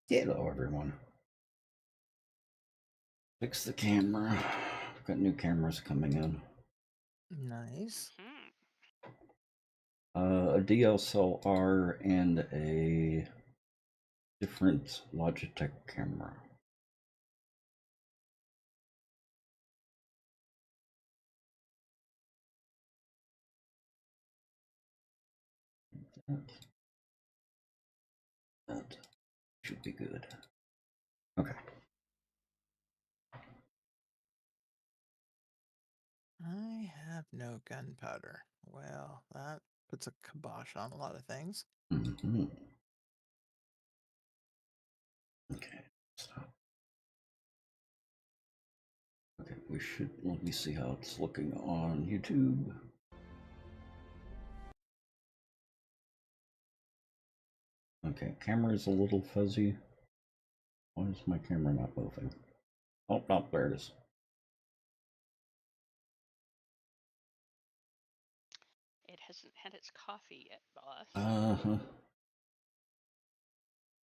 Hello, everyone. Fix the camera. I've got new cameras coming in. Nice. A DSLR and a different Logitech camera. That should be good. Okay. I have no gunpowder. Well, that puts a kibosh on a lot of things. Mm-hmm. Okay. Stop. Okay, we should. Let me see how it's looking on YouTube. Okay, camera is a little fuzzy. Why is my camera not moving? Oh, no, there it is. It hasn't had its coffee yet, boss. Uh-huh.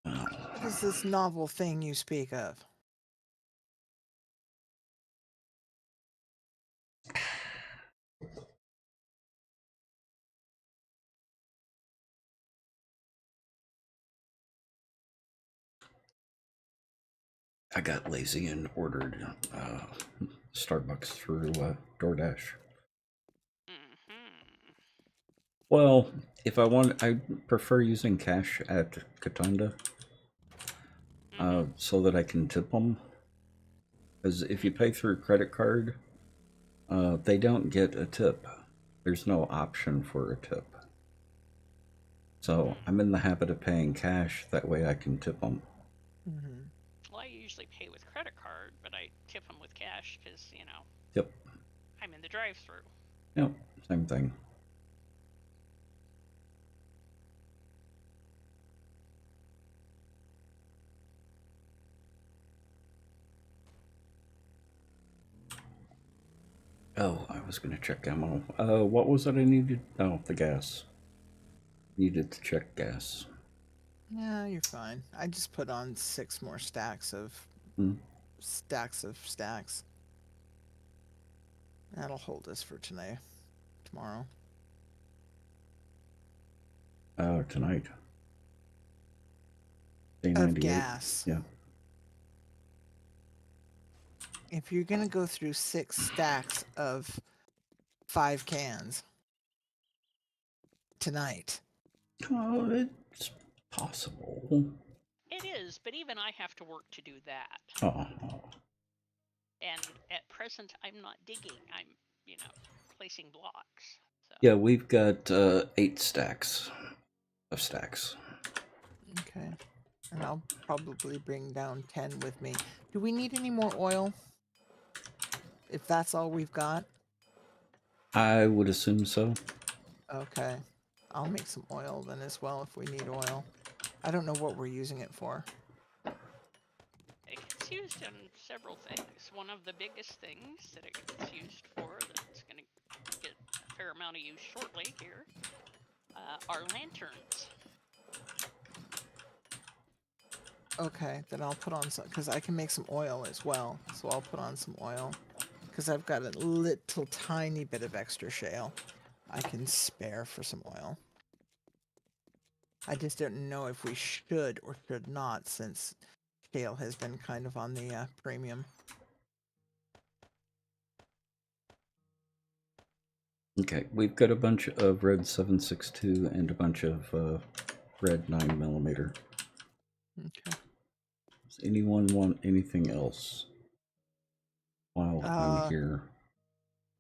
What is this novel thing you speak of? I got lazy and ordered Starbucks through DoorDash. Well, if I want, I prefer using cash at Katanda so that I can tip them. Because if you pay through credit card, they don't get a tip. There's no option for a tip. So I'm in the habit of paying cash. That way I can tip them. Mm-hmm. Well, I usually pay with credit card, but I tip them with cash because, Yep. I'm in the drive-through. Yep. Same thing. Oh, I was going to check ammo. What was it I needed? Oh, the gas. Needed to check gas. Yeah, you're fine. I just put on 6 more stacks of stacks. That'll hold us for tomorrow. Tonight. Day Of 98. gas. Yeah. If you're gonna go through 6 stacks of 5 cans tonight. Oh, it's possible. It is, but even I have to work to do that. Oh. And at present, I'm not digging. I'm, placing blocks. So. Yeah, we've got 8 stacks of stacks. Okay. And I'll probably bring down 10 with me. Do we need any more oil? If that's all we've got? I would assume so. Okay. I'll make some oil then as well if we need oil. I don't know what we're using it for. It gets used in several things. One of the biggest things that it gets used for, that's going to get a fair amount of use shortly here, are lanterns. Okay, then I'll put on some, because I can make some oil as well. So I'll put on some oil, because I've got a little tiny bit of extra shale I can spare for some oil. I just don't know if we should or should not, since shale has been kind of on the premium. Okay, we've got a bunch of red 7.62 and a bunch of red 9mm. Okay. Does anyone want anything else while I'm here?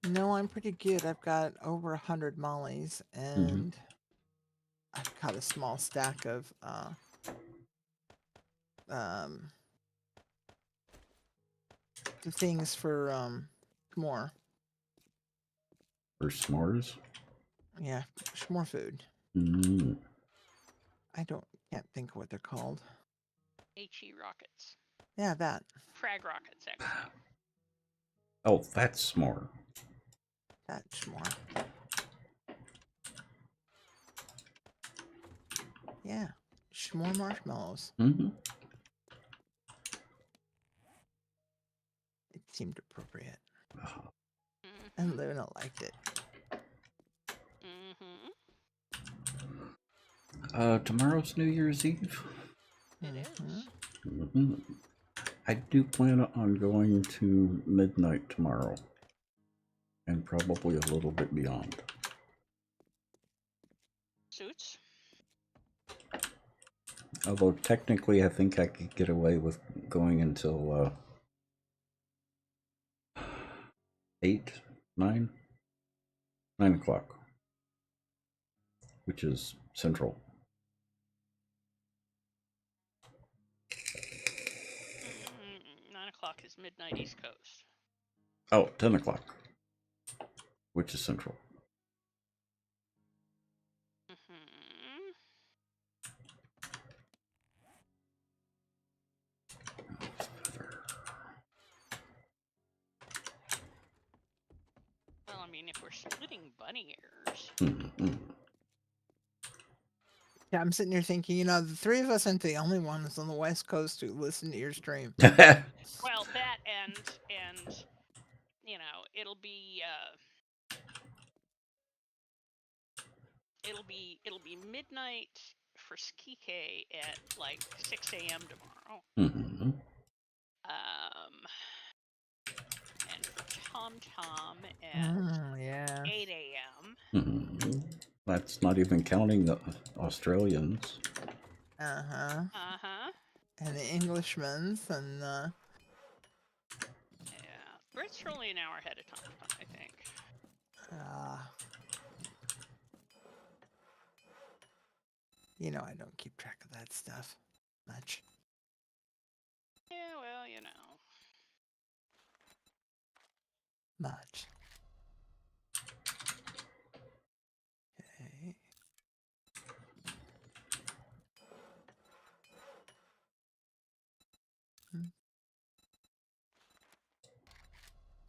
No, I'm pretty good. I've got over 100 mollies, and I've got a small stack of the things for s'more. For s'mores? Yeah, s'more food. I can't think of what they're called. HE rockets. Yeah, that. Frag rockets, actually. Oh, that's s'more. That's s'more. Yeah, s'more marshmallows. seemed appropriate. Mhm. And Luna liked it. Mhm. Tomorrow's New Year's Eve. It is. Hmm. I do plan on going to midnight tomorrow, and probably a little bit beyond. Suits. Although technically, I think I could get away with going until 8, 9 o'clock, which is central. 9 o'clock is midnight East Coast. Oh, 10 o'clock, which is central. Mhm. Well, I mean, if we're splitting bunny ears. Mm-hmm. Yeah, I'm sitting here thinking, the three of us aren't the only ones on the West Coast who listen to your stream. Well, that and it'll be midnight for Skike at like 6 a.m. tomorrow. Mm-hmm. And for Tom Tom at Yeah. 8 a.m. Mm-hmm. That's not even counting the Australians. Uh-huh. Uh-huh. And the Englishmen's and Yeah. Brits are only an hour ahead of Tom Tom, I think. I don't keep track of that stuff much. Yeah, well, Much. Okay.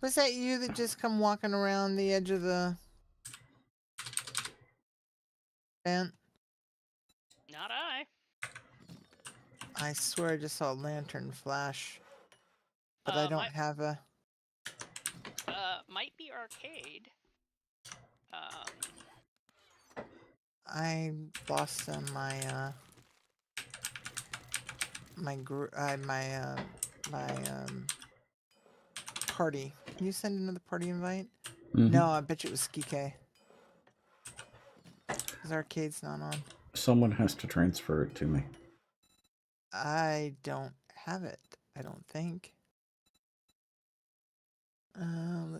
Was that you that just come walking around the edge of the vent? Not I. I swear I just saw a lantern flash. But I don't have a... Might be arcade. I lost my party. Can you send another party invite? Mm-hmm. No, I bet you it was Skike. Because arcade's not on. Someone has to transfer it to me. I don't have it. I don't think.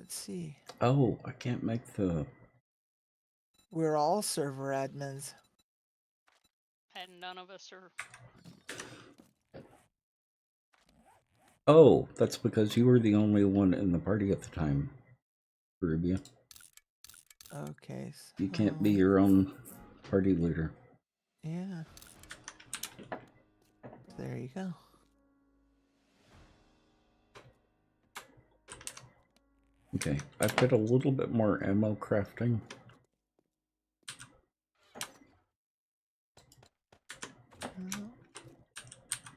Let's see. Oh, I can't make the... We're all server admins. And none of us are. Oh, that's because you were the only one in the party at the time, Caribbean. Okay. So, You can't be your own party leader. yeah. There you go. Okay, I've got a little bit more ammo crafting.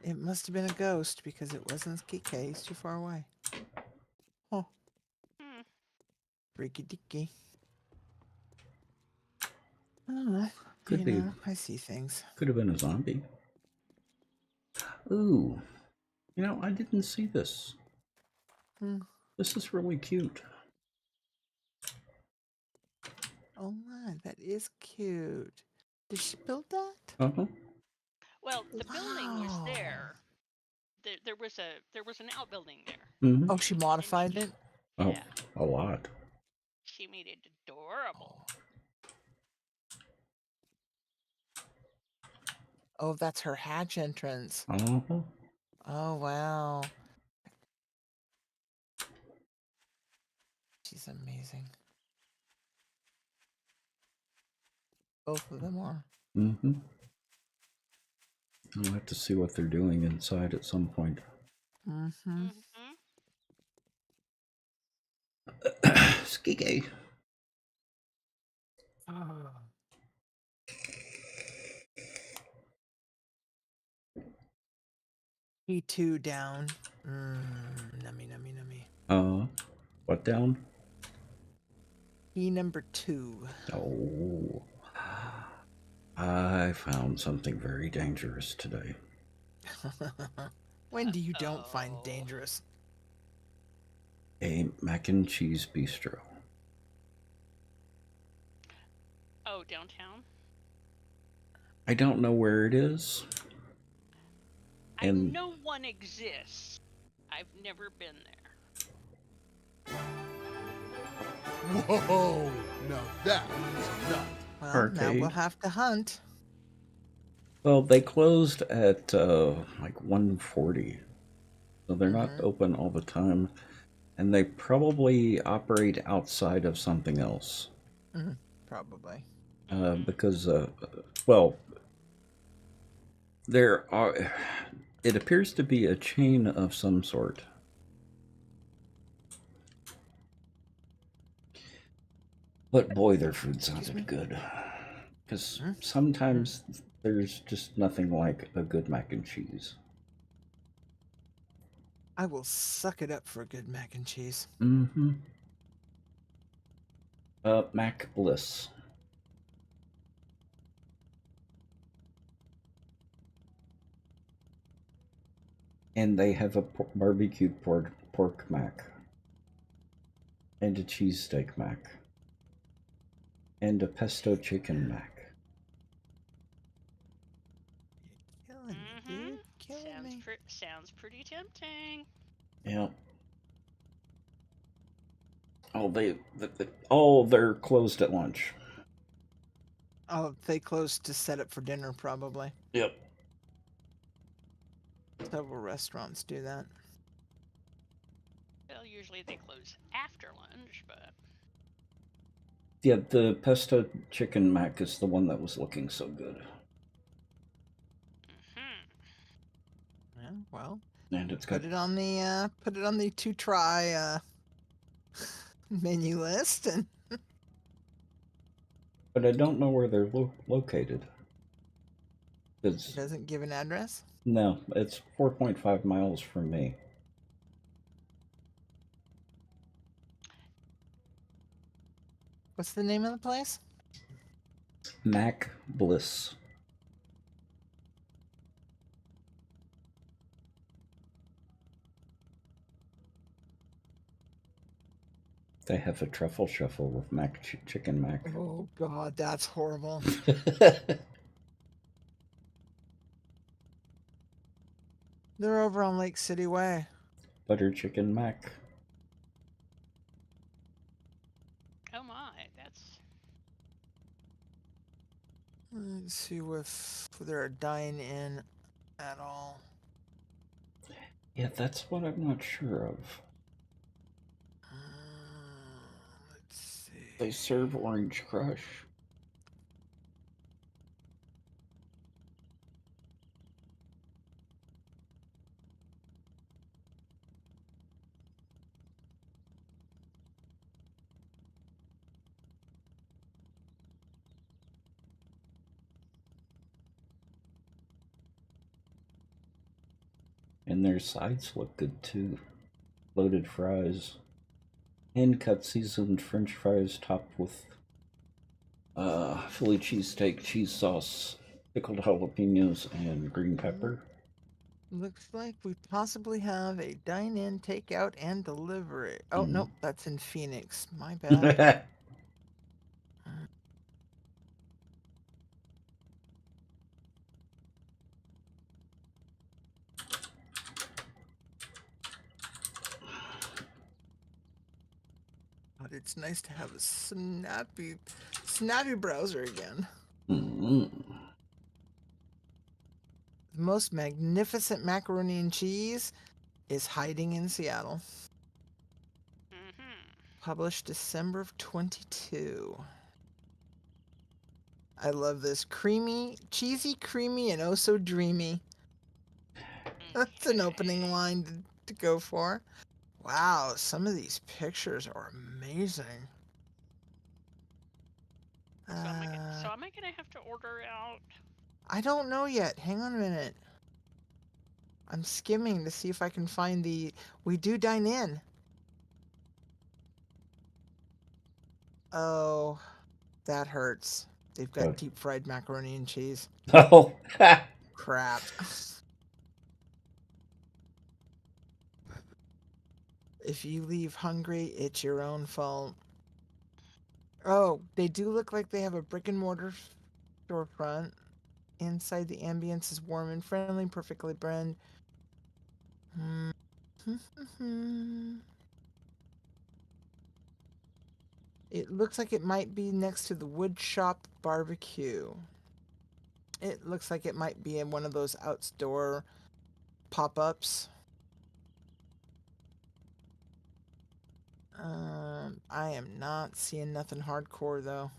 It must have been a ghost because it wasn't Skike. He's too far away. Oh. Freaky dicky. Oh, Could be. I see things. Could have been a zombie. Ooh. I didn't see this. This is really cute. Oh my, that is cute. Did she build that? Uh-huh. Well, the building was there. There was an outbuilding there. Mm-hmm. Oh, she modified it? Oh, Yeah. a lot. She made it adorable. Oh, that's her hatch entrance. Uh-huh. Oh, wow. She's amazing. Both of them are. Mm-hmm. I'll have to see what they're doing inside at some point. Mm-hmm. Skike. E2 down. Nummy, nummy, nummy. What down? Key number 2. Oh, I found something very dangerous today. When do you don't find Oh. dangerous? A mac and cheese bistro. Oh, downtown? I don't know where it is. I And know one exists. I've never been there. Whoa! Now that is nuts. Well, now Arcade. we'll have to hunt. Well, they closed at like 1:40, so they're not open all the time, and they probably operate outside of something else. Probably. Because, well, there are. It appears to be a chain of some sort. But boy, their food sounded good. Because sometimes there's just nothing like a good mac and cheese. I will suck it up for a good mac and cheese. Mm-hmm. Mac Bliss. And they have a barbecued pork mac. And a cheesesteak mac. And a pesto chicken mac. Killing me, dude. Killing me. Sounds pretty tempting. Yeah. They're closed at lunch. Oh, they closed to set up for dinner, probably. Yep. Several restaurants do that. Well, usually they close after lunch, but Yeah, the pesto chicken mac is the one that was looking so good. Yeah, well, And it's got put it on the to try menu list, and but I don't know where they're located. it doesn't give an address. No, it's 4.5 miles from me. What's the name of the place? Mac Bliss. They have a truffle shuffle with chicken mac. Oh God, that's horrible. They're over on Lake City Way. Butter chicken mac. oh my, that's Let's see if they're dine-in at all. Yeah, that's what I'm not sure of. Let's see. They serve Orange Crush. And their sides look good too. Loaded fries. Hand cut seasoned French fries topped with Philly cheesesteak, cheese sauce, pickled jalapenos, and green pepper. Looks like we possibly have a dine-in, takeout, and delivery. Oh, nope, that's in Phoenix. My bad. But it's nice to have a snappy browser again. Mm-hmm. The most magnificent macaroni and cheese is hiding in Seattle. Published December of 22. I love this. Creamy, cheesy, creamy, and oh so dreamy. That's an opening line to go for. Wow, some of these pictures are amazing. so am I gonna have to order out? I don't know yet. Hang on a minute. I'm skimming to see if I can find the. We do dine in. Oh, that hurts. They've got What? deep fried macaroni and cheese. Oh, Crap. If you leave hungry, it's your own fault. Oh, they do look like they have a brick and mortar storefront. Inside, the ambience is warm and friendly, perfectly blend. It looks like it might be next to the wood shop barbecue. It looks like it might be in one of those outdoor pop-ups. I am not seeing nothing hardcore though.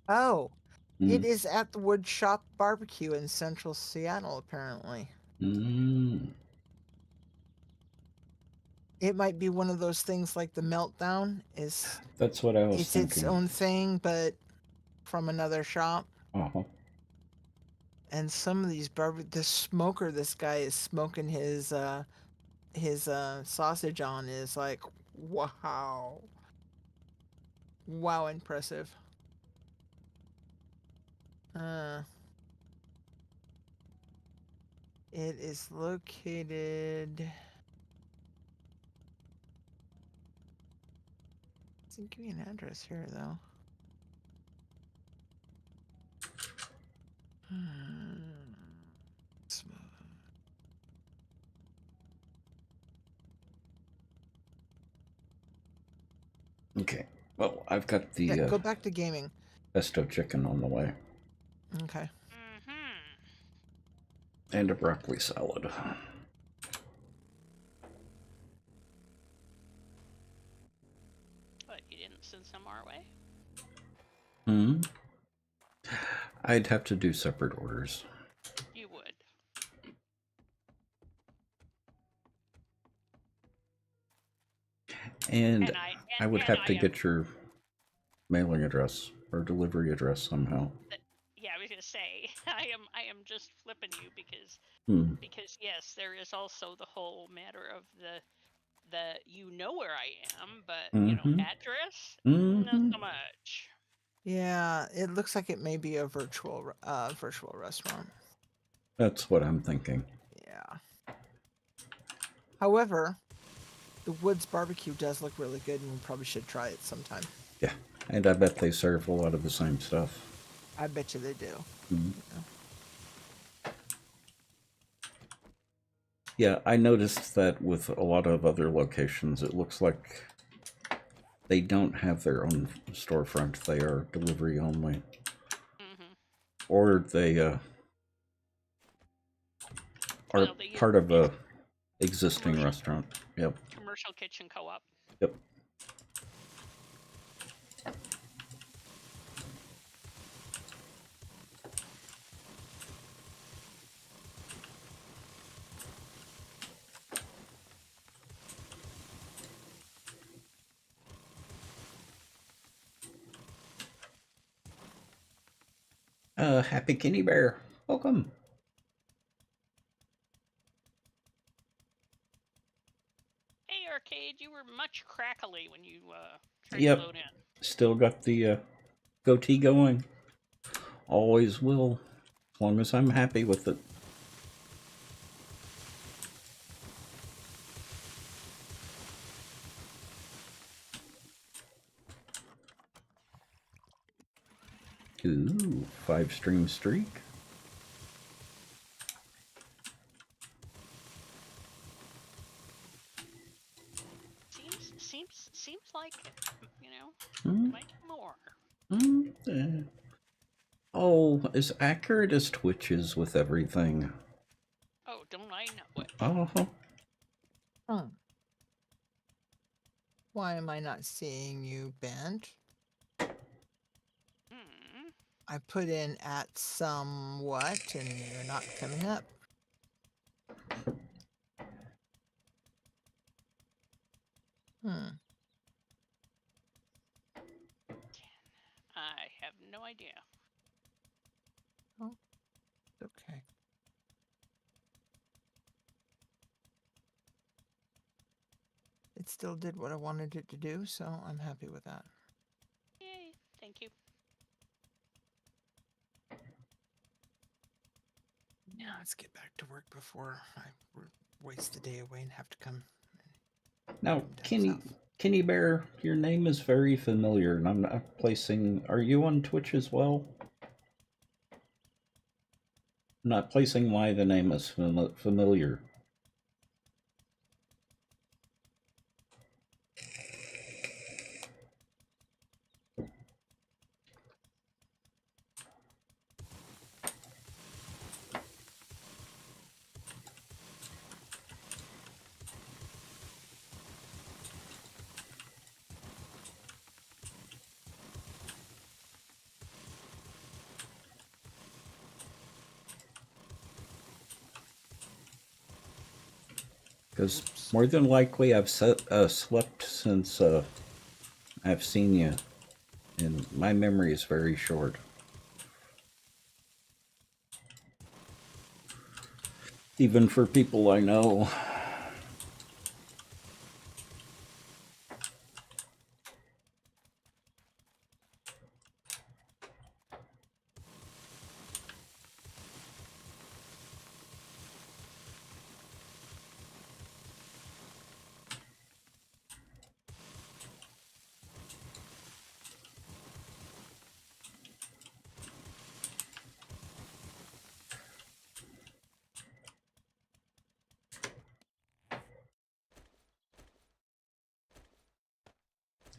Oh, it mm, is at the wood shop barbecue in central Seattle, apparently. mm, It might be one of those things like the meltdown is that's what I was it's its thinking. own thing, but from another shop. Uh-huh. And some of these the smoker this guy is smoking his sausage on is like, wow. Wow, impressive. Uh it is located. Doesn't give me an address here though. Okay. Well, I've got Yeah, the go back to gaming. pesto chicken on the way Okay. Mm-hmm. and a broccoli salad. But you didn't send some our way? Hmm. I'd have to do separate orders. You would. And And I I would and have I to am get your mailing address or delivery address somehow. yeah, I was gonna say I am just flipping you Hmm. because yes, there is also the whole matter of the you know where I am, but you know, Mm-hmm. address not Mm-hmm. so much. Yeah, it looks like it may be a virtual restaurant. That's what I'm thinking. Yeah. However, the Woods barbecue does look really good, and we probably should try it sometime. Yeah. And I bet they serve a lot of the same stuff. I bet you they do. Mhm. Yeah, I noticed that with a lot of other locations, it looks like they don't have their own storefront. They are delivery only. Mm-hmm. Or they are Well, they use part of it's a existing commercial restaurant. Yep. commercial kitchen co-op. Yep. Happy Kitty Bear. Welcome. Hey, Arcade, you were much crackly when you tried to Yep. load in. Still got the goatee going. Always will. As long as I'm happy with it. Ooh, 5-stream streak. Seems like you know Hmm? might be more. Oh, as accurate as Twitch is with everything. Oh, don't I know it? Uh-huh. Hmm. Why am I not seeing you, Bent? Hmm. I put in at somewhat, and you're not coming up. have no idea. Okay. It still did what I wanted it to do, so I'm happy with that. Yay! Thank you. Now let's get back to work before I waste the day away and have to come. Now, down Kenny, south. Kenny Bear, your name is very familiar, and I'm not placing. Are you on Twitch as well? I'm not placing why the name is familiar. Because Oops. more than likely I've slept since I've seen you, and my memory is very short. Even for people I know.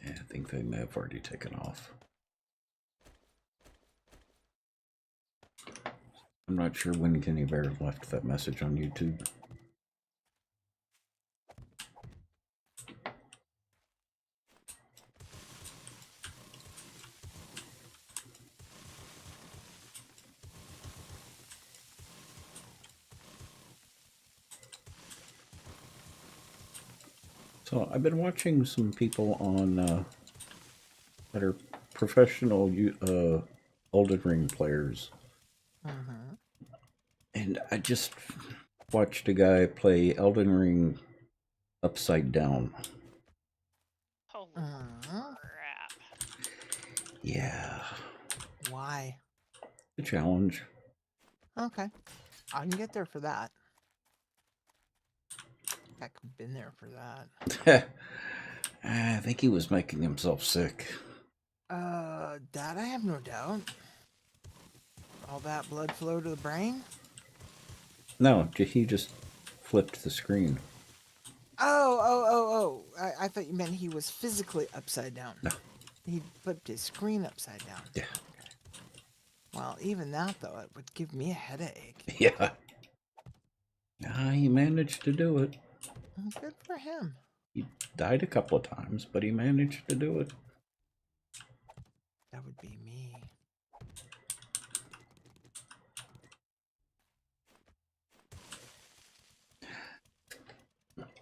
Yeah, I think they may have already taken off. I'm not sure when Kenny Bear left that message on YouTube. So I've been watching some people on that are professional Elden Ring players, Mm-hmm. and I just watched a guy play Elden Ring upside down. Holy Mm-hmm. crap! Yeah, Why? a challenge. Okay. I can get there for that. Heck, I've been there for that. I think he was making himself sick. That I have no doubt. All that blood flow to the brain? No, he just flipped the screen. I thought you meant he was physically upside down. No. He flipped his screen upside down. Yeah. Okay. Well, even that, though, it would give me a headache. Yeah. He managed to do it. Good for him. He died a couple of times, but he managed to do it. That would be me.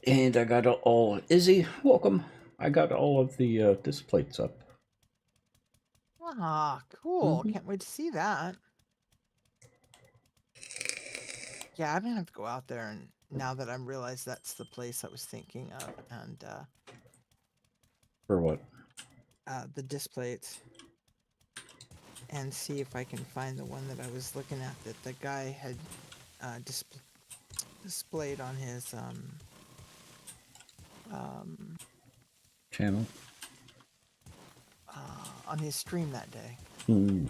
And I got all... Izzy, welcome. I got all of the disc plates up. Ah, cool. Mhm. Can't wait to see that. Yeah, I'm gonna have to go out there, and now that I realize that's the place I was thinking of, and For what? the disc plates, and see if I can find the one that I was looking at that the guy had displayed on his Channel? on his stream that day. Hmm.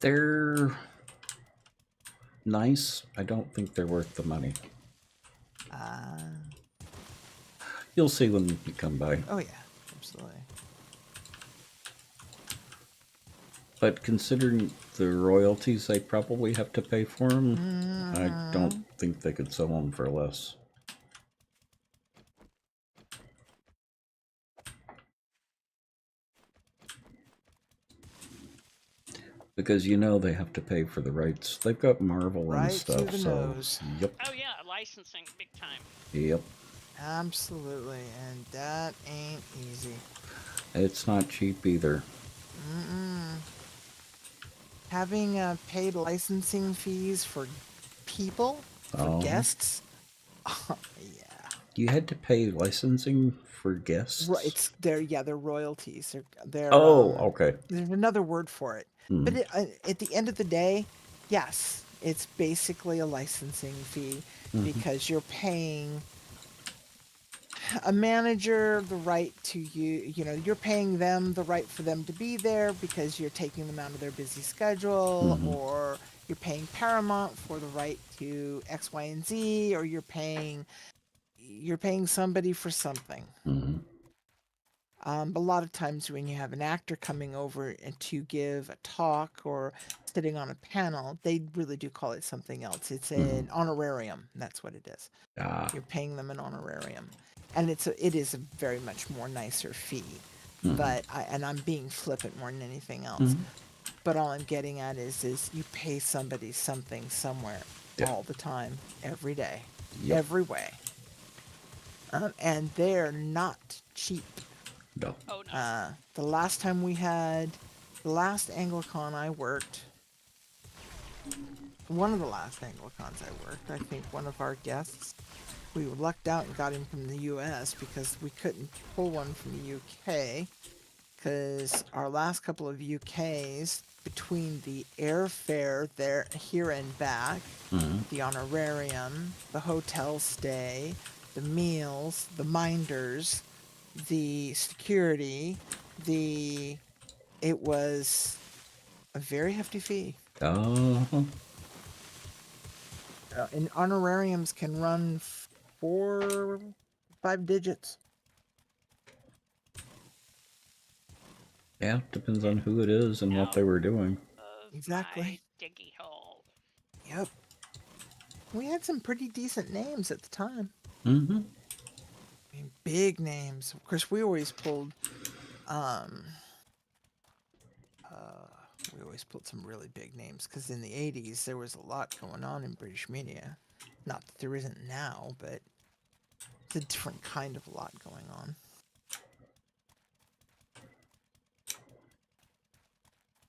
They're nice. I don't think they're worth the money. You'll see when you come by. Oh yeah, absolutely. But considering the royalties they probably have to pay for them, I don't think they could sell them for less. Because you know they have to pay for the rights. They've got Marvel and Right stuff, to the so nose. yep, Oh yeah, licensing big time. yep. Absolutely, and that ain't easy. It's not cheap either. Mm-mm. Having paid licensing fees for people, for Oh, guests. Yeah. you had to pay licensing for guests? It's they're royalties. They're Oh, okay. there's another word for it. But Mm-hmm. at the end of the day, yes, it's basically a licensing fee Mm-hmm. because you're paying a manager the right to you're paying them the right for them to be there because you're taking them out of their busy schedule, Mm-hmm. or you're paying Paramount for the right to X, Y, and Z, or you're paying somebody for something. Mm-hmm. But a lot of times when you have an actor coming over and to give a talk or sitting on a panel, they really do call it something else. It's Mm-hmm. an honorarium. That's what it is. Ah. You're paying them an honorarium, and it is a very much more nicer fee. Mm-hmm. But I'm being flippant more than anything else. Mm-hmm. But all I'm getting at is you pay somebody something somewhere Yeah. all the time, every day, Yep. every way, and they're not cheap. No. Oh no. The last Anglicon I worked, one of the last Anglicons I worked, I think one of our guests, we lucked out and got him from the US because we couldn't pull one from the UK because our last couple of UKs, between the airfare there, here and back, Mm-hmm. the honorarium, the hotel stay, the meals, the minders, the security, it was a very hefty fee. Uh-huh. And honorariums can run 4, 5 digits. Yeah, depends on who it is and what they were doing. Of Exactly. my diggy hole. Yep. We had some pretty decent names at the time. Mm-hmm. I mean, big names. Of course, we always pulled some really big names because in the 80s there was a lot going on in British media. Not that there isn't now, but it's a different kind of a lot going on.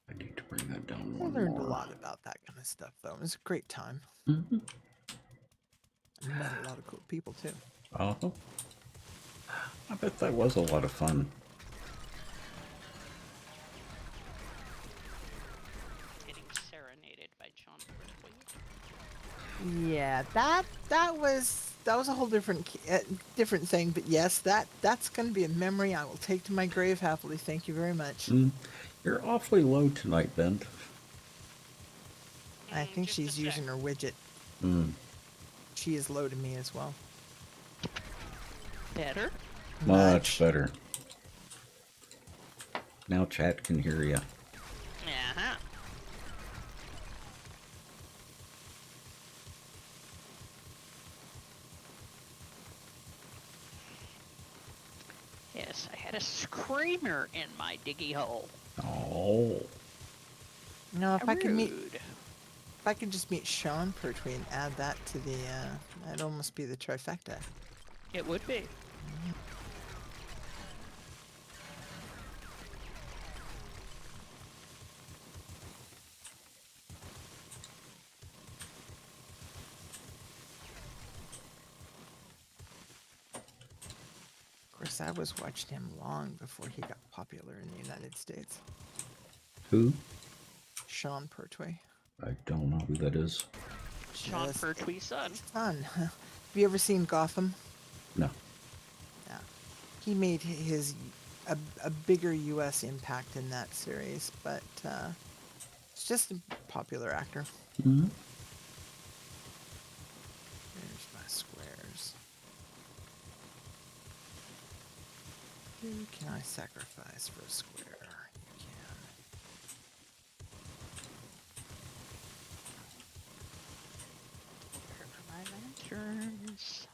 I need to bring that down I one learned a more. lot about that kind of stuff, though. It was a great time. Mm-hmm. I met a lot of cool people, too. Uh-huh. I bet that was a lot of fun. Getting serenaded by John Pertwee. Yeah, that was a whole different different thing. But yes, that's going to be a memory I will take to my grave happily. Thank you very much. Mm. You're awfully low tonight, Bent. I think Just a she's sec. using her widget. Mm. She is low to me as well. Better? Much better. Now chat can hear you. Uh-huh. Yes, I had a screamer in my diggy hole. Oh. No, if Rude. I could just meet Sean Pertwee and add that to the, that'd almost be the trifecta. It would be. Of course, I was watching him long before he got popular in the United States. Who? Sean Pertwee. I don't know who that is. Sean Just Pertwee's son. fun. Have you ever seen Gotham? No. Yeah. He made a bigger U.S. impact in that series, but it's just a popular actor. Mm-hmm. There's my squares. Who can I sacrifice for a square? You can. Where are my lanterns?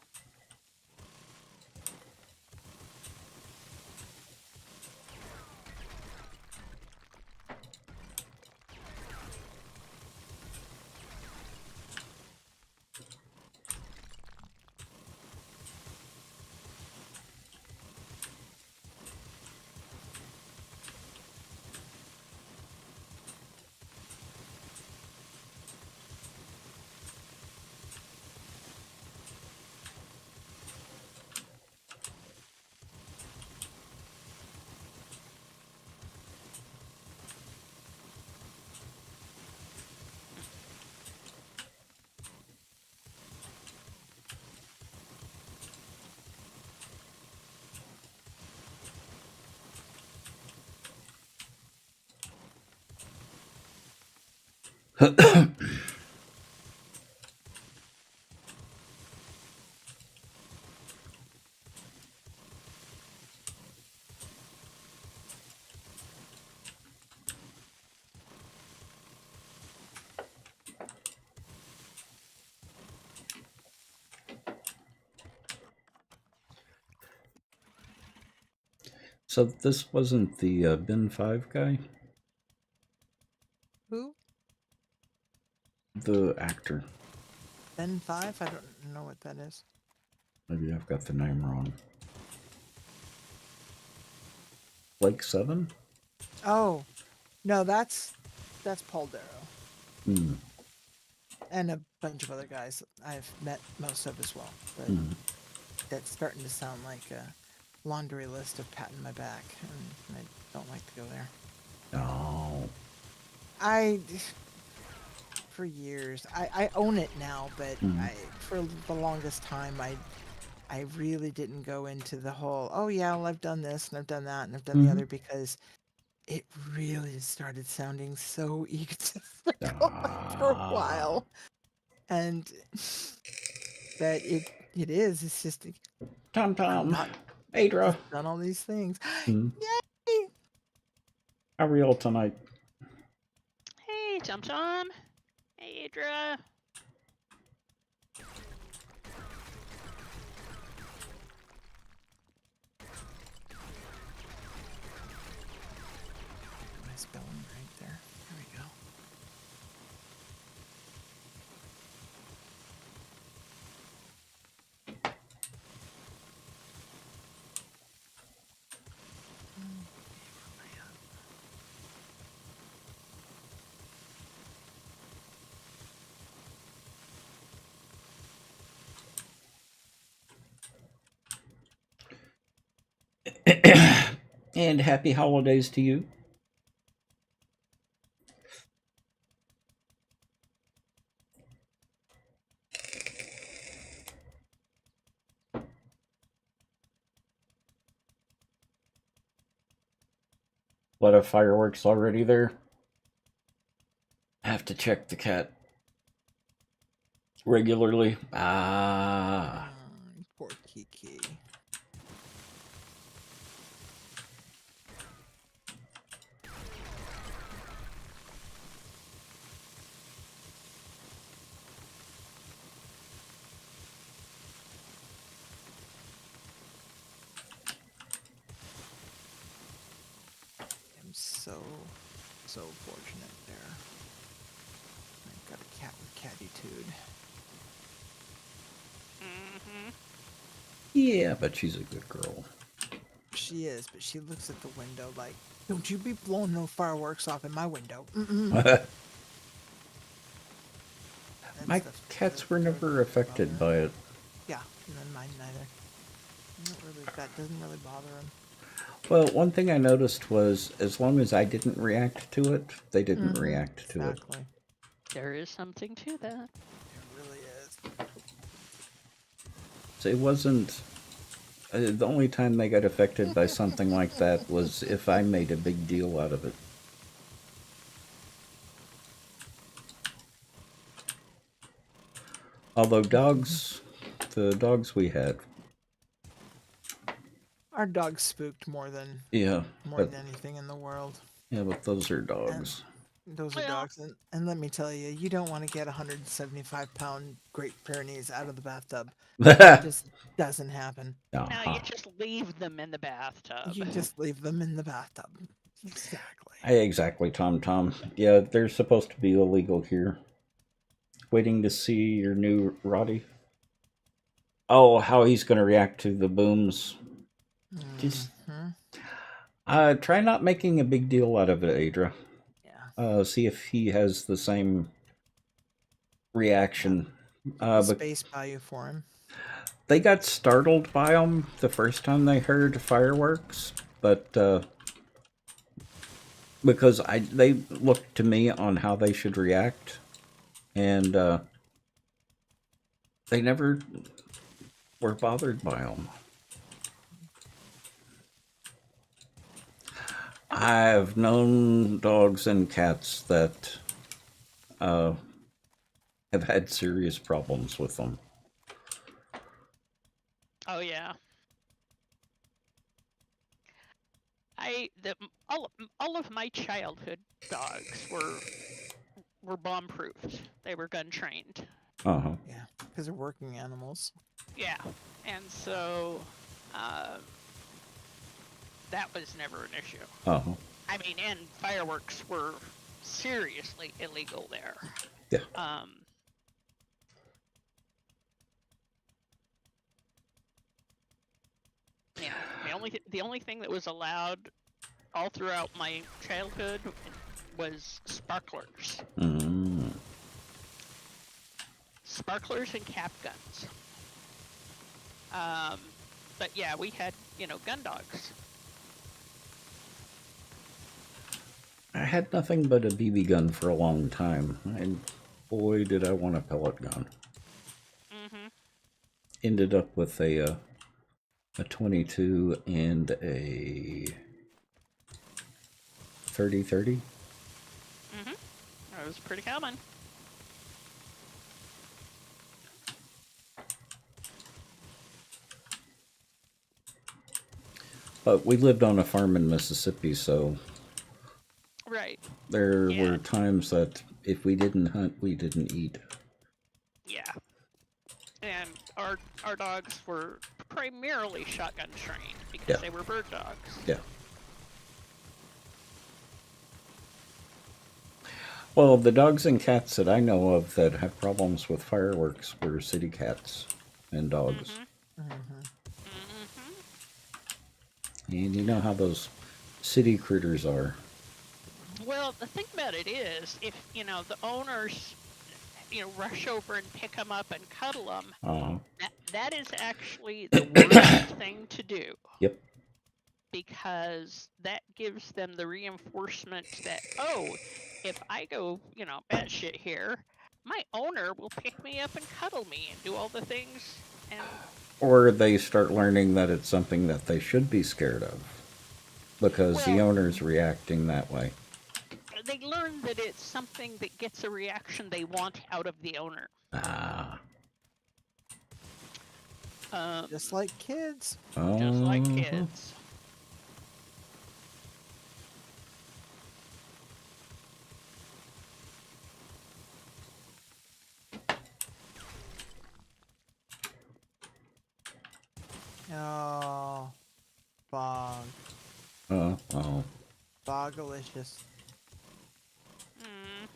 So this wasn't the bin 5 guy? Who? The actor. Ben 5? I don't know what that is. Maybe I've got the name wrong. Lake 7? Oh, no, that's Paul Darrow. Hmm. And a bunch of other guys I've met most of as well. But Hmm. that's starting to sound like a laundry list of patting my back, and I don't like to go there. Oh. For years, I own it now, but Hmm. for the longest time, I really didn't go into the whole, oh yeah, well, I've done this and I've done that and I've done the Mhm. other, because it really started sounding so egotistical after a Ah. while. And that it is. It's just Tom I've Tom. not Adra. done all these things. Hmm. Yay! How are y'all tonight? Hey, Tom Tom. Hey, Adra. My spelling right there. There we go. And happy holidays to you. Lot of fireworks already there. Have to check the cat regularly. Ah. Poor Kiki. I'm so fortunate there. I've got a cat with catitude. Mm-hmm. Yeah, but she's a good girl. She is, but she looks at the window like, don't you be blowing no fireworks off in my window. Mm-mm. That My stuff cats were really never affected by it. Yeah, and then mine neither. That doesn't really bother him. Well, one thing I noticed was as long as I didn't react to it, they didn't react to it. Exactly. There is something to that. It really is. So it wasn't. The only time they got affected by something like that was if I made a big deal out of it. Although the dogs we had, Our dog spooked more than yeah, but anything in the world. those are And dogs. those are Well- dogs, and let me tell you, you don't want to get a 175-pound Great Pyrenees out of the bathtub. It just doesn't happen. Now Uh-huh. you just leave them in the bathtub. You just leave them in the bathtub. Exactly. Exactly, Tom. Yeah, they're supposed to be illegal here. Waiting to see your new Roddy. Oh, how he's going to react to the booms. Just try not making a big deal out of it, Adra. Yeah. See if he has the same reaction. Space value for him. They got startled by them the first time they heard fireworks, but because they looked to me on how they should react, and they never were bothered by them. I've known dogs and cats that have had serious problems with them. Oh yeah. All of my childhood dogs were bomb proofed. They were gun trained. Uh-huh. Yeah, because they're working animals. Yeah, and so that was never an issue. Uh-huh. I mean, and fireworks were seriously illegal there. Yeah. You know, the only thing that was allowed all throughout my childhood was sparklers. Mm. Sparklers and cap guns. But yeah, we had, you know, gun dogs. I had nothing but a BB gun for a long time, and boy, did I want a pellet gun. Mm-hmm. Ended up with a 22 and a 30-30. Mm-hmm. That was pretty common. But we lived on a farm in Mississippi, so Right. there Yeah. were times that if we didn't hunt, we didn't eat. Yeah. And our dogs were primarily shotgun trained because Yeah. they were bird dogs. Yeah. Well, the dogs and cats that I know of that have problems with fireworks were city cats and dogs. Mm-hmm. Mm-hmm. Mm-hmm. And you know how those city critters are. Well, the thing about it is, if, you know, the owners, you know, rush over and pick them up and cuddle them, Uh-huh. that is actually the worst thing to do. Yep. Because that gives them the reinforcement that, oh, if I go, you know, batshit here, my owner will pick me up and cuddle me and do all the things. And Or they start learning that it's something that they should be scared of because the Well- owner's reacting that way. they learn that it's something that gets a reaction they want out of the owner. Ah. Just like kids. Just like Uh-huh. kids. Oh, bog. Oh. Bogalicious. Mm.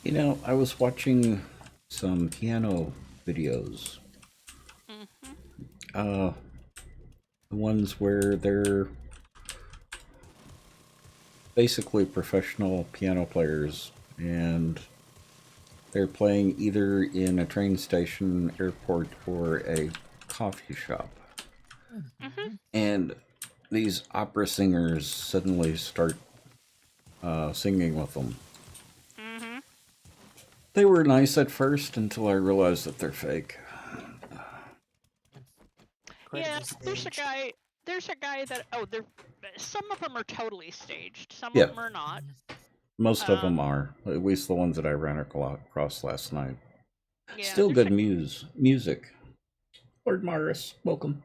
You know, I was watching some piano videos. Mm-hmm. The ones where they're basically professional piano players and they're playing either in a train station, airport, or a coffee shop. Mm-hmm. And these opera singers suddenly start singing with them. Mm-hmm. They were nice at first until I realized that they're fake. Quite Yeah, the there's a stage. guy. There's a guy that some of them are totally staged. Some Yeah. of them are not. Most of them are, at least the ones that I ran across last night. Yeah, Still there's good music. Lord Morris, welcome.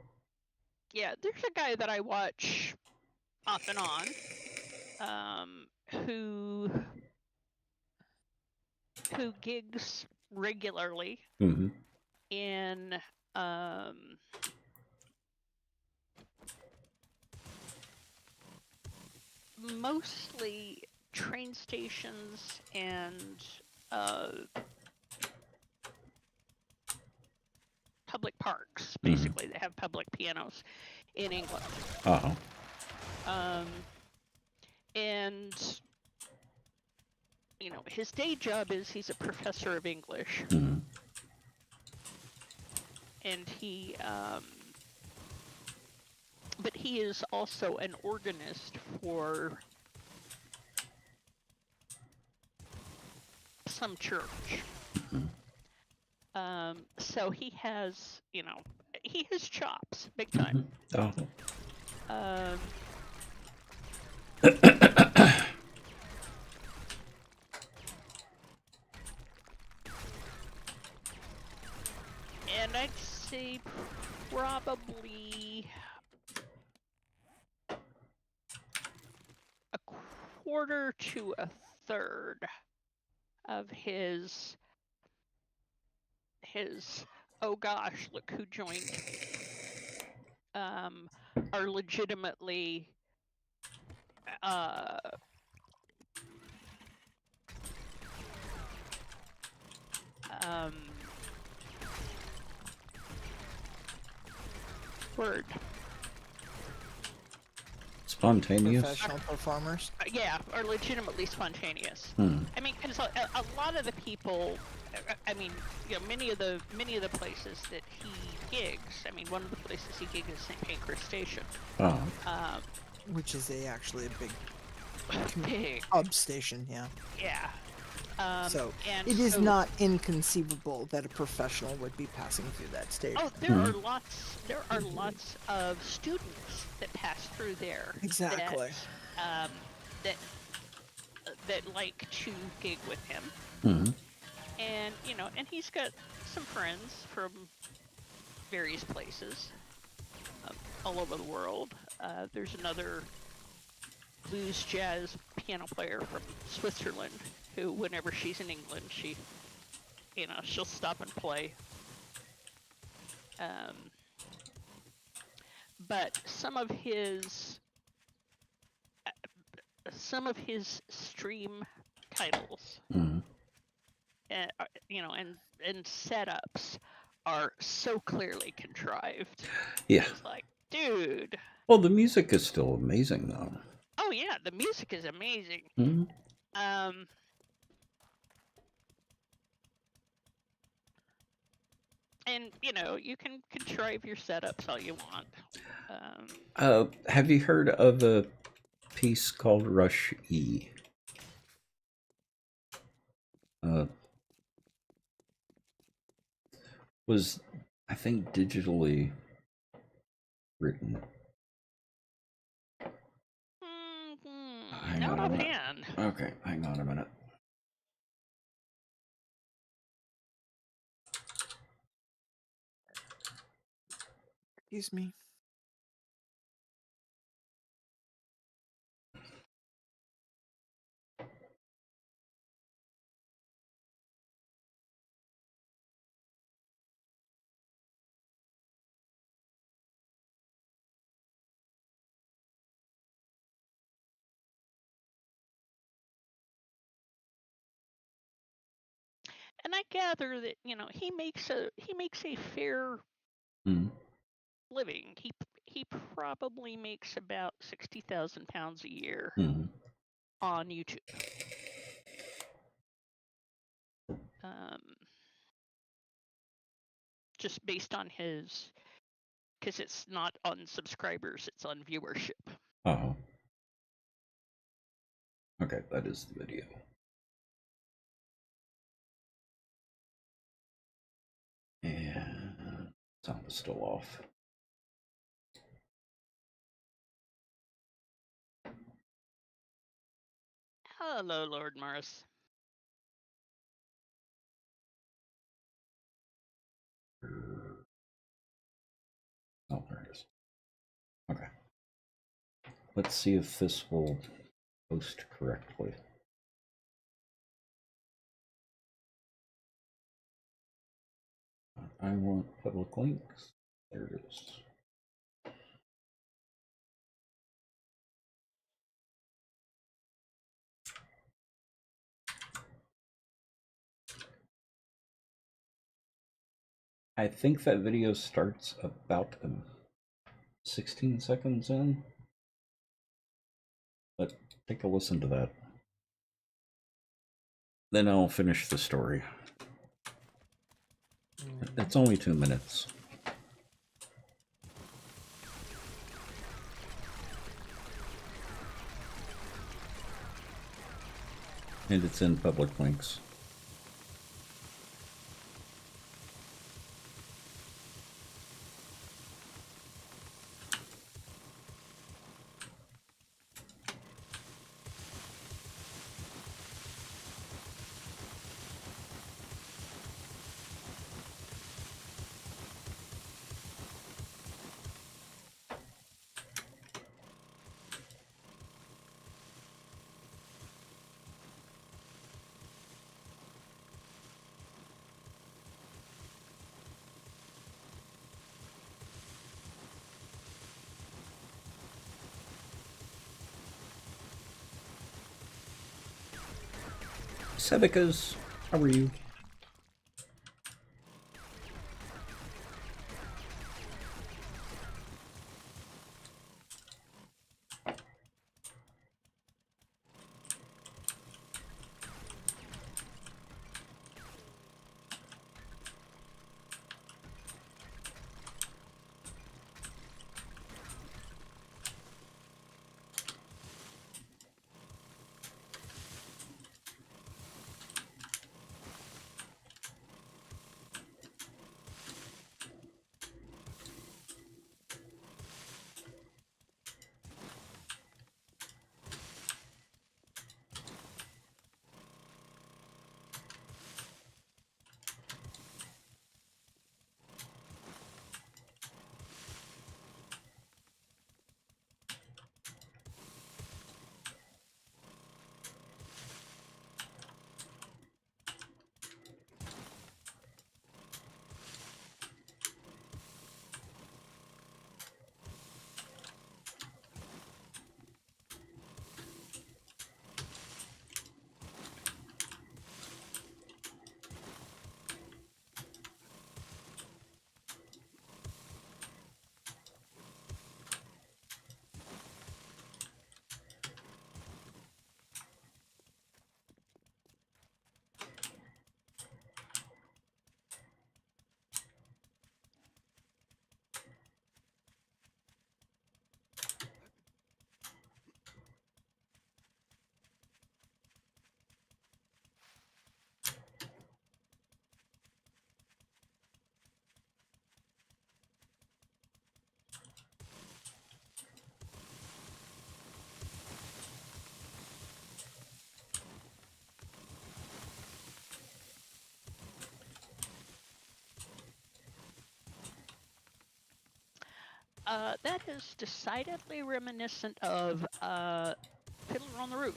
Yeah, there's a guy that I watch off and on, who who gigs regularly Mm-hmm. in mostly train stations and public parks. Basically, they have public pianos in England. Uh-huh. And you know, his day job is he's a professor of English, Mm-hmm. and but he is also an organist for some church. So he has, you know, he has chops, big time. Uh-huh. And I'd say probably a quarter to a third of his oh gosh, look who joined, are legitimately word. Spontaneous? Professional performers. Yeah, are legitimately spontaneous. Hmm. I mean, because a lot of the people, I mean, you know, many of the places that he gigs. I mean, one of the places he gigs is St. Pancras Station. Uh-huh. Which is actually a big Big. hub station, yeah. Yeah. So and it is so- not inconceivable that a professional would be passing through that station. Oh, there are lots. There are lots of students that pass through there. Exactly. That like to gig with him. Mm-hmm. And you know, and he's got some friends from various places all over the world. There's another blues jazz piano player from Switzerland who, whenever she's in England, she'll stop and play. But some of his stream titles, you know, and setups are so clearly contrived. Yeah. It's like, dude. Well, the music is still amazing, though. Oh yeah, the music is amazing. Mm-hmm. And you know, you can contrive your setups all you want. Have you heard of a piece called Rush E? Was, I think, digitally written. Not offhand. Okay, hang on a minute. Excuse me. And I gather that, you know, he makes a fair living. He probably makes about £60,000 a year on YouTube. Just based on his, because it's not on subscribers, it's on viewership. Uh-huh. Okay, that is the video. And sound is still off. Hello, Lord Morris. Oh, there it is. Okay. Let's see if this will post correctly. I want public links. There it is. I think that video starts about 16 seconds in. But take a listen to that. Then I'll finish the story. It's only 2 minutes. And it's in public links. Sevicas, how are you? That is decidedly reminiscent of Fiddler on the Roof.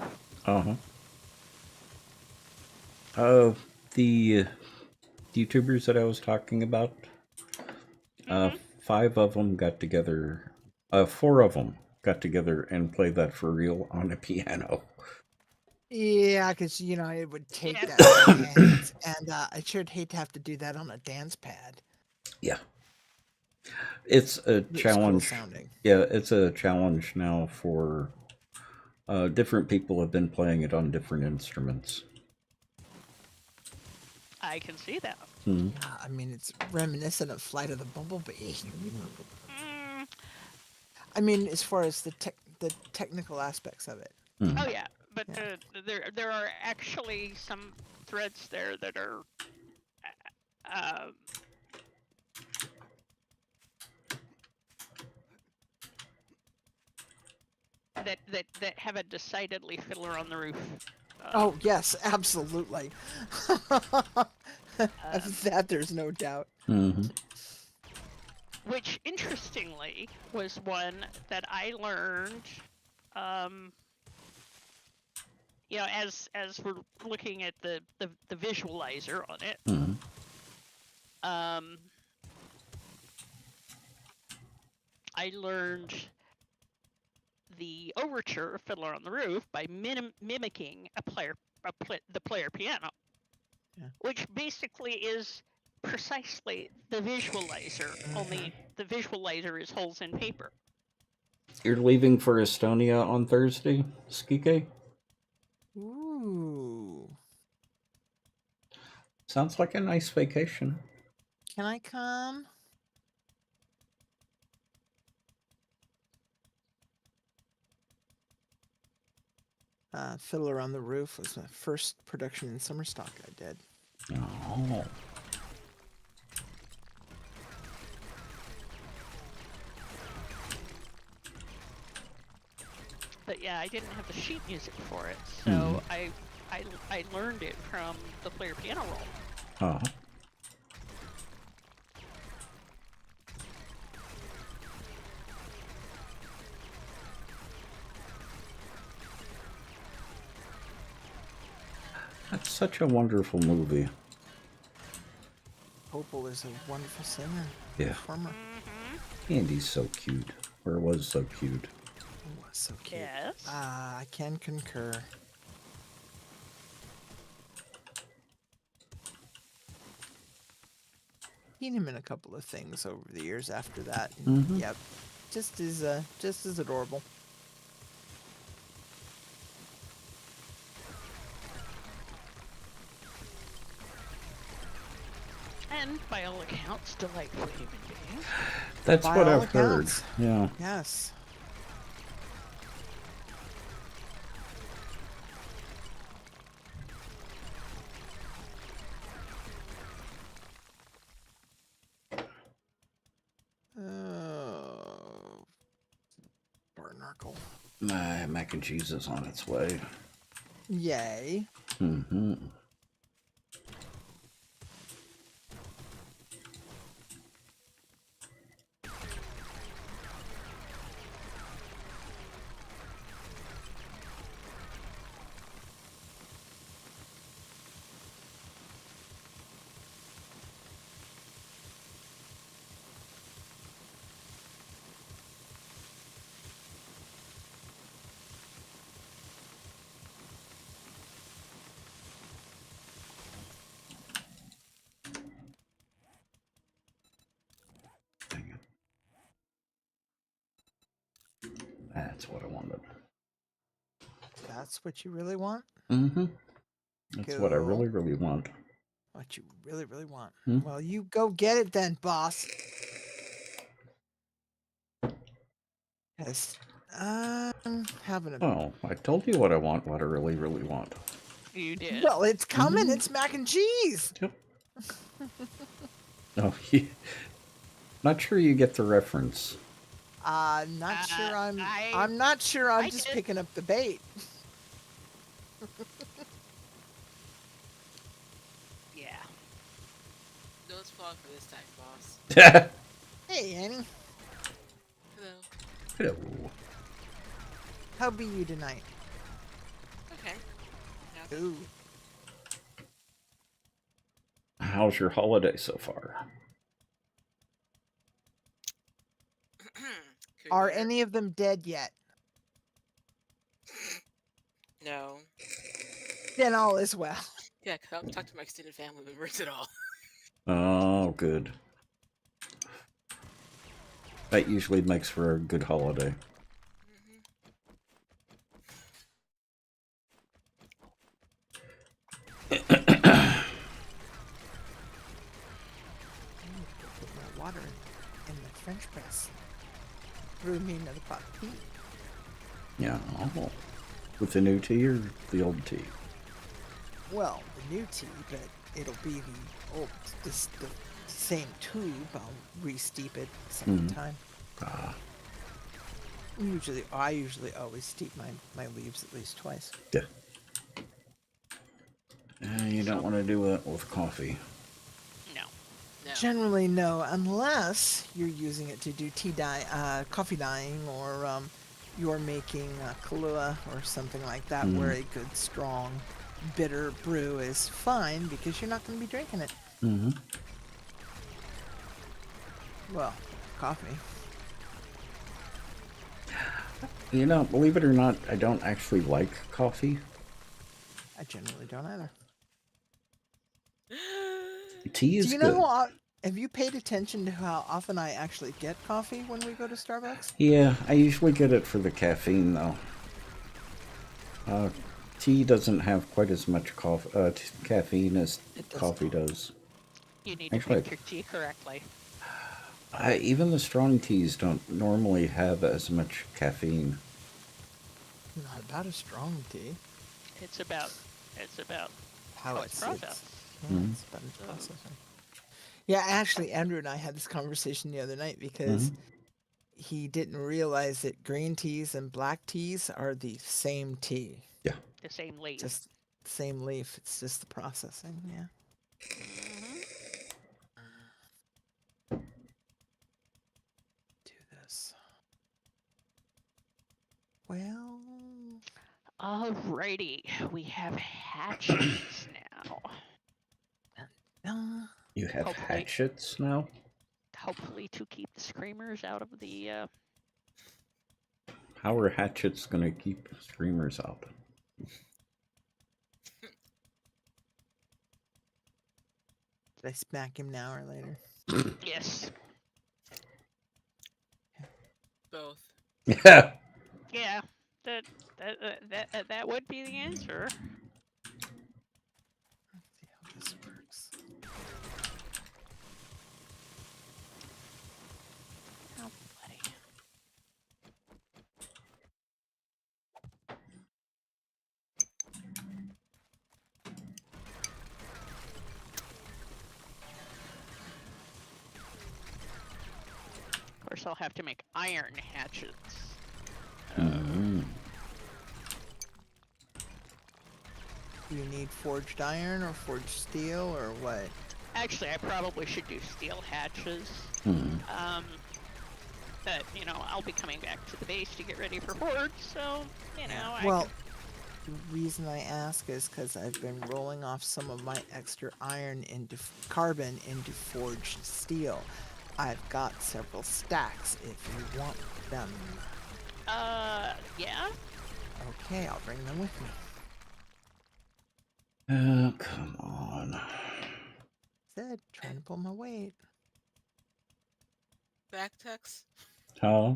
Uh-huh. The YouTubers that I was talking about, Mm-hmm. 5 of them got together, 4 of them got together and played that for real on a piano. Yeah, because it would take Yeah. that in my hands, and I sure hate to have to do that on a dance pad. Yeah. It's a It was cool challenge. sounding. Yeah, it's a challenge now for different people have been playing it on different instruments. I can see that. Hmm. Yeah, I mean, it's reminiscent of Flight of the Bumblebee. Mm, I mean, as far as the technical aspects of it. oh yeah, but Yeah. there are actually some threads there that are uh, that have a decidedly Fiddler on the Roof. Oh yes, absolutely. Of that, there's no doubt. Mm-hmm. Which interestingly was one that I learned, as we're looking at the visualizer on it. Mm-hmm. I learned the overture of Fiddler on the Roof by mimicking the player piano, which basically is precisely the visualizer, only the visualizer is holes in paper. You're leaving for Estonia on Thursday, Skike? Ooh. Sounds like a nice vacation. Can I come? Fiddler on the Roof was my first production in summer stock I did. Oh. But yeah, I didn't have the sheet music for it, so I learned it from the player piano roll. Oh. That's such a wonderful movie. Opal is a wonderful singer, Yeah. performer. Andy's so cute. Or was so cute. Oh, so cute. Yes. I can concur. Seen him in a couple of things over the years after that. And Yep, just as adorable. And by all accounts, delightful human being. That's By what all I've heard. accounts. Yeah. Yes. Barnacle. My mac and cheese is on its way. Yay. Mm-hmm. Dang it. That's what I wanted. That's what you really want? Mm-hmm. That's what I Cool. really, really want. What you really, really want. Hmm? Well, you go get it then, boss. Yes. Having a... Oh, I told you what I want, what I really, really want. You did. Well, it's coming. It's mac and cheese. Yep. Oh, yeah. Not sure you get the reference. Not sure I'm I not sure I'm I just did. picking up the bait. Yeah. No plug for this time, boss. Hey, Annie. Hello. Hello. How be you tonight? Okay. Yeah. Ooh. How's your holiday so far? Are Career? any of them dead yet? No. Then all is well. Yeah, because I don't talk to my extended family members at all. Oh, good. That usually makes for a good holiday. Put more water in the French press. Brew me another pot of tea. Yeah. Oh. With the new tea or the old tea? Well, the new tea, but it'll be the old, the same tube. I'll re-steep it second time. Ah. I usually always steep my leaves at least twice. Yeah. You don't want to do that with coffee. No. No. Generally, no, unless you're using it to do coffee dyeing, or you're making Kahlua or something like that, where a good, strong, bitter brew is fine because you're not going to be drinking it. Mm-hmm. Well, coffee. You know, believe it or not, I don't actually like coffee. I generally don't either. Tea Do is you know good. have you paid attention to how often I actually get coffee when we go to Starbucks? Yeah, I usually get it for the caffeine, though. Uh, tea doesn't have quite as much caffeine as It does coffee not. does. You need to Actually, pick your tea correctly. even the strong teas don't normally have as much caffeine. Not about a strong tea. It's about How how it's processed. yeah, Mhm. it's about its So- processing. Yeah, actually, Andrew and I had this conversation the other night because Mhm. he didn't realize that green teas and black teas are the same tea, Yeah. The same leaf. just same leaf. It's just the processing. Yeah. Mhm. Do this. Well, Alrighty, we have hatchets now. You have Hopefully- hatchets now? Hopefully to keep the screamers out of the. How are hatchets going to keep screamers out? did I smack him now or later? Yes. Both. Yeah. Yeah. That would be the answer. Let's see how this works. Oh, buddy. Of course, I'll have to make iron hatchets. Mhm. Do you need forged iron or forged steel or what? Actually, I probably should do steel hatches. Mhm. But, I'll be coming back to the base to get ready for Horde, so, I Well, can... the reason I ask is because I've been rolling off some of my extra iron into carbon into forged steel. I've got several stacks if you want them. Yeah? Okay, I'll bring them with me. Oh, come on. Said, trying to pull my weight. Back Tex? Huh?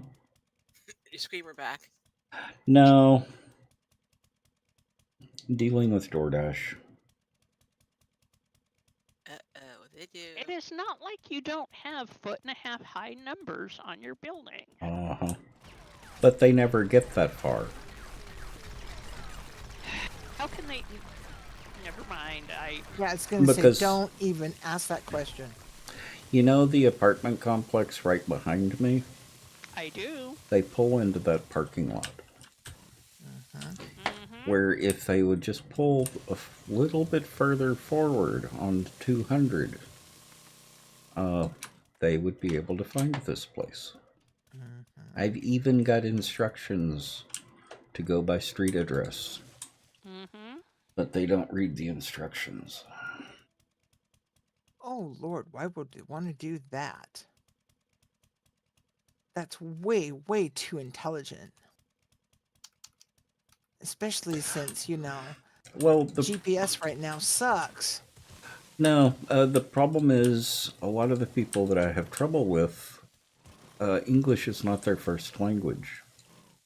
Your screamer back. No. Dealing with DoorDash. Uh-oh, they do. It is not like you don't have 1.5 foot high numbers on your building. Uh-huh. But they never get that far. How can they... Never mind, Yeah, it's gonna Because- say don't even ask that question. You know the apartment complex right behind me? I do. They pull into that parking lot. Mm-hmm. Where if they would just pull a little bit further forward on 200, they would be able to find this place. I've even got instructions to go by street address, Mm-hmm. but they don't read the instructions. Oh Lord, why would they want to do that? That's way, way too intelligent. Especially since, Well, the GPS right now sucks. no, the problem is a lot of the people that I have trouble with, English is not their first language,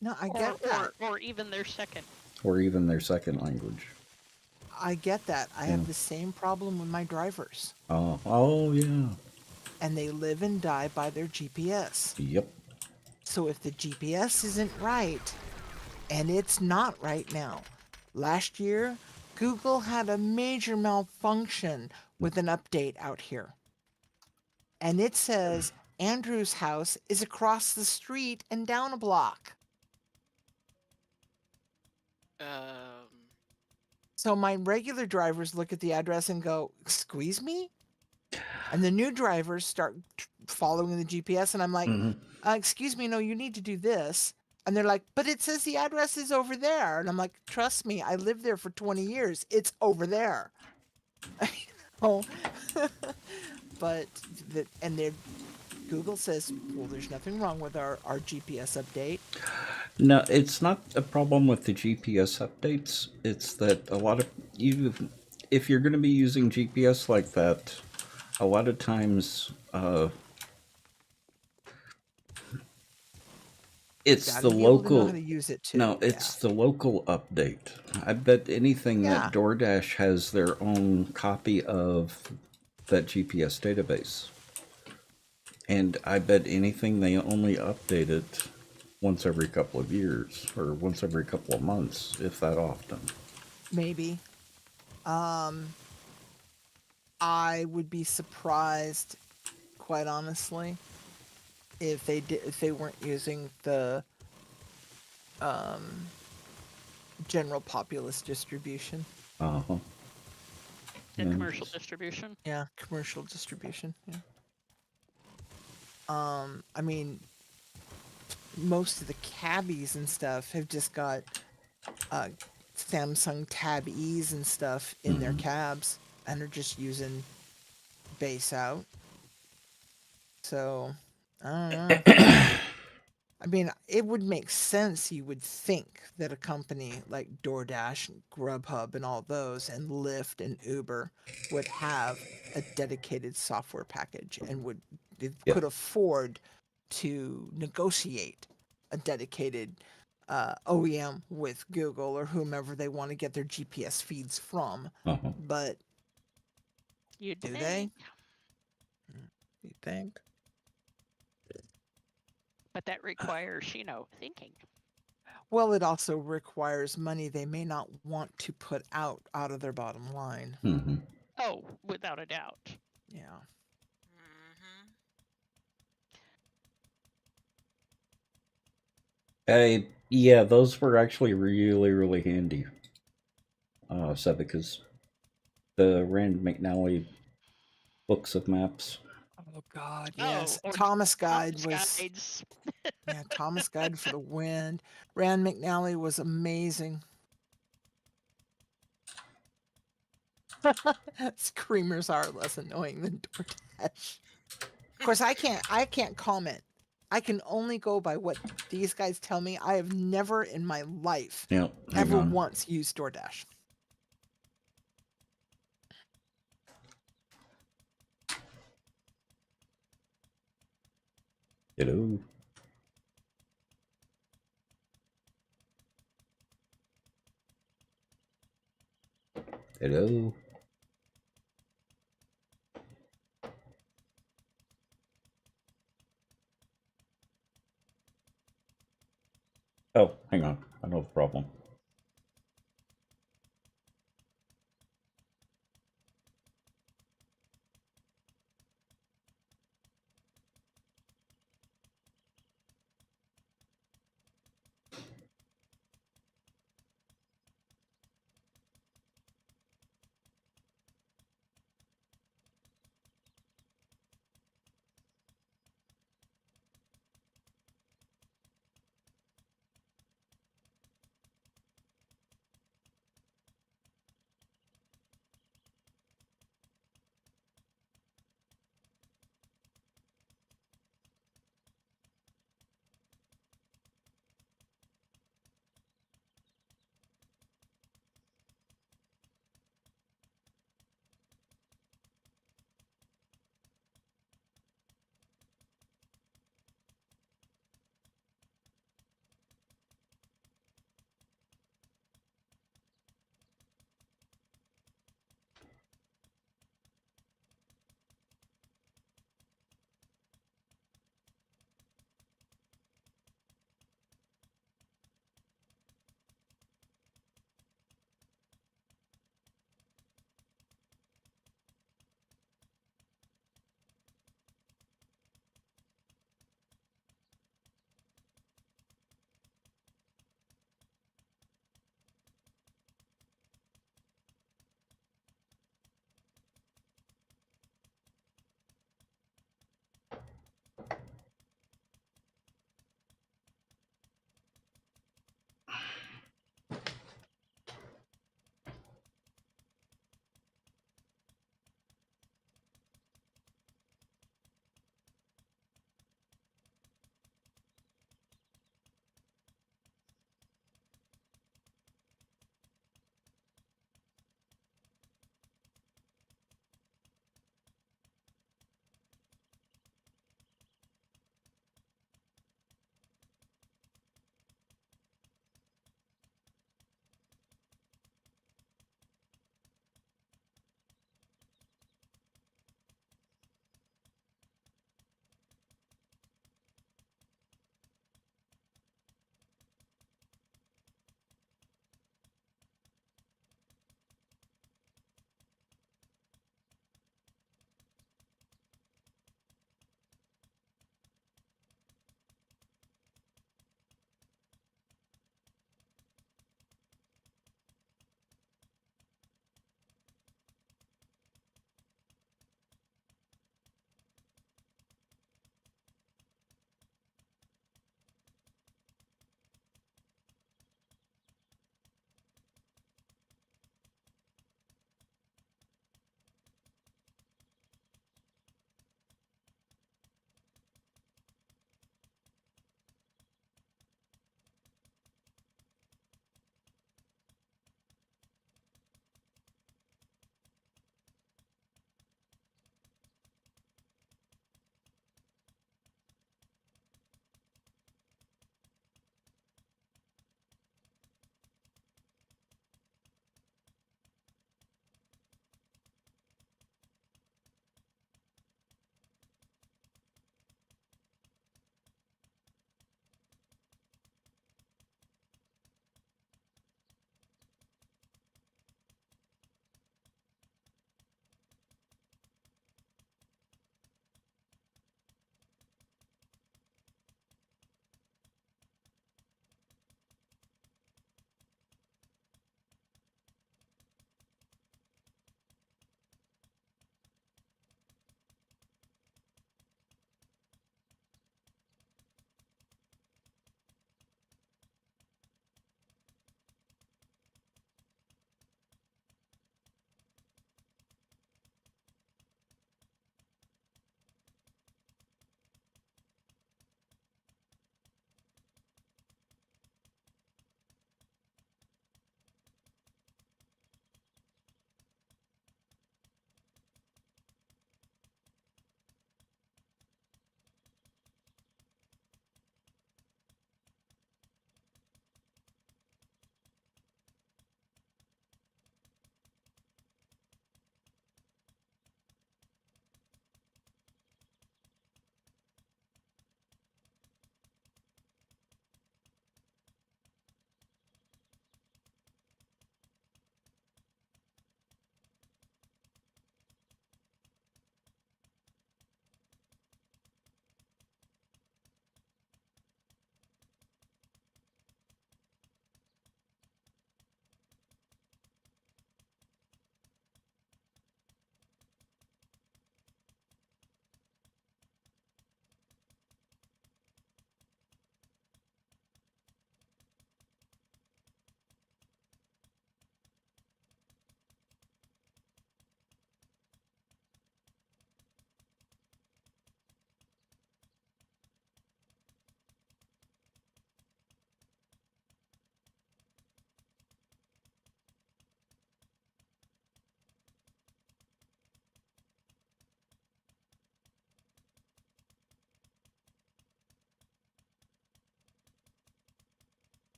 No, I get that. Or even their second. or even their second language. I get that. I have the same problem with my drivers. Oh yeah, And they live and die by their GPS. yep. So if the GPS isn't right, and it's not right now, last year, Google had a major malfunction with an update out here. And it says Andrew's house is across the street and down a block. So my regular drivers look at the address and go, "Squeeze me?" And the new drivers start following the GPS, and I'm like, "Excuse me, no, you need to do this." And they're like, "But it says the address is over there." And I'm like, "Trust me, I lived there for 20 years. It's over there." Oh, but and they're Google says, well, there's nothing wrong with our GPS update. No, it's not a problem with the GPS updates. It's that a lot of if you're going to be using GPS like that, a lot of times it's Gotta the be able to know how local. to use it too. No, it's the local update. I bet anything Yeah. that DoorDash has their own copy of that GPS database. And I bet anything they only update it once every couple of years or once every couple of months, if that often. Maybe. I would be surprised, quite honestly, if they weren't using the general populace distribution. Uh-huh. The Yeah. commercial distribution. Yeah, commercial distribution. Yeah. I mean, most of the cabbies and stuff have just got Samsung Tab E's and stuff in their cabs, and are just using base out. So I don't know. I mean, it would make sense, you would think, that a company like DoorDash and Grubhub and all those, and Lyft and Uber would have a dedicated software package and Yeah. could afford to negotiate a dedicated OEM with Google or whomever they want to get their GPS feeds from. Uh-huh. But You'd do think. they? You think? But that requires, thinking. Well, it also requires money they may not want to put out of their bottom line. Mm-hmm. Oh, without a doubt. Yeah. Yeah, those were actually really, really handy. Because the Rand McNally books of maps. Oh God, yes. Oh, or Thomas Guide Thomas was Guides. yeah, Thomas Guide for the Wind. Rand McNally was amazing. Screamers are less annoying than DoorDash. Of course, I can't comment. I can only go by what these guys tell me. I have never in my life Yeah, ever once used DoorDash. Hello. Hello. Oh, hang on. I know the problem.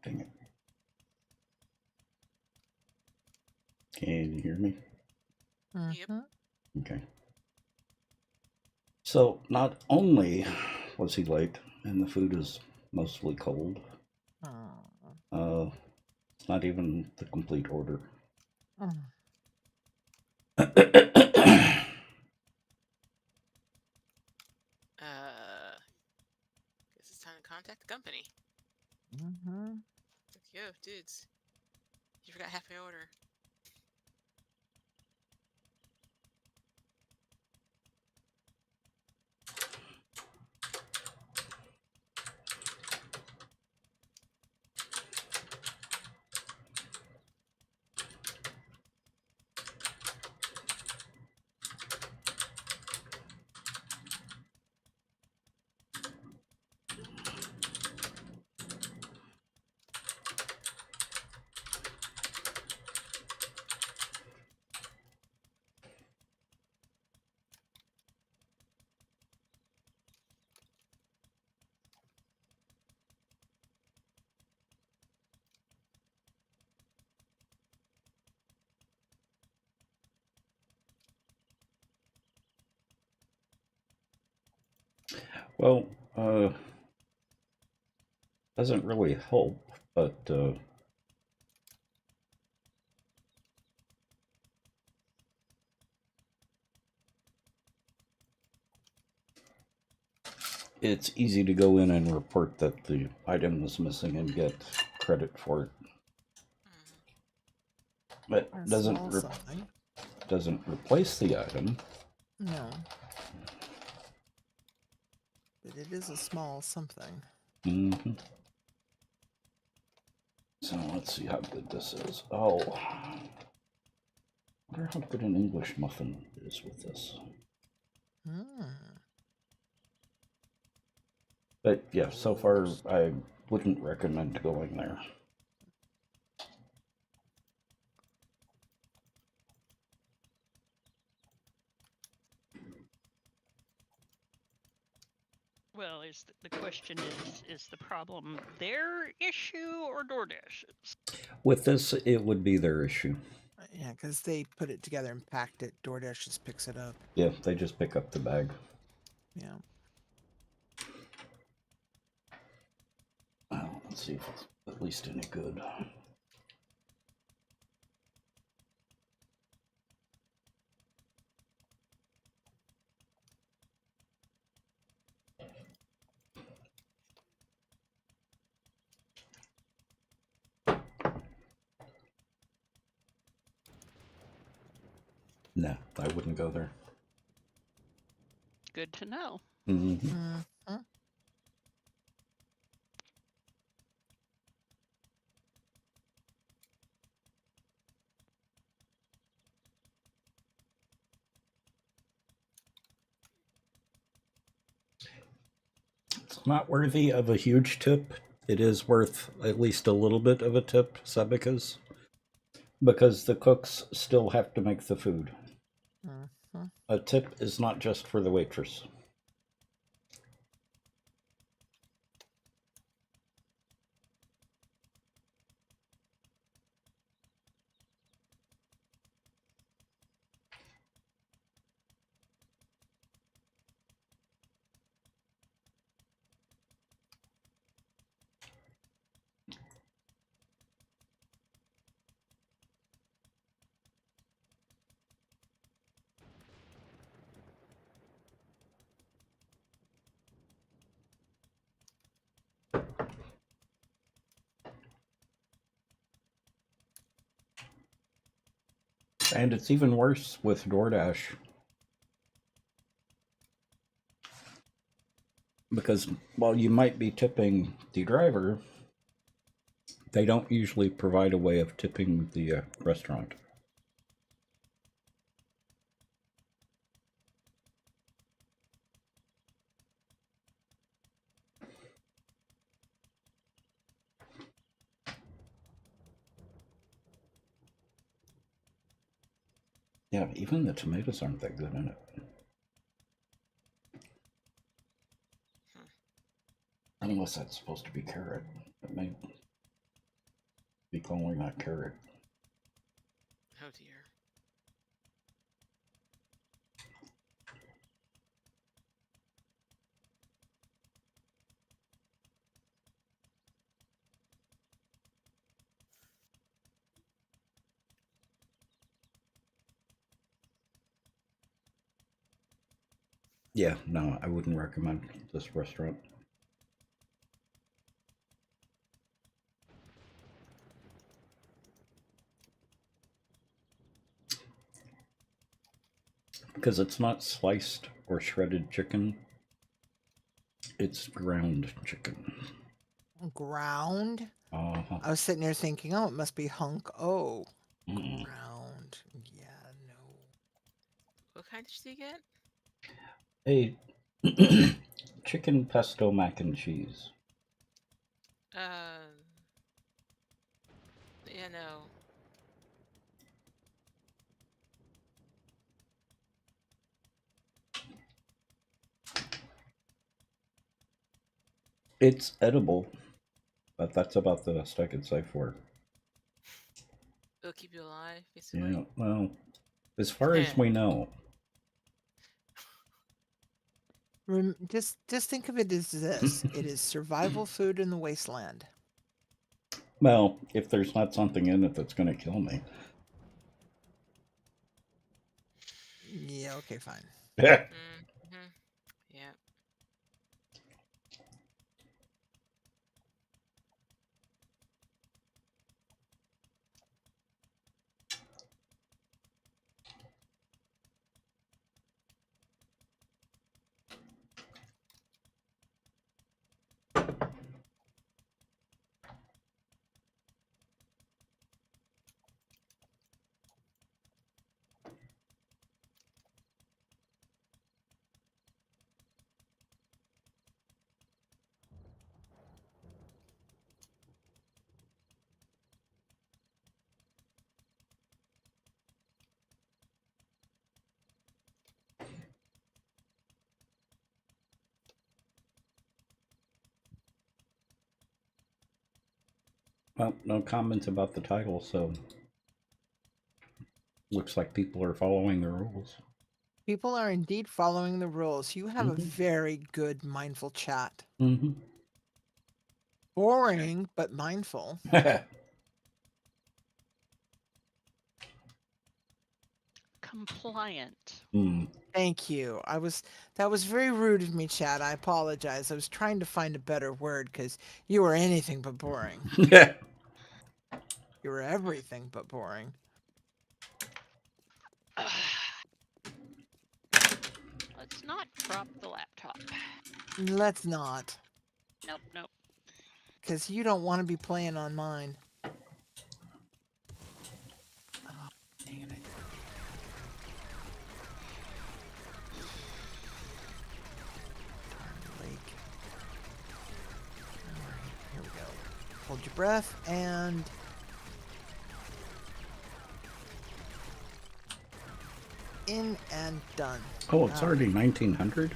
Dang it. Can you hear me? Yep. Mhm. Okay. So not only was he late, and the food is mostly cold, Oh. it's not even the complete order. Mm. Guess it's time to contact the company. Mhm. Like, yo, dudes, you forgot half my order. Well, doesn't really help, but it's easy to go in and report that the item is missing and get credit for it. But A doesn't small something. doesn't replace the item. No. But it is a small something. Mm-hmm. So let's see how good this is. Oh, I wonder how good an English muffin is with this. Mm. But yeah, so far I wouldn't recommend going there. Well, the question is the problem their issue or DoorDash's? With this, it would be their issue. Yeah, because they put it together and packed it. DoorDash just picks it up. Yeah, they just pick up the bag. Yeah. Well, let's see if it's at least any good. No, I wouldn't go there. Good to know. Mm-hmm. Mm-hmm. It's not worthy of a huge tip. It is worth at least a little bit of a tip, Sebekah's, because the cooks still have to make the food. Mm-hmm. A tip is not just for the waitress. And it's even worse with DoorDash. Because while you might be tipping the driver, they don't usually provide a way of tipping the restaurant. Yeah, even the tomatoes aren't that good in it. Unless that's supposed to be carrot. It may... be calling that carrot. Oh dear. Yeah, no, I wouldn't recommend this restaurant. Because it's not sliced or shredded chicken, it's ground chicken. Ground? Uh-huh. I was sitting there thinking, oh, it must be hunk. Oh, Mm. ground. Yeah, no. What kind did you get? Hey, chicken pesto mac and cheese. Yeah, no. It's edible, but that's about the best I could say for it. It'll keep you alive, basically. Yeah, well, as far as we know. Just think of it as this. It is survival food in the wasteland. Well, if there's not something in it that's going to kill me. Yeah, okay, fine. Mm-hmm. Yeah. Well, no comments about the title, so looks like people are following the rules. People are indeed following the rules. You have a Mhm. very good mindful chat. Mm-hmm. Boring, but mindful. Compliant. Thank you. That was very rude of me, Chad. I apologize. I was trying to find a better word because you were anything but boring. Yeah. You were everything but boring. Let's not drop the laptop. Let's not, Nope, nope. because you don't want to be playing on mine. Oh, dang it. Darn lake. Alright, here we go. Hold your breath and... in and done. Oh, it's All already right. 1900?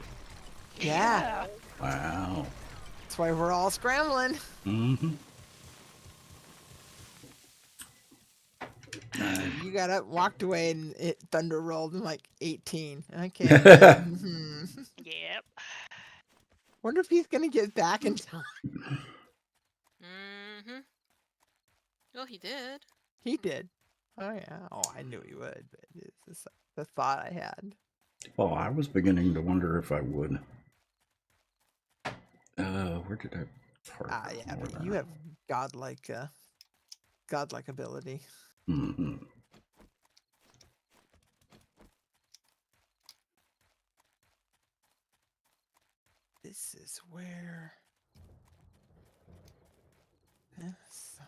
Yeah. Wow. That's why we're all scrambling. Mm-hmm. You got up, walked away, and it thunder rolled in like 18. Okay. Mm-hmm. Yep. Wonder if he's gonna get back in time. Mm-hmm. Well, he did. He did. Oh yeah. Oh, I knew he would, but it's just the thought I had. Well, I was beginning to wonder if I would. Where did I park? Yeah, but you have godlike ability. Mm-hmm. This is where. Yes.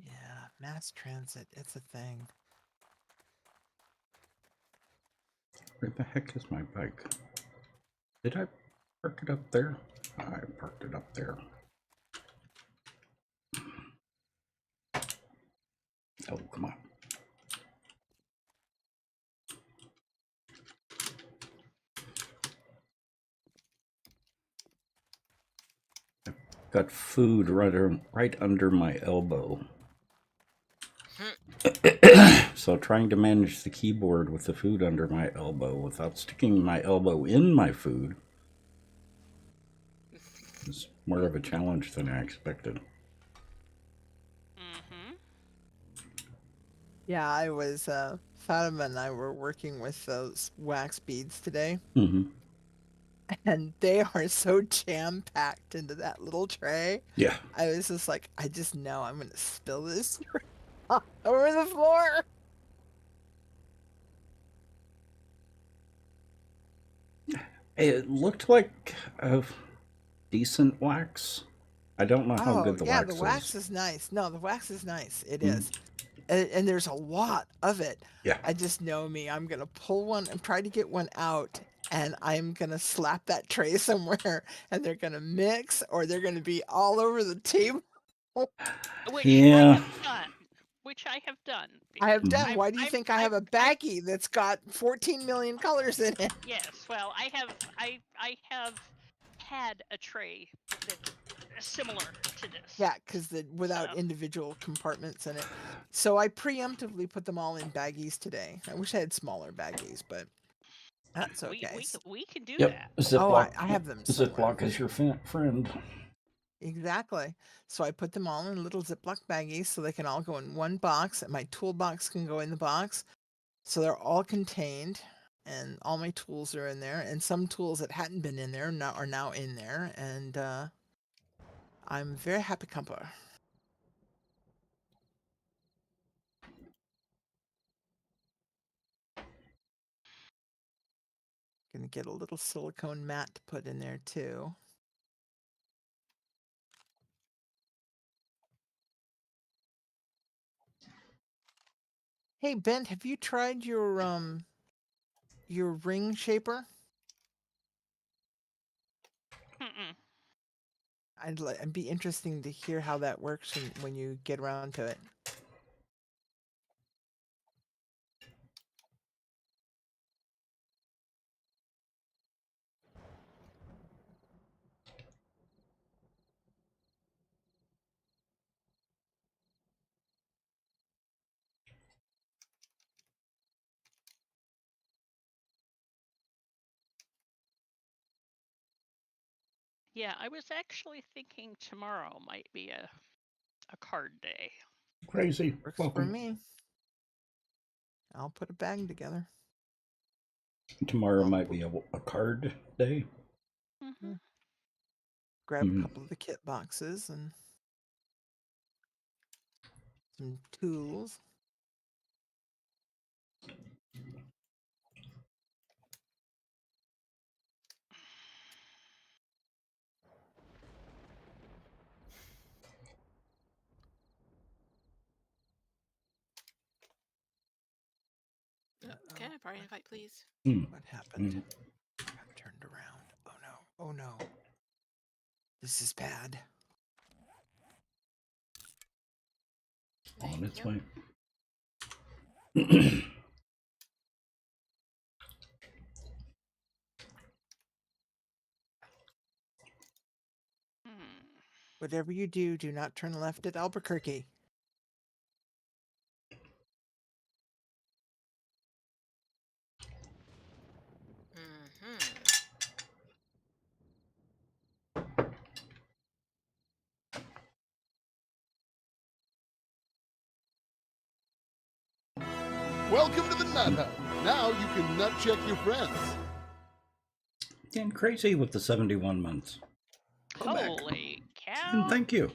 Yeah, mass transit. It's a thing. Where the heck is my bike? Did I park it up there? I parked it up there. Oh, come on. got food right under my elbow. So trying to manage the keyboard with the food under my elbow without sticking my elbow in my food is more of a challenge than I expected. Mm-hmm. Yeah, I was Fatima and I were working with those wax beads today, Mm-hmm. and they are so jam packed into that little tray. Yeah. I was just like, I just know I'm gonna spill this over the floor. It looked like a decent wax. I don't know how Oh good the yeah, wax the is. wax is nice. No, the wax is nice. It Mhm. is, and there's a lot of it. Yeah. I just know me. I'm gonna pull one and try to get one out, and I'm gonna slap that tray somewhere, and they're gonna mix, or they're gonna be all over the table. Which I Yeah. have done. Which I have done. I have because done. I've, Why do you I've, think I have a I've baggie that's got 14 million colors in it? yes. Well, I have had a tray that similar to this. Yeah, because without So individual compartments in it. So I preemptively put them all in baggies today. I wish I had smaller baggies, but that's okay. we can do Yep. that. Oh, Ziploc. I have them somewhere. Ziploc is your friend. Exactly. So I put them all in little Ziploc baggies so they can all go in one box, and my toolbox can go in the box. So they're all contained, and all my tools are in there. And some tools that hadn't been in there now are now in there, and I'm very happy camper. Gonna get a little silicone mat to put in there too. Hey Ben, have you tried your ring shaper? Mm-mm. It'd be interesting to hear how that works when you get around to it. Yeah, I was actually thinking tomorrow might be a card day. Crazy. Works for Welcome. me. I'll put a bag together. Tomorrow I'll might be a card day. Mm-hmm. grab a couple of the kit boxes and some tools. Can I party invite, please? What happened? Got turned around. Oh no. Oh no. This is bad. On its you. way. Hmm. Whatever you do, do not turn left at Albuquerque. Mm-hmm. Welcome to the Nut Hub. Now you can nut check your friends. Getting crazy with the 71 months. Come back. Holy cow! And thank you.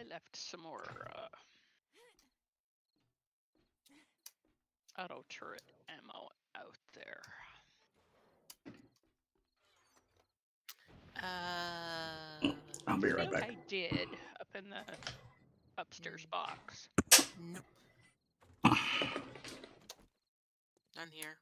I left some more auto turret ammo out there. I'll be I right think back. I did up in the upstairs box. Nope. None here.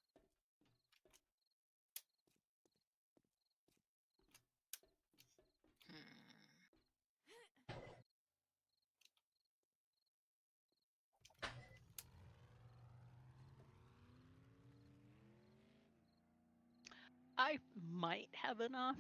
I might have enough.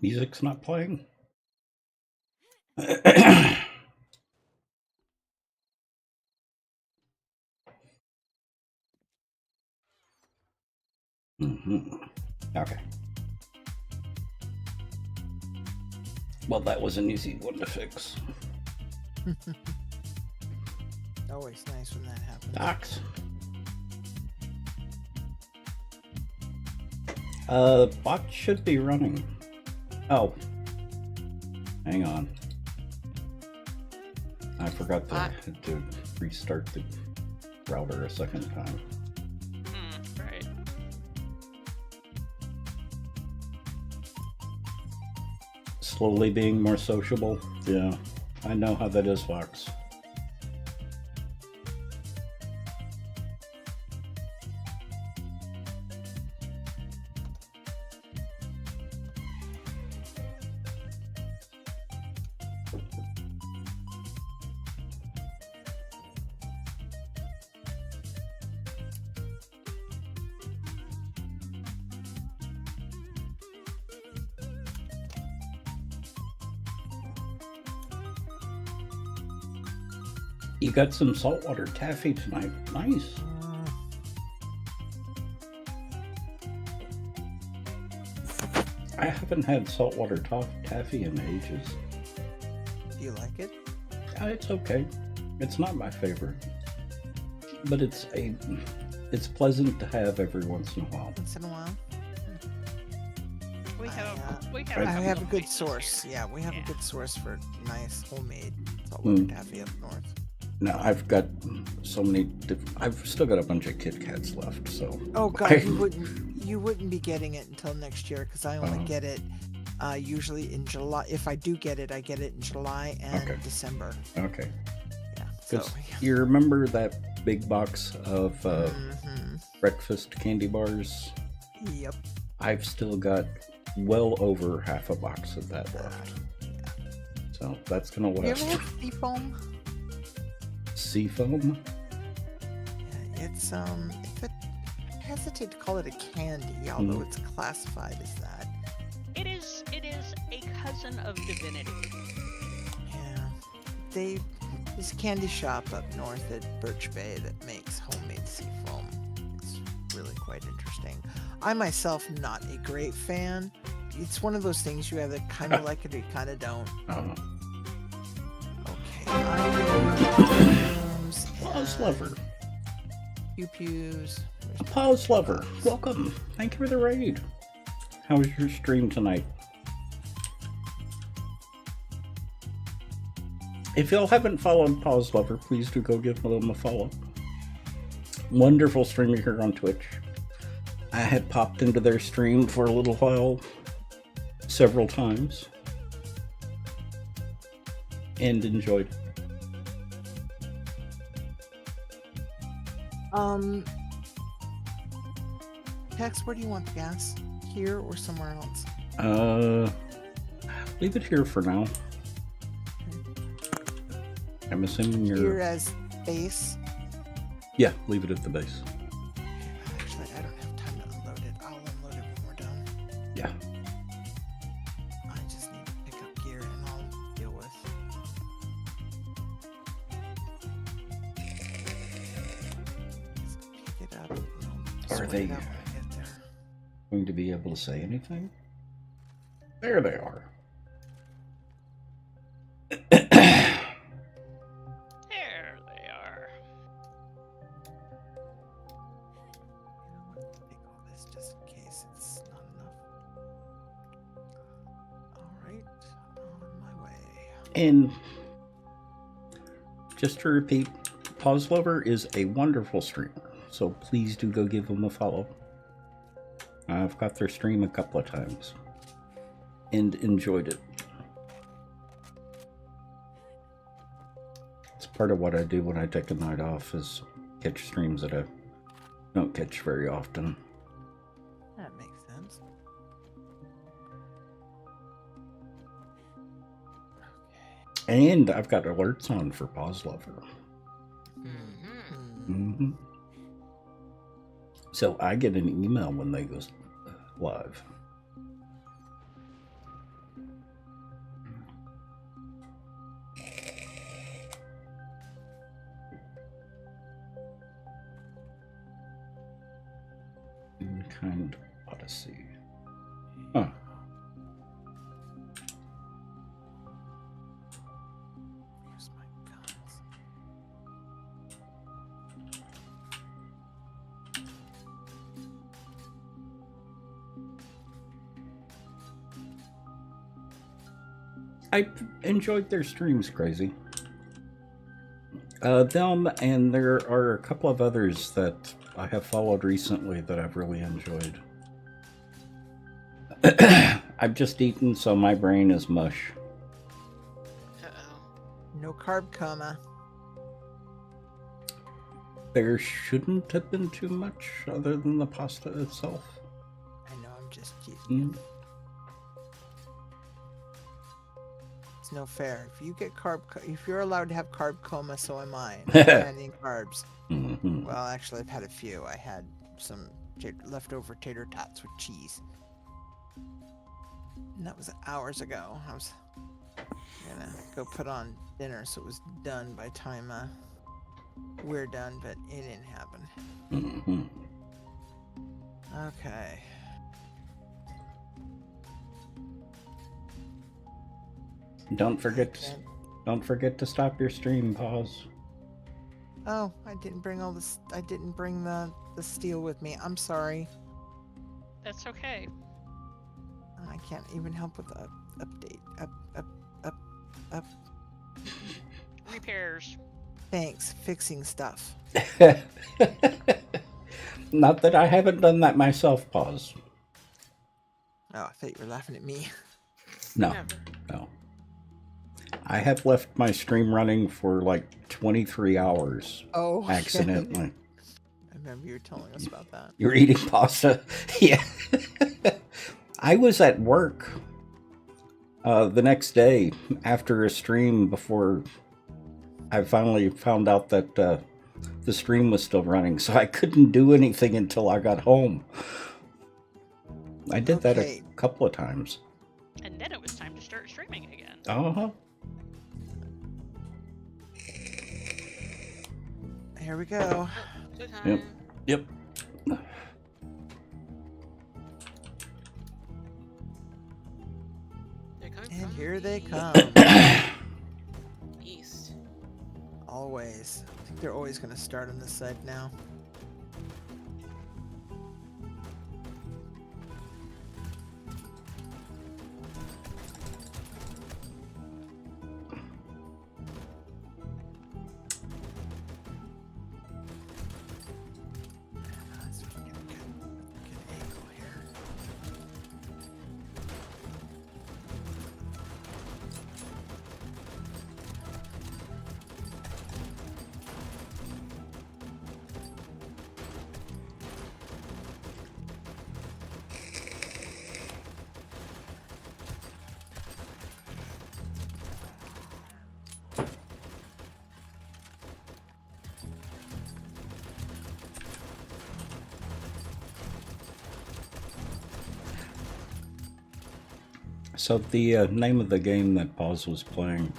Music's not playing. Okay. Well, that was an easy one to fix. Always nice when that happens. Docs. Bot should be running. Oh. Hang on. I forgot to restart the router a second time. Right. Slowly being more sociable. Yeah. I know how that is, Fox. You got some saltwater taffy tonight. Nice. I haven't had saltwater taffy in ages. Do you like it? It's okay. It's not my favorite, but it's pleasant to have every once in a while. Once in a while. We I have have a couple good places source. here. Yeah, we have Yeah. a good source for nice homemade saltwater taffy up north. Now I've got so many. I've still got a bunch of Kit Kats left. So. Oh God, you wouldn't be getting it until next year because I only get it usually in July. If I do get it, I get it in July and December. Okay. Yeah. So You remember that big box of breakfast candy bars? Yep. I've still got well over half a box of that left. So that's gonna You last. ever have seafoam? Seafoam? Yeah, it's I hesitate to call it a candy, although it's classified as that. It is a cousin of divinity. Yeah. There's a candy shop up north at Birch Bay that makes homemade seafoam. It's really quite interesting. I myself not a great fan. It's one of those things you either kind of like it or you kind of don't. Okay. Pause lover. Pew-pews. A pause lover. Welcome. Thank you for the raid. How was your stream tonight? If y'all haven't followed Pause Lover, please do go give them a follow. Wonderful streamer here on Twitch. I had popped into their stream for a little while, several times, and enjoyed it. Tex, where do you want the gas? Here or somewhere else? Leave it here for now. I'm assuming you're... Here as base? Yeah, leave it at the base. Actually, I don't have time to unload it. I'll unload it when we're done. Yeah. I just need to pick up gear and I'll deal with. Just pick it up. And I'll Are sort they it out when I get there. going to be able to say anything? There they are. There they are. You know what? Take all this just in case it's not enough. Alright, on my way. And just to repeat, Pause Lover is a wonderful streamer, so please do go give them a follow. I've got their stream a couple of times and enjoyed it. It's part of what I do when I take a night off is catch streams that I don't catch very often. That makes sense. Okay. And I've got alerts on for Pause Lover. Mm-hmm. So I get an email when they go live. Kind Odyssey. Huh. Here's my guns. I enjoyed their streams, Crazy. Them, and there are a couple of others that I have followed recently that I've really enjoyed. I've just eaten, so my brain is mush. Uh-oh. No carb coma. There shouldn't have been too much other than the pasta itself. I know, I'm just teasing. Mm. It's no fair. If you get if you're allowed to have carb coma, so am I. And I'm eating carbs. Mhm. Well, actually, I've had a few. I had some leftover tater tots with cheese. And that was hours ago. I was gonna go put on dinner, so it was done by time we're done, but it didn't happen. Mhm. Okay. Don't forget to stop your stream. Pause. Oh, I didn't bring all this. I didn't bring the steel with me. I'm sorry. That's okay. I can't even help with the update. Up. Repairs. Thanks. Fixing stuff. Not that I haven't done that myself. Pause. Oh, I thought you were laughing at me. No, Never. no. I have left my stream running for like 23 hours Oh, accidentally. I remember you were telling us about that. You're eating pasta? Yeah. I was at work the next day after a stream before I finally found out that the stream was still running, so I couldn't do anything until I got home. I did that a Okay. couple of times. And then it was time to start streaming again. Uh-huh. Here we go. Good time. Yep. Yep. They're coming And from here they the come. East. Always. I think they're always going to start on this side now. Let's get a good angle here. So the name of the game that Paws was playing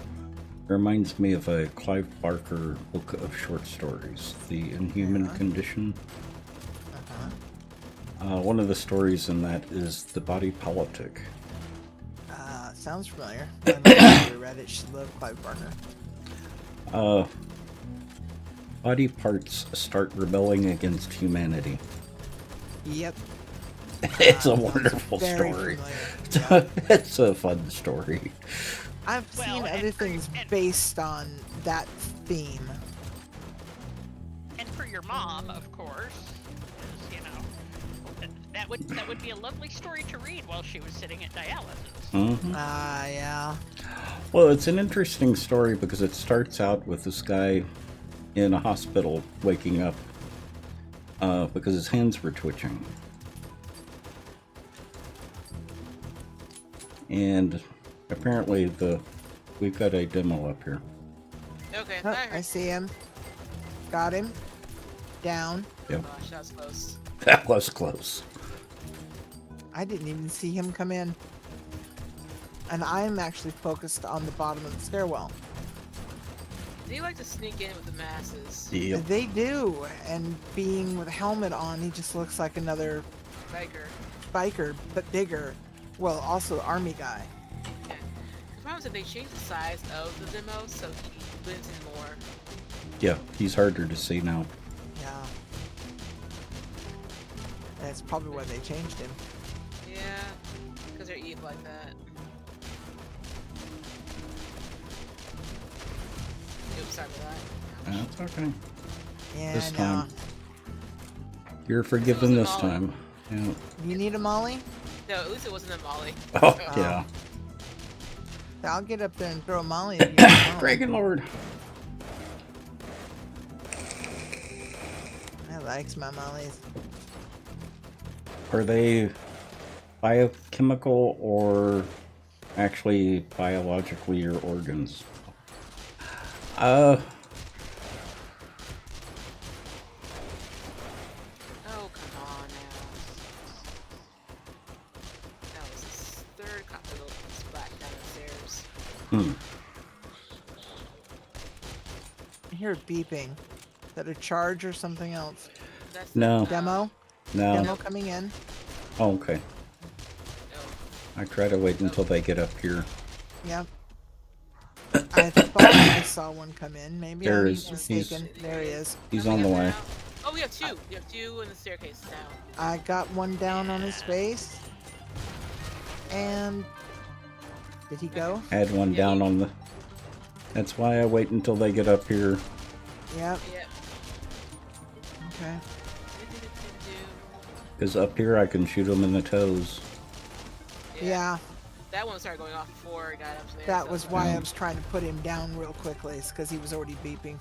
reminds me of a Clive Barker book of short stories, The Inhuman Yeah. Condition. Uh-huh. One of the stories in that is The Body Politic. Sounds familiar. My mother read it. She loved Clive Barker. Body parts start rebelling against humanity. Yep. It's a Sounds wonderful very story. familiar. Yeah. It's a fun story. I've Well, seen and other for- things and- based on that theme. And for your mom, of course, 'cause, you know, that would be a lovely story to read while she was sitting at dialysis. Mhm. Yeah. Well, it's an interesting story because it starts out with this guy in a hospital waking up because his hands were twitching. And apparently we've got a demo up here. Okay, Oh, I I heard. see him. Got him. Down. Yep, Gosh, that was close. that was close. I didn't even see him come in. And I'm actually focused on the bottom of the stairwell. They like to sneak in with the masses. Yep. They do. And being with a helmet on, he just looks like another Biker. biker, but bigger. Well, also army guy. Yeah. The problem is that they changed the size of the demo so he blends in more. Yeah, he's harder to see now. Yeah. That's probably why they changed him. Yeah, because they're evil like that. Oops, sorry about that. That's okay. Yeah, This no. time. You're forgiven this Molly. time. Yeah. You need a molly? No, at least it wasn't a Molly. Oh, yeah. I'll get up there and throw a molly if you want a molly. Dragon Lord. I likes my mollies. Are they biochemical or actually biologically your organs? Oh, come on now. That was his third cocktail splat down the stairs. Hmm. I hear beeping. Is that a charge or something else? That's No. Demo? No. Demo coming in. Oh, okay. No. I try to wait until they get up here. Yep. I thought I saw one come in. Maybe There I'm is. mistaken. There he is. He's Nothing on the up way. now. Oh, we have two. We have two in the staircase down. I got one down on his face. And did he go? Add one Yeah, down you- on the... That's why I wait until they get up here. Yep. Yep. Okay. Because up here I can shoot them in the toes. Yeah. That one started going off before it got up there. That so was it's why Yeah. I was trying to put him down real quickly. It's because he was already beeping.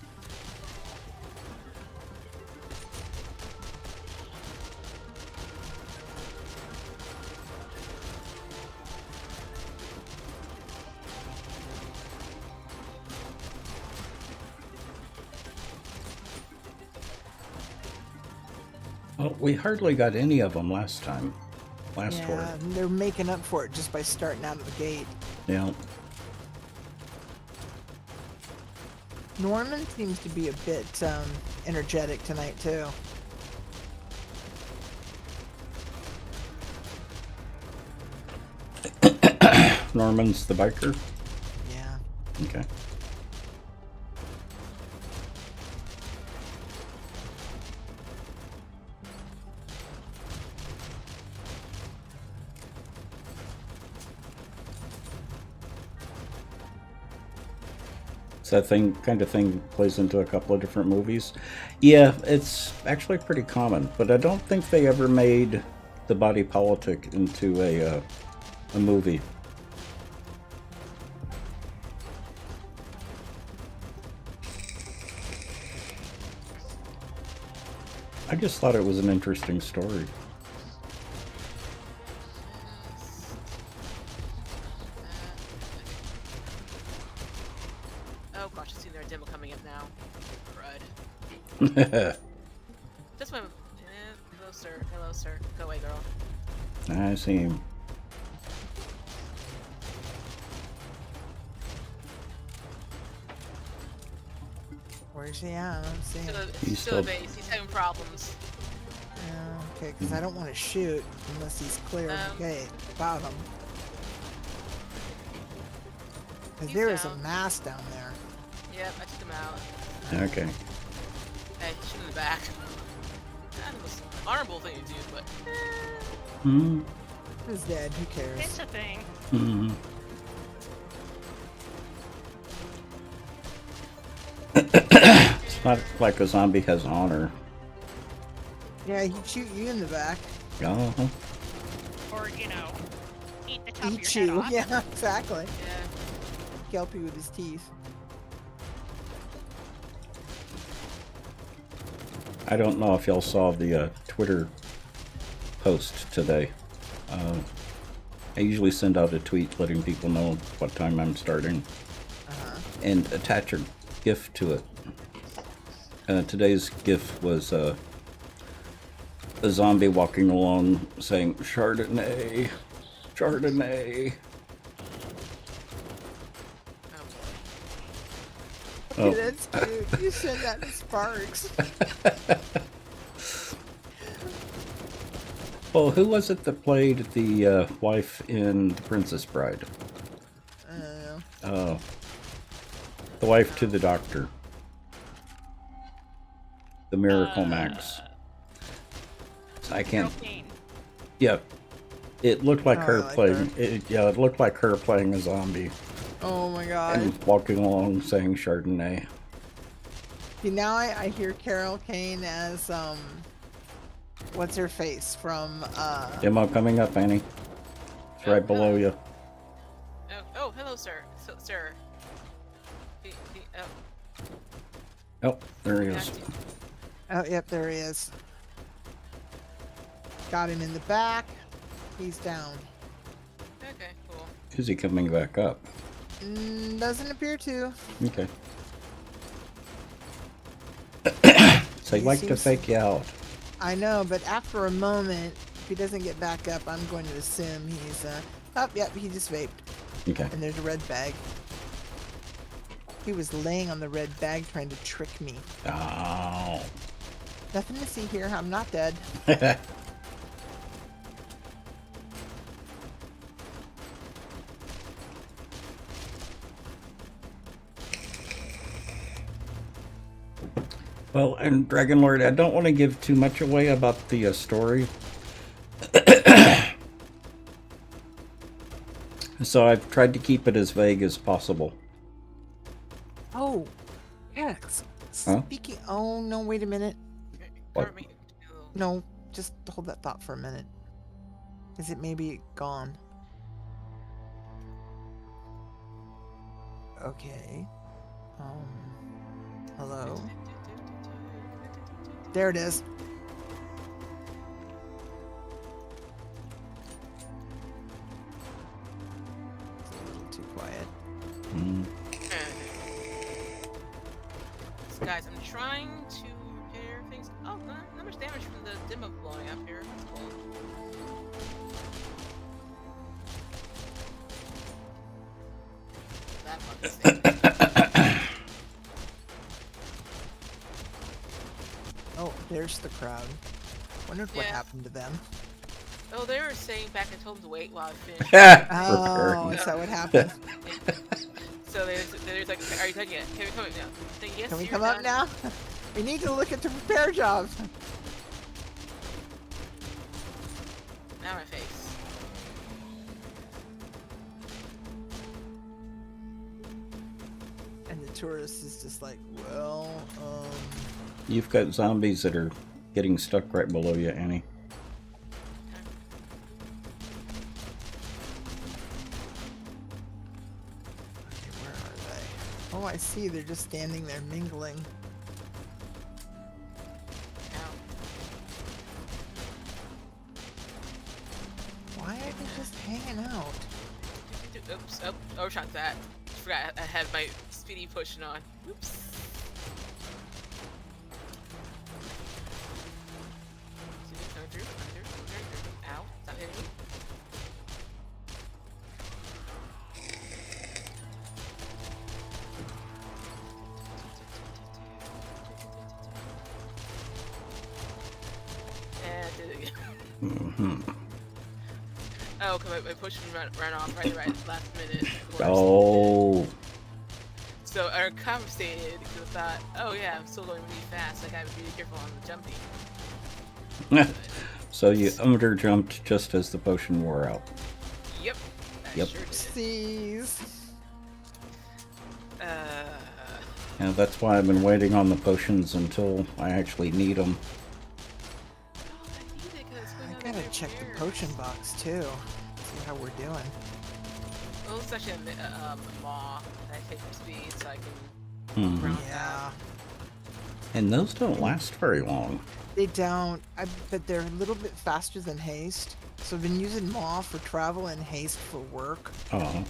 Oh, we hardly got any of them last time. Last Yeah, tour. and they're making up for it just by starting out of the gate. Yeah. Norman seems to be a bit energetic tonight too. Norman's the biker? Yeah. Okay. So that kind of thing plays into a couple of different movies. Yeah, it's actually pretty common, but I don't think they ever made The Body Politic into a movie. I just thought it was an interesting story. Oh gosh, I see their demo coming up now. Crud. Just went. Hello, sir. Hello, sir. Go away, girl. I see him. Where's he at? I don't see him. He's still at base. He's having problems. Yeah, okay, because I don't want to shoot unless he's clear of the gate. About him. Because He's there is a down. mass down there. Yep, I took him out. Okay. Hey, shoot in the back. Not the most honorable thing to do, but Hmm. He's dead. Who cares? It's a thing. Hmm. It's not like a zombie has honor. Yeah, he'd shoot you in the back. Oh. Or, you know, eat the top Eat of your you. head off. Yeah, exactly. yeah. Kelpie with his teeth. I don't know if y'all saw the Twitter post today. I usually send out a tweet letting people know what time I'm starting and attach a GIF to it. Today's GIF was a zombie walking along saying, Chardonnay, Chardonnay. Oh, Dude, that's cute. You said that to Sparks. Well, who was it that played the wife in The Princess Bride? I don't know. The wife to the doctor. The Miracle Max. I can't. Propane. Yeah, it looked like Oh, her I like playing. her. It looked like her playing a zombie Oh my god. and walking along saying Chardonnay. See, now I hear Carol Kane as, what's her face from, Demo coming up, Annie. It's right below you. oh, hello, sir. Sir. Oh, there he Back is. to you. oh, yep, there he is. Got him in the back. He's down. Okay, cool. Is he coming back up? Doesn't appear to. Okay. So they He like to seems- fake you out. I know, but after a moment, if he doesn't get back up, I'm going to assume he's, oh, yep, he just vaped. Okay. And there's a red bag. He was laying on the red bag trying to trick me. Oh. Nothing to see here. I'm not dead. Well, and Dragon Lord, I don't want to give too much away about the story. So I've tried to keep it as vague as possible. Oh, yes. Huh? Speaking. Oh no! Wait a minute. What? Cover me. No, just hold that thought for a minute. Is it maybe gone? Okay. Hello. There it is. It's a little too quiet. Mm. So guys, I'm trying to repair things. Oh, not much damage from the demo blowing up here. That's cool. That fucking thing. Oh, there's the crowd. Wondered what Yeah. happened to them. Oh, they were saying back. I told them to wait while I finished. Oh, is that what happened? So they're like, "Are you done yet? Can we come up now?" I think, yes, Can we you're come up done." now? We need to look at the repair job. Now my face. And the tourist is just like, well, You've got zombies that are getting stuck right below you, Annie. okay, where are they? Oh, I see. They're just standing there mingling. Now. Why are they just hanging out? Oops. Oh, overshot that. Forgot I had my speedy pushing on. Oops. Come through. Ow. Stop hitting me. Mm-hmm. Oh, because I pushed and ran off right last minute. Of course. Oh. So I compensated because I thought, oh yeah, I'm still going really fast. Like I have to be careful on the jumping. So you under jumped just as the potion wore out. Yep. I Yep. sure did. Seize. And that's why I've been waiting on the potions until I actually need them. I gotta check the potion box too. See how we're doing. Well, it's actually a maw that I take for speed, so I can Mhm. round Yeah. And those don't last very long. They don't. But they're a little bit faster than haste. So I've been using Maw for travel and haste for work. Oh.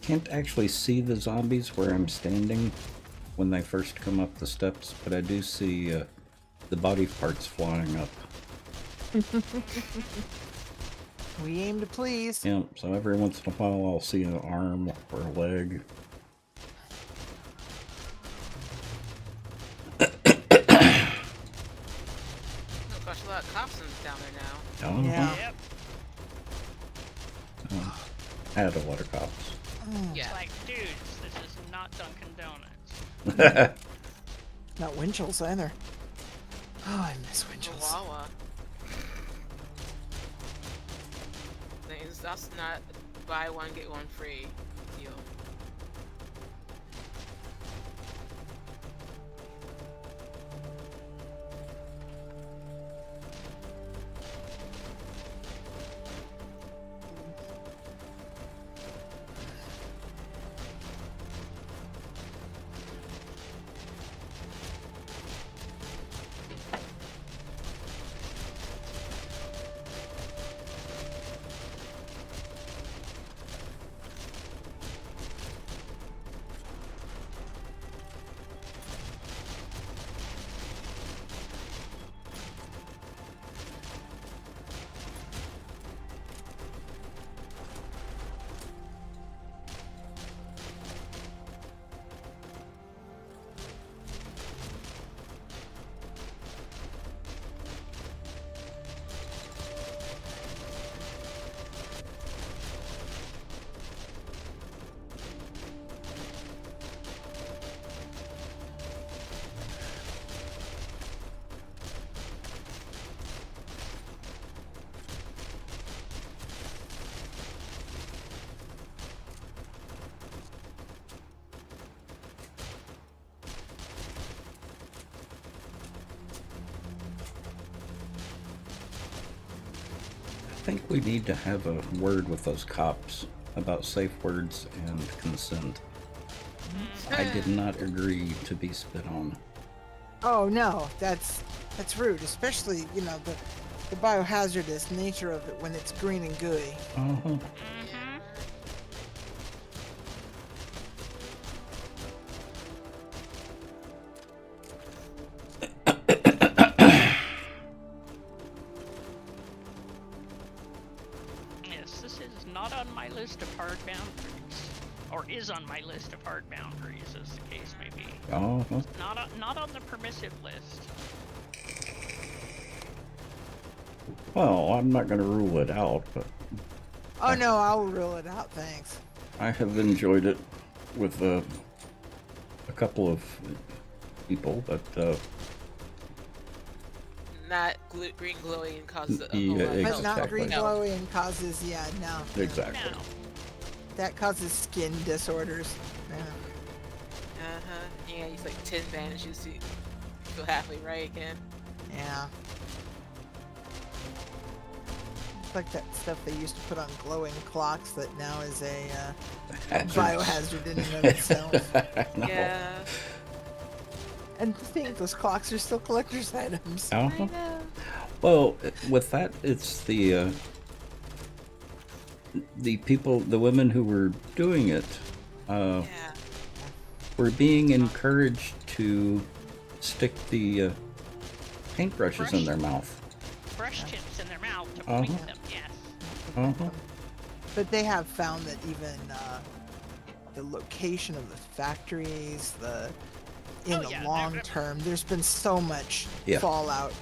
Can't actually see the zombies where I'm standing when they first come up the steps, but I do see the body parts flying up. We aim to please. Yeah, so every once in a while I'll see an arm or a leg. Oh gosh, a lot of cops down there now. Oh, Yeah. Yep. I had a lot of cops. Yeah. It's like, dudes, this is not Dunkin' Donuts. Not Winchell's either. Oh, I miss Winchell's. Chihuahua. That's not buy one get one free deal. I think we need to have a word with those cops about safe words and consent. I did not agree to be spit on. Oh no, that's rude, especially the biohazardous nature of it when it's green and gooey. Uh-huh. Yes, this is not on my list of hard boundaries, or is on my list of hard boundaries, as the case may be. Uh-huh. Not on the permissive list. Well, I'm not going to rule it out, but Oh no, I'll rule it out, thanks. I have enjoyed it with a couple of people, but Not green glowing causes a whole Yeah, lot of But health. not Exactly. green No. glowing causes, no. exactly. No. That causes skin disorders. Yeah. Uh-huh. Yeah, use like 10 bandages to feel halfway right again. Yeah. It's like that stuff they used to put on glowing clocks that now is a Hazards. biohazard in and of itself. No. Yeah. And the thing, those clocks are still collector's items. Uh-huh. I know. Well, with that, it's the people, the women who were doing it, Yeah. were being encouraged to stick the paintbrushes in their mouth. Brush tips in their mouth to Uh-huh. point them, yes. Uh-huh. But they have found that even the location of the factories, in Oh, the yeah, long they're- term, there's been so much Yeah. fallout.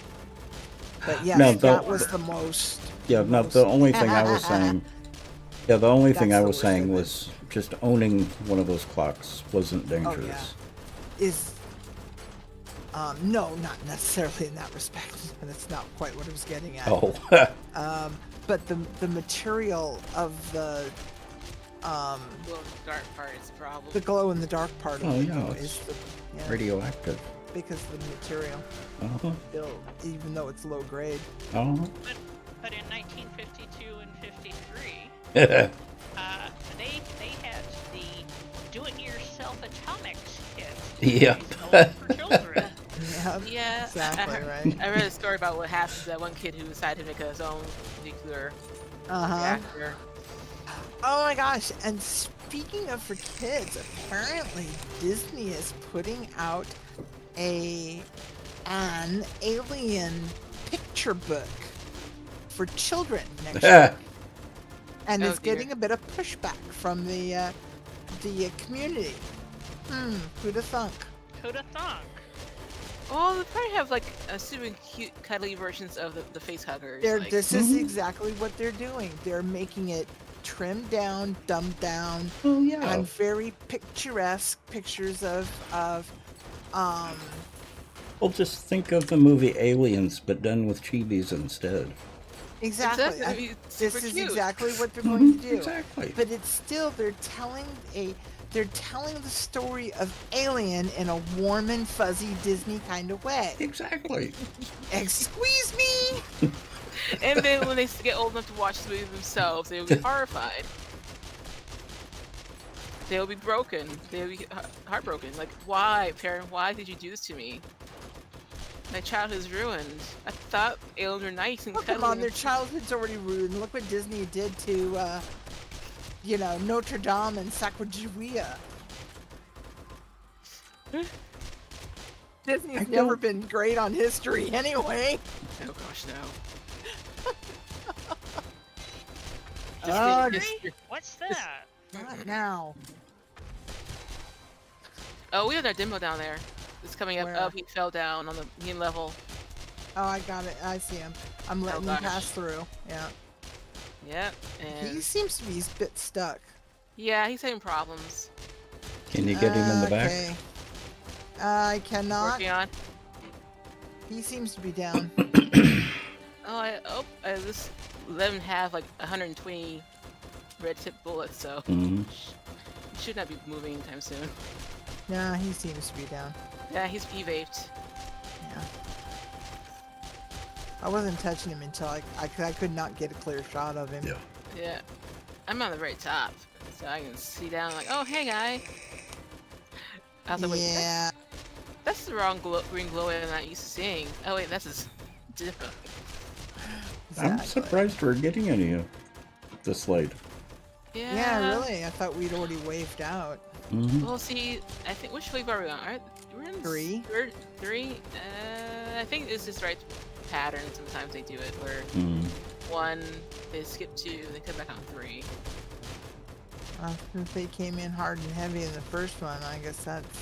But yes, No, that was the most. Yeah, no, the only thing I was saying, the only thing That's I the was worst saying of it. was just owning one of those clocks wasn't dangerous. Is no, not necessarily in that respect. That's not quite what I was getting at. Oh, But the material of the Glow in the dark part is a problem. the glow in the dark part of Oh, it yeah, though, it's is the radioactive. because the material Uh-huh. still, even though it's low grade. Uh-huh. But in 1952 and 53, Uh-huh. they had the do-it-yourself atomics kit. Yep. Sold for children. Yeah, Yeah. exactly right. I read a story about what happened to that one kid who decided to make his own nuclear reactor. Oh my gosh! And speaking of for kids, apparently Disney is putting out an alien picture book for children next year, and Oh, it's dear. getting a bit of pushback from the community. Who'd have thunk? Who'da thunk? Well, they probably have like super cute, cuddly versions of the face huggers. Like, This is exactly what they're doing. They're making it trimmed down, dumbed down, Oh, yeah. and very picturesque pictures of Well, just think of the movie Aliens, but done with chibis instead. Exactly. It'd be This super is cute. exactly what they're going to do. Exactly. But it's still they're telling the story of Alien in a warm and fuzzy Disney kind of way. Exactly. Squeeze me. And then when they get old enough to watch the movie themselves, they will be horrified. They will be broken. They will be heartbroken. Like, why, parent? Why did you do this to me? My childhood is ruined. I thought aliens were nice and Oh, come cuddly. on, their childhood's already ruined. Look what Disney did to, Notre Dame and Sacagawea. Disney's never been great on history anyway. Oh gosh, no. Oh, What's that? not now. Oh, we have our demo down there. It's coming up. Where? Oh, he fell down on the main level. Oh, I got it. I see him. I'm letting him gosh. pass through. Yeah. Yep. And He seems to be a bit stuck. yeah, he's having problems. Can you get him in the back? Okay. I cannot. Working on. He seems to be down. This let him have like 120 red tip bullets, so Mhm. he should not be moving anytime soon. Nah, he seems to be down. Yeah, he's evaped. Yeah. I wasn't touching him until I could not get a clear shot of him. Yeah. Yeah, I'm on the very top, so I can see down. Like, oh hey guy. I was like, wait, Yeah. that's the wrong green glow I'm not used to seeing. Oh wait, that's his different. I'm Exactly. surprised we're getting any of this late. Yeah. Yeah, really. I thought we'd already waved out. Mhm. Well, see, I think which wave are we on? We're in Three. Three. I think it's just right pattern. Sometimes they do it where Mhm. one they skip two, they come back on three. If they came in hard and heavy in the first one, I guess that's,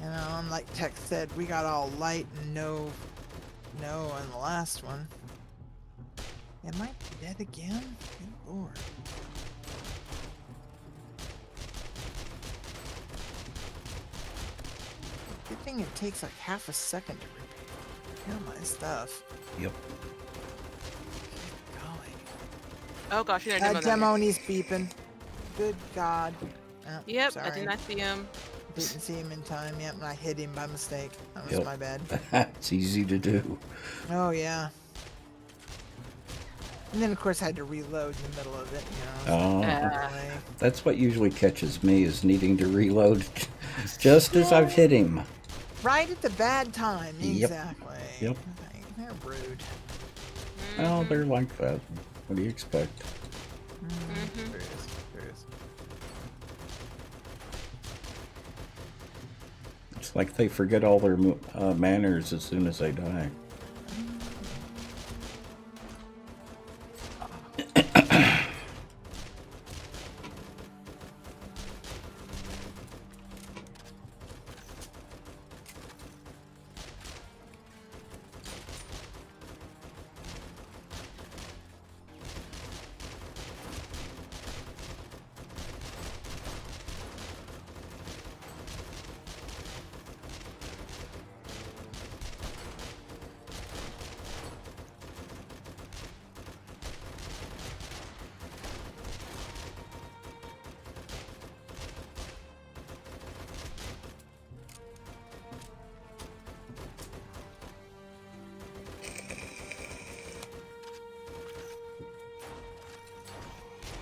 and like Tech said, we got all light and no on the last one. Am I dead again? Good lord. Good thing it takes like half a second to repair my stuff. Yep. Golly. Oh gosh, you're That demo. demo and he's beeping. Good God. Oh, Yep, sorry. I did not see him. Didn't see him in time. Yep, and I hit him by mistake. That was Yep. my bad. It's easy to do. Oh yeah. And then of course I had to reload in the middle of it. So Oh, anyway. that's what usually catches me, is needing to reload just as I've hit him. Right at the bad time. Yep. Exactly. Yep. They're rude. Well, they're like that. What do you expect? Mhm. There it is. There it is. It's like they forget all their manners as soon as they die.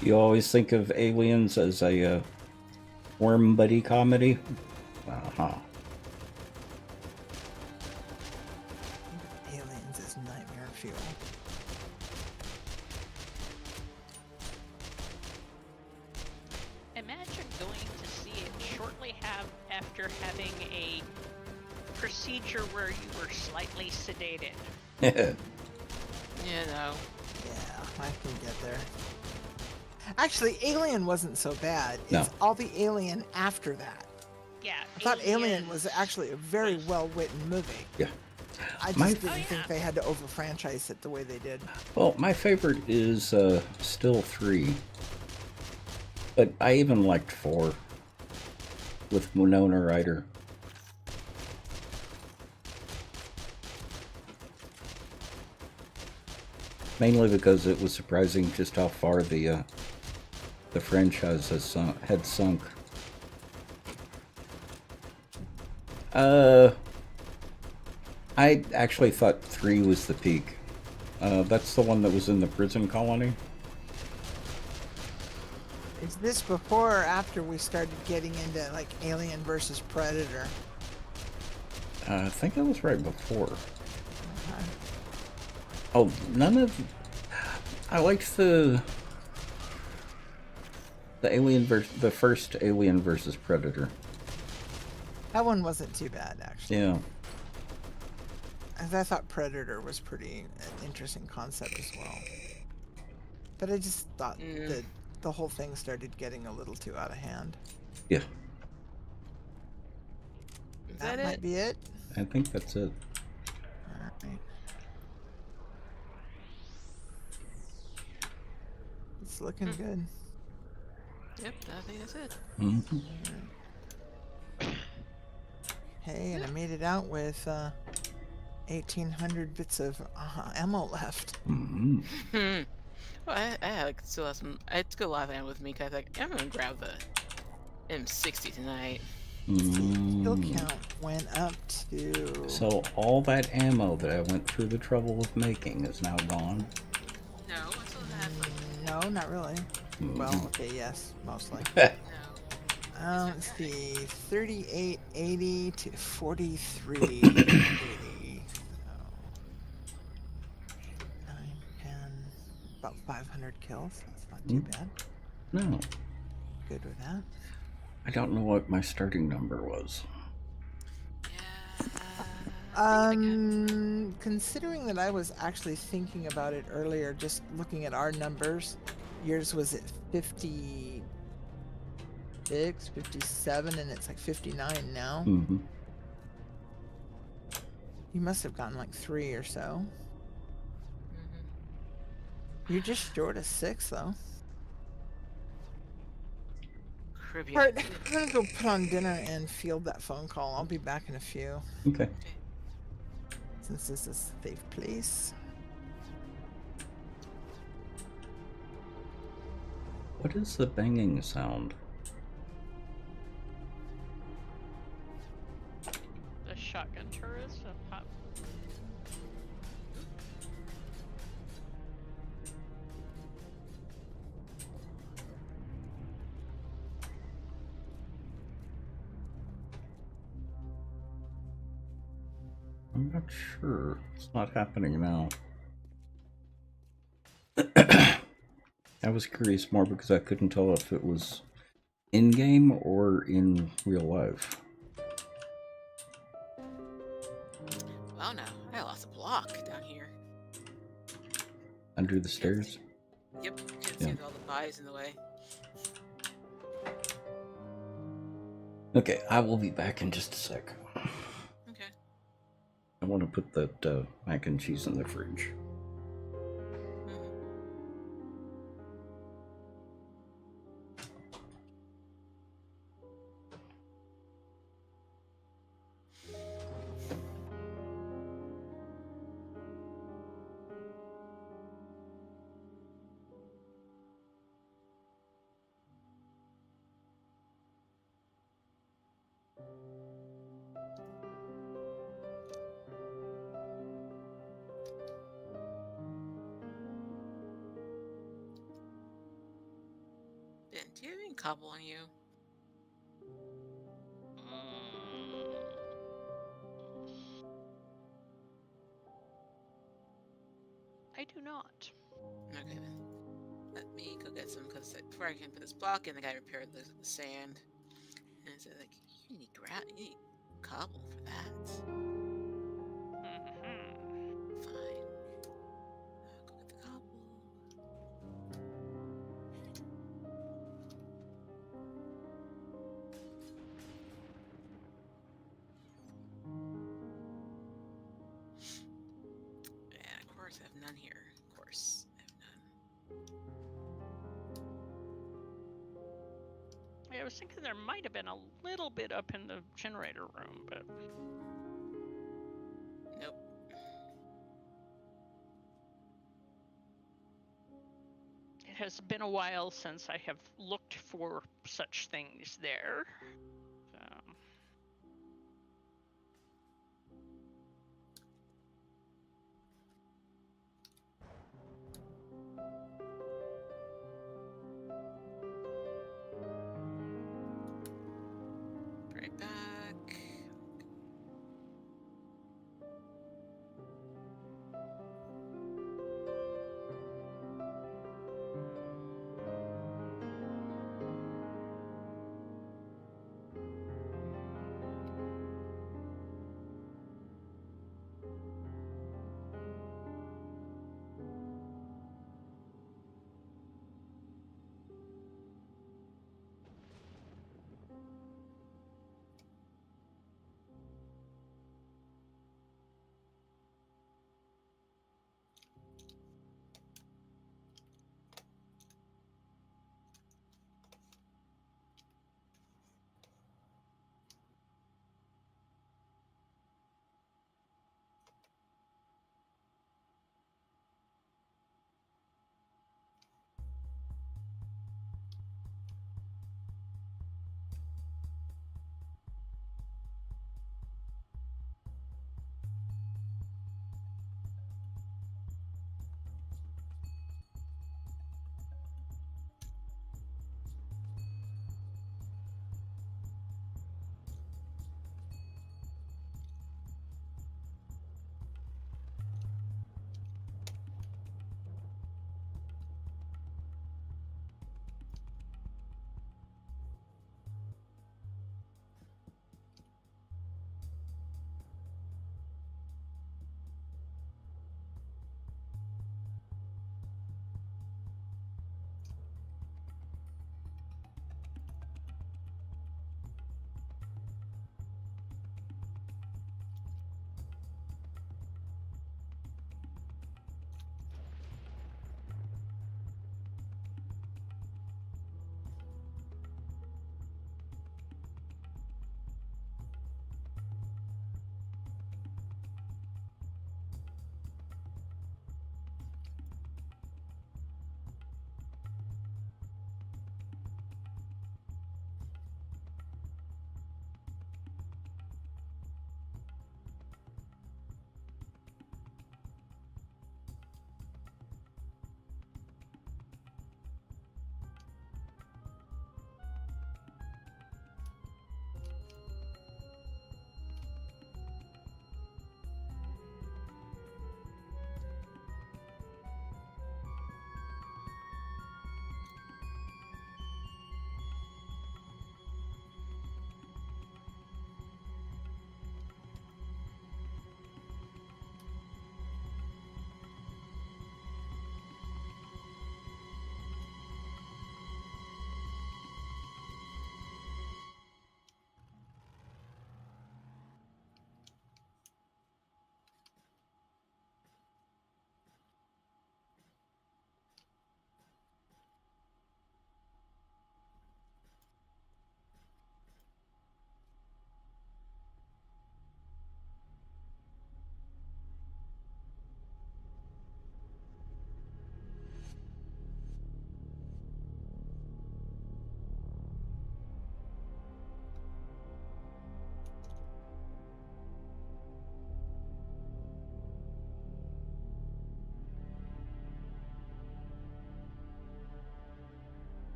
You always think of Aliens as a worm buddy comedy? Uh-huh. Aliens is nightmare fuel. Imagine going to see it shortly after having a procedure where you were slightly sedated. You know. Yeah, I can get there. Actually, Alien wasn't so bad. It's No. all the Alien after that. Yeah. I thought Alien was actually a very well-written movie. Yeah. I just My- didn't Oh, think yeah. they had to over-franchise it the way they did. Well, my favorite is still 3. But I even liked 4 with Winona Ryder. Mainly because it was surprising just how far the franchise had sunk. I actually thought 3 was the peak. That's the one that was in the prison colony. Is this before or after we started getting into like Alien versus Predator? I think it was right before. Okay. Oh, none of... I liked the the first Alien versus Predator. That one wasn't too bad, actually. Yeah. As I thought Predator was pretty an interesting concept as well. But I just thought that the whole thing started getting a little too out of hand. Yeah. Is That that might it? be it. I think that's it. Alright. It's looking good. Yep, I think that's it. Mm-hmm. Hey, and I made it out with 1,800 bits of ammo left. Mm-hmm. Well, I like still have some. I took a lot of ammo with me because like I'm gonna grab the M60 tonight. Kill Mm. count went up to... So all that ammo that I went through the trouble of making is now gone? No, I still have like No, not really. Well, okay, yes, mostly. no. Let's see, 3880 to 4380. So, 9, 10, about 500 kills. That's not too bad. No. Good with that. I don't know what my starting number was. Considering that I was actually thinking about it earlier, just looking at our numbers, yours was at 56, 57, and it's like 59 now. Mm-hmm. You must have gotten like 3 or so. You're just short of 6, though. Caribbean. Alright, I'm gonna go put on dinner and field that phone call. I'll be back in a few, Okay. since this is a safe place. What is the banging sound? The shotgun turrets of pop. I'm not sure. It's not happening now. I was curious more because I couldn't tell if it was in-game or in real life. Wow, no, I lost a block down here. Under the stairs? Yep, can't Yeah. see all the pies in the way. Okay, I will be back in just a sec. Okay. I want to put that mac and cheese in the fridge. Ben, do you have any cobble on you? I do not. Okay then. Let me go get some because before I can put this block in, the guy repaired the sand. And I said like, you need you need cobble for that. Fine. Go get the cobble. And of course, I have none here. Of course, I have none. Yeah, I was thinking there might have been a little bit up in the generator room, but Nope. has been a while since I have looked for such things there. So, Right back.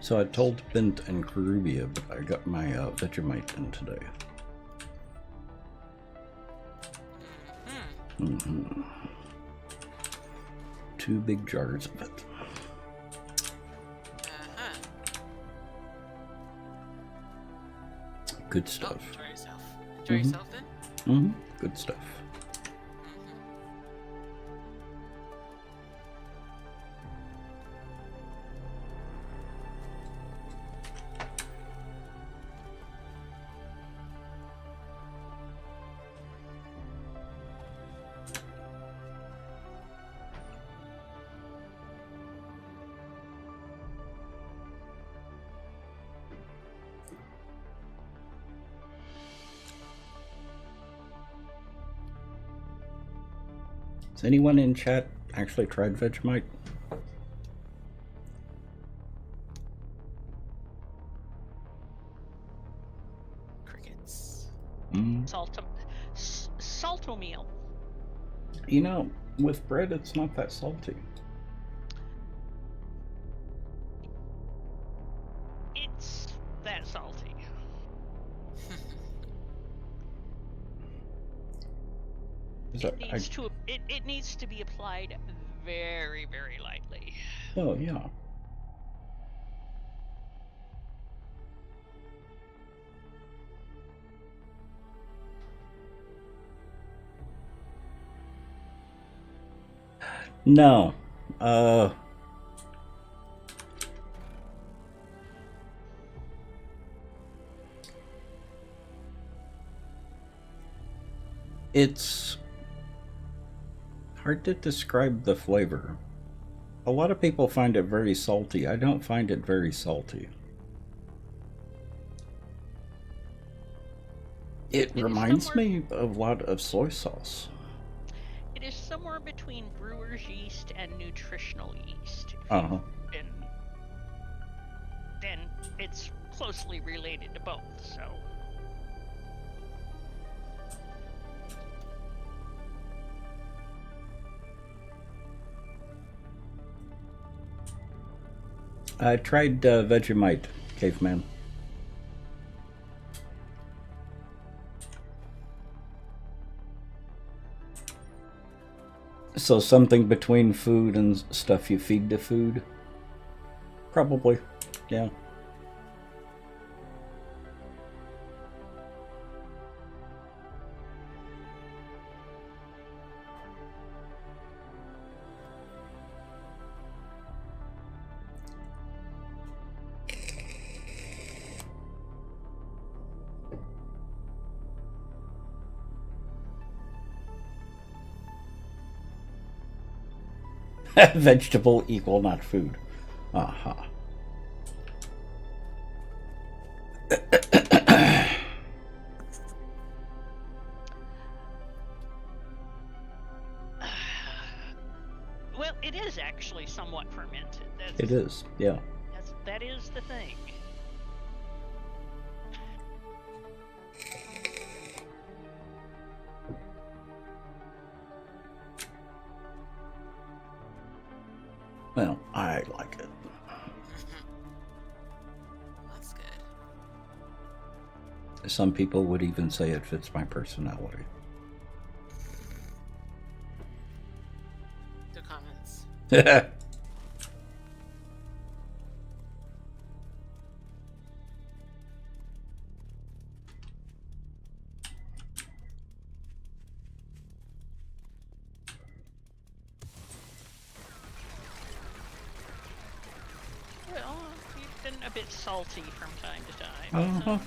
So I told Bint and Karubia, but I got my Vegemite in today. Mm-hmm. 2 big jars of it. Uh-huh. Good Oh, stuff. enjoy yourself. Enjoy Mhm. yourself then? Mm-hmm. Good stuff. Has anyone in chat actually tried Vegemite? Crickets. Mm. Salto meal. You know, with bread, it's not that salty. It's that salty. It needs to be applied very, very lightly. Oh, yeah. No. It's hard to describe the flavor. A lot of people find it very salty. I don't find it very salty. It reminds me a lot of soy sauce. It is somewhere between brewer's yeast and nutritional yeast. Uh-huh. And then it's closely related to both, so. I tried Vegemite, Caveman. So something between food and stuff you feed to food? Probably, yeah. Vegetable equal not food. Uh-huh. Well, it is actually somewhat fermented. It is, yeah. That is the thing. Well, I like it. That's good. Some people would even say it fits my personality. No comments. Well, you've been a bit salty from time to time. Uh-huh.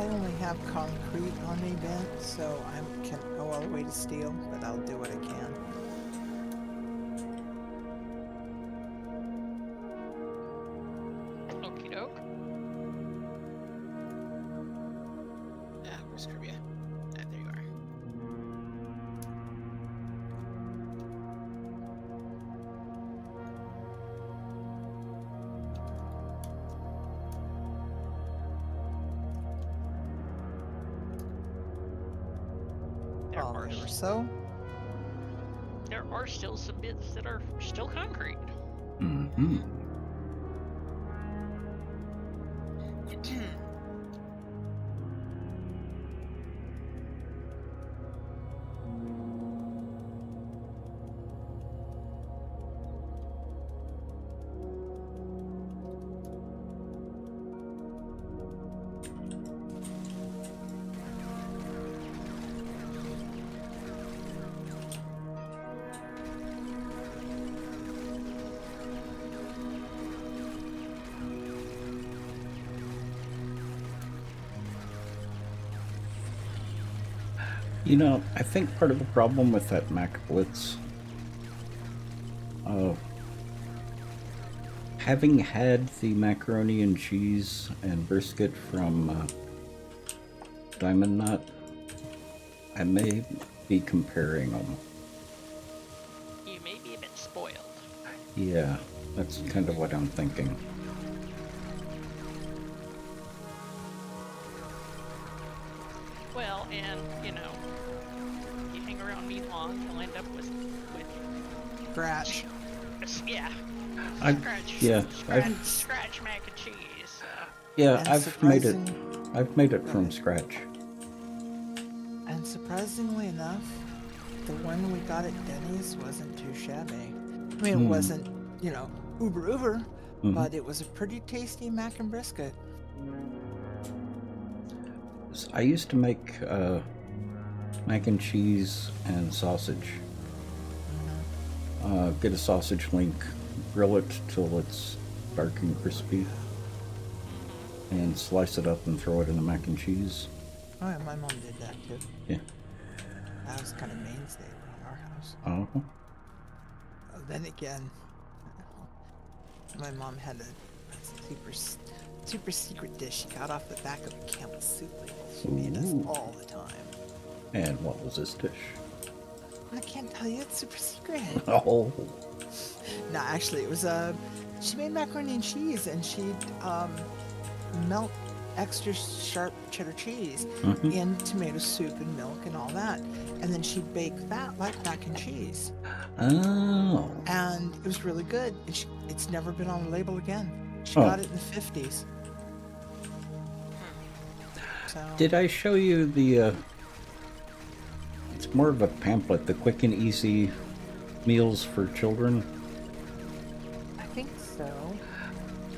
only have concrete on me, Ben, so I can't go all the way to steel, but I'll do what I can. Okie doke. Where's Kirby? There you are. There All are right, or so. there are still some bits that are still concrete. Mm-hmm. You know, I think part of the problem with that Mac Blitz, having had the macaroni and cheese and brisket from Diamond Nut, I may be comparing them. You may be a bit spoiled. Yeah, that's kind of what I'm thinking. Well, and you know, you hang around me long, you'll end up with Scratch. yeah, I've scratch mac and cheese. yeah, And I've made it from scratch. And surprisingly enough, the one we got at Denny's wasn't too shabby. I mean, it wasn't, you know, uber, but it was a pretty tasty mac and brisket. I used to make mac and cheese and sausage. Get a sausage link, grill it till it's dark and crispy, and slice it up and throw it in the mac and cheese. Oh, yeah, my mom did that too. Yeah. That was kind of mainstay around our house. Uh-huh. Then again, my mom had a super secret dish she got off the back of a Campbell soup ladle. She made us all the time. And what was this dish? I can't tell you, it's super secret. Oh. No, actually, it was she made macaroni and cheese, and she'd melt extra sharp cheddar cheese in tomato soup and milk and all that, and then she'd bake that like mac and cheese. Oh. And it was really good. And it's never been on the label again. She got it in the 50s. So, Did I show you the it's more of a pamphlet, the quick and easy meals for children? I think so.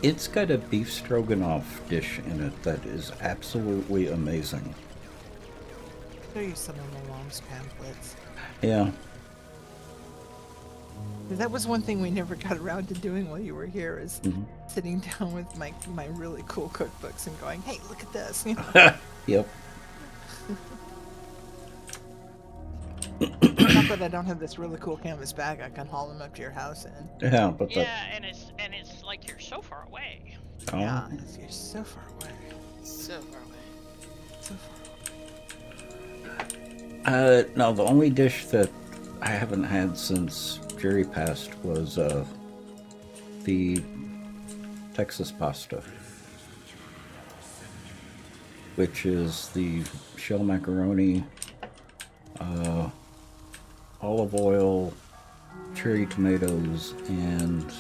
It's got a beef stroganoff dish in it that is absolutely amazing. Show you some of my mom's pamphlets. Yeah. That was one thing we never got around to doing while you were here, is sitting down with my really cool cookbooks and going, hey, look at this. You know? Yep. Not that I don't have this really cool canvas bag I can haul them up to your house in. Yeah, but Yeah, and it's like you're so far away. Yeah, you're so far away. So far away. So far away. No, the only dish that I haven't had since Jerry passed was the Texas pasta, which is the shell macaroni, olive oil, cherry tomatoes, and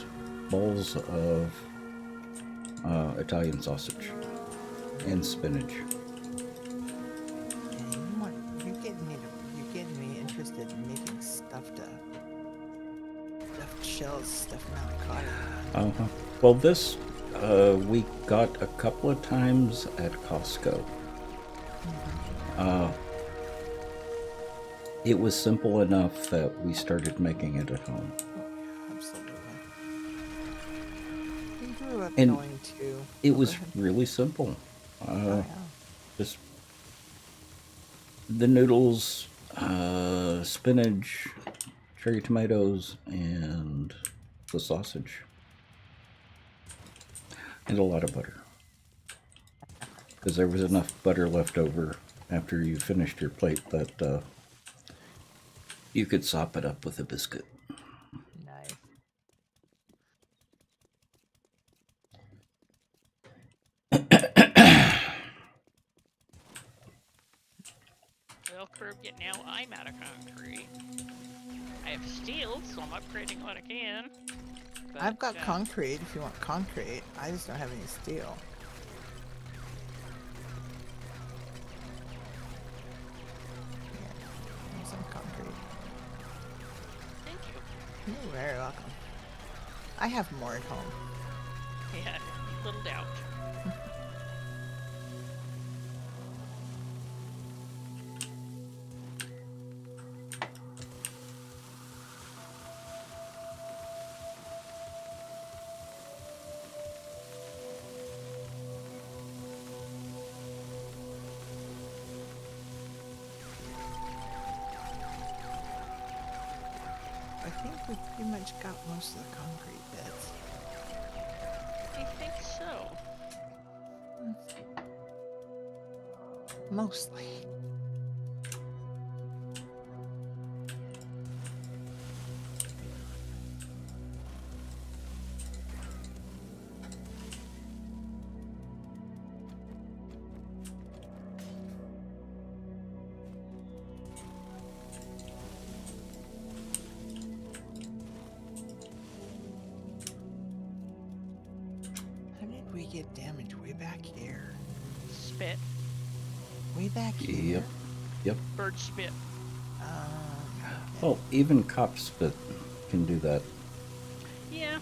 balls of Italian sausage and spinach. You're getting me interested in making stuffed shells, stuffed manicotti. Well, this we got a couple of times at Costco. It was simple enough that we started making it at home. Absolutely. We grew up And going to. It was really simple. Oh, yeah. Just the noodles, spinach, cherry tomatoes, and the sausage. And a lot of butter. Because there was enough butter left over after you finished your plate that you could sop it up with a biscuit. Nice. Well, Kirby, now I'm out of concrete. I have steel, so I'm upgrading what I can. But, I've got concrete if you want concrete. I just don't have any steel. Here, here's some concrete. Thank you. You're very welcome. I have more at home. Yeah, little doubt. I think we pretty much got most of the concrete bits. I think so. Mostly. How did we get damaged way back here? Spit. Way back here? Yep. Bird spit. Well, even cop spit can do that. Yeah.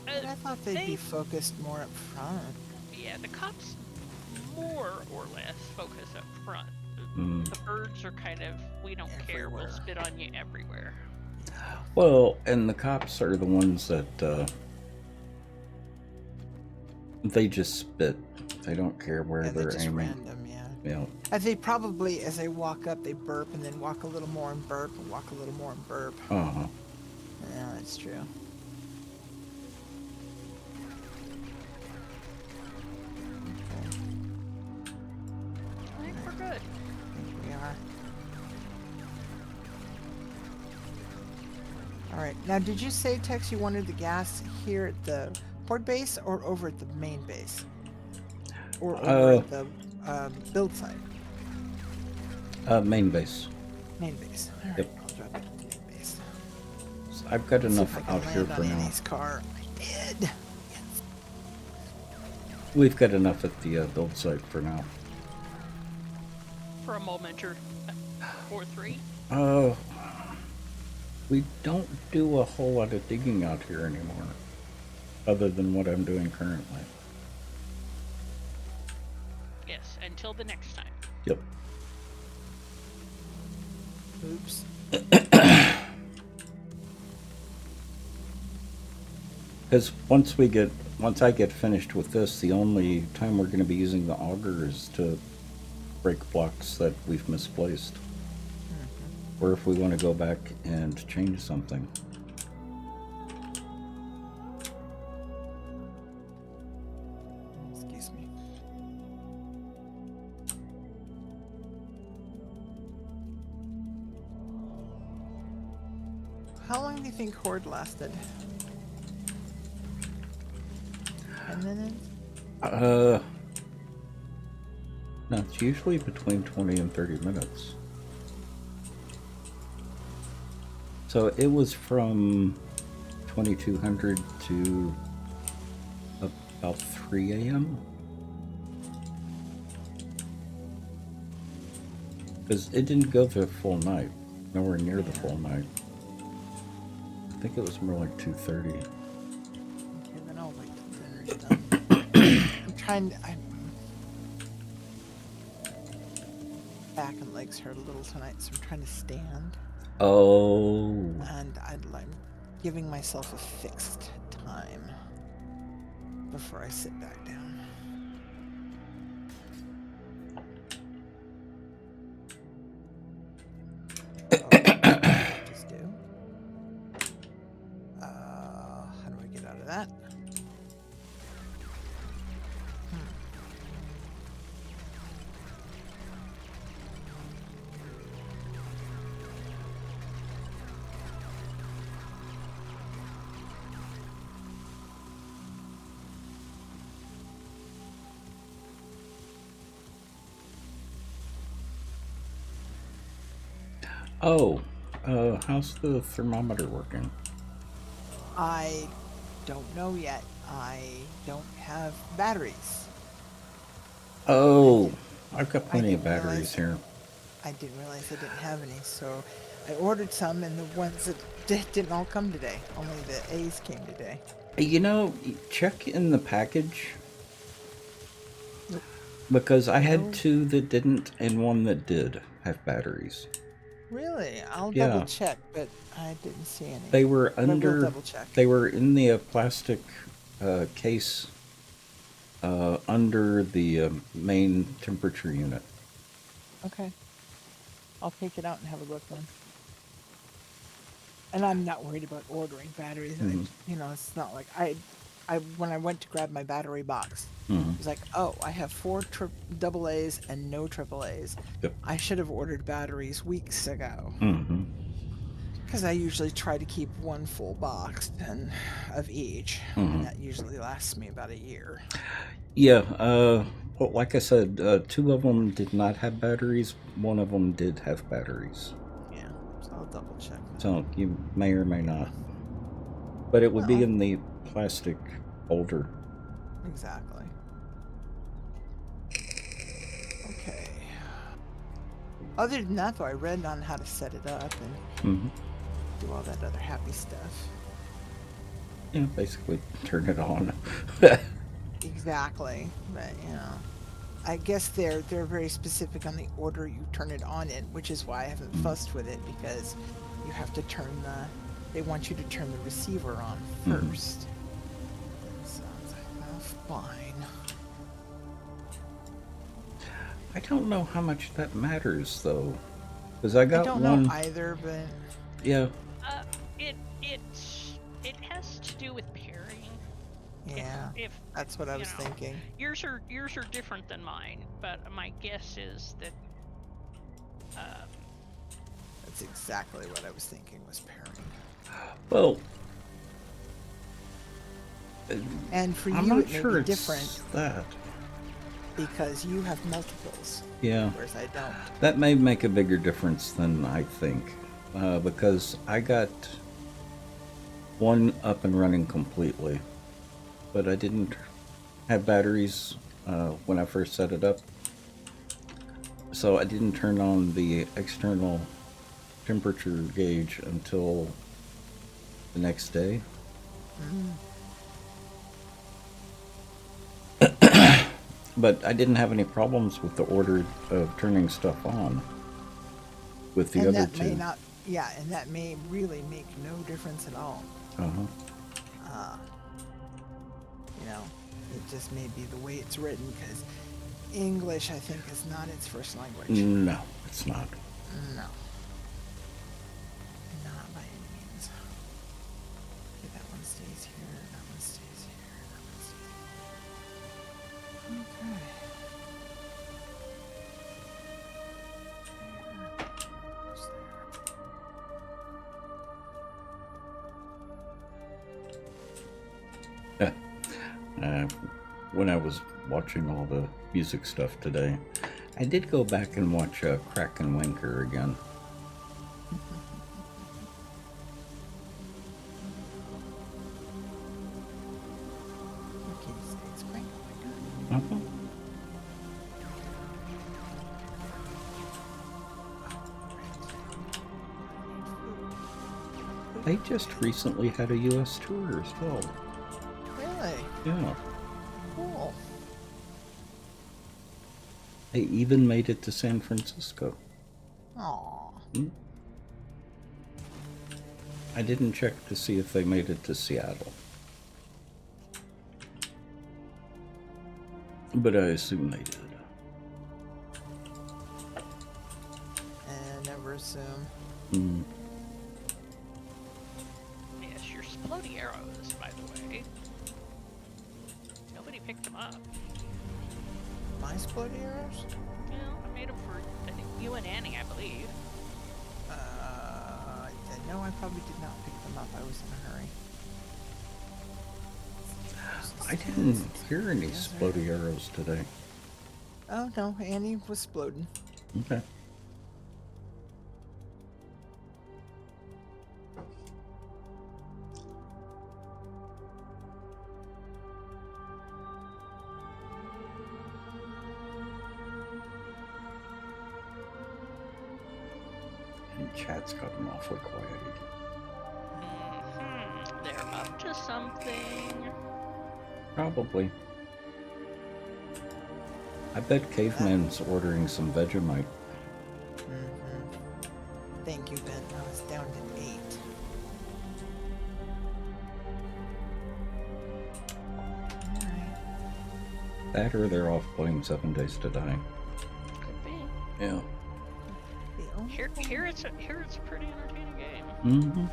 But I thought they'd be focused more up front. Yeah, the cops more or less focus up front. The birds are kind of, we don't care, we'll Everywhere. spit on you everywhere. Well, and the cops are the ones that they just spit. They don't care where Yeah, they're they're just aiming. random, yeah. Yeah. And they probably, as they walk up, they burp and then walk a little more and burp and walk a little more and burp. Uh-huh. Yeah, that's true. Okay, I think we're good. we are. Alright, now did you say, Tex, you wanted the gas here at the port base or over at the main base? Or over at the build site? Main base. Main base. Alright, Yep. I'll drop it at the main base. So I've got See if enough I can out here land for on now. Annie's car. I did. We've got enough at the build site for now. For a moment or three. We don't do a whole lot of digging out here anymore, other than what I'm doing currently. Yes, until the next time. Yep. Oops. Because once I get finished with this, the only time we're going to be using the auger is to break blocks that we've misplaced. Or if we want to go back and change something. Excuse me. How long do you think Horde lasted? 10 minutes? No, it's usually between 20 and 30 minutes. So it was from 2200 to about 3 a.m. Because it didn't go the full night. Nowhere near the full night. I think it was more like 2:30. Okay, then I'll wait till dinner's done. I'm trying to... back and legs hurt a little tonight, so I'm trying to stand. Oh. And I'm giving myself a fixed time before I sit back down. Oh, how's the thermometer working? I don't know yet. I don't have batteries. Oh, I've got I plenty of didn't batteries realize here. I didn't realize I didn't have any, so I ordered some, and the ones that didn't all come today. Only the A's came today. You know, check in the package Nope. because I had No, two that didn't and one that did have batteries. really. I'll double Yeah, check, but I didn't see any. they were But I will under. double check. They were in the plastic case under the main temperature unit. Okay. I'll take it out and have a look then. And I'm not worried about ordering batteries. Mhm. It's not like I when I went to grab my battery box, Mhm. it was like, oh, I have four double A's and no triple A's. Yep. I should have ordered batteries weeks ago. Mm-hmm. Because I usually try to keep one full box and of each, Mhm. and that usually lasts me about a year. Yeah. Well, like I said, two of them did not have batteries. One of them did have batteries. Yeah, so I'll double check. So you may or may not. But it would be Well, in the plastic holder. exactly. Okay. Other than that, though, I read on how to set it up and Mm-hmm. do all that other happy stuff. Yeah, basically turn it on. Exactly, but I guess they're very specific on the order you turn it on in, which is why I haven't fussed with it, because you have to they want you to turn the receiver on first. So it's like, oh, fine. I don't know how much that matters though, because I got I don't one. know either, but Yeah. It has to do with pairing. yeah, If that's what I you was know, thinking. yours are different than mine, but my guess is that That's exactly what I was thinking was pairing. Well, And for I'm you, not it may sure be it's different that. because you have multiples, Yeah. whereas I don't. That may make a bigger difference than I think, because I got one up and running completely, but I didn't have batteries when I first set it up, so I didn't turn on the external temperature gauge until the next day. But I didn't have any problems with the order of turning stuff on with the And other that may two. not, yeah, and that may really make no difference at all. Uh-huh. It just may be the way it's written, because English, I think, is not its first language. No, it's not. No. Not by any means. Okay, that one stays here, that one stays here, that one stays here. Okay. There's there. When I was watching all the music stuff today, I did go back and watch Crack and Winker again. Okay, so it's quite quicker. Uh-huh. They just recently had a U.S. tour as well. Really? Yeah. Cool. They even made it to San Francisco. Aw. I didn't check to see if they made it to Seattle, but I assume they did. And never assume. Mm. yes, your splody arrows, by the way. Nobody picked them up. My splody arrows? Well, I made them for I think you and Annie, I believe. No, I probably did not pick them up. I was in a hurry. I didn't hear any splody arrows today. Oh, no, Annie was sploding. Okay. Chat's gotten awfully quiet again. They're up to something. Probably. I bet Caveman's ordering some Vegemite. Thank you, Ben. I was down to 8. Alright. That or they're off playing 7 Days to Die. Could be. Yeah. The only Here thing, it's a pretty entertaining game. Mm-hmm.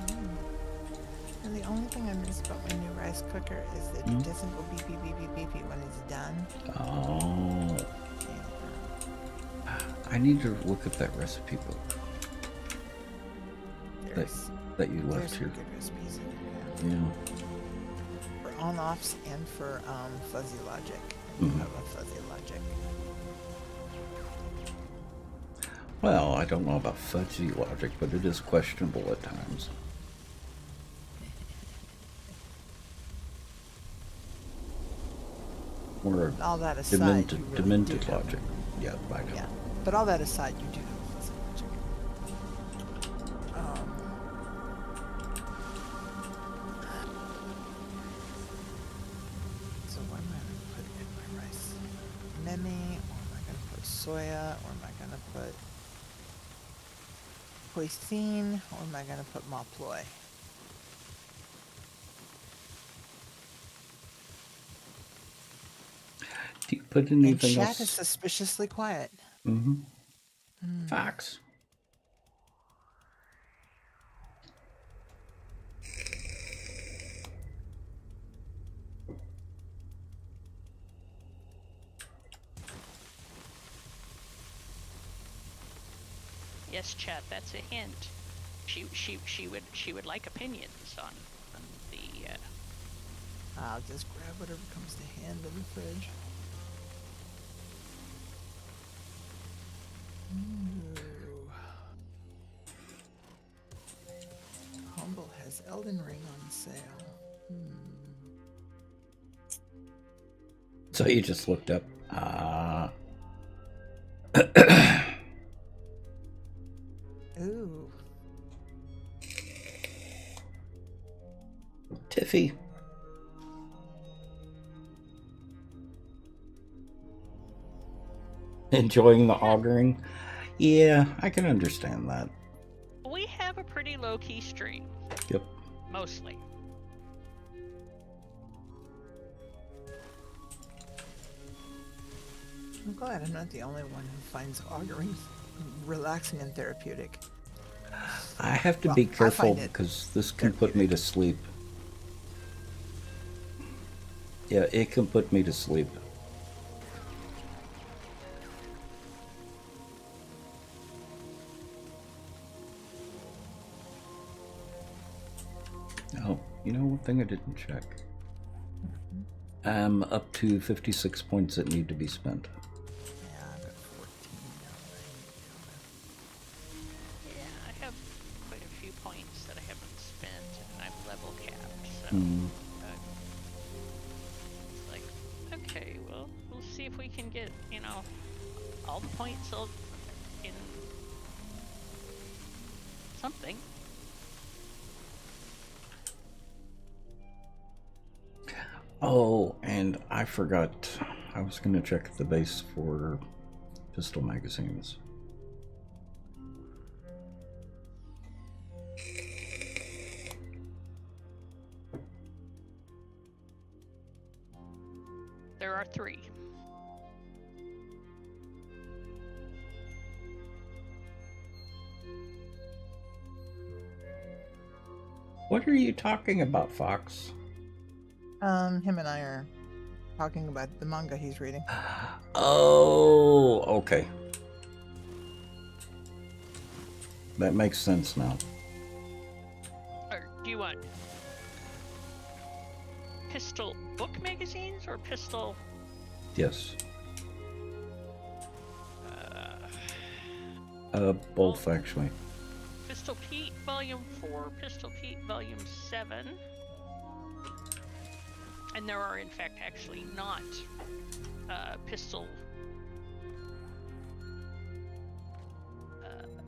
and the only thing I miss about my new rice cooker is that it doesn't go beep beep beep beep beep beep when it's done. Oh. I need to look at that recipe book There's that you left there's some here. good recipes in there. Yeah. For on-offs and for fuzzy logic. Mhm. I love fuzzy logic. Well, I don't know about fudgy logic, but it is questionable at times. Or All that aside, you really demented do know. logic. Yeah, I know. Yeah, but all that aside, you do know fuzzy logic. So what am I going to put in my rice? Meme, or am I going to put soya, or am I going to put hoisin, or am I going to put maploy? Do you put And anything chat else? is suspiciously quiet. Mm-hmm. Facts. Yes, chat. That's a hint. She would like opinions on the. I'll just grab whatever comes to hand in the fridge. Ooh. Humble has Elden Ring on sale. So you just looked up. Ooh. Tiffy. Enjoying the auguring? Yeah, I can understand that. We have a pretty low key stream, Yep. mostly. I'm glad I'm not the only one who finds auguring relaxing and therapeutic. I have to Well, be I careful find it because this can put me to sleep. Yeah, it can put me to sleep. Oh, you know one thing I didn't check? I'm up to 56 points that need to be spent. Yeah, I've got 14 now that I need to deal with. Yeah, I have quite a few points that I haven't spent, and I'm level capped. So Hmm. it's like, okay, well, we'll see if we can get all the points in something. Oh, and I forgot. I was going to check the base for pistol magazines. There are 3. What are you talking about, Fox? Him and I are talking about the manga he's reading. Oh, okay. That makes sense now. Or do you want pistol book magazines or pistol? Yes. Uh, Both actually. Pistol Pete Volume 4, Pistol Pete Volume 7. And there are, in fact, actually not pistol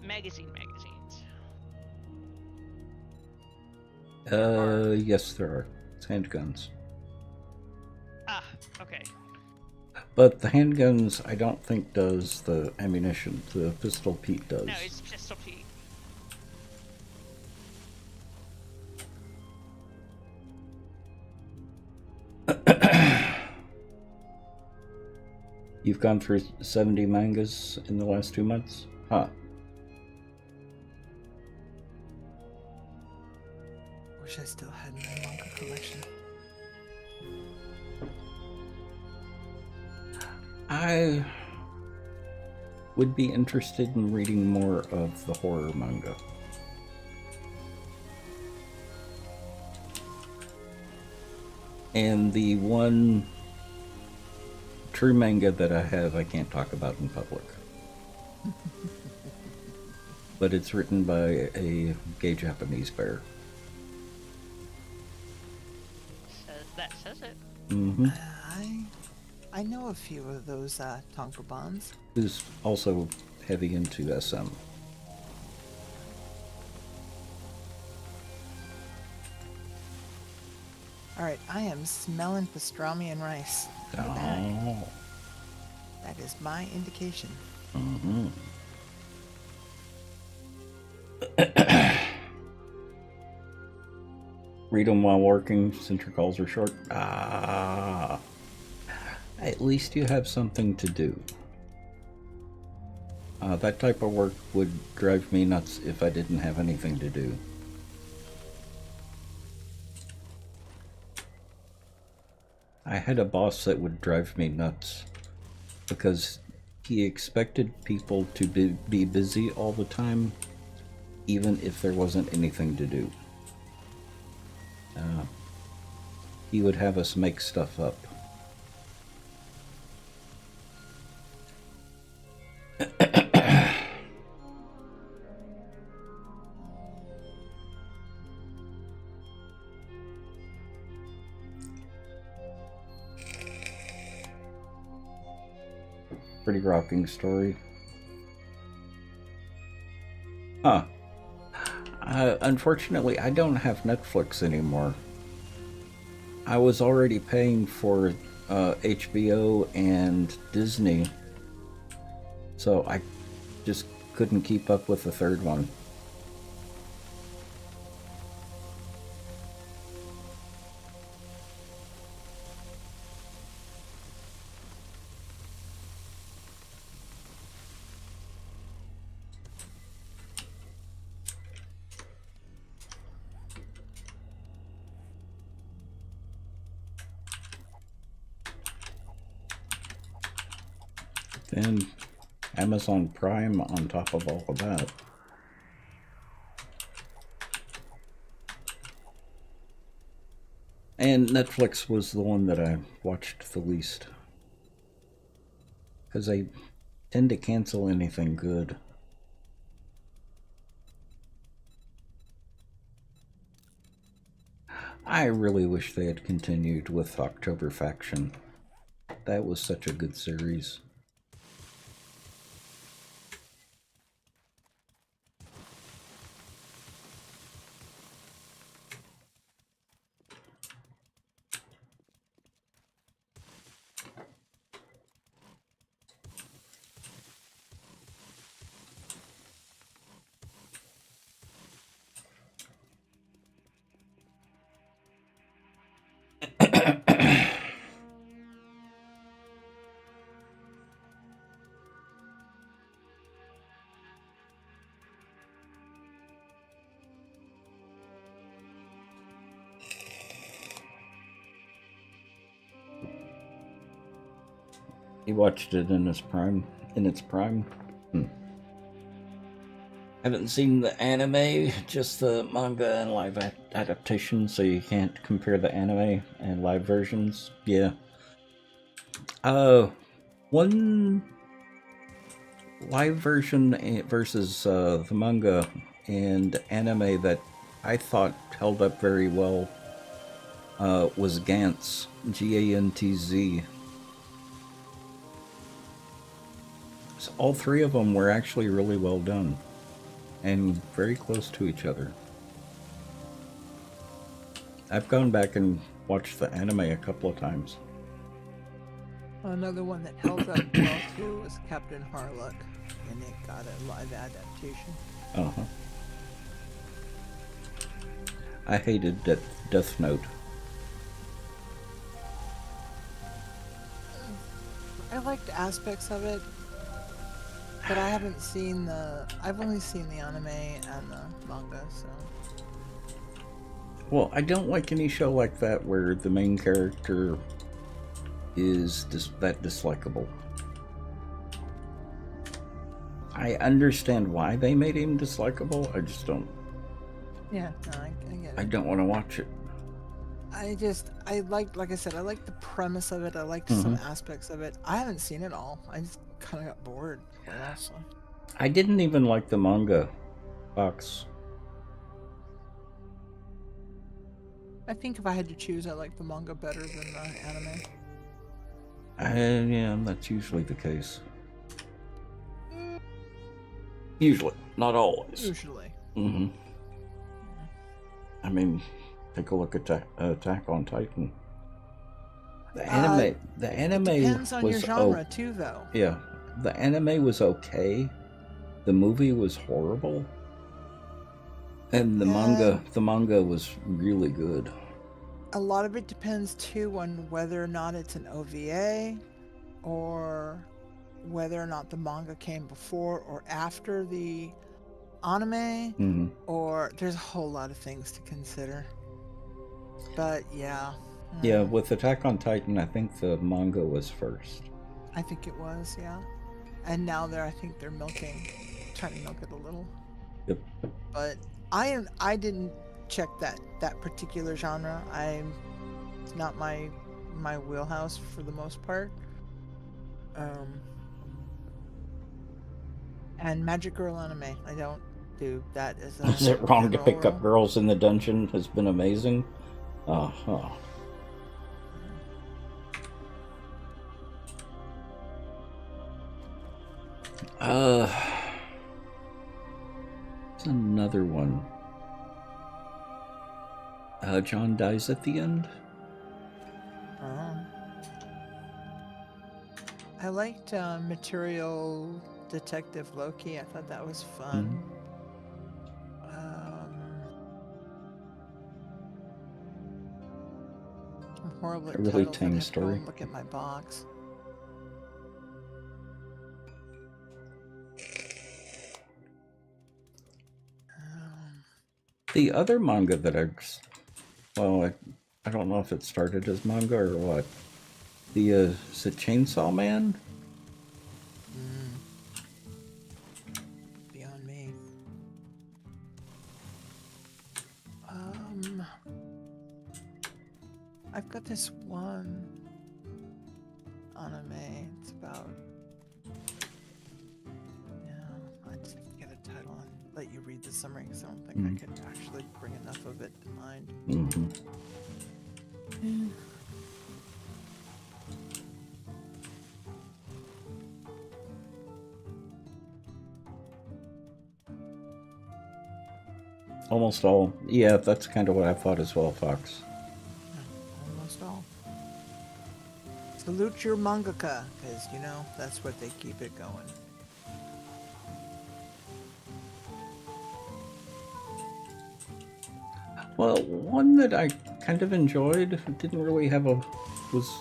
magazines. Yes, there are. It's handguns. Ah, okay. But the handguns, I don't think does the ammunition. The Pistol Pete does. No, it's Pistol Pete. You've gone through 70 mangas in the last 2 months? Huh. Wish I still had my manga collection. I would be interested in reading more of the horror manga. And the one true manga that I have, I can't talk about in public. But it's written by a gay Japanese bear. That says it. Mm-hmm. I know a few of those tankobons. Who's also heavy into SM. Alright, I am smelling pastrami and rice. Oh. That is my indication. Mm-hmm. Read them while working since your calls are short. Ah. At least you have something to do. That type of work would drive me nuts if I didn't have anything to do. I had a boss that would drive me nuts because he expected people to be busy all the time, even if there wasn't anything to do. He would have us make stuff up. Pretty rocking story. Huh. Unfortunately, I don't have Netflix anymore. I was already paying for HBO and Disney, so I just couldn't keep up with the third one. Then Amazon Prime on top of all of that. And Netflix was the one that I watched the least. Because they tend to cancel anything good. I really wish they had continued with October Faction. That was such a good series. You watched it in its prime? Haven't seen the anime, just the manga and live adaptation, so you can't compare the anime and live versions. Yeah. One live version versus the manga and anime that I thought held up very well was Gantz, Gantz. So all three of them were actually really well done and very close to each other. I've gone back and watched the anime a couple of times. Another one that held up well too was Captain Harlock, and it got a live adaptation. Uh-huh. I hated Death Note. I liked aspects of it, but I haven't seen the. I've only seen the anime and the manga, so. Well, I don't like any show like that where the main character is that dislikable. I understand why they made him dislikable. I just don't. Yeah, no, I get I it. don't want to watch it. I like I said, I like the premise of it. I liked some aspects of it. I haven't seen it all. I just kind of got bored, quite honestly. I didn't even like the manga, Fox. I think if I had to choose, I like the manga better than the anime. Yeah, that's usually the case. Usually, not always. Usually. Mm-hmm. I mean, take a look at Attack on Titan. The anime Depends on your was genre too, though. yeah, the anime was okay. The movie was horrible, and the manga was really good. A lot of it depends too on whether or not it's an OVA, or whether or not the manga came before or after the anime, Mm-hmm. or there's a whole lot of things to consider. But yeah. Yeah, with Attack on Titan, I think the manga was first. I think it was, yeah. And now I think they're trying to milk it a little. Yep. But I didn't check that particular genre. It's not my wheelhouse for the most part. And Magic Girl anime, I don't do that as a. Is it wrong to pick up rule. girls in the dungeon? Has been amazing. Uh-huh. There's another one. John dies at the end. I liked Material Detective Loki. I thought that was fun. I'm horrible at A really titles. tame I'd have to go story. and look at my box. The other manga that I don't know if it started as manga or what. Is it Chainsaw Man? Beyond me. I've got this one anime. It's about. I just have to get a title and let you read the summary because I don't think I could actually bring enough of it to mind. Mm-hmm. Almost all. Yeah, that's kind of what I thought as well, Fox. Almost all. Salute your mangaka, because, that's what they keep it going. Well, one that I kind of enjoyed didn't really was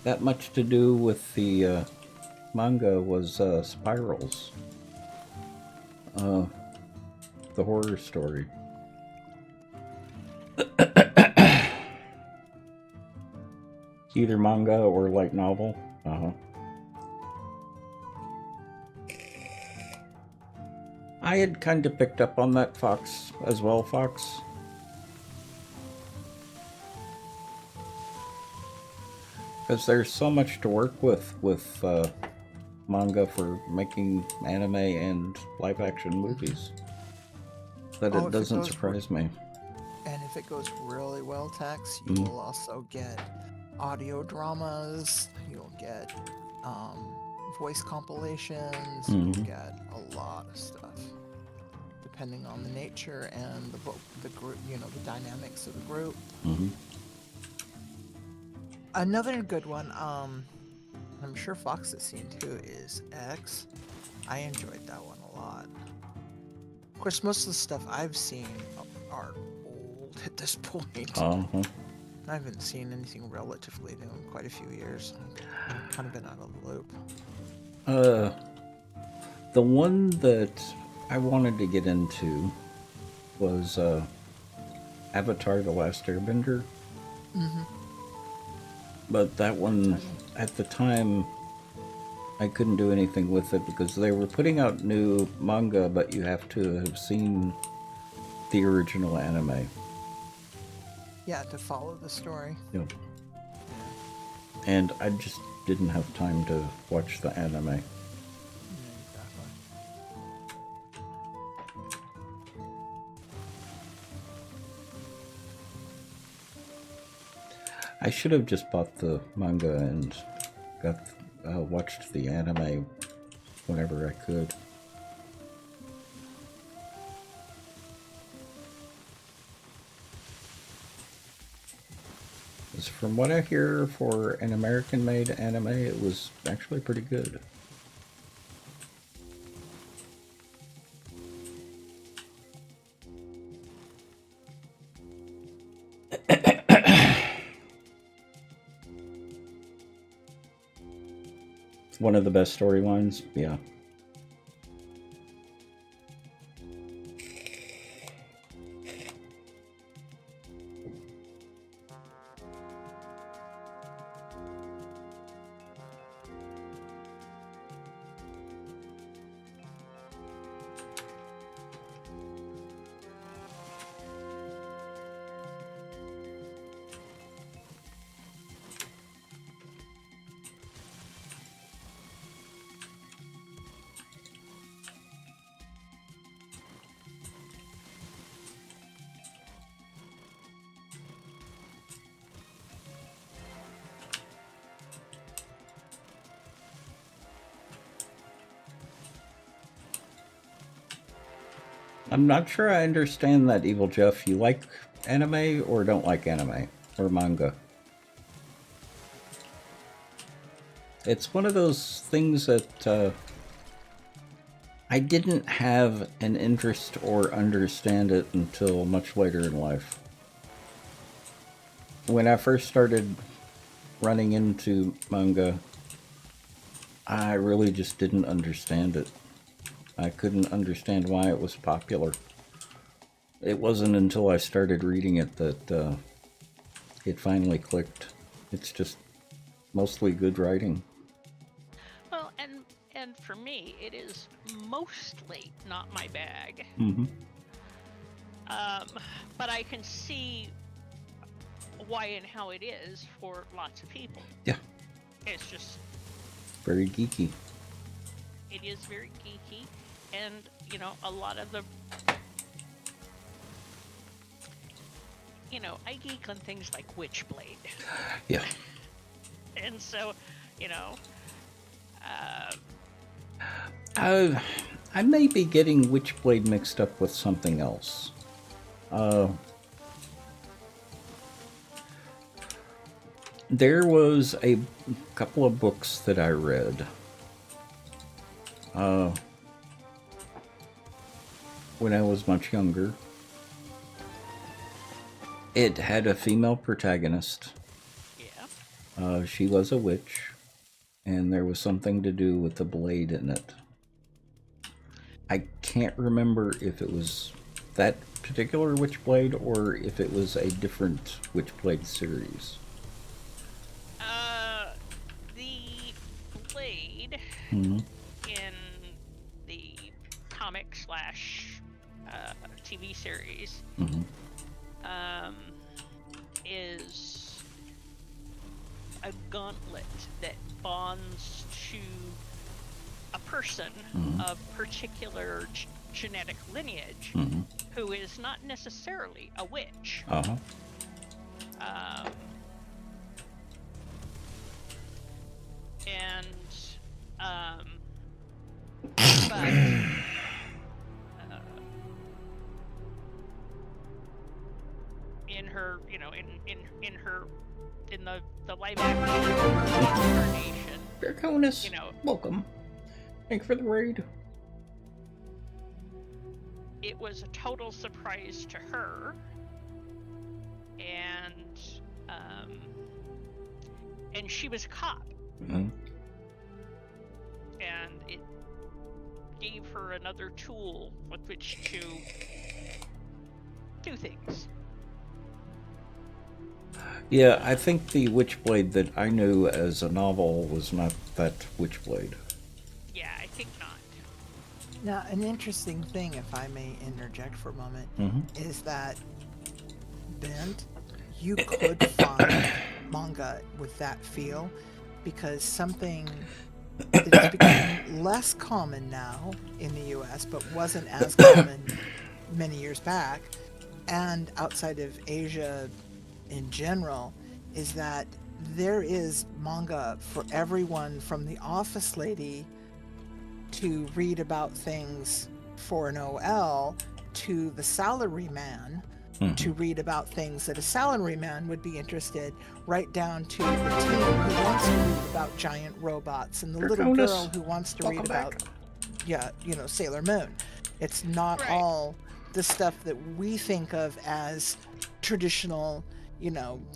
that much to do with the manga was Spirals. The horror story. Either manga or light novel. I had kind of picked up on that, Fox, as well, Fox. Because there's so much to work with manga for making anime and live-action movies that it doesn't surprise me. And if it goes really well, Tex, you will also get audio dramas, you'll get voice compilations, you'll get a lot of stuff. depending on the nature and the group, the dynamics of the group. Mm-hmm. Another good one, I'm sure Fox has seen too, is X. I enjoyed that one a lot. Of course, most of the stuff I've seen are old at this point. Uh-huh. I haven't seen anything relatively new in quite a few years. I've kind of been out of the loop. The one that I wanted to get into was Avatar: The Last Airbender. Mm-hmm. But that one, at the time, I couldn't do anything with it because they were putting out new manga, but you have to have seen the original anime. Yeah, to follow the story. Yep. And I just didn't have time to watch the anime. Yeah, exactly. I should have just bought the manga and watched the anime whenever I could. 'Cause from what I hear, for an American-made anime, it was actually pretty good. One of the best storylines, yeah. I'm not sure I understand that, Evil Jeff. You like anime or don't like anime or manga? It's one of those things that I didn't have an interest or understand it until much later in life. When I first started running into manga, I really just didn't understand it. I couldn't understand why it was popular. It wasn't until I started reading it that it finally clicked. It's just mostly good writing. Well, and for me, it is mostly not my bag. Mm-hmm. But I can see why and how it is for lots of people. Yeah. It's just Very geeky. it is very geeky, and a lot of the I geek on things like Witchblade. Yeah. And so, I may be getting Witchblade mixed up with something else. There was a couple of books that I read when I was much younger. It had a female protagonist. yeah. She was a witch, and there was something to do with the blade in it. I can't remember if it was that particular Witchblade or if it was a different Witchblade series. The blade Mm-hmm. in the comic slash TV series Mm-hmm. is a gauntlet that bonds to a person Mhm. of particular genetic lineage Mm-hmm. who is not necessarily a witch. Uh-huh. And but or in the live action incarnation, Draconis, you know, welcome. Thank you for the raid. it was a total surprise to her, and she was a cop, Mhm. and it gave her another tool with which to do things. Yeah, I think the Witchblade that I knew as a novel was not that Witchblade. Yeah, I think not. Now, an interesting thing, if I may interject for a moment, is that Bent, you could find manga with that feel, because something that is becoming less common now in the US, but wasn't as common many years back, and outside of Asia in general, is that there is manga for everyone, from the office lady to read about things for an OL, to the salaryman to read about things that a salaryman would be interested, right down to the teen who wants to read about giant robots, and the little Draconis, girl who wants to read welcome about, back. Sailor Moon. It's not Right. all the stuff that we think of as traditional,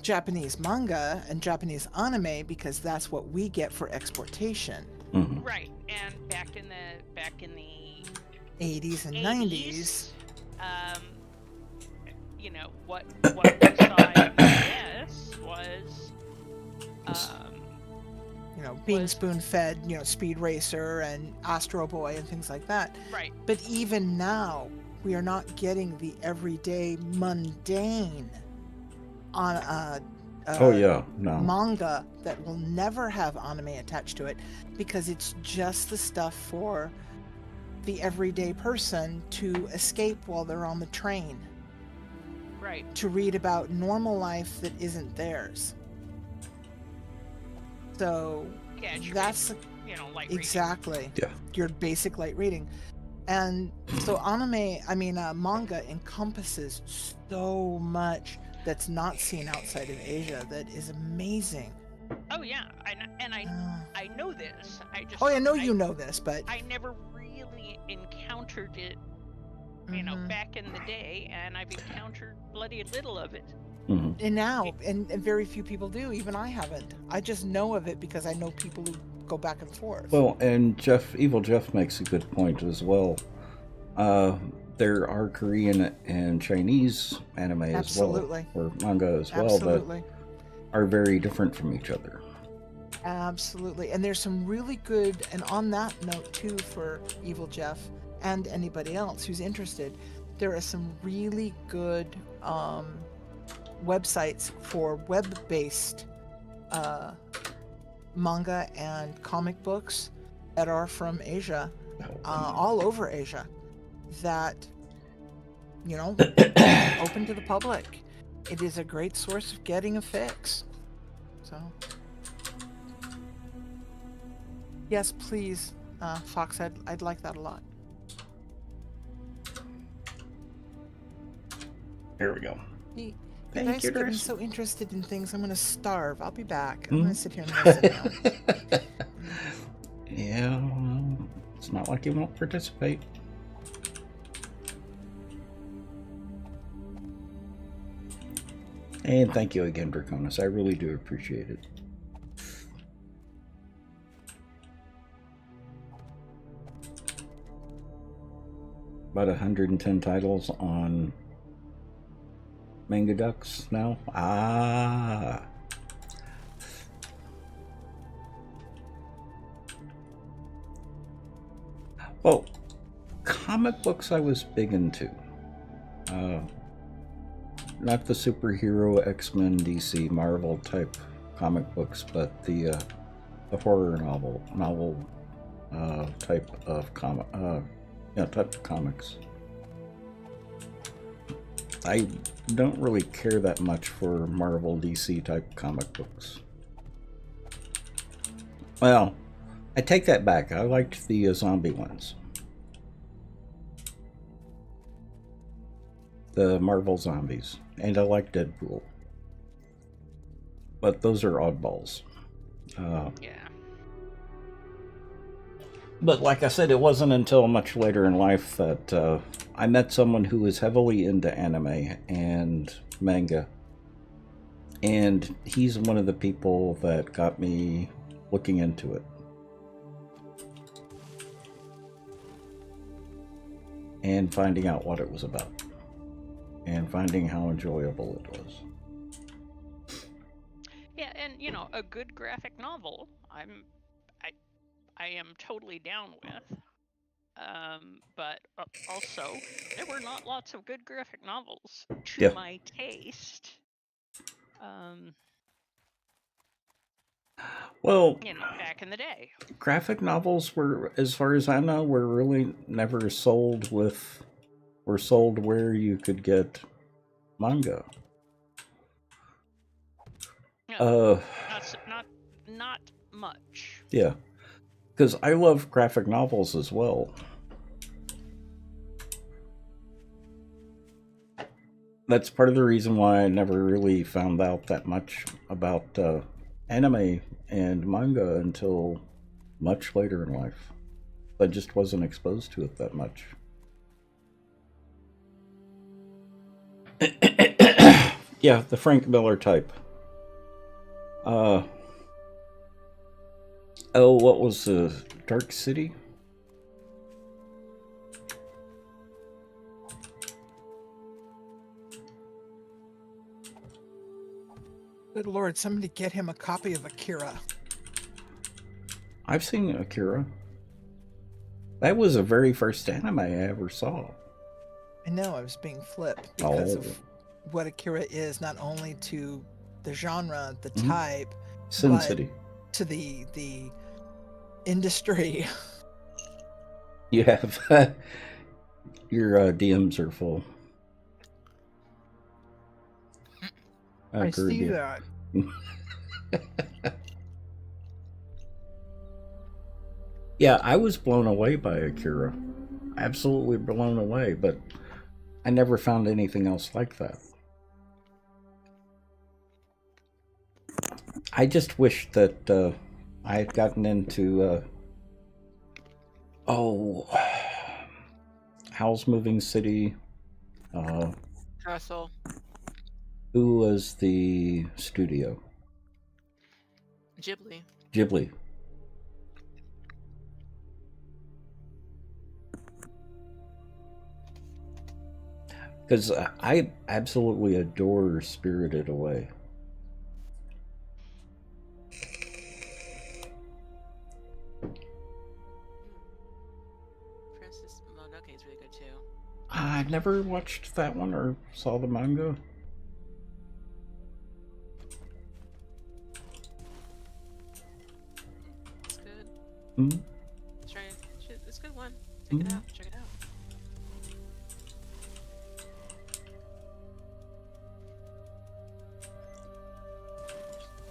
Japanese manga and Japanese anime, because that's what we get for exportation. Right, and back in the 80s and 80s, 90s. what we saw in this was, Being was- spoon-fed, Speed Racer and Astro Boy and things like that. right, But even now, we are not getting the everyday mundane on Oh yeah, no. manga that will never have anime attached to it, because it's just the stuff for the everyday person to escape while they're on the train, right. to read about normal life that isn't theirs. So Yeah, it's your that's basic, light reading. exactly Yeah. your basic light reading. And so manga encompasses so much that's not seen outside of Asia that is amazing. Oh yeah, I know this. I know you know this, but I never really encountered it, back in the day, and I've encountered bloody little of it. and now, and very few people do. Even I haven't. I just know of it because I know people who go back and forth. Well, and Evil Jeff makes a good point as well. There are Korean and Chinese anime Absolutely. as well, or manga as well, Absolutely. that are very different from each other. Absolutely. And there's some really good, and on that note too, for Evil Jeff and anybody else who's interested, there are some really good websites for web-based manga and comic books that are from Asia, all over Asia, that open to the public. It is a great source of getting a fix. So yes, please, Fox, I'd like that a lot. Here we go. You Thank guys you, are getting Chris. so interested in things. I'm going to starve. I'll be back. I'm going to sit here and listen now. Yeah, well, it's not like you won't participate. And thank you again, Draconis. I really do appreciate it. About 110 titles on Manga Ducks now. Ah. Well, comic books I was big into. Not the superhero X-Men, DC, Marvel type comic books, but the horror novel type of comics. I don't really care that much for Marvel, DC type comic books. Well, I take that back. I liked the zombie ones. The Marvel zombies. And I like Deadpool. but those are oddballs. Yeah. But like I said, it wasn't until much later in life that I met someone who was heavily into anime and manga. And he's one of the people that got me looking into it. And finding out what it was about. And finding how enjoyable it was. Yeah, and you know, a good graphic novel, I am totally down with. But also, there were not lots of good graphic novels to Yeah. my taste. Well, You know, back in the day. graphic novels were, as far as I know, were really never sold with, were sold where you could get manga. No, not much. Yeah, because I love graphic novels as well. That's part of the reason why I never really found out that much about anime and manga until much later in life. I just wasn't exposed to it that much. Yeah, the Frank Miller type. Oh, what was the Dark City? Good Lord, somebody get him a copy of Akira. I've seen Akira. That was the very first anime I ever saw. I know, I was being flipped because Oh. of what Akira is, not only to the genre, the Mhm. type, Sin but City. to the industry. You have your DMs are full. I see Caribbean. that. Yeah, I was blown away by Akira. Absolutely blown away, but I never found anything else like that. I just wish that I had gotten into Howl's Moving City. Castle. Who was the studio? Ghibli. Ghibli. Because I absolutely adore Spirited Away. Princess Mononoke is really good too. I've never watched that one or saw the manga. It's good. Hmm. Try it. It's a good one. Check it out. Check it out.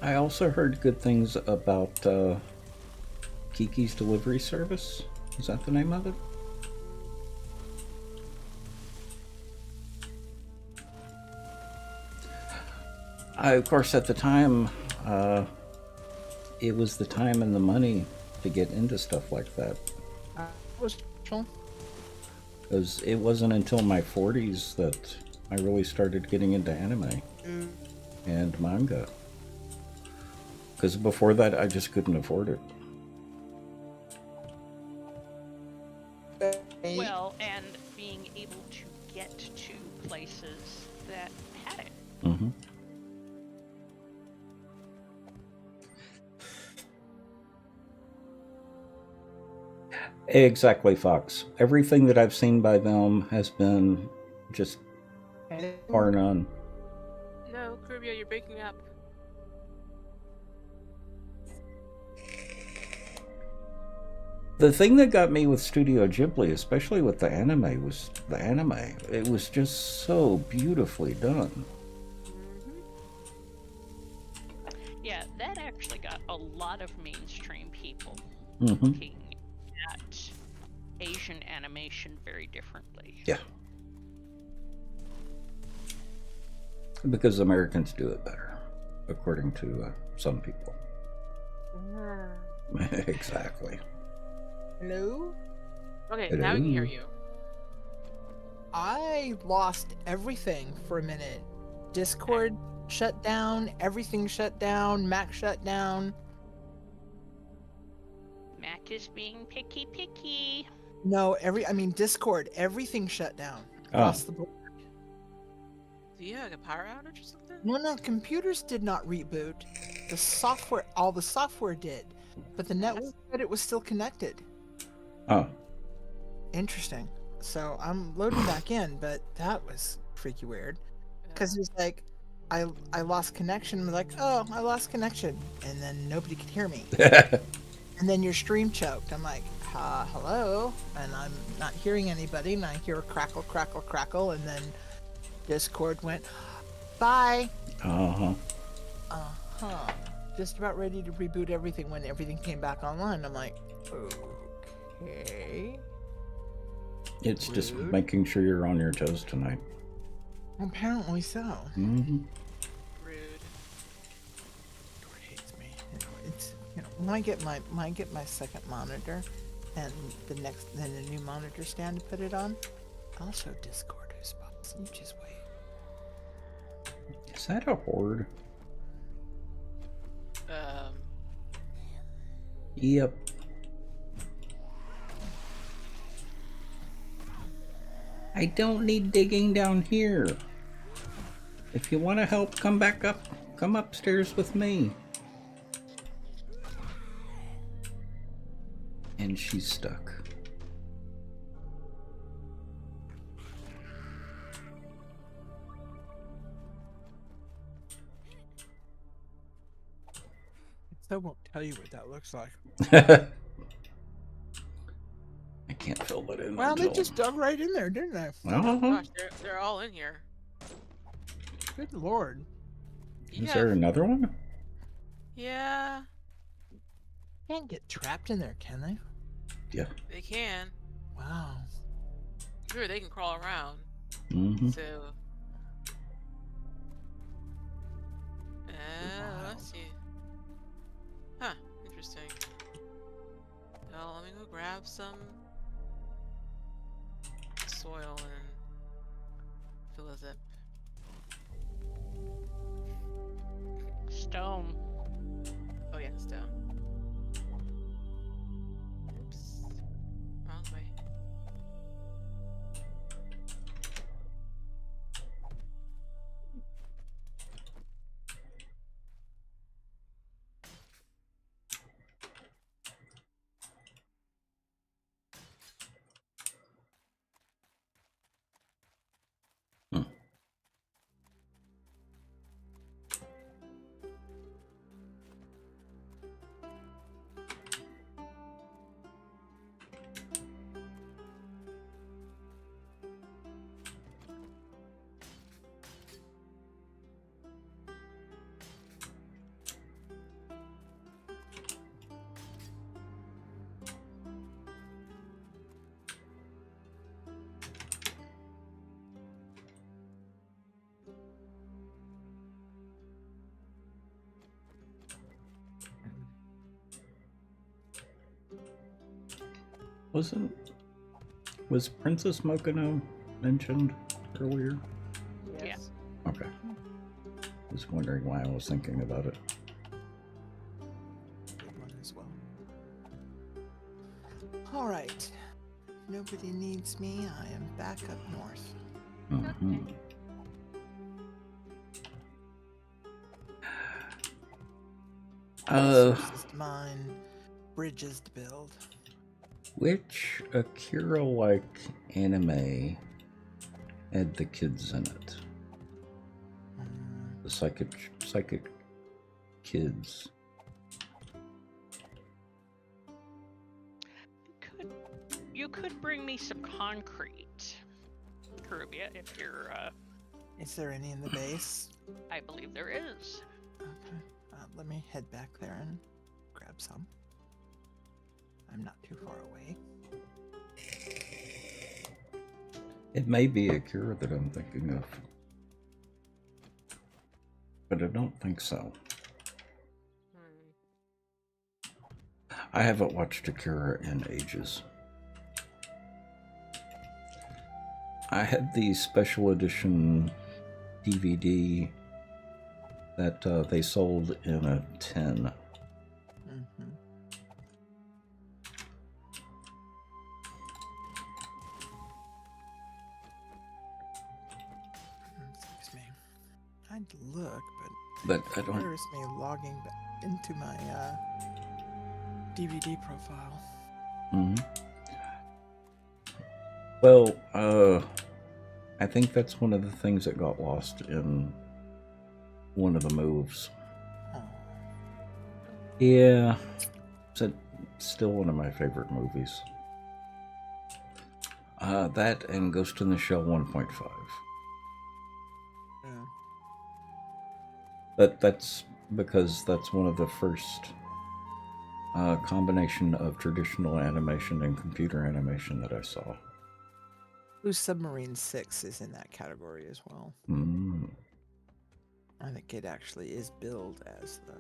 I also heard good things about Kiki's Delivery Service. Is that the name of it? Of course, at the time, it was the time and the money to get into stuff like that. Because it wasn't until my 40s that I really started getting into anime and manga. Because before that, I just couldn't afford it. Well, and being able to get to places that had it. Mm-hmm. Exactly, Fox. Everything that I've seen by them has been just bar none. No, Kirby, you're breaking up. The thing that got me with Studio Ghibli, especially with the anime, was the anime. It was just so beautifully done. Yeah, that actually got a lot of mainstream people Mm-hmm. looking at Asian animation very differently. Yeah. Because Americans do it better. according to some people. Exactly. Hello? Okay, now we can hear Hello? you. I lost everything for a minute. Discord shut down, everything shut down, Mac shut down. Mac is being picky. No, Discord, everything shut down Oh, across the board. Do you have like a power outage or something? No, computers did not reboot. All the software did, but the network said it was still connected. oh, Interesting. So I'm loading back in, but that was freaky weird. Because it was like, I lost connection. I'm like, oh, I lost connection, and then nobody could hear me. And then your stream choked. I'm like, hello, and I'm not hearing anybody, and I hear a crackle, crackle, crackle, and then Discord went, bye. uh-huh. Just about ready to reboot everything when everything came back online. I'm like, okay. It's just Rude. making sure you're on your toes tonight. Apparently so. Mm-hmm. Rude. Discord hates me. It's when I get my second monitor, and then a new monitor stand to put it on, I'll show Discord who's boss. You just wait. Is that a horde? Yep. I don't need digging down here. If you want to help, come back up. Come upstairs with me. And she's stuck. I won't tell you what that looks like. I can't fill that in. Well, they until... just dug right in there, didn't they? Uh-huh. Gosh, they're all in here. Good lord. Is there another one? Yeah, Can't get trapped in there, can they? Yeah. they can. Wow. Sure, they can crawl around. Mm-hmm. So, Wow. let's see. Huh, interesting. Well, let me go grab some soil and fill a zip. Stone. Oh yeah, stone. Oops. Wrong way. Was Princess Mokono mentioned earlier? Yes. Okay. Was wondering why I was thinking about it. Good one as well. All right. Nobody needs me. I am back up north. Mm-hmm. Resources to mine, bridges to build. Which Akira-like anime had the kids in it? The psychic kids. You could bring me some concrete, Caribia, if you're. Is there any in the base? I believe there is. Okay. Let me head back there and grab some. I'm not too far away. It may be Akira that I'm thinking of. But but I don't think so. Hmm. I haven't watched Akira in ages. I had the special edition DVD that they sold in a tin. Mm-hmm. Excuse me. I'd look, But I but don't. where is me logging into my DVD profile? Mhm. Well, I think that's one of the things that got lost in one of the moves. Oh, Yeah, it's still one of my favorite movies. That and Ghost in the Shell 1.5. yeah. But that's because that's one of the first combination of traditional animation and computer animation that I saw. Blue Submarine 6 is in that category as well. Mm. I think it actually is billed as the,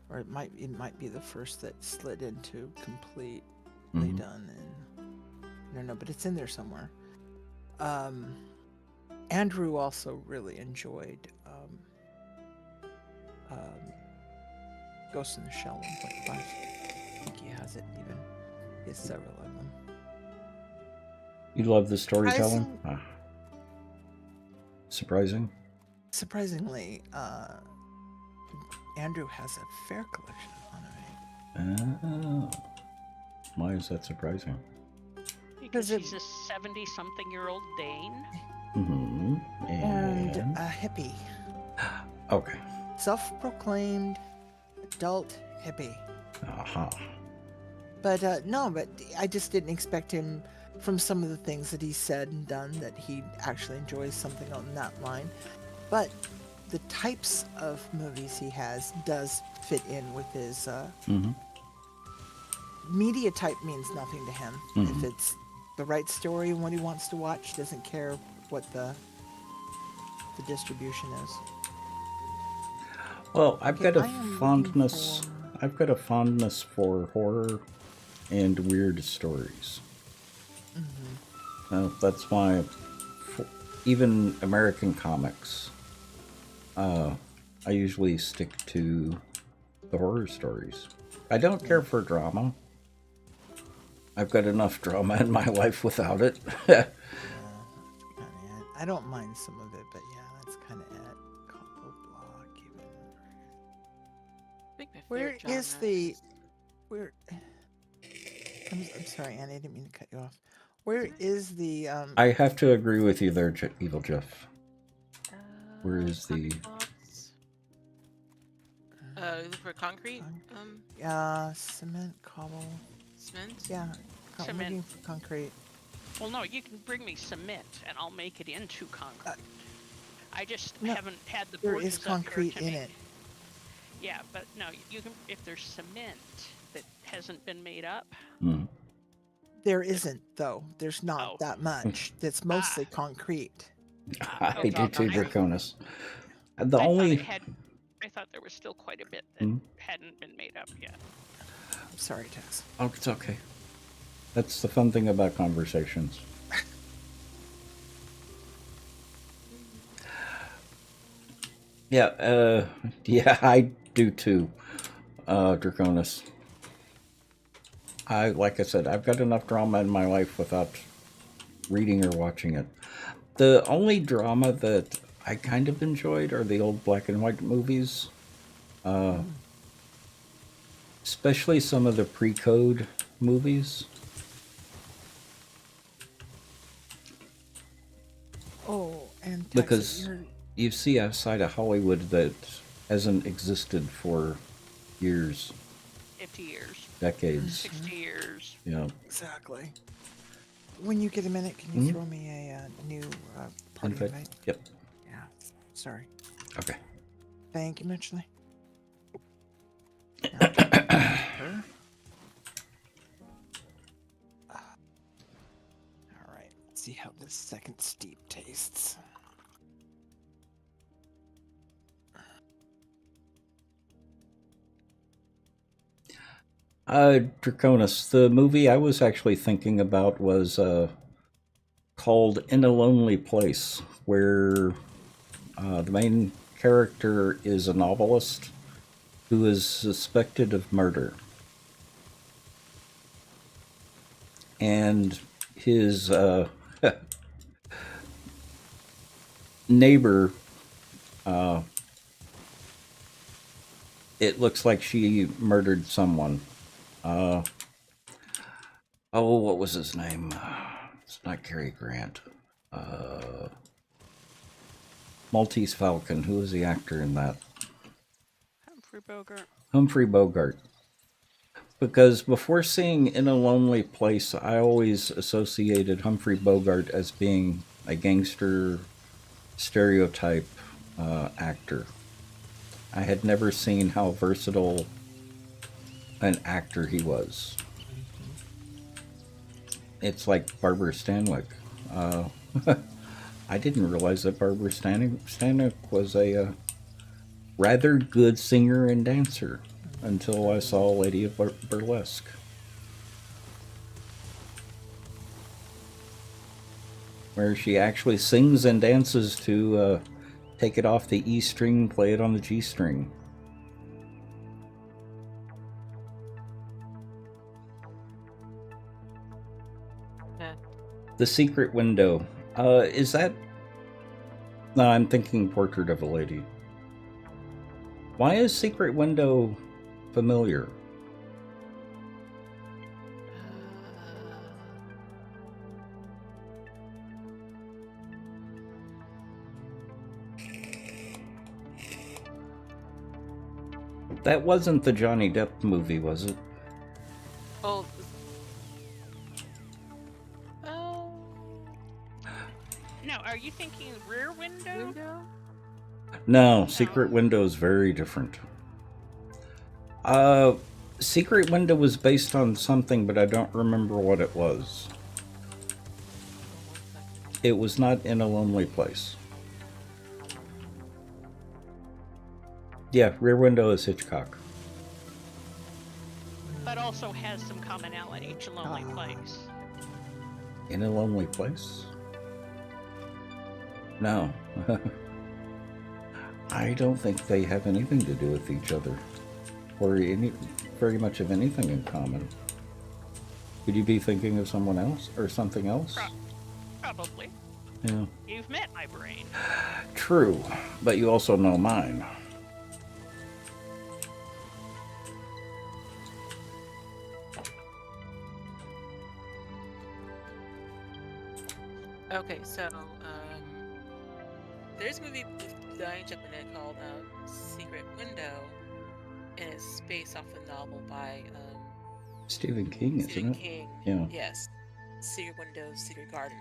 or it might be the first that slid into completely Mhm. done, and I don't know, but it's in there somewhere. Andrew also really enjoyed Ghost in the Shell 1.5. I think he has it even. He has several of them. You love the storytelling? Surprising? Surprisingly, Andrew has a fair collection of anime. Oh. Why is that surprising? Because it- he's a 70-something-year-old Dane. Mm-hmm. And a hippie. Okay. Self-proclaimed adult hippie. Aha. But no, but I just didn't expect him, from some of the things that he said and done, that he actually enjoys something on that line. But the types of movies he has does fit in with his Mm-hmm. media type. Means nothing to him. Mhm. If it's the right story and what he wants to watch, doesn't care what the distribution is. Well, I've Okay, got a I am looking fondness. for- I've got a fondness for horror and weird stories. That's why, even American comics, I usually stick to the horror stories. I don't care for drama. I've got enough drama in my life without it. Yeah, that's kinda it. I don't mind some of it, but yeah, that's kind of it. Couple block even. I think my Where favorite is genre the where? I'm sorry, Annie. I didn't mean to cut you off. Where is the I have to agree with you there, Evil Jeff. uh, Where is the- concrete blocks? Look for concrete. Cement, cobble. Cement. Yeah, I'm Cement. looking for concrete. Well, no, you can bring me cement, and I'll make it into concrete. I just no, haven't had the there forges is up here concrete to in make- it. Yeah, but no, you can. If there's cement that hasn't been made up, Mm. There isn't though. There's not Oh. that much. It's mostly concrete. I okay. do too, I- Draconis. The I thought only. it had. I thought there was still quite a bit that Hmm? hadn't been made up yet. I'm sorry, Tex. Oh, it's okay. That's the fun thing about conversations. Yeah, I do too, Draconis. Like I said, I've got enough drama in my life without reading or watching it. The only drama that I kind of enjoyed are the old black and white movies. Especially some of the pre-code movies. Oh, and Tex, Because you're you see a side of Hollywood that hasn't existed for years, 50 years, decades. 60 years. Yeah. exactly. When you get a minute, can you throw me a new party Invite? invite? Yep. Yeah. Sorry. Okay. Thank you muchly. Her. All right. Let's see how this second steep tastes. Draconis, the movie I was actually thinking about was called In a Lonely Place, where the main character is a novelist who is suspected of murder. And his neighbor, it looks like she murdered someone. Oh, what was his name? It's not Cary Grant. Maltese Falcon. Who was the actor in that? Humphrey Bogart. Humphrey Bogart. Because before seeing In a Lonely Place, I always associated Humphrey Bogart as being a gangster stereotype actor. I had never seen how versatile an actor he was. It's like Barbara Stanwyck. I didn't realize that Barbara Stanwyck was a rather good singer and dancer until I saw Lady of Burlesque. Where she actually sings and dances to take it off the E string, play it on the G string. Yeah. The Secret Window. Is that... No, I'm thinking Portrait of a Lady. Why is Secret Window familiar? That wasn't the Johnny Depp movie, was it? Oh. Oh. No, are you thinking Rear Window? Window? No, Secret Window is very different. Secret Window was based on something, but I don't remember what it was. It was not In a Lonely Place. Yeah, Rear Window is Hitchcock. But also has some commonality to Lonely Place. In a Lonely Place? No. I don't think they have anything to do with each other. Or very much of anything in common. Could you be thinking of someone else? Or something else? Probably. Yeah. You've met my brain. True, but you also know mine. Okay, so there's a movie with Johnny Depp in it called Secret Window, and it's based off a novel by Stephen King, isn't Stephen it? King. Yeah. Yes. Secret Window, Secret Garden.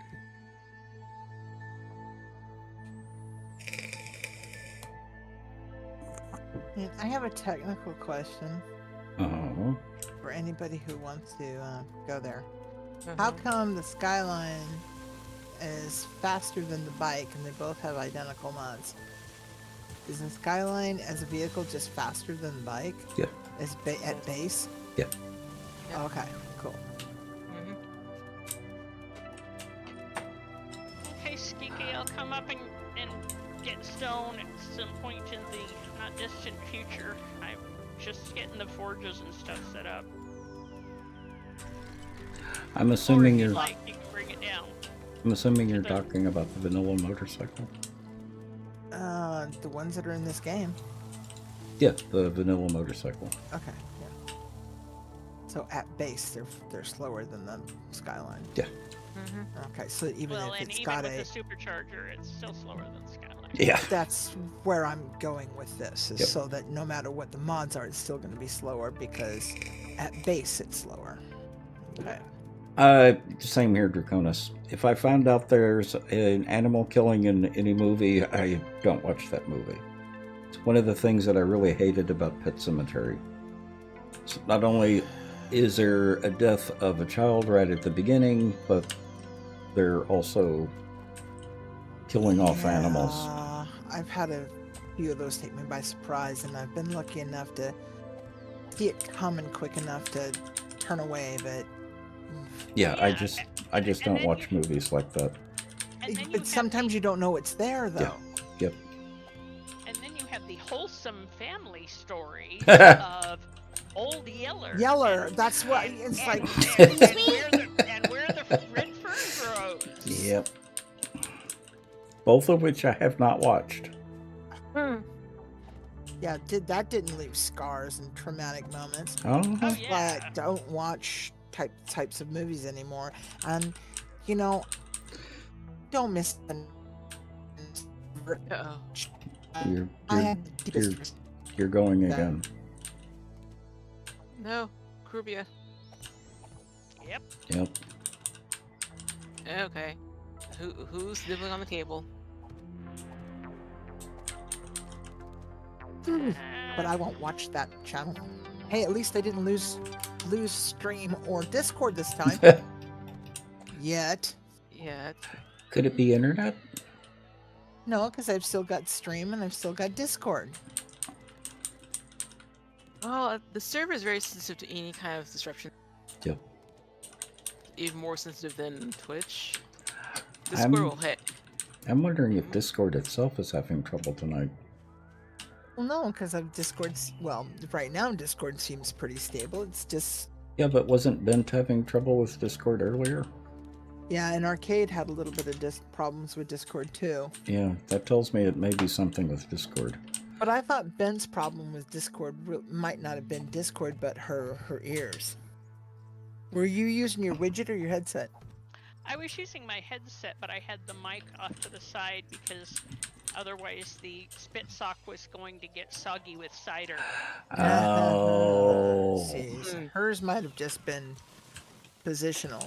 And I have a technical question Uh-huh. for anybody who wants to go there. How come the Skyline is faster than the bike and they both have identical mods? Is the Skyline as a vehicle just faster than the bike? Yeah. At base? Yeah. Yeah. Okay, cool. Okay, Skeeky, I'll come up and get stone at some point in the not distant future. I'm just getting the forges and stuff set up. I'm Or assuming if you're you'd like, you can bring it down. I'm assuming you're talking about the vanilla motorcycle. The ones that are in this game. Yeah, the vanilla motorcycle. Okay, yeah. So at base, they're slower than the Skyline. Yeah. Okay, so even Well, if and it's even got with a... the supercharger, it's still slower than Skyline. Yeah. That's where I'm going with this, is Yep. so that no matter what the mods are, it's still going to be slower because at base it's slower. Okay. Same here, Draconis. If I found out there's an animal killing in any movie, I don't watch that movie. It's one of the things that I really hated about Pet Sematary. So not only is there a death of a child right at the beginning, but they're also killing off animals. I've had a few of those take me by surprise, and I've been lucky enough to see it coming quick enough to turn away, but Yeah, Yeah, I just and don't then watch you- movies like that. And then you but have sometimes the, you don't know it's there Yeah. though. Yep. and then you have the wholesome family stories of Old Yeller. Yeller, and- that's what and- it's and- like. and Excuse me? where the red fern grows. Yep. Both of which I have not watched. Yeah, that didn't leave scars and traumatic moments. Oh, Oh That's why yeah. I don't watch types of movies anymore. And don't miss the. Uh-oh. you're I you're, had the you're, deepest you're going Yeah. again. No, Krubia. Yep. Yep. Okay. Who's nibbling on the cable? but I won't watch that channel. Hey, at least I didn't lose stream or Discord this time. Yet. Yeah. Could it be internet? No, because I've still got stream and I've still got Discord. Well, the server is very sensitive to any kind of disruption. Yep. Even more sensitive than Twitch. I'm- Discord will hit. I'm wondering if Discord itself is having trouble tonight. Well, no, because of Discord's. Well, right now Discord seems pretty stable. It's just. Yeah, but wasn't Bent having trouble with Discord earlier? Yeah, and Arcade had a little bit of problems with Discord too. Yeah, that tells me it may be something with Discord. But I thought Ben's problem with Discord might not have been Discord, but her ears. Were you using your widget or your headset? I was using my headset, but I had the mic off to the side because otherwise the spit sock was going to get soggy with cider. Oh. See, so hers might have just been positional.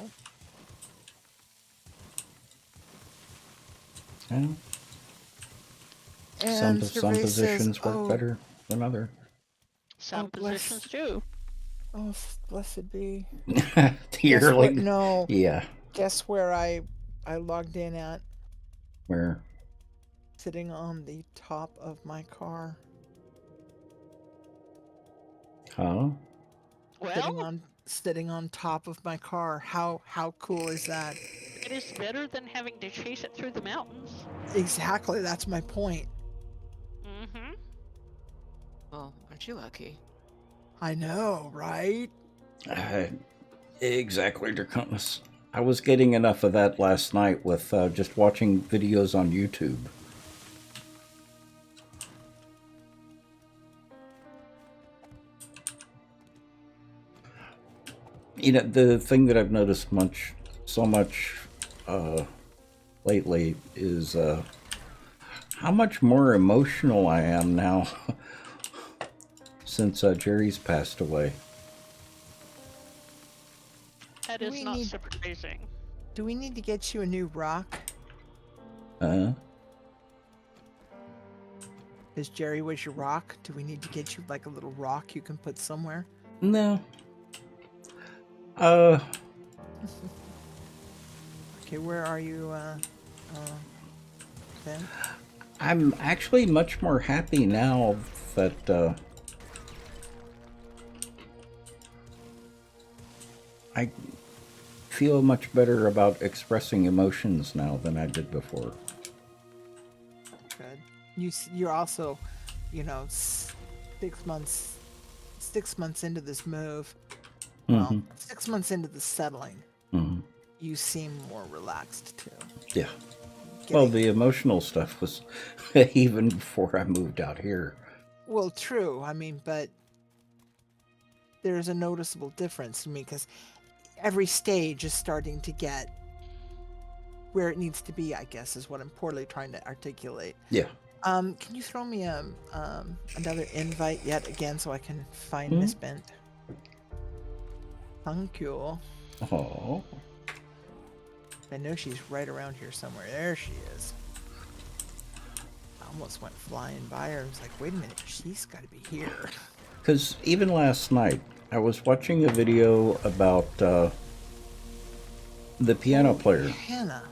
Yeah, And some Gervais positions says, work "Oh, better than other. Some bless. positions do. Oh, blessed be. The Guess what- early. no, Yeah. guess where I logged in at? Where? Sitting on the top of my car. Huh? Sitting on top of my car. How cool is that? It is better than having to chase it through the mountains. Exactly, that's my point. Mm-hmm. Well, aren't you lucky? I know, right? Exactly, Draconis. I was getting enough of that last night with just watching videos on YouTube. You know, the thing that I've noticed so much lately is how much more emotional I am now since Jerry's passed away. That Do is we not need- surprising. Do we need to get you a new rock? Because Jerry was your rock. Do we need to get you like a little rock you can put somewhere? No. Okay, where are you, Ben? I'm actually much more happy now that I feel much better about expressing emotions now than I did before. Good. You're also, 6 months into this move. Well, Mhm. 6 months into the settling, Mhm. you seem more relaxed too. Yeah. Well, Getting- the emotional stuff was even before I moved out here. Well, true. I mean, but there's a noticeable difference to me because every stage is starting to get where it needs to be, I guess, is what I'm poorly trying to articulate. Yeah. Can you throw me another invite yet again so I can find Hmm? Miss Bent? Thank you. Oh. I know she's right around here somewhere. There she is. I almost went flying by her. I was like, wait a minute, she's got to be here. Because even last night, I was watching a video about the piano player. Hannah.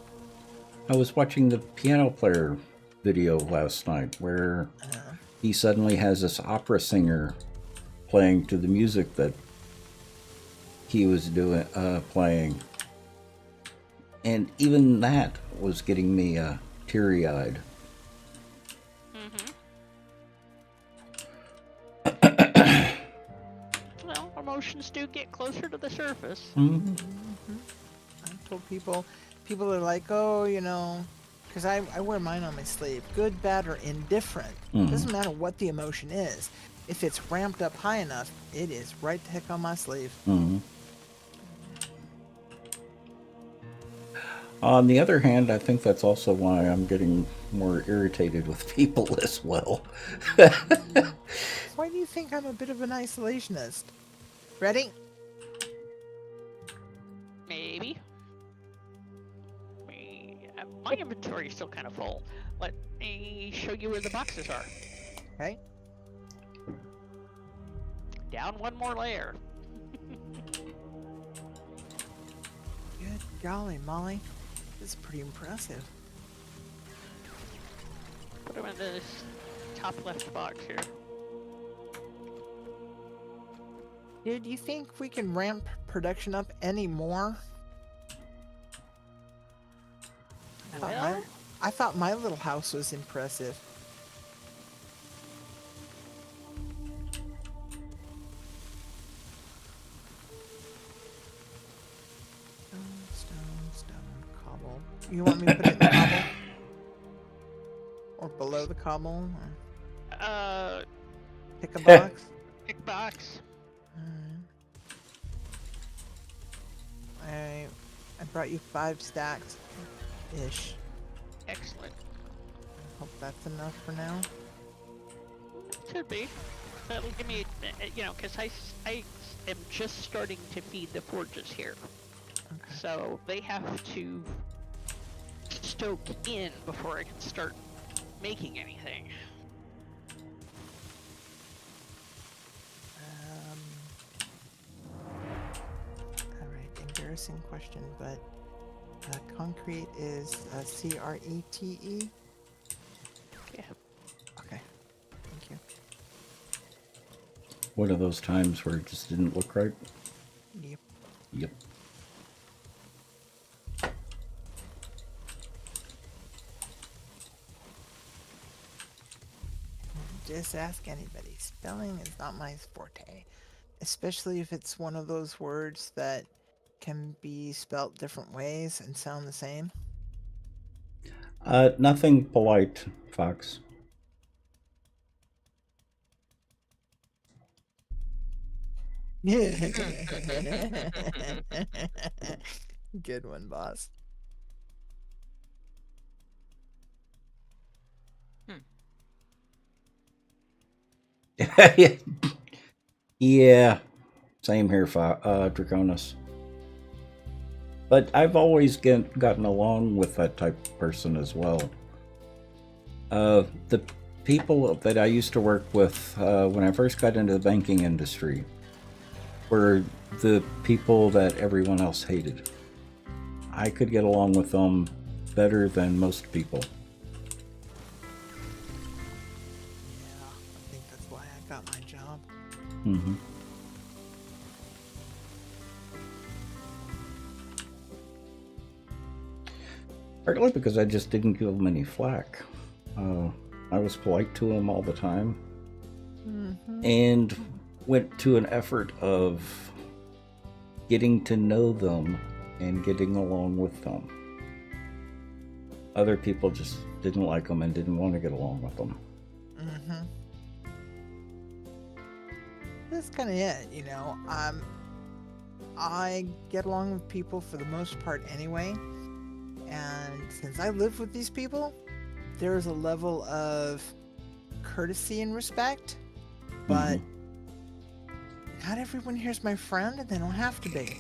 I was watching the piano player video last night where he suddenly has this opera singer playing to the music that he was doing, playing. And even that was getting me teary-eyed. Well, emotions do get closer to the surface. Mm-hmm. I told people are like, oh, you know, because I wear mine on my sleeve. Good, bad, or indifferent. Doesn't matter what the emotion is. If it's ramped up high enough, it is right the heck on my sleeve. Mm-hmm. On the other hand, I think that's also why I'm getting more irritated with people as well. Why do you think I'm a bit of an isolationist? Ready? Maybe. My inventory is still kind of full. Let me show you where the boxes are. Okay. Down one more layer. Good golly, Molly. This is pretty impressive. Put them in this top left box here. Dude, you think we can ramp production up any more? Well, I thought my little house was impressive. Stone, cobble. You want me to put it in the cobble? Or below the cobble? Or pick a box? pick box. Alright. I brought you 5 stacks-ish. Excellent. Hope that's enough for now. Should be. That'll give me, you know, because I am just starting to feed the forges here. Okay. So they have to stoke in before I can start making anything. Alright, embarrassing question, but concrete is C-R-E-T-E? Yeah. Okay, thank you. One of those times where it just didn't look right. Yep. Yep. Just ask anybody. Spelling is not my forte. Especially if it's one of those words that can be spelt different ways and sound the same. Nothing polite, Fox. Good one, boss. Yeah, same here, Draconis. But I've always gotten along with that type of person as well. The people that I used to work with when I first got into the banking industry were the people that everyone else hated. I could get along with them better than most people. Yeah, I think that's why I got my job. Mm-hmm. Partly because I just didn't give them any flack. I was polite to them all the time, and went to an effort of getting to know them and getting along with them. Other people just didn't like them and didn't want to get along with them. That's kind of it, you know. I get along with people for the most part anyway, and since I live with these people, there's a level of courtesy and respect, but not everyone here's my friend, and they don't have to be.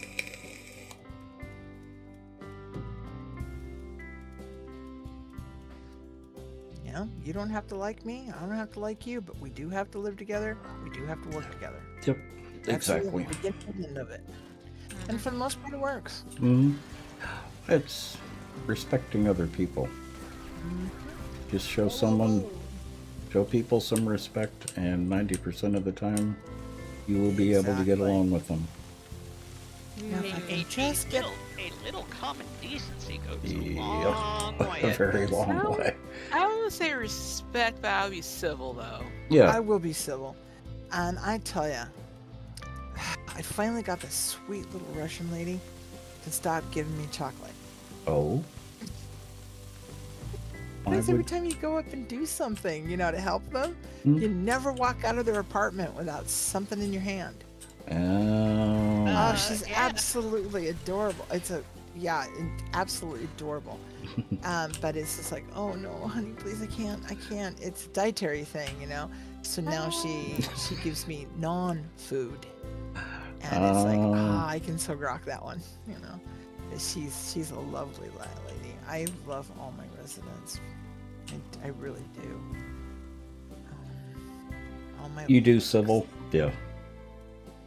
You know, you don't have to like me, I don't have to like you, but we do have to live together, we do have to work together. Yep, That's exactly. the beginning and end of it. And for the most part, it works. It's respecting other people. Just show people some respect, and 90% of the time, you will be able to get Exactly. along with them. Now, if I Mm. can just get a little common decency goes a Yep. long way. A at very this. long No. way. I wouldn't say respect, but I would be civil though. Yeah. I will be civil. And I tell ya, I finally got this sweet little Russian lady to stop giving me chocolate. Oh. Why Because every would... time you go up and do something, you know, to help them, Hmm? you never walk out of their apartment without something in your hand. Oh. Oh, she's yeah. absolutely adorable. Absolutely adorable. But it's just like, oh no, honey, please, I can't. It's a dietary thing, you know. So now she gives me non-food, and it's like, I can so rock that one, you know. She's a lovely lady. I love all my residents. I really do. All my You do civil? Yeah.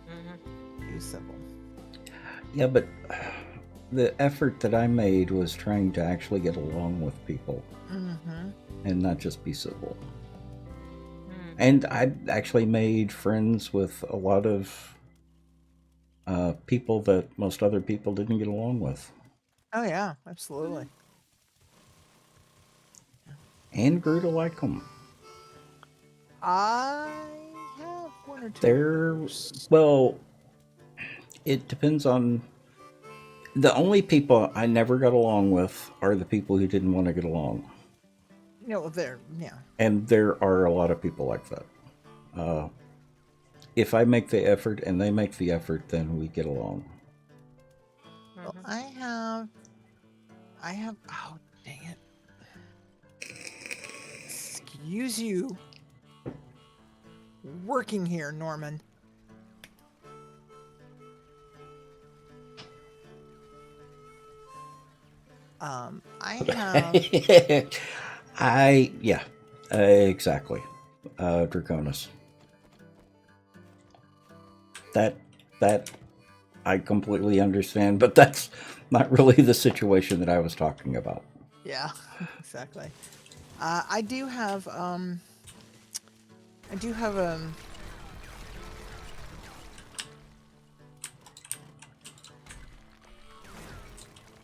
Mm-hmm. do civil. Yeah, but the effort that I made was trying to actually get along with people Mm-hmm. and not just be civil. Mm. And I actually made friends with a lot of people that most other people didn't get along with. Oh yeah, absolutely. And grew to like them. I have one or two. They're, well, it depends on... The only people I never got along with are the people who didn't want to get along. You know, yeah. And there are a lot of people like that. If I make the effort and they make the effort, then we get along. Well, Mhm. I have. Oh, dang it! Excuse you. Working here, Norman. I have. Yeah, exactly. Draconis. That I completely understand, but that's not really the situation that I was talking about. Yeah, exactly. I do have.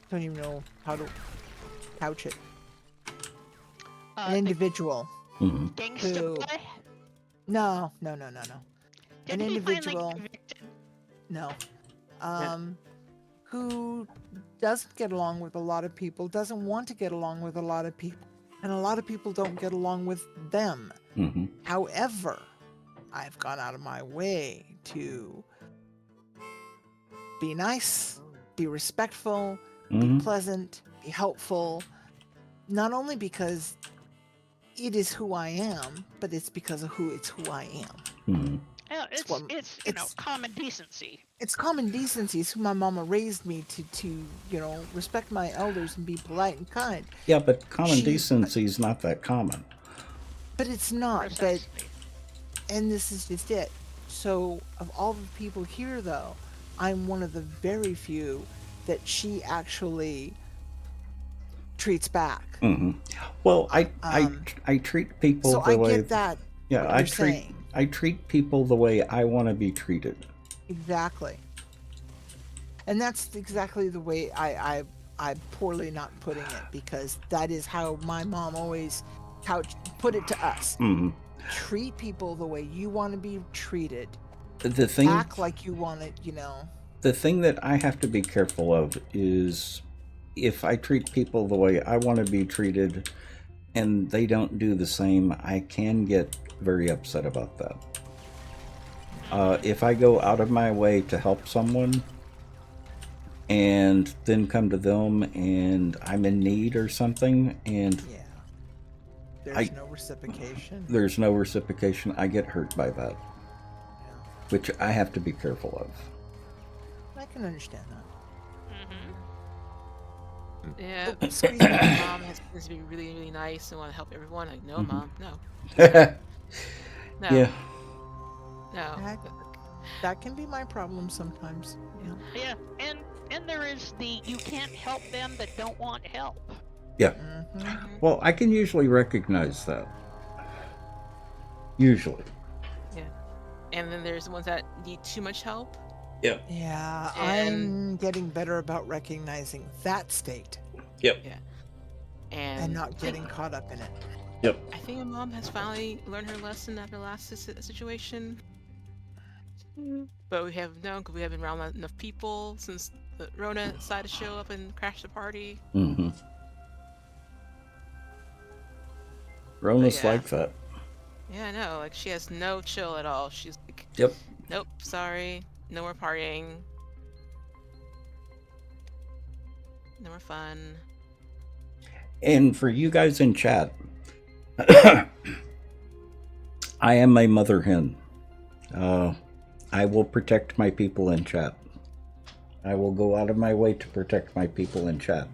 Don't even know how to couch it. An The individual. Hmm. gangster Who- boy? No. Did An he finally individual. get evicted? No. Who doesn't get along with a lot of people, doesn't want to get along with a lot of people, and a lot of people don't get along with them. Hmm. However, I've gone out of my way to be nice, be respectful, Hmm. be pleasant, be helpful, not only because it is who I am, but it's because of who I am. Hmm. Yeah, It's it's what- you know it's- common decency. It's common decency. It's who my mama raised me to respect my elders and be polite and kind. Yeah, but common She- decency is not that common. But it's not. Precisely. And this is just it. So, of all the people here, though, I'm one of the very few that she actually treats back. Hmm. Well, I treat people So the I way. get that. Yeah, what I you're treat saying. I treat people the way I want to be treated. Exactly. And that's exactly the way I'm poorly not putting it, because that is how my mom always put it to us. Hmm. Treat people the way you want to be treated. The thing, Act like you want it, you know. the thing that I have to be careful of is if I treat people the way I want to be treated and they don't do the same, I can get very upset about that. If I go out of my way to help someone and then come to them and I'm in need or something and Yeah. There's no reciprocation. there's no reciprocation, I get hurt by that, Yeah. which I have to be careful of. I can understand that. Mm-hmm. Yeah. Oh, excuse me. My mom has to be really, really nice and want to help everyone. Like, no, Mhm. mom, no, Yeah. no, no. That can be my problem sometimes. Yeah. Yeah, and there is the you can't help them that don't want help. Mm-hmm. Well, I can usually recognize that. Usually. Yeah. and then there's the ones that need too much help. Yep. Yeah, And- I'm getting better about recognizing that state Yep. and not getting caught up in it. Yep. I think my mom has finally learned her lesson after the last situation. But we have known because we haven't been around enough people since the Rona decided to show up and crash the party. Mm-hmm. Rona's yeah. like that. Yeah, I know. Like, she has no chill at all. She's like, Yep. nope, sorry. No more partying. No more fun. And for you guys in chat, I am a mother hen. I will protect my people in chat. I will go out of my way to protect my people in chat.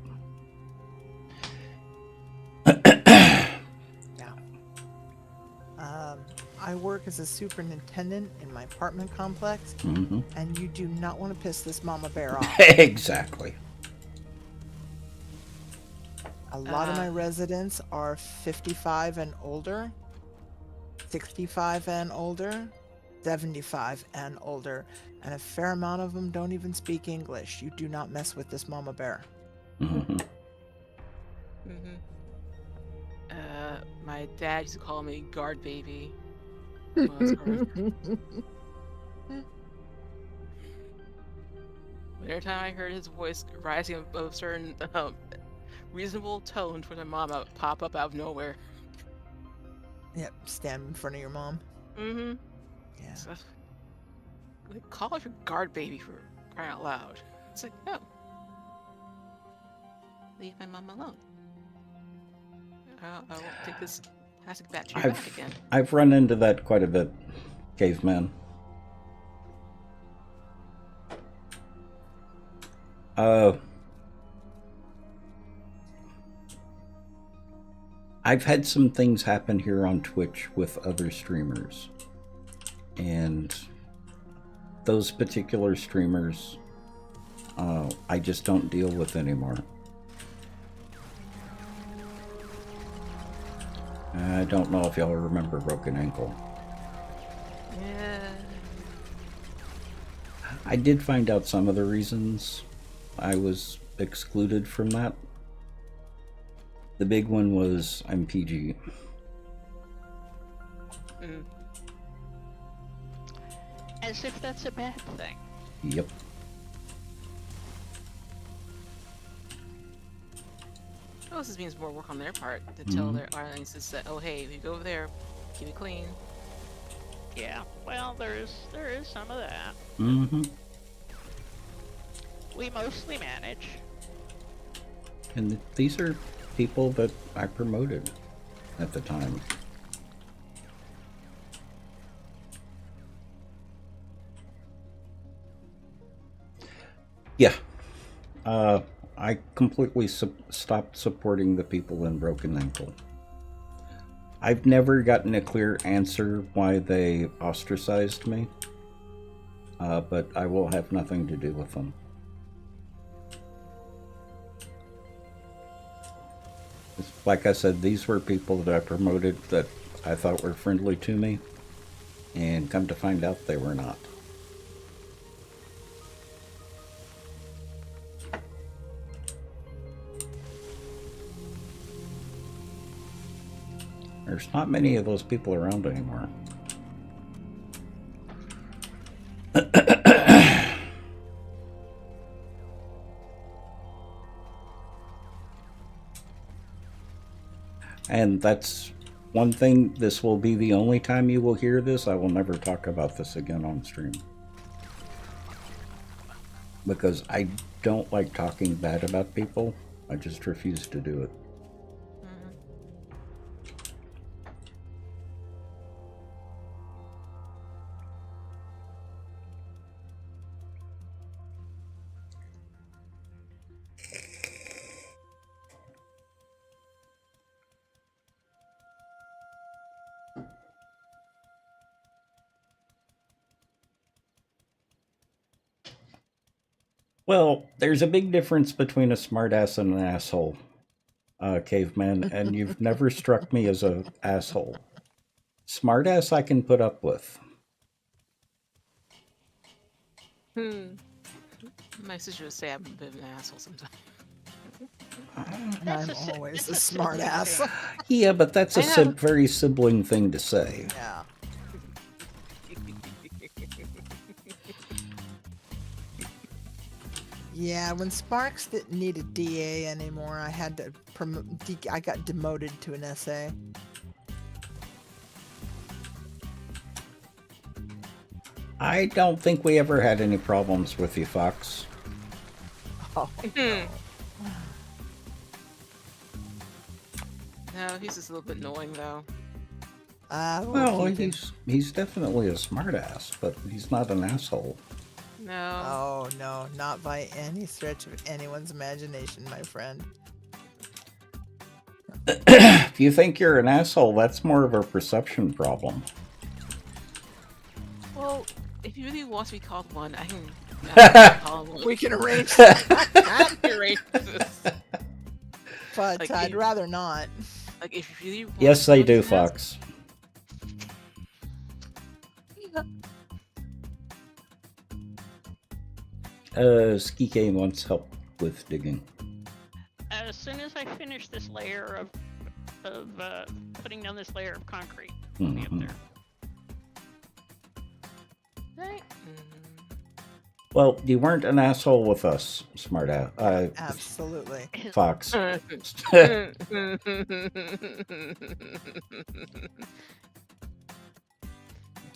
I work as a superintendent in my apartment complex, Mm-hmm. and you do not want to piss this mama bear off. Exactly. A lot of my residents are 55 and older, 65 and older, 75 and older, and a fair amount of them don't even speak English. You do not mess with this mama bear. Mm-hmm. My dad used to call me guard baby. When I was growing up. Every time I heard his voice rising above a certain reasonable tone towards my mom, I would pop up out of nowhere. Yep, stand in front of your mom. Mm-hmm. Yeah. So, like, call her guard baby for crying out loud. It's like, no. Leave my mom alone. I won't take this plastic battery back again. I've run into that quite a bit, caveman. I've had some things happen here on Twitch with other streamers, and those particular streamers I just don't deal with anymore. I don't know if y'all remember Broken Ankle. Yeah. I did find out some of the reasons I was excluded from that. The big one was I'm PG. As if that's a bad thing. Yep. Well, this means more work on their part to tell their audiences that, oh hey, if you go over there, keep it clean. Yeah, well, there is some of that. Mm-hmm. We mostly manage. And these are people that I promoted at the time. Yeah. I completely stopped supporting the people in Broken Ankle. I've never gotten a clear answer why they ostracized me, but I will have nothing to do with them. Like I said, these were people that I promoted that I thought were friendly to me, and come to find out they were not. There's not many of those people around anymore. And that's one thing, this will be the only time you will hear this. I will never talk about this again on stream. Because I don't like talking bad about people. I just refuse to do it. Well, there's a big difference between a smartass and an asshole, caveman, and you've never struck me as an asshole. Smartass I can put up with. My sister would say I'm a bit of an asshole sometimes. That's I'm a si- always that's a sibling smart ass. thing. Yeah, but that's a I know. very sibling thing to say. Yeah. Yeah, when Sparks didn't need a DA anymore, I had to I got demoted to an SA. I don't think we ever had any problems with you, Fox. Oh, no. No, he's just a little bit annoying though. We'll Well, keep him. he's definitely a smartass, but he's not an asshole. No. Oh, no, not by any stretch of anyone's imagination, my friend. If you think you're an asshole, that's more of a perception problem. Well, if he really wants to be called one, I can call him one. We can arrange I can arrange this. but Like, I'd rather not. Like, if you really want Yes, to they be do, an asshole- Fox. Ski K wants help with digging. As soon as I finish this layer of putting down this layer of concrete, I'll be up Mhm. there. Right? Well, you weren't an asshole with us, smartass. Absolutely. Fox.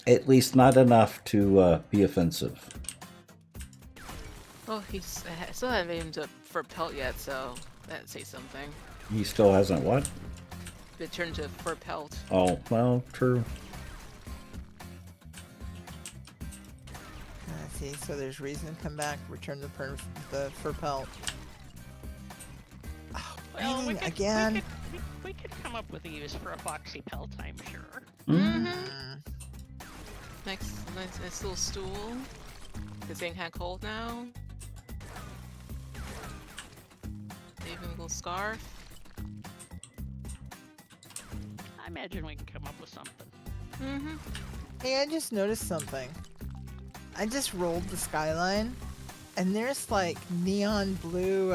At least not enough to be offensive. Well, I still haven't made him to fur pelt yet, so that'd say something. He still hasn't what? Been turned to fur pelt. Oh, well, true. See, so there's reason to come back, return the fur pelt. Oh, Well, raining again. We could come up with a use for a foxy pelt, I'm sure. Nice little stool. It's getting kind of cold now. Even a little scarf. I imagine we can come up with something. Hey, I just noticed something. I just rolled the skyline, and there's like neon blue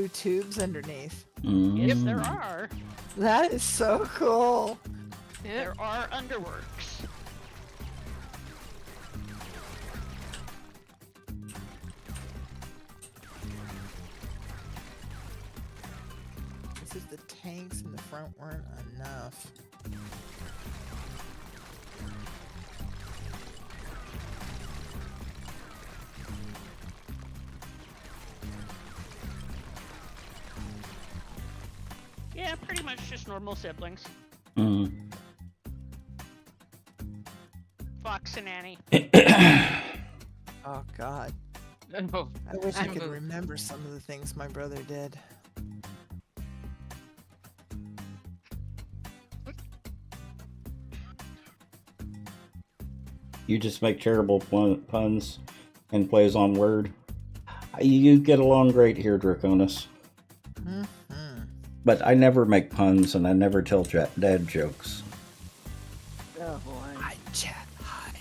tubes underneath. Yes, there Mm. are. That is so cool. Yep. There are underworks. This is the tanks in the front weren't enough. Yeah, pretty much just normal siblings. Mm. Fox and Annie. Oh God. Oh, I wish I I'm could a- remember some of the things my brother did. You just make terrible puns and plays on word. You get along great here, Draconis. Hmm. But I never make puns and I never tell dad jokes. oh boy. Hide, chat, hide.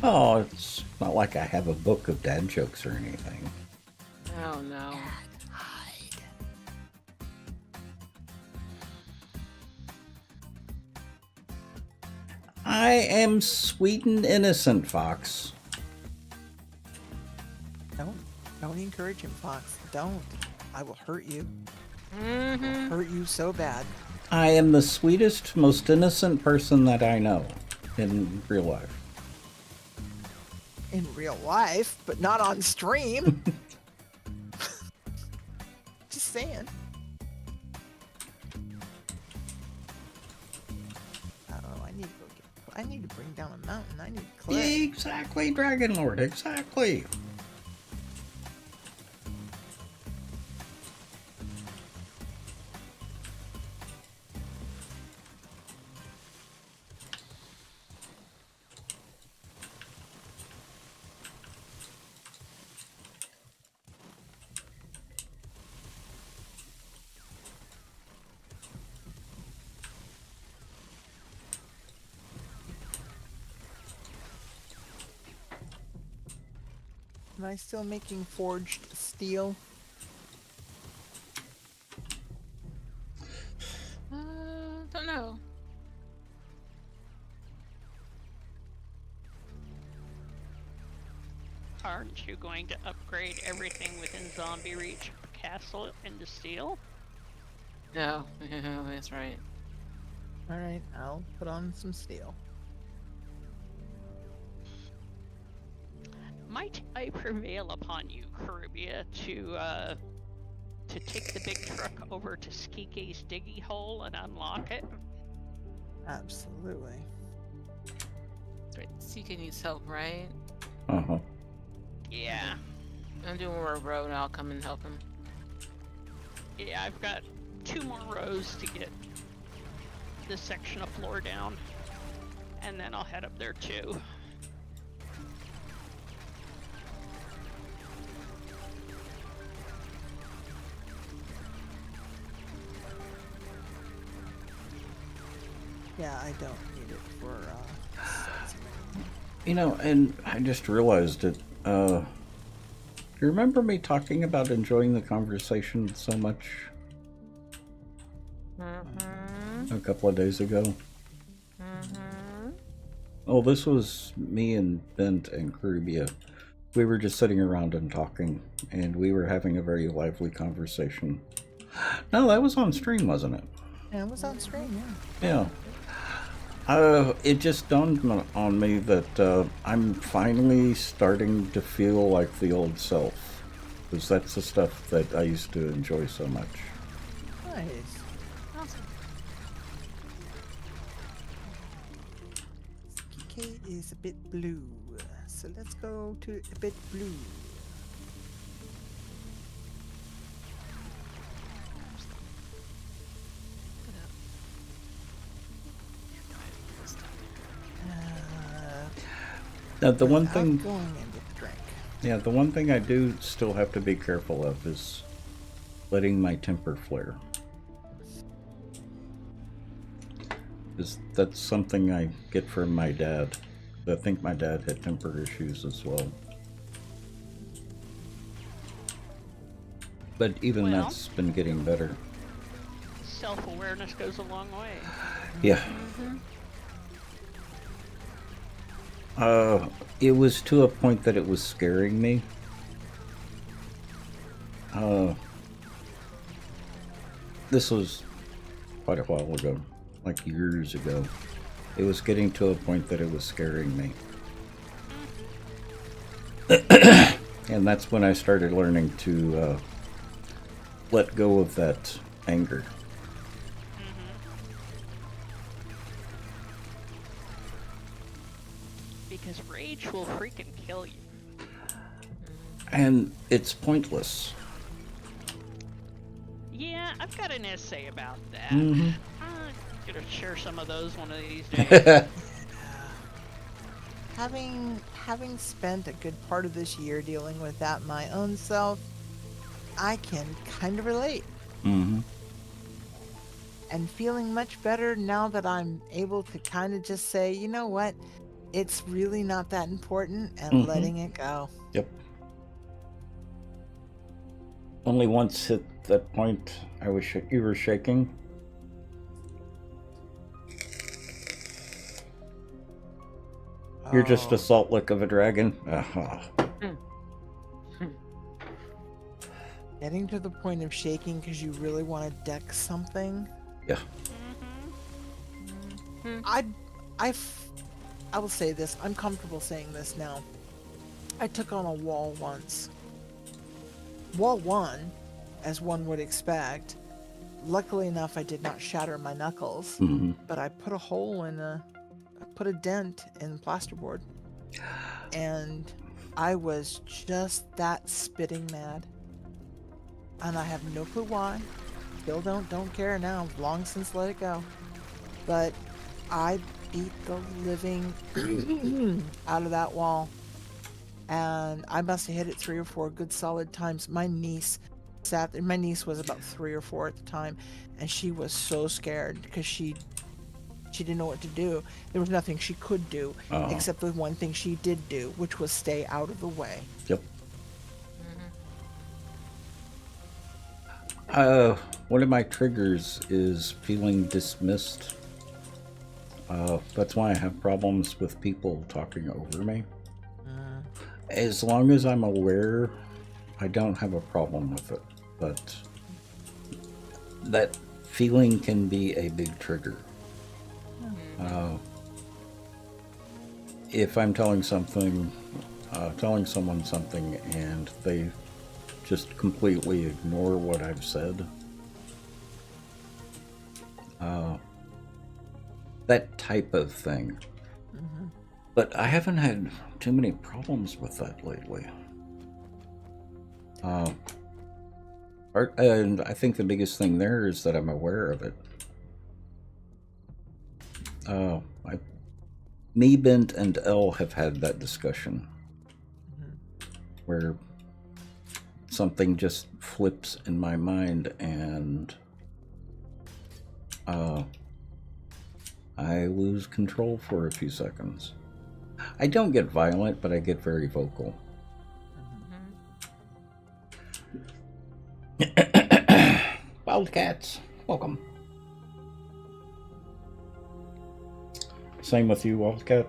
Oh, it's not like I have a book of dad jokes or anything. Oh no. Hide. I am sweet and innocent, Fox. Don't encourage him, Fox. Don't. I will hurt you. Mm-hmm. Hurt you so bad. I am the sweetest, most innocent person that I know in real life. In real life, but not on stream. Just saying. Oh, I need to bring down a mountain. I need clay. Exactly, Dragon Lord, exactly. Am I still making forged steel? Don't know. Aren't you going to upgrade everything within Zombie Reach Castle into steel? No, that's right. Alright, I'll put on some steel. Might I prevail upon you, Caribia, to take the big truck over to Skike's diggy hole and unlock it? Absolutely. That's right. CK needs help, right? Uh-huh. Yeah. I'm doing more row and I'll come and help him. Yeah, I've got 2 more rows to get this section of floor down, and then I'll head up there too. Yeah, I don't need it for sets. You know, and I just realized it. Do you remember me talking about enjoying the conversation so much a couple of days ago? Oh, this was me and Bent and Caribia. We were just sitting around and talking, and we were having a very lively conversation. No, that was on stream, wasn't it? Yeah, it was on stream, yeah. Yeah. It just dawned on me that I'm finally starting to feel like the old self. Because that's the stuff that I used to enjoy so much. Nice. Awesome. Kate is a bit blue, so let's go to a bit blue. Now, the one Without thing, going into the drink. yeah, the one thing I do still have to be careful of is letting my temper flare. That's something I get from my dad. I think my dad had temper issues as well. But even Well. that's been getting better. Self-awareness goes a long way. Yeah. It was to a point that it was scaring me. This was quite a while ago, like years ago. It was getting to a point that it was scaring me. And that's when I started learning to let go of that anger. Because rage will freaking kill you. And it's pointless. Yeah, I've got an essay about that. Mhm. I'm gonna share some of those one of these days. Having spent a good part of this year dealing with that my own self, I can kind of relate. Mm-hmm. And feeling much better now that I'm able to kind of just say, you know what, it's really not that important, and letting it go. Yep. Only once hit that point, I was you were shaking. You're just a salt lick of a dragon. Getting to the point of shaking because you really want to deck something. Yeah. I will say this. I'm comfortable saying this now. I took on a wall once. Wall 1, as one would expect. Luckily enough, I did not shatter my knuckles, but I put a dent in plasterboard, and I was just that spitting mad, and I have no clue why. Still don't care now. Long since let it go, but I beat the living out of that wall, and I must have hit it 3 or 4 good solid times. My niece sat there. My niece was about 3 or 4 at the time, and she was so scared because she didn't know what to do. There was nothing she could do except the one thing she did do, which was stay out of the way. Yep. One of my triggers is feeling dismissed. That's why I have problems with people talking over me. As long as I'm aware, I don't have a problem with it. But that feeling can be a big trigger. If I'm telling someone something and they just completely ignore what I've said, that type of thing. But I haven't had too many problems with that lately. And I think the biggest thing there is that I'm aware of it. Me, Bent, and Elle have had that discussion where something just flips in my mind and I lose control for a few seconds. I don't get violent, but I get very vocal. Wildcats, welcome. Same with you, Wildcat.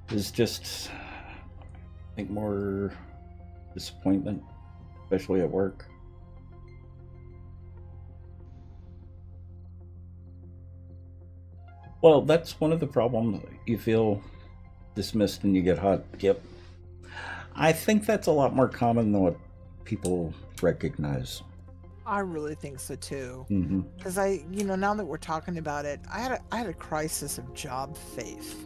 It's just, I think, more disappointment, especially at work. Well, that's one of the problems. You feel dismissed and you get hot. Yep. I think that's a lot more common than what people recognize. I really think so too. Mm-hmm. Because now that we're talking about it, I had a crisis of job faith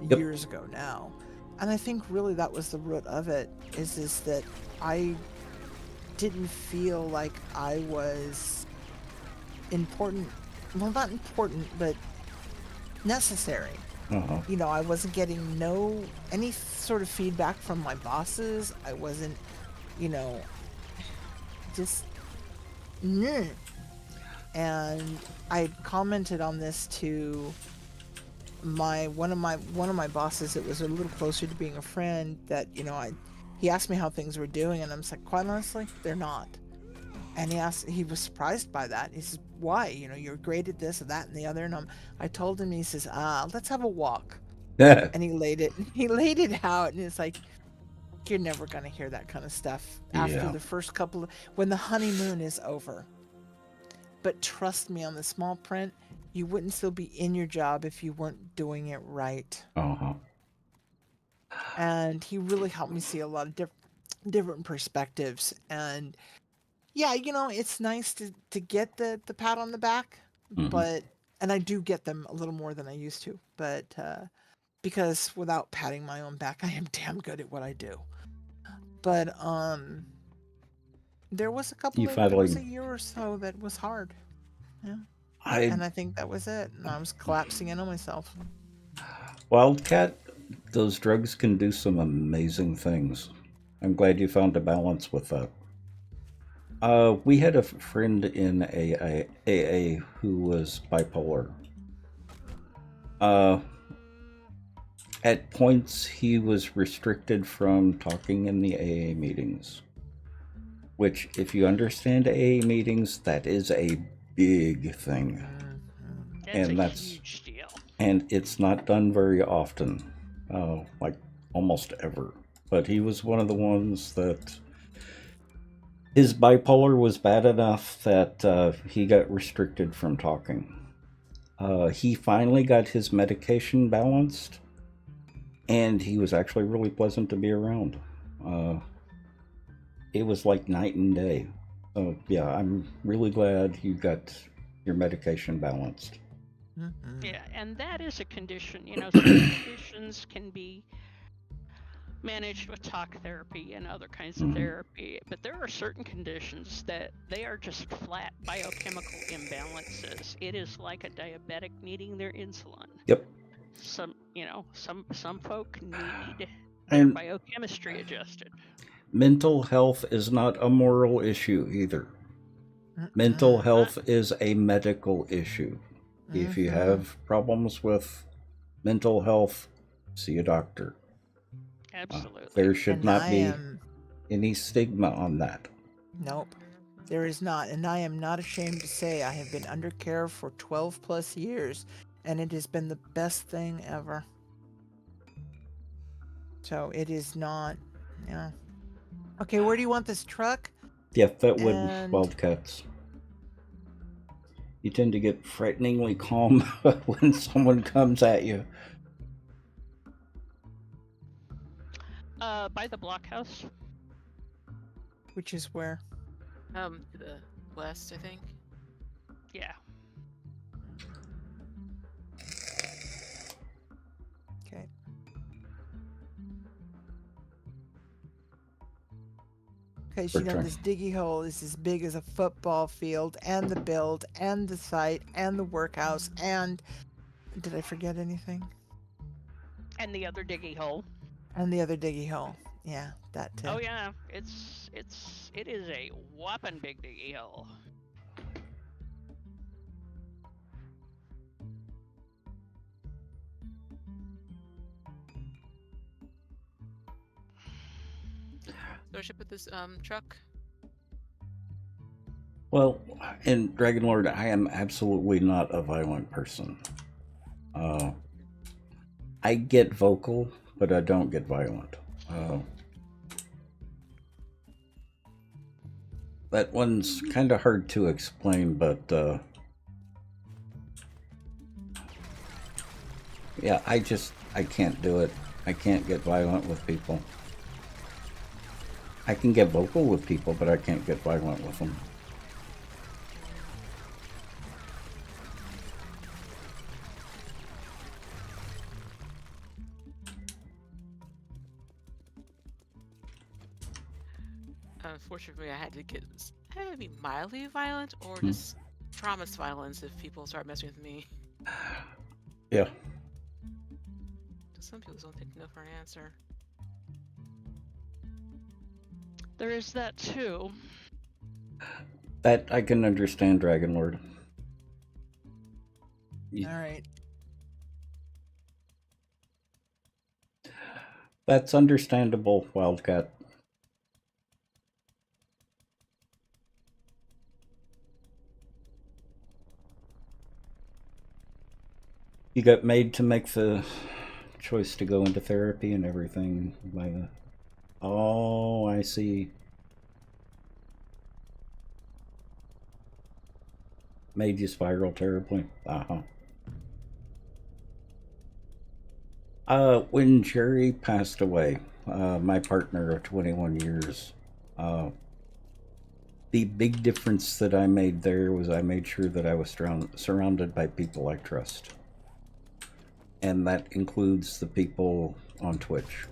Yep. years ago now, and I think really that was the root of it. Is that I didn't feel like I was important. Well, not important, but necessary. Uh-huh. I wasn't getting any sort of feedback from my bosses. I wasn't, just. And I commented on this to one of my bosses that was a little closer to being a friend, that he asked me how things were doing, and I'm just like, quite honestly, they're not. And he was surprised by that. He says, why? You're great at this or that and the other. And I told him, he says, let's have a walk. And he laid it out, and it's like, you're never going to hear that kind of stuff after the first couple of, when the honeymoon is over. But trust me, on the small print, you wouldn't still be in your job if you weren't doing it right. Uh-huh. And he really helped me see a lot of different perspectives. And yeah, it's nice to get the pat on the back, Mm-hmm. and I do get them a little more than I used to, but because without patting my own back, I am damn good at what I do. But there was a year or so that was hard. Yeah. And I think that was it. And I was collapsing in on myself. Wildcat, those drugs can do some amazing things. I'm glad you found a balance with that. We had a friend in AA who was bipolar. At points, he was restricted from talking in the AA meetings. Which, if you understand AA meetings, that is a big thing. That's a huge deal. And it's not done very often, like almost ever. But he was one of the ones that his bipolar was bad enough that he got restricted from talking. He finally got his medication balanced, and he was actually really pleasant to be around. It was like night and day. So yeah, I'm really glad you got your medication balanced. Yeah, and that is a condition. Some conditions can be managed with talk therapy and other kinds of therapy, but there are certain conditions that they are just flat biochemical imbalances. It is like a diabetic needing their insulin. Yep. Some folk need their biochemistry adjusted. Mental health is not a moral issue either. Mental health is a medical issue. If you have problems with mental health, see a doctor. Absolutely. There should not be any stigma on that? Nope. There is not, and I am not ashamed to say I have been under care for 12 plus years, and it has been the best thing ever. So it is not, yeah. Okay, where do you want this truck? Yeah, that would And Wildcats. You tend to get frighteningly calm when someone comes at you. By the blockhouse. which is where? To the west, I think. Yeah. Okay. Because you know Return. this diggy hole is as big as a football field, and the build, and the site, and the workhouse, and did I forget anything? And the other diggy hole. And the other diggy hole. Yeah, that too. Oh yeah, it is a whopping big diggy hole. So I should put this truck. Well, in Dragon Lord, I am absolutely not a violent person. I get vocal, but I don't get violent. That one's kind of hard to explain, but yeah, I can't do it. I can't get violent with people. I can get vocal with people, but I can't get violent with them. Unfortunately, I had to be mildly violent or just promised violence if people start messing with me. Yeah. Some people don't take no for an answer. There is that too. That I can understand, Dragon Lord. All right. That's understandable, Wildcat. You got made to make the choice to go into therapy and everything by the... Oh, I see. Made you spiral terribly. When Jerry passed away, my partner of 21 years, the big difference that I made there was I made sure that I was surrounded by people I trust. And that includes the people on Twitch.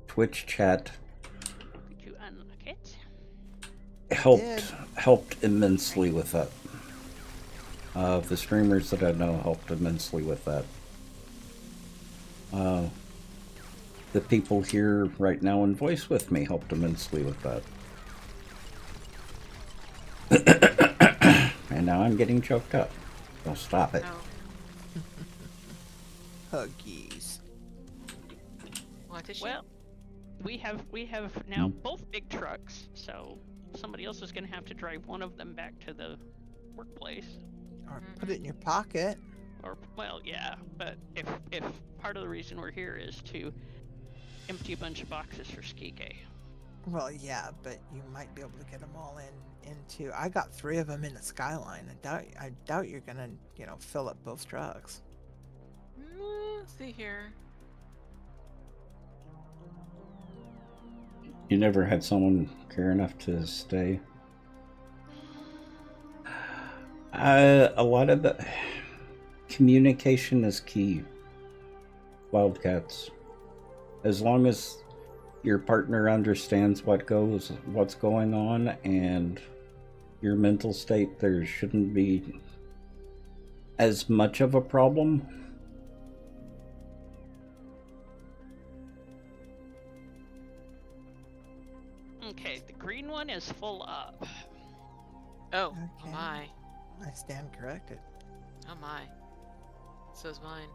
Twitch chat Did you unlock it? helped immensely with that. The streamers that I know helped immensely with that. The people here right now in voice with me helped immensely with that. And now I'm getting choked up. Don't stop it. Oh, Huggies. want tissue? Well, we have now both big trucks, so somebody else is going to have to drive one of them back to the workplace. Or put it in your pocket. Or well, yeah, but if part of the reason we're here is to empty a bunch of boxes for Skike. Well, yeah, but you might be able to get them all into. I got 3 of them in the Skyline. I doubt you're gonna, fill up both trucks. Let's see here. You never had someone care enough to stay? A lot of the communication is key. Wildcats. As long as your partner understands what's going on and your mental state, there shouldn't be as much of a problem. Okay, the green one is full up. Oh, Okay. oh my. I stand corrected. Oh my. So is mine.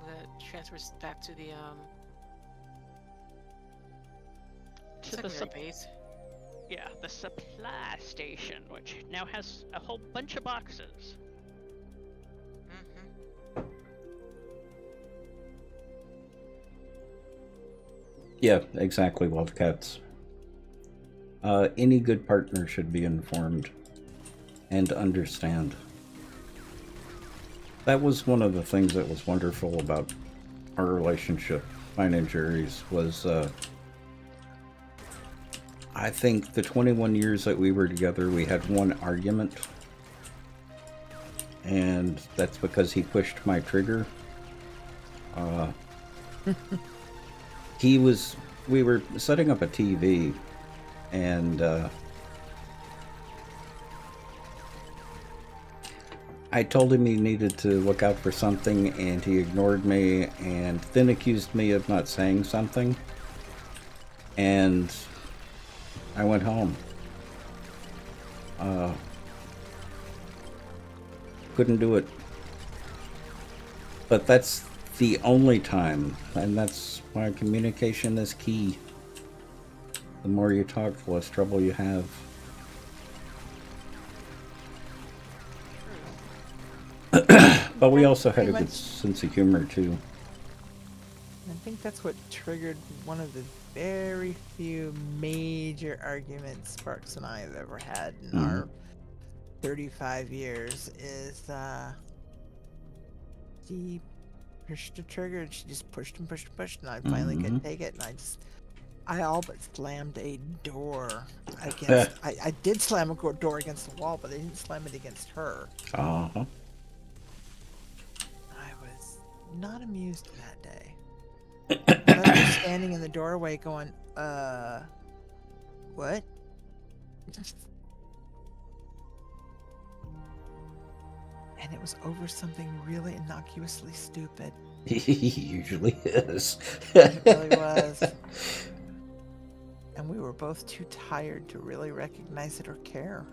that transfers back to the To the secondary base. yeah, the supply station, which now has a whole bunch of boxes. Mm-hmm. Yeah, exactly, Wildcats. Any good partner should be informed and understand. That was one of the things that was wonderful about our relationship, mine and Jerry's, was I think the 21 years that we were together, we had one argument. And that's because he pushed my trigger. We were setting up a TV, and I told him he needed to look out for something, and he ignored me, and then accused me of not saying something. And I went home. Couldn't do it. But that's the only time, and that's why communication is key. The more you talk, the less trouble you have. But we also had a good sense of humor, too. I think that's what triggered one of the very few major arguments Sparks and I have ever had in our 35 years is she pushed the trigger and she just pushed and pushed and pushed, and I finally couldn't take it, and I all but slammed a door against I did slam a door against the wall, but I didn't slam it against her. Uh-huh. I was not amused that day. I was standing in the doorway going, what? And it was over something really innocuously stupid. He usually is. It really was. And we were both too tired to really recognize it or care.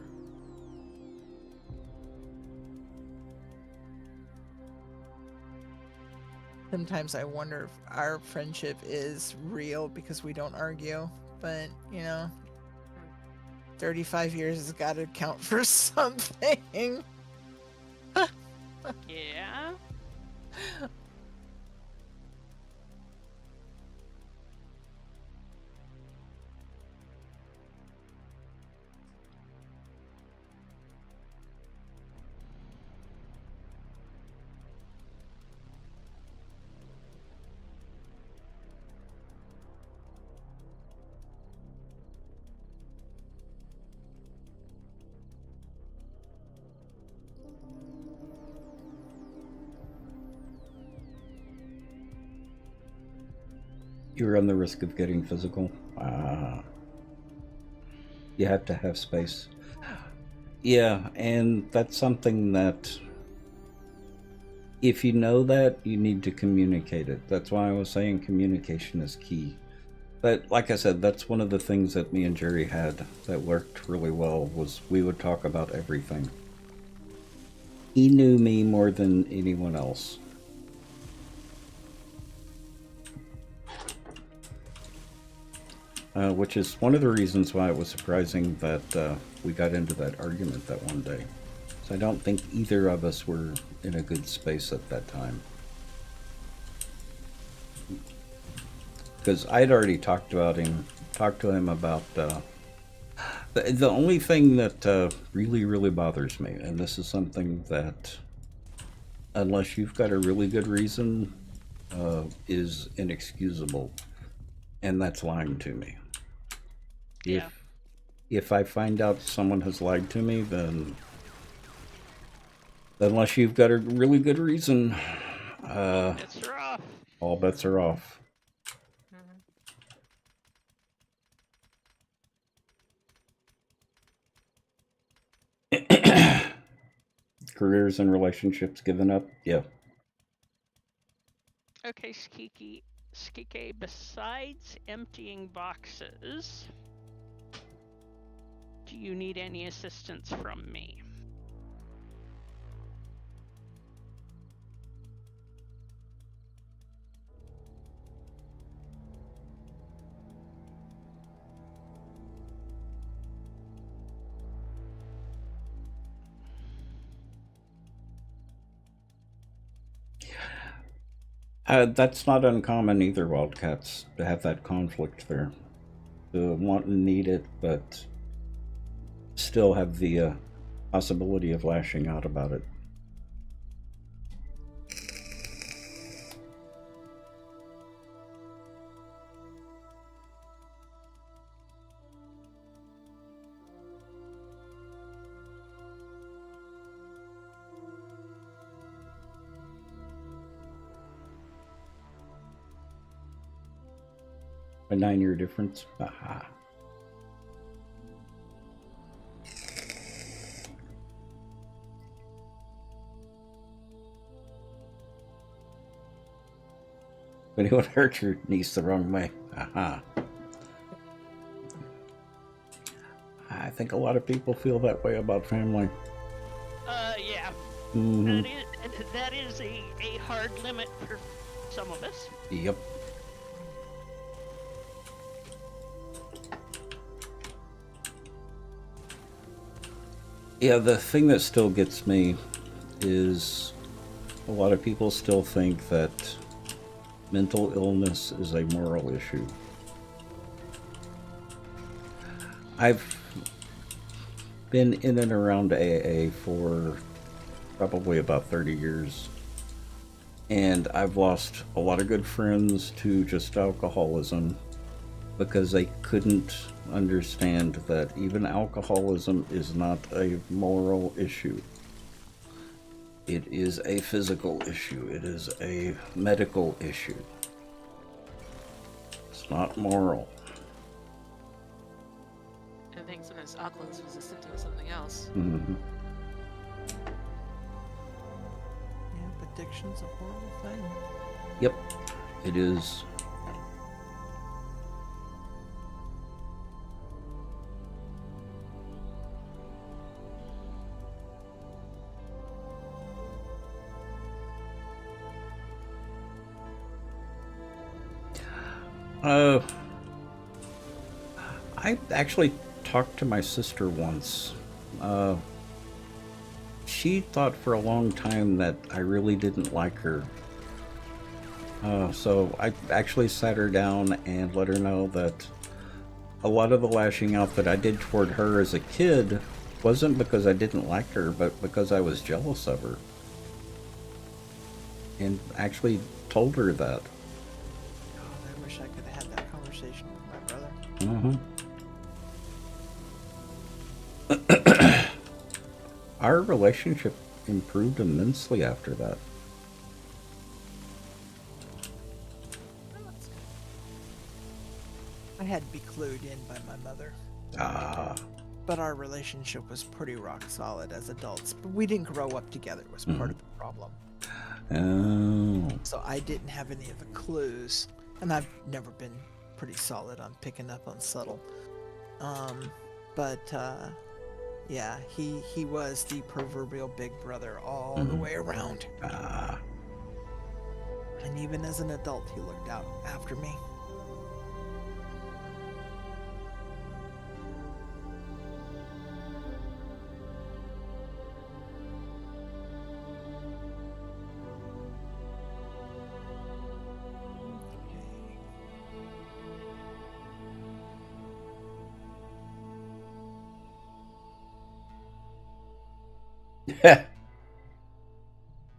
Sometimes I wonder if our friendship is real because we don't argue, but 35 years has got to count for something. Yeah. You run the risk of getting physical. You have to have space. Yeah, and that's something that if you know that, you need to communicate it. That's why I was saying communication is key. But like I said, that's one of the things that me and Jerry had that worked really well, was we would talk about everything. He knew me more than anyone else. Which is one of the reasons why it was surprising that we got into that argument that one day. So I don't think either of us were in a good space at that time. Because I'd already talked to him about the only thing that really, really bothers me, and this is something that, unless you've got a really good reason, is inexcusable, and that's lying to me. Yeah. If I find out someone has lied to me, then unless you've got a really good reason, Bets are off. all bets are off. Careers and relationships given up? Yeah. Okay, Skike, besides emptying boxes, do you need any assistance from me? That's not uncommon either, Wildcats, to have that conflict there. To want and need it, but still have the possibility of lashing out about it. A 9-year difference. Aha. But it would hurt your niece the wrong way. Aha. I think a lot of people feel that way about family. Yeah. Hmm. That is a hard limit for some of us. Yep. Yeah, the thing that still gets me is a lot of people still think that mental illness is a moral issue. I've been in and around AA for probably about 30 years, and I've lost a lot of good friends to just alcoholism because they couldn't understand that even alcoholism is not a moral issue. It is a physical issue. It is a medical issue. It's not moral. I think sometimes alcoholism is a symptom of something else. Mm-hmm. Yeah, addiction's a horrible thing. Yep, it is. I actually talked to my sister once. She thought for a long time that I really didn't like her. So I actually sat her down and let her know that a lot of the lashing out that I did toward her as a kid wasn't because I didn't like her, but because I was jealous of her. And actually told her that. God, I wish I could have had that conversation with my brother. Our relationship improved immensely after that. I had to be clued in by my mother. Ah. But our relationship was pretty rock solid as adults. But we didn't grow up together, was part of the problem. Oh. So I didn't have any of the clues. And I've never been pretty solid on picking up on subtle. Yeah, he was the proverbial big brother all the way around. Ah. And even as an adult, he looked out after me.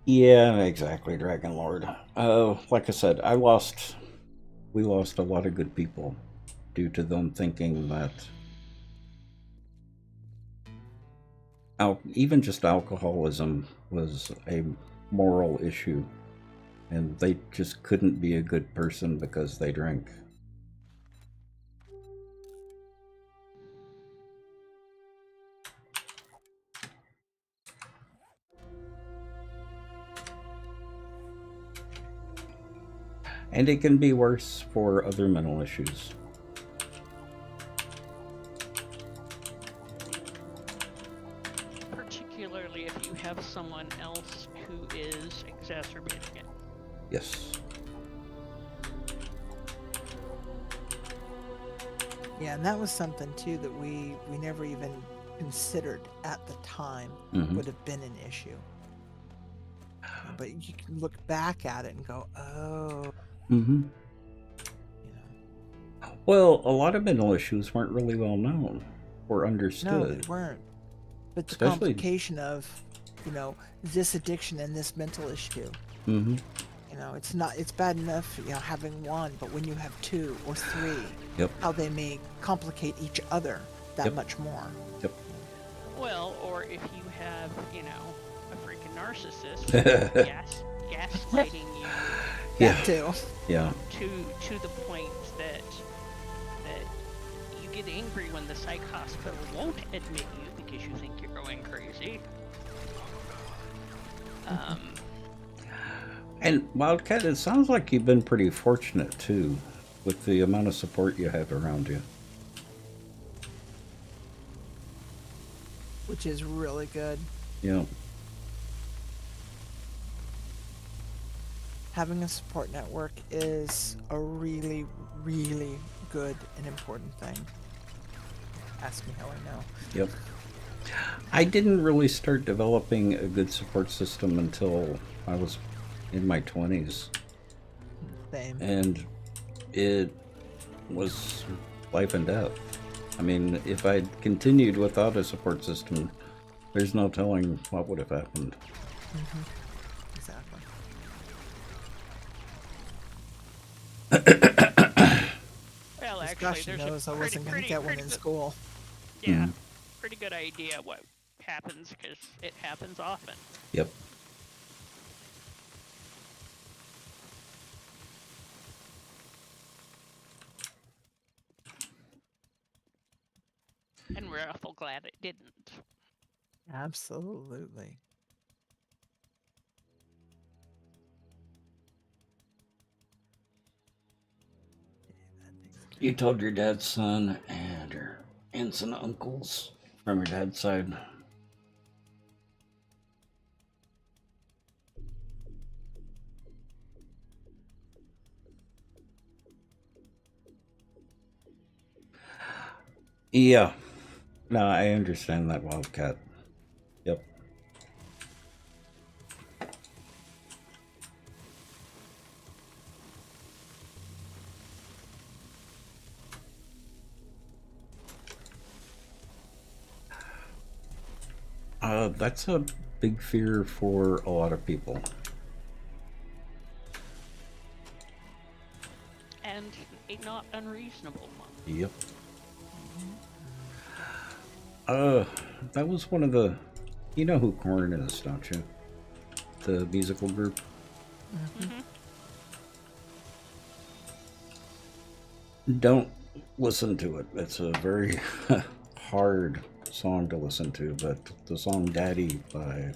Yeah, exactly, Dragon Lord. Like I said, we lost a lot of good people due to them thinking that even just alcoholism was a moral issue, and they just couldn't be a good person because they drank. And it can be worse for other mental issues. Particularly if you have someone else who is exacerbating it. Yes. Yeah, and that was something too that we never even considered at the time would have been an issue. But you can look back at it and go, oh, Mm-hmm. you know. Well, a lot of mental issues weren't really well known or No, understood. they weren't. But the Especially- complication of, this addiction and this mental issue. Mm-hmm. It's bad enough, having one, but when you have 2 or 3, Yep. how they may complicate each other that Yep. much more. Yep. Well, or if you have, a freaking narcissist gaslighting you Yeah. That too. Yeah. to the point that you get angry when the psych hospital won't admit you because you think you're going crazy. And Wildcat, it sounds like you've been pretty fortunate too, with the amount of support you have around you. Which is really good. Yeah. Having a support network is a really, really good and important thing. Ask me how I know. Yep. I didn't really start developing a good support system until I was in my 20s. Same. And it was life and death. I mean, if I'd continued without a support system, there's no telling what would have happened. Exactly. Well, Gosh, actually, she there's knows a I wasn't going to get one in good- school. Yeah, Mhm. pretty good idea what happens because it happens often. Yep. And we're awful glad it didn't. Absolutely. You told your dad's son and your aunts and uncles from your dad's side. Yeah. No, I understand that, Wildcat. Yep. That's a big fear for a lot of people. And a not unreasonable one. Yep. That was one of the... You know who Korn is, don't you? The musical group. Don't listen to it. It's a very hard song to listen to, but the song Daddy by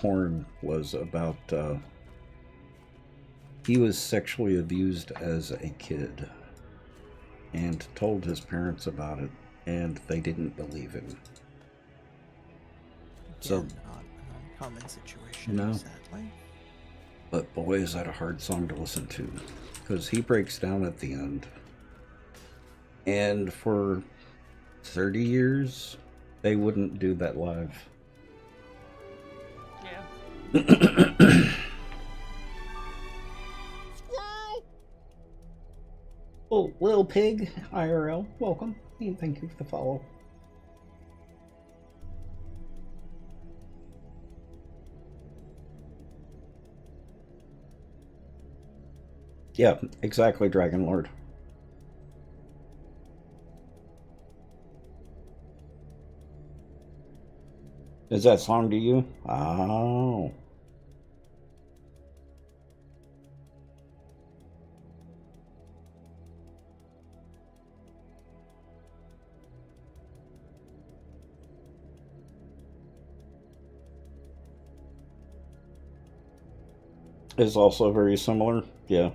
Korn was about... he was sexually abused as a kid and told his parents about it, and they didn't believe him. So- Again, not an uncommon situation, No. sadly. But boy, is that a hard song to listen to, because he breaks down at the end. And for 30 years, they wouldn't do that live. Yeah. Oh, Lil Pig, IRL, welcome. And thank you for the follow. Yeah, exactly, Dragon Lord. Is that song to you? Oh. Is also very similar. Yeah.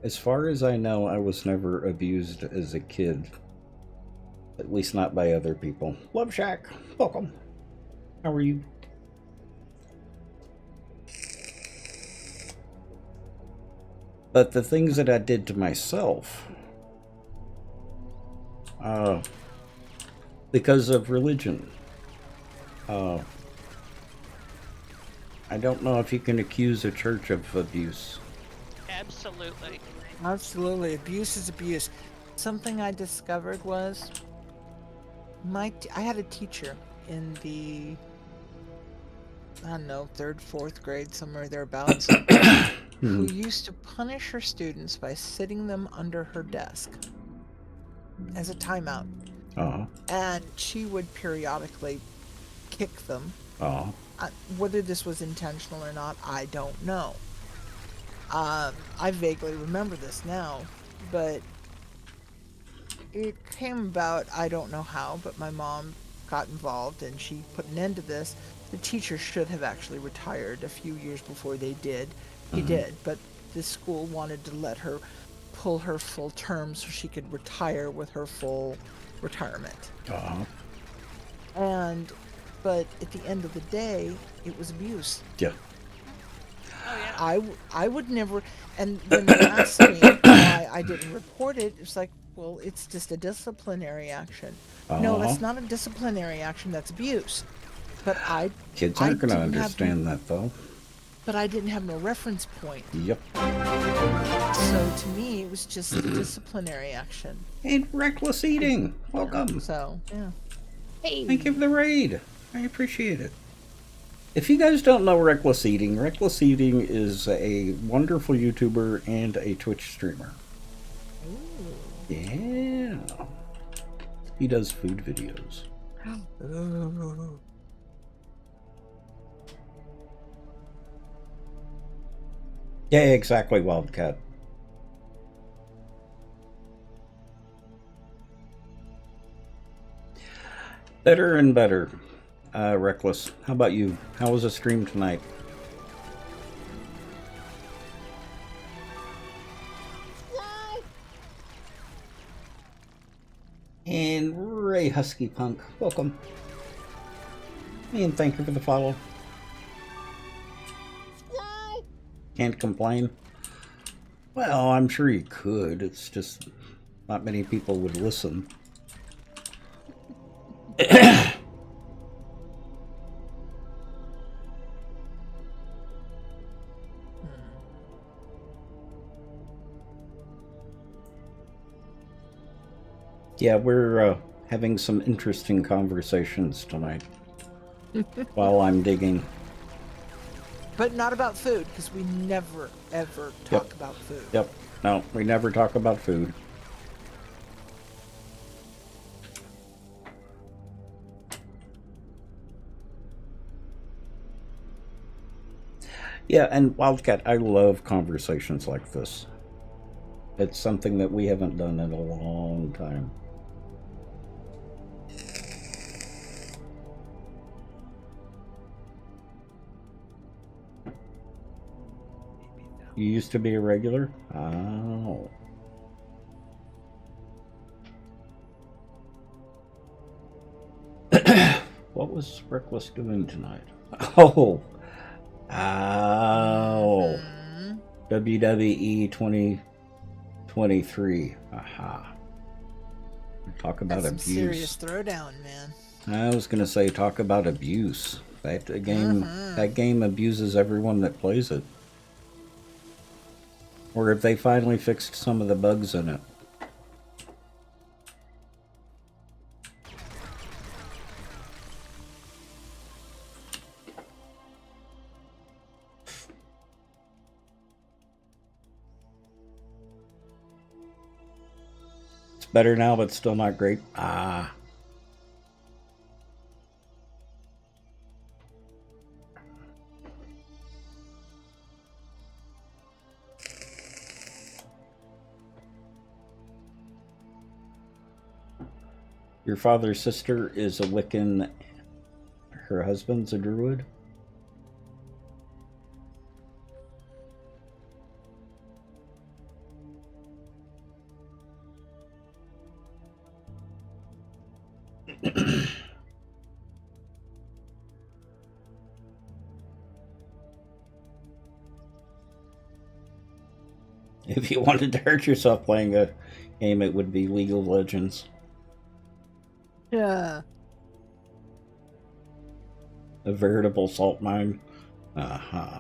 As far as I know, I was never abused as a kid. At least not by other people. Love Shack, welcome. How are you? But the things that I did to myself, because of religion. I don't know if you can accuse a church of abuse. Absolutely. Absolutely, abuse is abuse. Something I discovered was I had a teacher in the, I don't know, 3rd, 4th grade, somewhere thereabouts, who used to punish her students by sitting them under her desk as a timeout. Uh-huh. And she would periodically kick them. Uh-huh. Whether this was intentional or not, I don't know. I vaguely remember this now, but it came about, I don't know how, but my mom got involved and she put an end to this. The teacher should have actually retired a few years before they did. He did, but the school wanted to let her pull her full term so she could retire with her full retirement. Uh-huh. But at the end of the day, it was abuse. Yeah. Oh yeah. I would never, and when they asked me why I didn't report it, it's like, well, it's just a disciplinary action. No, that's not a disciplinary action, that's abuse. But Kids I aren't going to didn't have understand that, though. But I didn't have no reference point. Yep. So to me, it was just a disciplinary action. And reckless eating. Welcome. So, yeah. Hey. Thank you for the raid. I appreciate it. If you guys don't know Reckless Eating is a wonderful YouTuber and a Twitch streamer. Ooh. Yeah. He does food videos. Ooh. Yeah, exactly, Wildcat. Better and better. Reckless. How about you? How was the stream tonight? And Ray Husky Punk, welcome. And thank you for the follow. Can't complain. Well, I'm sure you could. It's just not many people would listen. Yeah, we're having some interesting conversations tonight while I'm digging. But not about food, because we never, ever talk about food. Yep. No, we never talk about food. Yeah, and Wildcat, I love conversations like this. It's something that we haven't done in a long time. You used to be a regular? Oh. What was Reckless doing tonight? Oh. Ow. WWE 2023. Aha. Talk about That's some abuse. serious throwdown, man. I was gonna say talk about abuse. That game abuses everyone that plays it. Or if they finally fixed some of the bugs in it. It's better now, but still not great. Ah. Your father's sister is a Wiccan. Her husband's a druid. If you wanted to hurt yourself playing a game, it would be League of Legends. Yeah. A veritable salt mine. Uh-huh.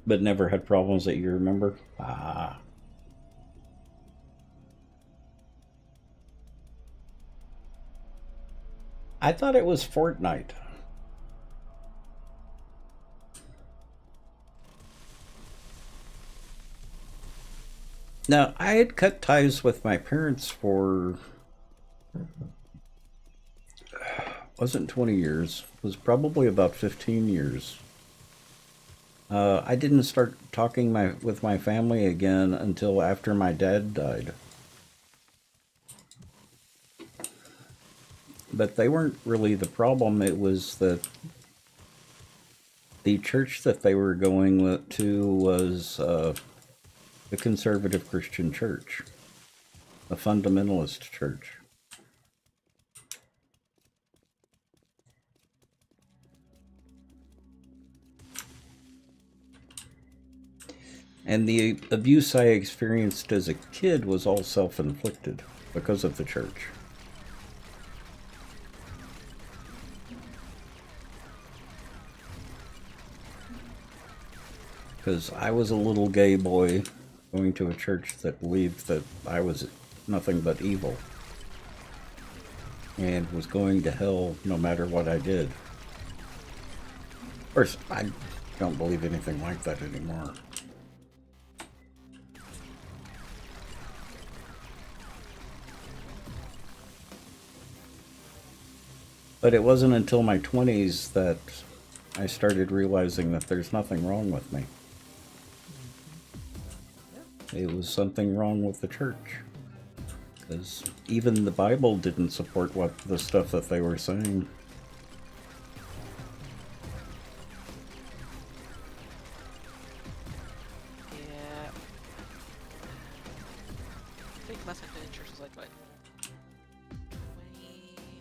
But never had problems that you remember? Ah. I thought it was Fortnite. Now, I had cut ties with my parents for wasn't 20 years, was probably about 15 years. I didn't start talking with my family again until after my dad died. But they weren't really the problem. It was that the church that they were going to was a conservative Christian church, a fundamentalist church. And the abuse I experienced as a kid was all self-inflicted because of the church. Because I was a little gay boy going to a church that believed that I was nothing but evil and was going to hell no matter what I did. Of course, I don't believe anything like that anymore. But it wasn't until my 20s that I started realizing that there's nothing wrong with me. It was something wrong with the church. Because even the Bible didn't support what the stuff that they were saying. Yeah. I think last time I been in church was like, what? 20...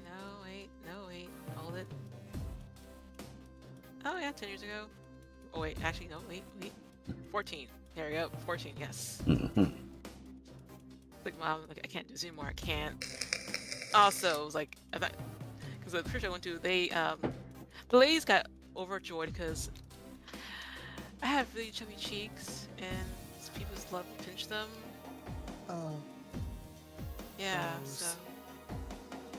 No, wait. Hold it. Oh, yeah, 10 years ago. Oh, wait, actually, no, wait. 14. There we go, 14, yes. Like, Mom, like, I can't do this anymore, I can't. Also, it was like, I thought, because the church I went to, they, the ladies got overjoyed because I have really chubby cheeks, and people just love to pinch them. Oh. Yeah, Gross. so,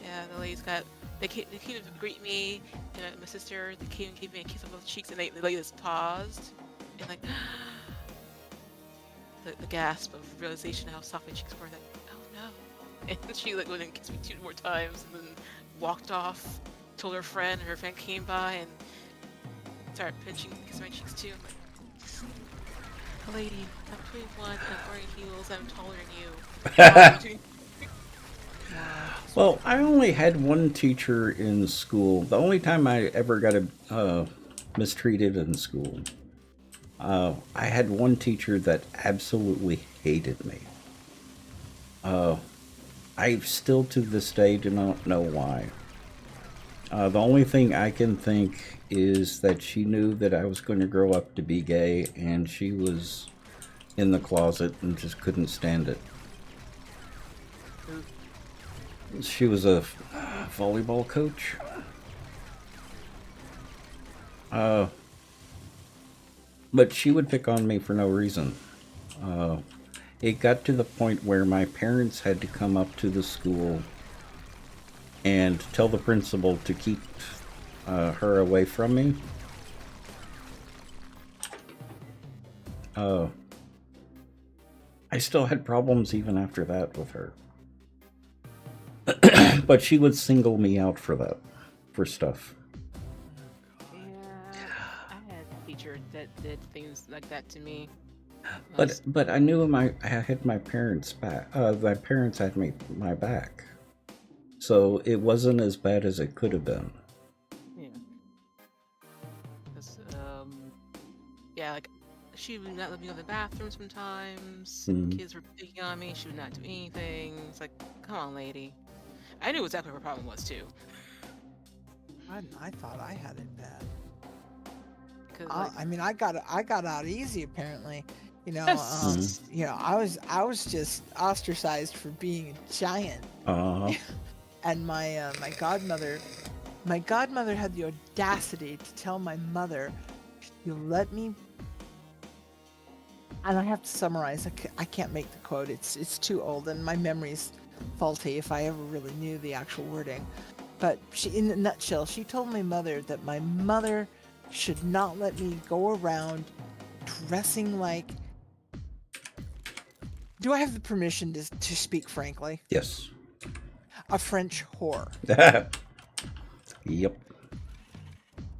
yeah, the ladies got, they came to greet me, and my sister, they came and gave me a kiss on both cheeks, and the ladies paused, and like, the gasp of realization how soft my cheeks were, like, oh no. And she like went and kissed me 2 more times, and then walked off, told her friend, and her friend came by and started kissing my cheeks too. I'm like, lady, I'm 21, I'm wearing heels, I'm taller than you. Well, I only had one teacher in school. The only time I ever got mistreated in school, I had one teacher that absolutely hated me. I still to this day do not know why. The only thing I can think is that she knew that I was going to grow up to be gay, and she was in the closet and just couldn't stand it. She was a volleyball coach. But she would pick on me for no reason. It got to the point where my parents had to come up to the school and tell the principal to keep her away from me. I still had problems even after that with her. But she would single me out for that, for stuff. Yeah, I had a teacher that did things like that to me. But I knew I had my parents' back. My parents had my back, so it wasn't as bad as it could have been. Yeah. 'Cause, yeah, like, she would not let me go to the bathroom sometimes. Mhm. Kids were picking on me. She would not do anything. It's like, come on, lady. I knew exactly what her problem was too. I thought I had it bad. Cause like, I mean, I got out easy apparently. You know, Yes. you know, I was just ostracized for being a giant, Uh, and my godmother had the audacity to tell my mother, "You let me." And I have to summarize. I can't make the quote. It's too old, and my memory's faulty. If I ever really knew the actual wording, but she, in a nutshell, she told my mother that my mother should not let me go around dressing like. Do I have the permission to speak frankly? yes. A French whore. Yep.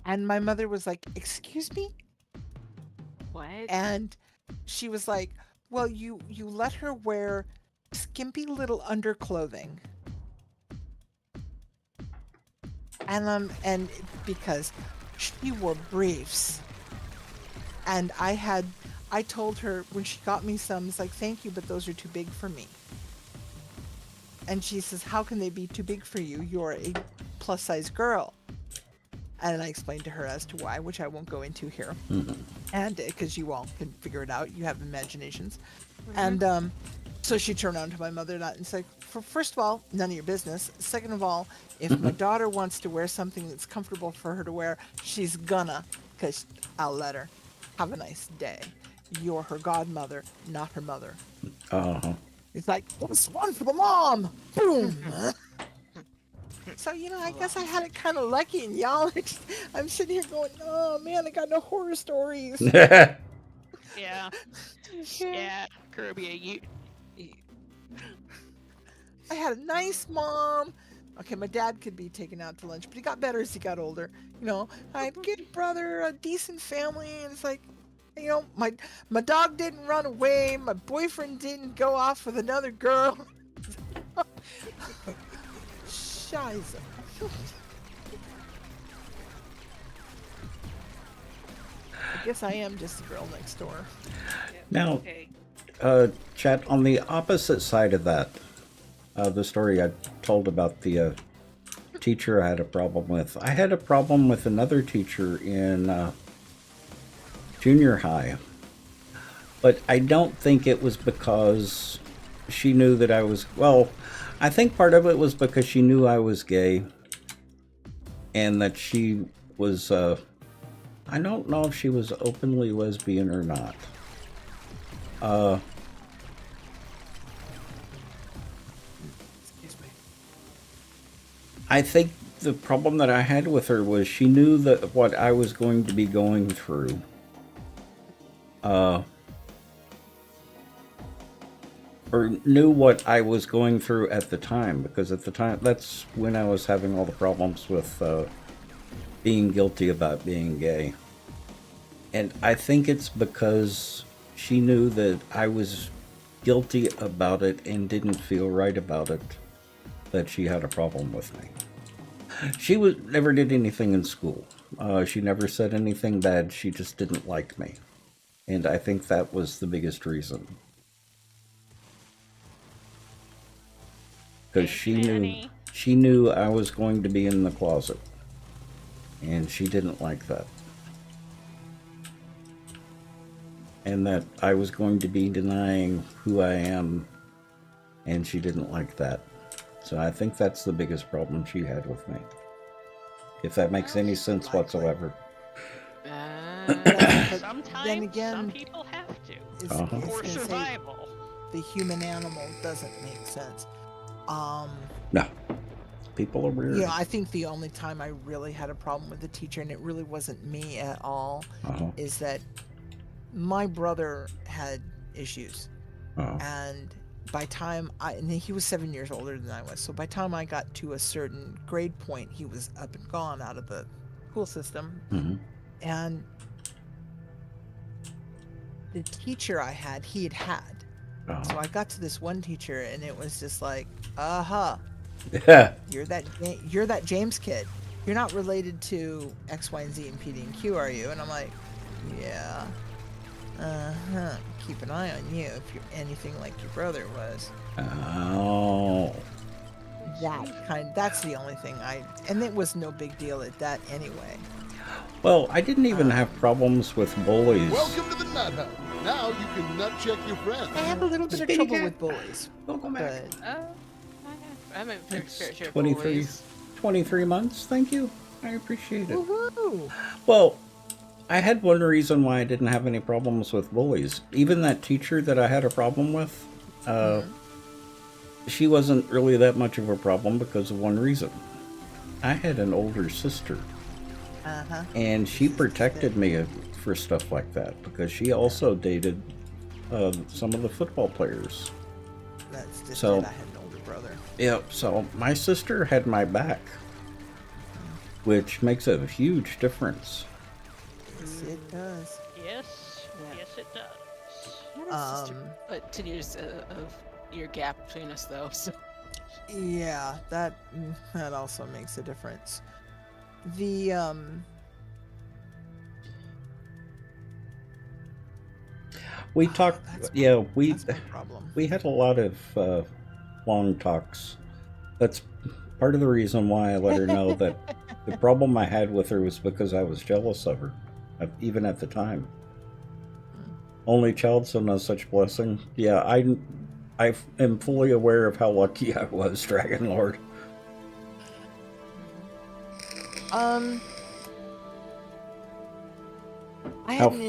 And my mother was like, "Excuse me?" what? And she was like, "Well, you let her wear skimpy little underclothing." And because she wore briefs. And I told her when she got me some, it's like, "Thank you, but those are too big for me." And she says, "How can they be too big for you? You're a plus size girl." And I explained to her as to why, which I won't go into here. And because you all can figure it out, you have imaginations. And so she turned around to my mother and said, first of all, none of your business. Second of all, if my daughter wants to wear something that's comfortable for her to wear, she's gonna, because I'll let her. Have a nice day. You're her godmother, not her mother. Uh-huh. It's like, "This one for the mom." Boom. So, you know, I guess I had it kind of lucky, and y'all, I'm sitting here going, "Oh man, I got no horror stories." Yeah. Yeah. Kirby, I had a nice mom. Okay, my dad could be taken out to lunch, but he got better as he got older. You know, I had a good brother, a decent family, and it's like, you know, my dog didn't run away, my boyfriend didn't go off with another girl. Scheiße. I guess I am just the girl next door. Now, Okay. Chat, on the opposite side of that, the story I told about the teacher I had a problem with, I had a problem with another teacher in junior high. But I don't think it was because she knew that I was, well, I think part of it was because she knew I was gay and that she was, I don't know if she was openly lesbian or not. Excuse me. I think the problem that I had with her was she knew that what I was going to be going through. Or knew what I was going through at the time, because at the time, that's when I was having all the problems with being guilty about being gay. And I think it's because she knew that I was guilty about it and didn't feel right about it that she had a problem with me. She never did anything in school. She never said anything bad. She just didn't like me. And I think that was the biggest reason. Because she knew I was going to be in the closet. And she didn't like that. And that I was going to be denying who I am, and she didn't like that. So I think that's the biggest problem she had with me. If that makes any sense whatsoever. But sometimes then again, some people have to it's, Uh-huh. it's for gonna say survival. the human animal doesn't make sense. No. People are weird. You know, I think the only time I really had a problem with the teacher, and it really wasn't me at all, Uh-huh. is that my brother had issues. Uh-huh. And by time and he was 7 years older than I was, so by time I got to a certain grade point, he was up and gone out of the school system. Mm-hmm. And the teacher I had, he had had. Uh-huh. So I got to this one teacher, and it was just like, Yeah. you're that James kid. You're not related to X, Y, and Z and P, D, and Q, are you? And I'm like, yeah. Keep an eye on you if you're anything like your brother was. Oh. That's the only thing and it was no big deal at that anyway. Well, I didn't even have problems with bullies. Welcome to the Nut Hut. Now you can nut check your friends. I had a little bit of Speedy trouble cat. with bullies, Welcome back. but I'm a fair It's share of 23, boys. 23 months. Thank you. I appreciate it. woohoo! Well, I had one reason why I didn't have any problems with bullies. Even that teacher that I had a problem with, she wasn't really that much of a problem because of one reason. I had an older sister, Uh-huh. and she protected me for stuff like that because she also dated some of the football players. That's just So- it. I had an older brother. Yep, so my sister had my back, which makes a huge difference. Yes, it does. Yes, Yeah. yes, it does. You're my sister. Um, But 10 years of year gap between us, though. So. Yeah, that also makes a difference. The We talked, that's yeah, that's my problem. we had a lot of long talks. That's part of the reason why I let her know that the problem I had with her was because I was jealous of her, even at the time. Only child, so no such blessing. Yeah, I am fully aware of how lucky I was, Dragon Lord. I How- had an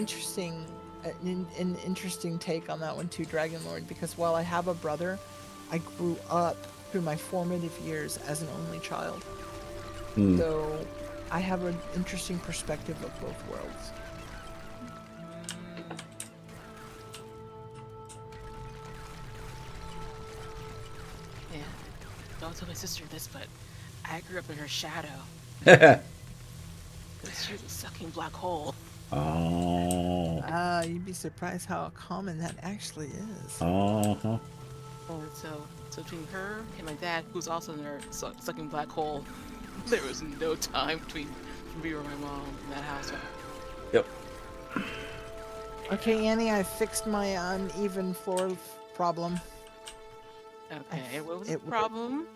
interesting take on that one too, Dragon Lord, because while I have a brother, I grew up through my formative years as an only child. Hmm. So I have an interesting perspective of both worlds. Yeah. Don't tell my sister this, but I grew up in her shadow. She was a sucking black hole. Oh. You'd be surprised how common that actually is. Uh-huh. And so between her and my dad, who's also in her sucking black hole, there was no time between me or my mom in that house. Yep. Okay, Annie, I fixed my uneven floor problem. Okay, what was it the w- problem?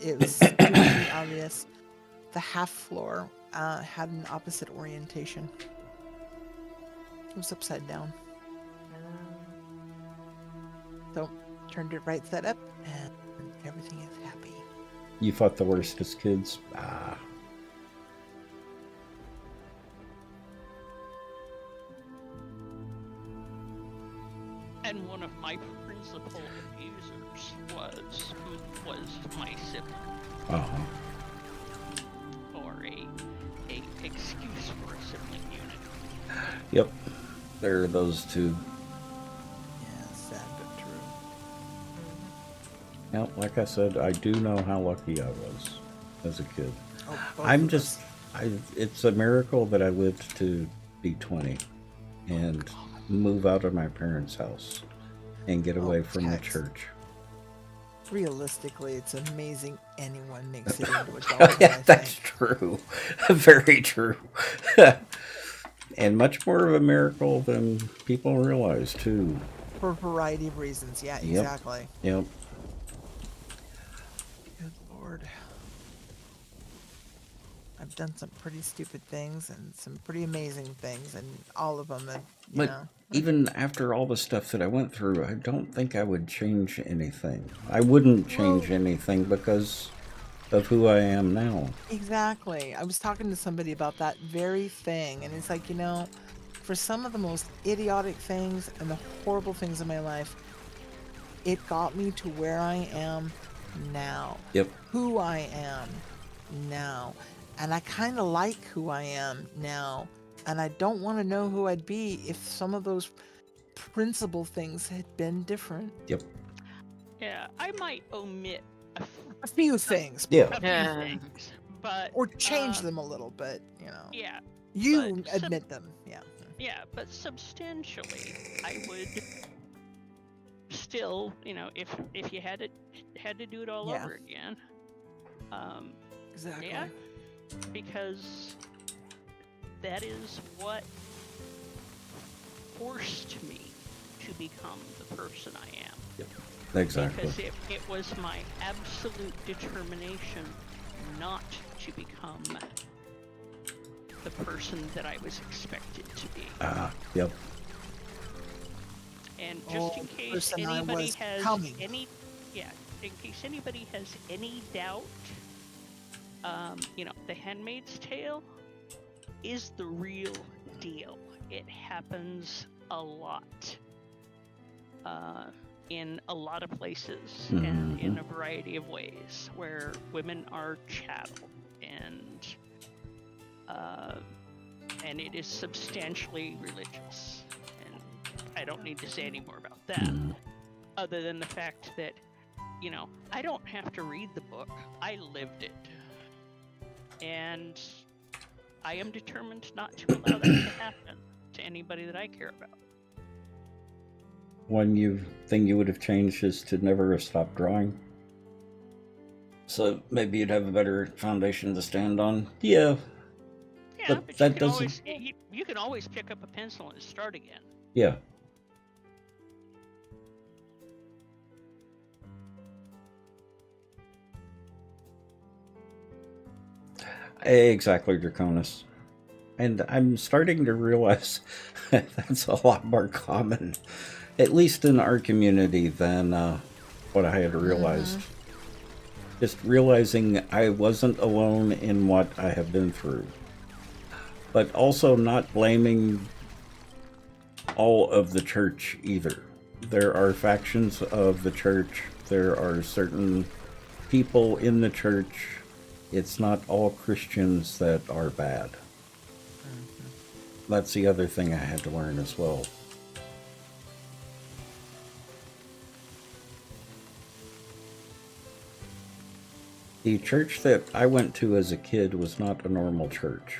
It was extremely obvious. The half floor had an opposite orientation. It was upside down. So turned it right side up, and everything is happy. You fought the worst as kids. Ah. And one of my principal abusers was my sibling, Uh-huh. or a excuse for a sibling unit. Yep. There are those two. Yeah, sad but true. Now, like I said, I do know how lucky I was as a kid. Oh, both I'm of just, us. it's a miracle that I lived to be 20 and move out of my parents' house and get away from the Tex. church. Realistically, it's amazing anyone makes it into adulthood. Yeah, I that's think. true. Very true. And much more of a miracle than people realize, too. For a variety of reasons. Yeah, Yep. exactly. Yep. Good lord. I've done some pretty stupid things and some pretty amazing things, and all of them, you But know. even after all the stuff that I went through, I don't think I would change anything. I wouldn't change anything because of who I am now. Exactly. I was talking to somebody about that very thing, and it's like, you know, for some of the most idiotic things and the horrible things in my life, it got me to where I am now. Yep. Who I am now. And I kind of like who I am now. And I don't want to know who I'd be if some of those principal things had been different. Yep. Yeah, I might omit A few things. Yeah. a few Yeah. things, but Or change them a little bit, you know. Yeah, You but admit them, yeah. yeah, but substantially, I would still, you know, if you had to do it all Yeah. over again, Exactly. yeah, because that is what forced me to become the person I am. Exactly. Because it was my absolute determination not to become the person that I was expected to be. Yep. And just in the case person I anybody was has becoming. in case anybody has any doubt, The Handmaid's Tale is the real deal. It happens a lot. In a lot of places and in a variety of ways where women are chattel and it is substantially religious. And I don't need to say any more about that, other than the fact that, I don't have to read the book. I lived it. And I am determined not to allow that to happen to anybody that I care about. One thing you would have changed is to never have stopped drawing. So maybe you'd have a better foundation to stand on. Yeah. Yeah, But but that you can doesn't- always you can always pick up a pencil and start again. Yeah. Exactly, Draconis. And I'm starting to realize that's a lot more common, at least in our community, than what I had realized. Just realizing I wasn't alone in what I have been through. But also not blaming all of the church either. There are factions of the church. There are certain people in the church. It's not all Christians that are bad. That's the other thing I had to learn as well. The church that I went to as a kid was not a normal church.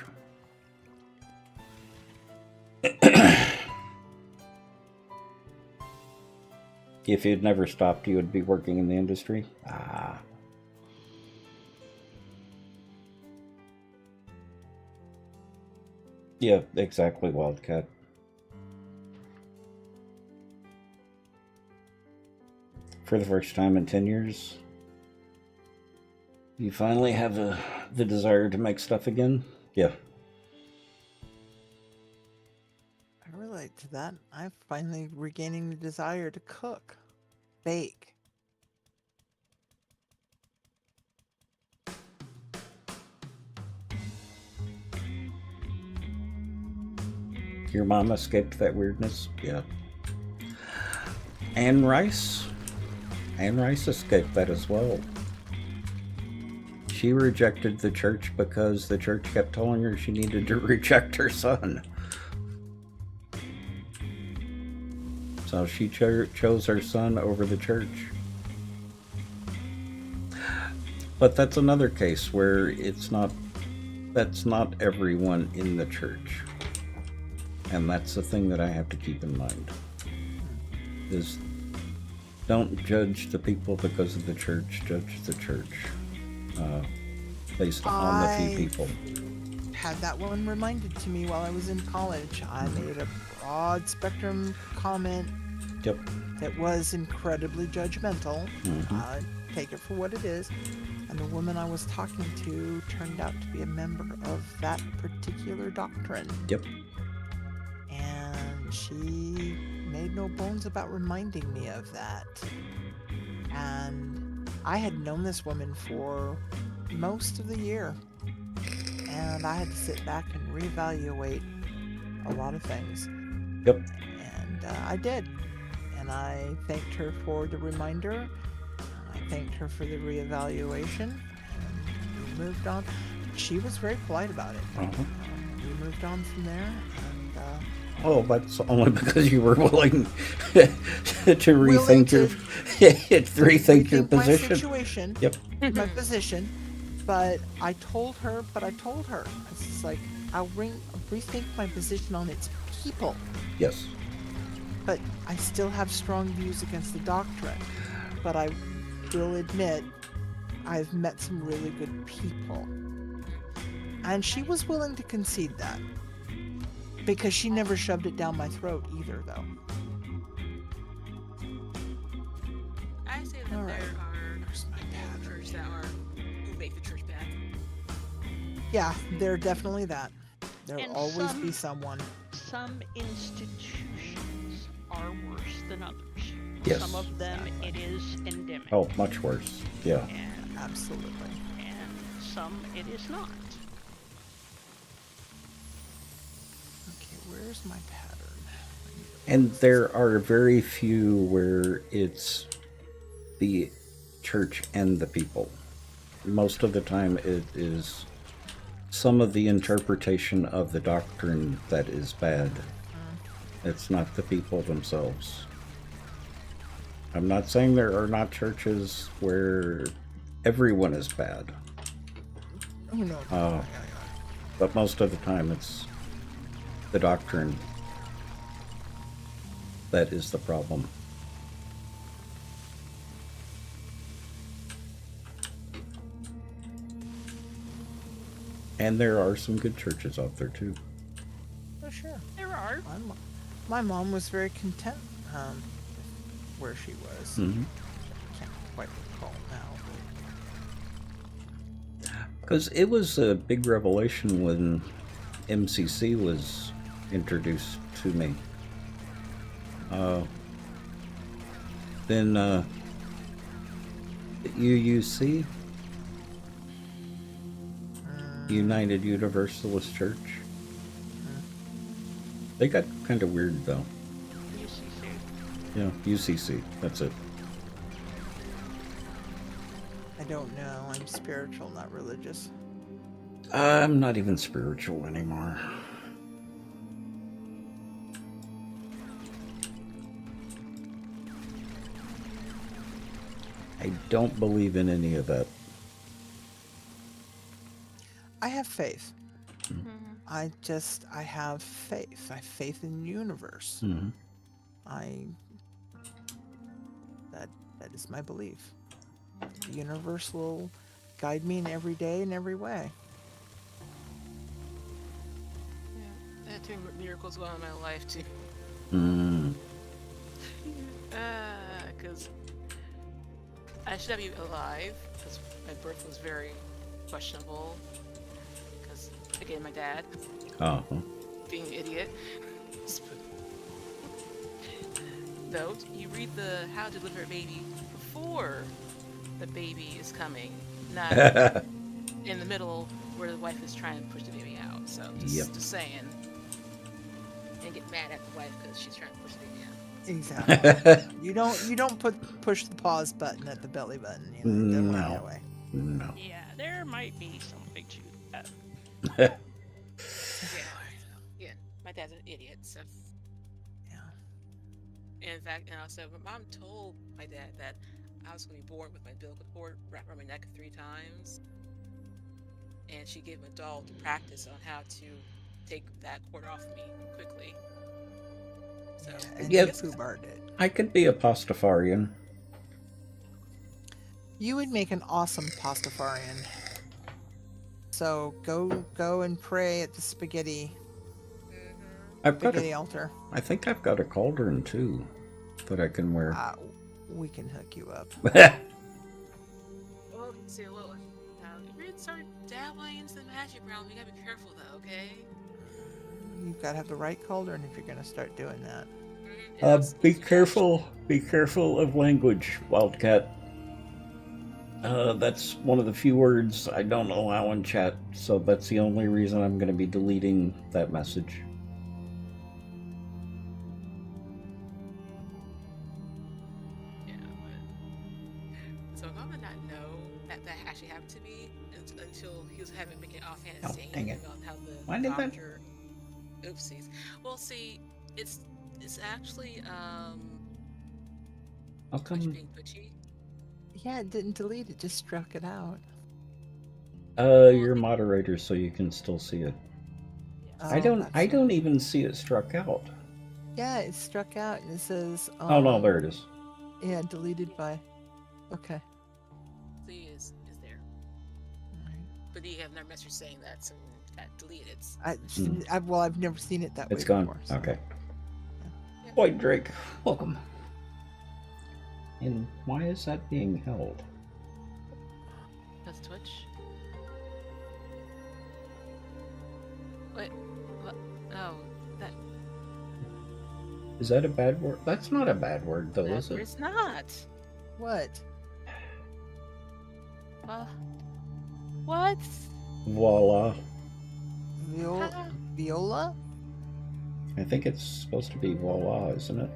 If you'd never stopped, you would be working in the industry? Yeah, exactly, Wildcat. For the first time in 10 years, you finally have the desire to make stuff again? Yeah. I relate to that. I'm finally regaining the desire to cook, bake. Your mom escaped that weirdness? Yeah. Anne Rice? Anne Rice escaped that as well. She rejected the church because the church kept telling her she needed to reject her son. So she chose her son over the church. But that's another case where that's not everyone in the church. And that's the thing that I have to keep in mind. Is don't judge the people because of the church, judge the church based on the few people. Had that one reminded to me while I was in college. I made a broad spectrum comment Yep. that was incredibly judgmental. Take it for what it is. And the woman I was talking to turned out to be a member of that particular doctrine. Yep. And she made no bones about reminding me of that. And I had known this woman for most of the year. And I had to sit back and reevaluate a lot of things. Yep. And I did. And I thanked her for the reminder. And I thanked her for the reevaluation. And we moved on. She was very polite about it. We moved on from there. And Oh, that's only because you were willing to rethink your my position. situation, Yep. my position. But I told her. It's like, I'll rethink my position on its people. Yes. But I still have strong views against the doctrine. But I will admit, I've met some really good people. And she was willing to concede that. Because she never shoved it down my throat either, though. I say that All right. there are Where's my people in the church that who make the church bad. Yeah, they're definitely that. There'll And always be someone. some institutions are worse than others. Yes. Some of them Exactly. it is endemic. Oh, much worse. Yeah. And, Absolutely. and some it is not. Okay, where's my pattern? And there are very few where it's the church and the people. Most of the time, it is some of the interpretation of the doctrine that is bad. It's not the people themselves. I'm not saying there are not churches where everyone is bad, Oh no. but most of the time it's the doctrine that is the problem. And there are some good churches out there too. Oh sure. There are. My mom was very content where she was. Mm-hmm. Can't quite recall now. Because it was a big revelation when MCC was introduced to me. Then the UUC, United Universalist Church. They got kind of weird though. UCC. Yeah, UCC. That's it. I don't know. I'm spiritual, not religious. I'm not even spiritual anymore. I don't believe in any of that. I have faith. I have faith. I have faith in the universe. Mm-hmm. That is my belief. The universe will guide me in every day in every way. Yeah, I had 2 miracles going on in my life too. Mm. Because I should have been alive, because my birth was very questionable. Because, again, my dad, Uh-huh. being an idiot. Though, you read the How to Deliver a Baby before the baby is coming, not in the middle where the wife is trying to push the baby out. So, just saying. And get mad at the wife because she's trying to push the baby out. Exactly. you don't push the pause button at the belly button. You know, it doesn't work No. that way. No. Yeah, there might be something to that. Yeah, my dad's an idiot, so. Yeah. In fact, and also, my mom told my dad that I was going to be born with my umbilical cord wrapped around my neck 3 times. And she gave him a doll to practice on how to take that cord off me quickly. So, And Yep. you foobarred it. I could be a Pastafarian. You would make an awesome pastafarian. So go and pray at the spaghetti I've got spaghetti altar. I think I've got a cauldron too that I can wear. We can hook you up. well, see, well, if we start dabbling into the magic realm, we gotta be careful though, okay? You've got to have the right cauldron if you're going to start doing that. Be careful. Be careful of language, Wildcat. That's one of the few words I don't allow in chat, so that's the only reason I'm going to be deleting that message. Yeah, but so Mama not know that actually happened to me until he was having making offhand Oh, saying dang it. about how the Why did that- doctor. Oopsies. Well, see, it's actually How Butch come? being butchy. Yeah, it didn't delete it, just struck it out. You're moderator, so you can still see it. I Oh, don't. that's I right. don't even see it struck out. Yeah, it struck out and it says. Oh no, there it is. Yeah, deleted by. Okay. See, is there, Alright. but you have another message saying that, so that deleted. I've never seen it that It's way gone. before. So. Okay. White Drake, welcome. And why is that being held? That's Twitch. Wait. What? No. That. Is that a bad word? That's not a bad word, though, is it? It's not. What? What? Voila. Viola? I think it's supposed to be voila, isn't it?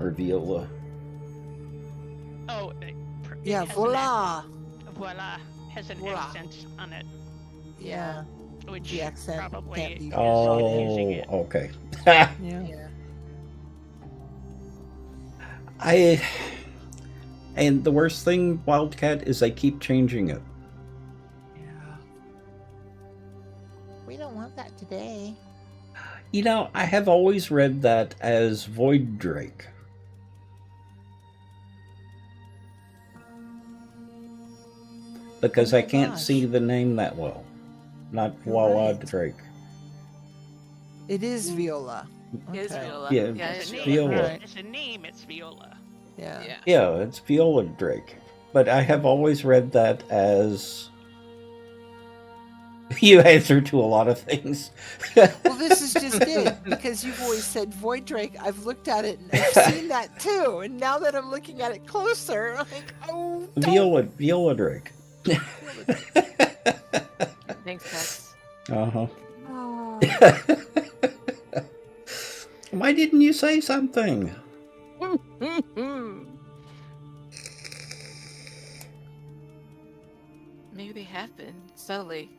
Or viola. Oh, Yeah, voila. Voila has an Voila. accent on it, Yeah. which The accent can't probably be- is Oh, confusing it. okay. Yeah. And the worst thing, Wildcat, is they keep changing it. Yeah. We don't want that today. You know, I have always read that as Void Drake. Because Oh I my can't gosh. see the name that well. Not You're Voila right. Drake. It is Viola. It is Okay. Viola. Yeah, Yeah, As it's a name, Viola. Viola. Right. as a name, it's Viola. Yeah. Yeah. Yeah, it's Viola Drake. But I have always read that as... You answer to a lot of things. Well, this is just it because you've always said Void Drake. I've looked at it and I've seen that too. And now that I'm looking at it closer, I'm like, oh, don't. Viola Drake. Thanks, Tex. Uh-huh. Oh. Why didn't you say something? Maybe they have been subtly.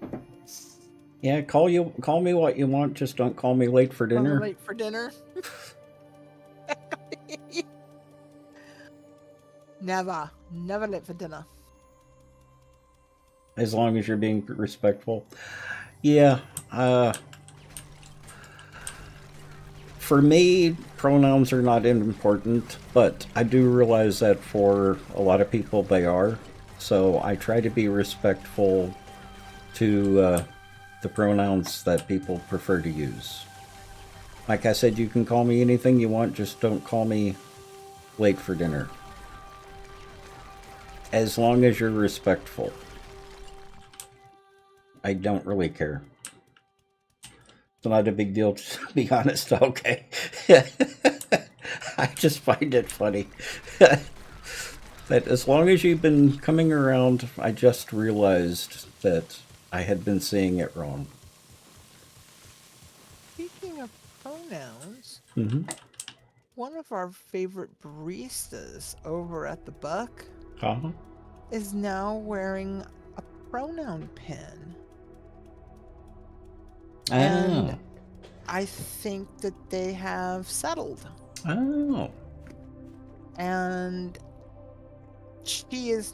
Yeah, call me what you want, just don't call me late for I'm dinner. late for dinner. Never late for dinner. As long as you're being respectful. Yeah, for me, pronouns are not important, but I do realize that for a lot of people they are. So I try to be respectful to the pronouns that people prefer to use. Like I said, you can call me anything you want, just don't call me late for dinner. As long as you're respectful. I don't really care. It's not a big deal, to be honest, okay? I just find it funny. That as long as you've been coming around, I just realized that I had been seeing it wrong. Speaking of pronouns, Mm-hmm. one of our favorite baristas over at the Buck Uh-huh. is now wearing a pronoun pin. And I think that they have settled. Oh. And she's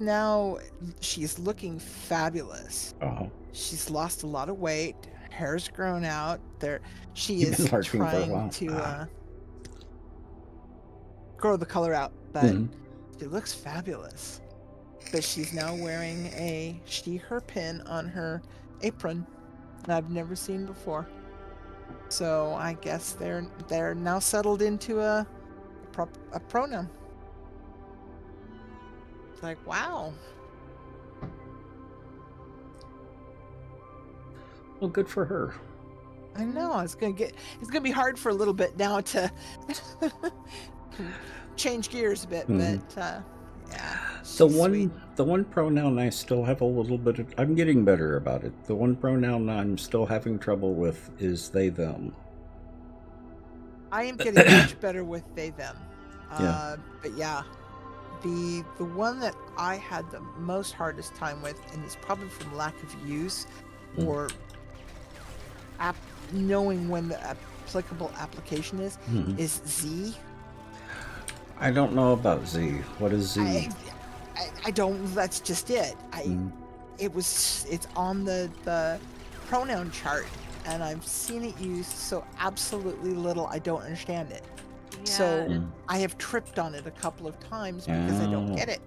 looking fabulous. Oh. She's lost a lot of weight. Hair's grown out. She You've is been lurking for a trying while. to grow the color out, but Mhm. she looks fabulous. But she's now wearing her pin on her apron that I've never seen before. So I guess they're now settled into a pronoun. It's like, wow. Well, good for her. I know it's gonna be hard for a little bit now to change gears a bit, Mhm. but yeah. The she's sweet. one pronoun I still have a little bit of, I'm getting better about it. The one pronoun I'm still having trouble with is they them. I am getting much better with they them. Yeah. But yeah, the one that I had the most hardest time with, and it's probably from lack of use or knowing when the applicable application is Z. I don't know about Z. What is Z? I don't. That's just it. It's on the pronoun chart, and I've seen it used so absolutely little. I don't understand it. So I have tripped on it a couple of times because I don't get it.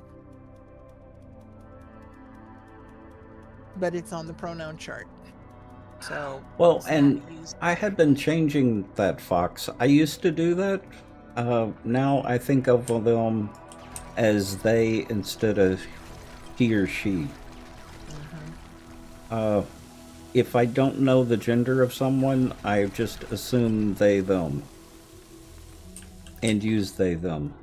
But it's on the pronoun chart. So Well, Is and that used- I had been changing that, Fox. I used to do that. Now I think of them as they instead of he or she. if I don't know the gender of someone, I just assume they, them. And use they, them.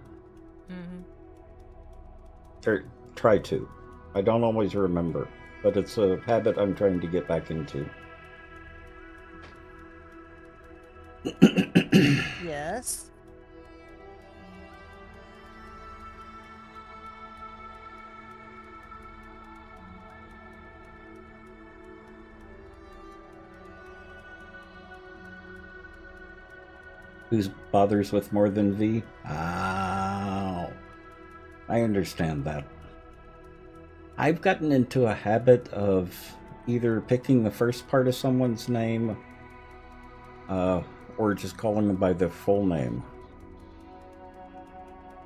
Or try to. I don't always remember, but it's a habit I'm trying to get back into. Yes. Who's bothers with more than V? Oh, I understand that. I've gotten into a habit of either picking the first part of someone's name or just calling them by their full name.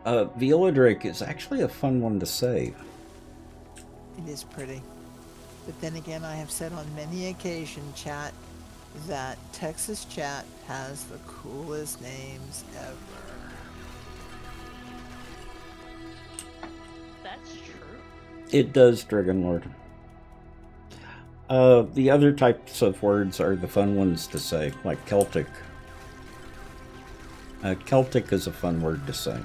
Viola Drake is actually a fun one to say. It is pretty. But then again, I have said on many occasions, chat, that Texas chat has the coolest names ever. That's true. It does, Dragon Lord. The other types of words are the fun ones to say, like Celtic. Celtic is a fun word to say.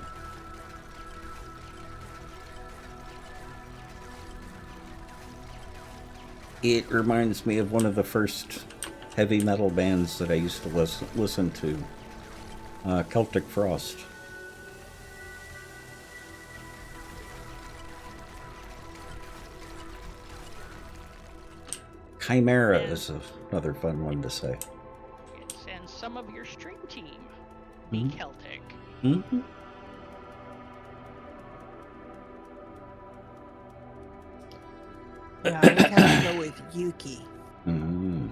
It reminds me of one of the first heavy metal bands that I used to listen to, Celtic Frost. Chimera is another fun one to say. Yes, and some of your stream team be Celtic. Mm-hmm. Yeah, I would have to go with Yuki. Mm-hmm.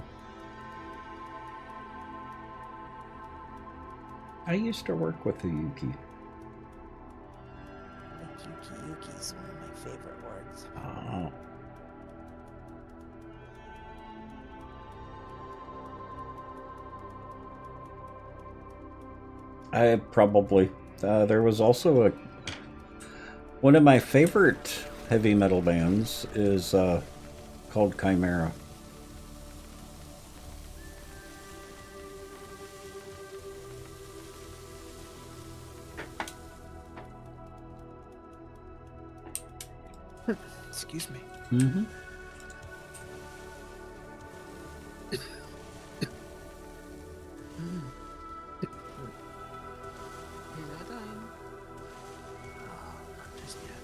I used to work with a Yuki. Like Yuki is one of my favorite words. Oh. I probably. There was also one of my favorite heavy metal bands is called Chimera. Excuse me. Mm-hmm. He's not dying. Oh, not just yet.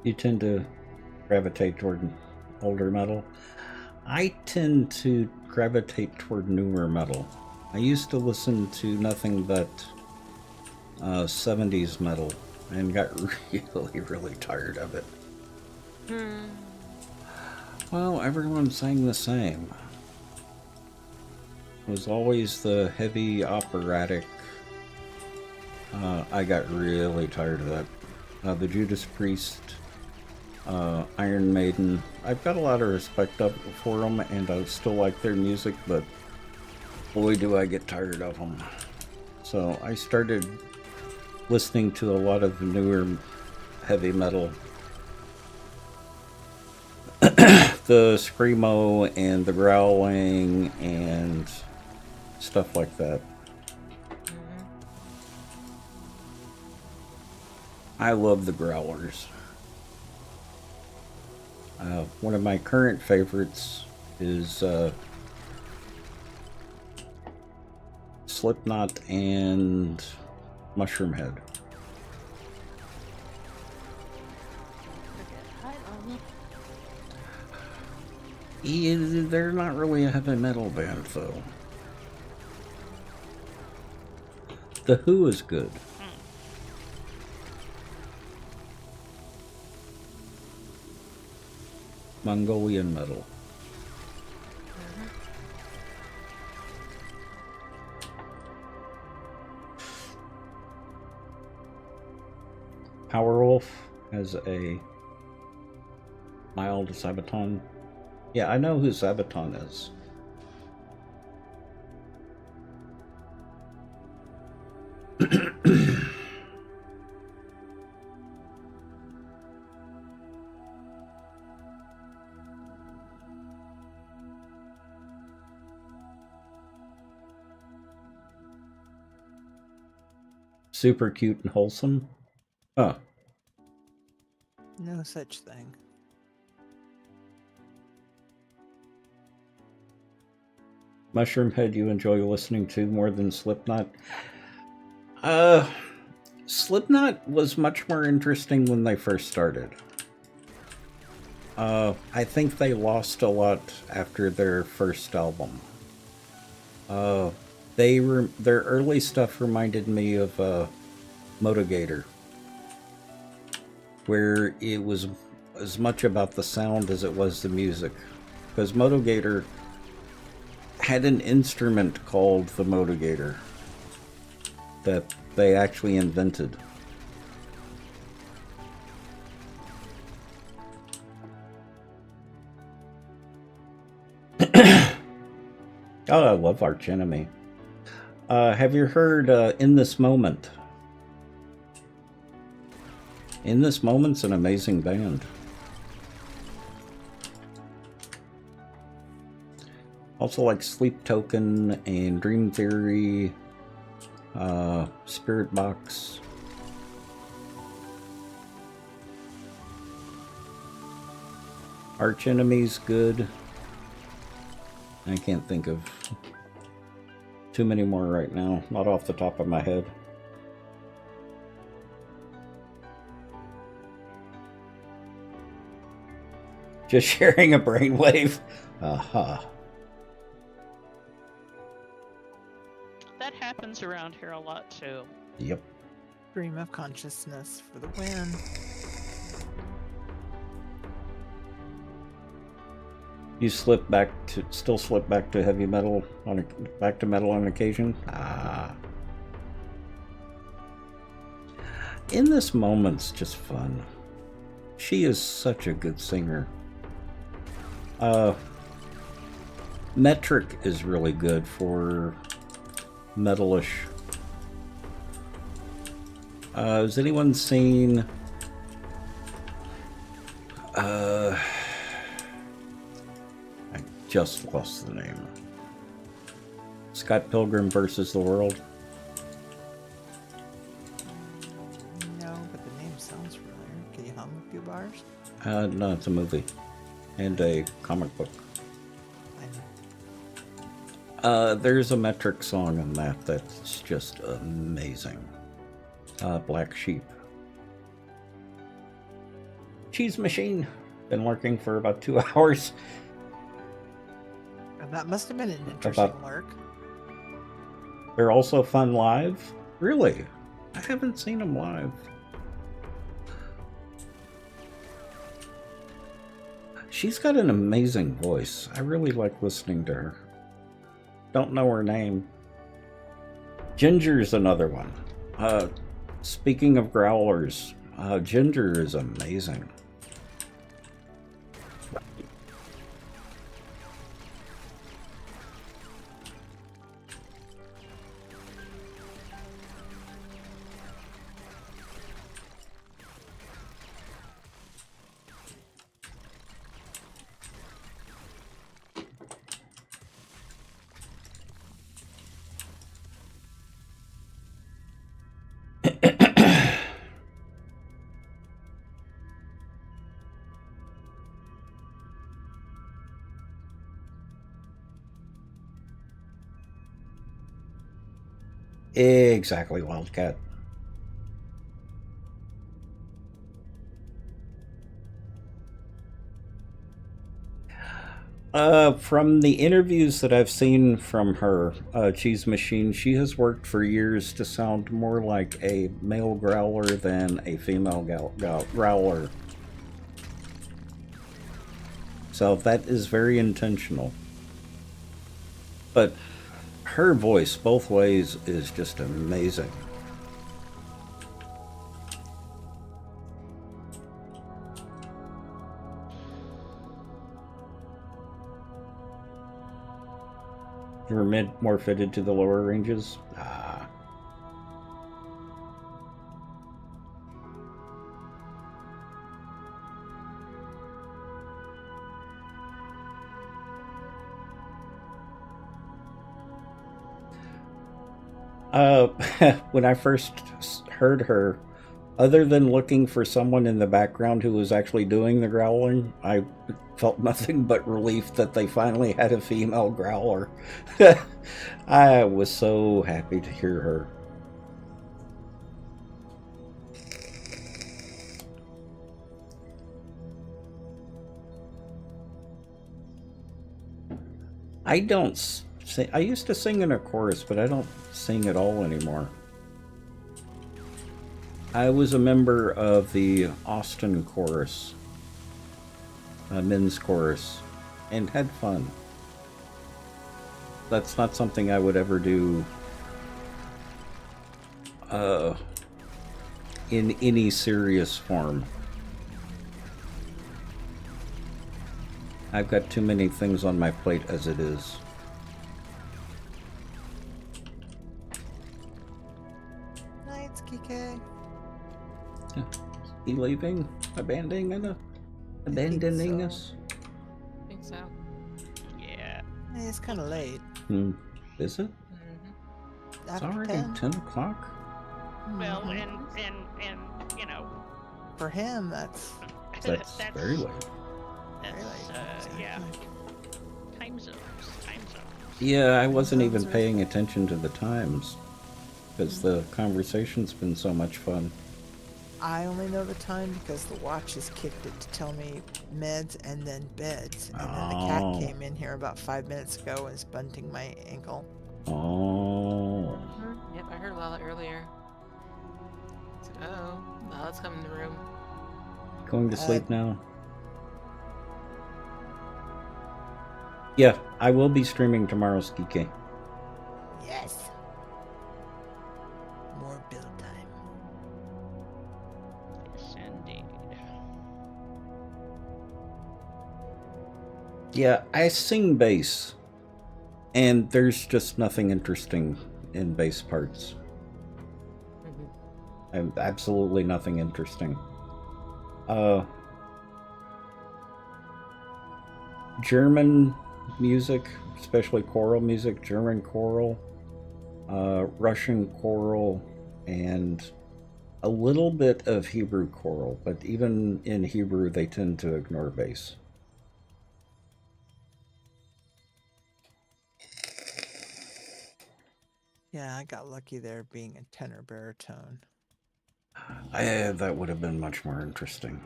You tend to gravitate toward older metal. I tend to gravitate toward newer metal. I used to listen to nothing but 70s metal and got really, really tired of it. Well, everyone's saying the same. It was always the heavy operatic. I got really tired of that. The Judas Priest, Iron Maiden. I've got a lot of respect up for them, and I still like their music, but boy, do I get tired of them. So I started listening to a lot of the newer heavy metal. The screamo and the growling and stuff like that. I love the growlers. One of my current favorites is Slipknot and Mushroom Head. They're not really a heavy metal band, though. The Who is good. Mongolian metal. Powerwolf has a mild Sabaton. Yeah, I know who Sabaton is. Super cute and wholesome. Huh. No such thing. Mushroomhead, you enjoy listening to more than Slipknot? Slipknot was much more interesting when they first started. I think they lost a lot after their first album. Their early stuff reminded me of Motigator, where it was as much about the sound as it was the music. Because Motigator had an instrument called the Motigator that they actually invented. Oh, I love Arch Enemy. Have you heard In This Moment? In This Moment's an amazing band. Also like Sleep Token and Dream Theory, Spirit Box. Arch Enemy's good. I can't think of too many more right now, not off the top of my head. Just sharing a brainwave. Aha. That happens around here a lot too. Yep. Stream of consciousness for the win. You still slip back to heavy metal back to metal on occasion? Ah. In This Moment's just fun. She is such a good singer. Metric is really good for metalish. Has anyone seen I just lost the name. Scott Pilgrim versus the World? No, but the name sounds familiar. Can you hum a few bars? No, it's a movie. And a comic book. I know. There's a Metric song in that's just amazing. Black Sheep. Cheese Machine. Been working for about 2 hours. And that must have been an interesting lurk. They're also fun live? Really? I haven't seen them live. She's got an amazing voice. I really like listening to her. Don't know her name. Ginger's another one. Speaking of growlers, Ginger is amazing. Exactly, Wildcat. From the interviews that I've seen from her, Cheese Machine, she has worked for years to sound more like a male growler than a female growler. So that is very intentional. But her voice, both ways, is just amazing. Or more fitted to the lower ranges? Ah. Uh, when I first heard her, other than looking for someone in the background who was actually doing the growling, I felt nothing but relief that they finally had a female growler. I was so happy to hear her. I don't sing. I used to sing in a chorus, but I don't sing at all anymore. I was a member of the Austin chorus, a men's chorus, and had fun. That's not something I would ever do in any serious form. I've got too many things on my plate as it is. Nights, Kike. He leaving? Abandoning so. us? I think so. Yeah. It's kind of late. Is it? Mm-hmm. It's After already 10. 10 o'clock? Well, Mhm. and you know, For him, that's That's very late. very That's late. yeah. Exactly. Time zones. Time zones. Yeah, I wasn't Sounds even right. paying attention to the times because the conversation's been so much fun. I only know the time because the watch has kicked it to tell me meds and then beds. And then the cat Oh. came in here about 5 minutes ago and is bunting my ankle. Oh. Yep, I heard about it earlier. I said, oh, now let's come in the room. Going to sleep now? Yeah, I will be streaming tomorrow's Geeky. Yes. More build time. Yes, indeed. Yeah, I sing bass, and there's just nothing interesting in bass parts. Absolutely nothing interesting. German music, especially choral music, German choral, Russian choral, and a little bit of Hebrew choral, but even in Hebrew they tend to ignore bass. Yeah, I got lucky there being a tenor baritone. That would have been much more interesting.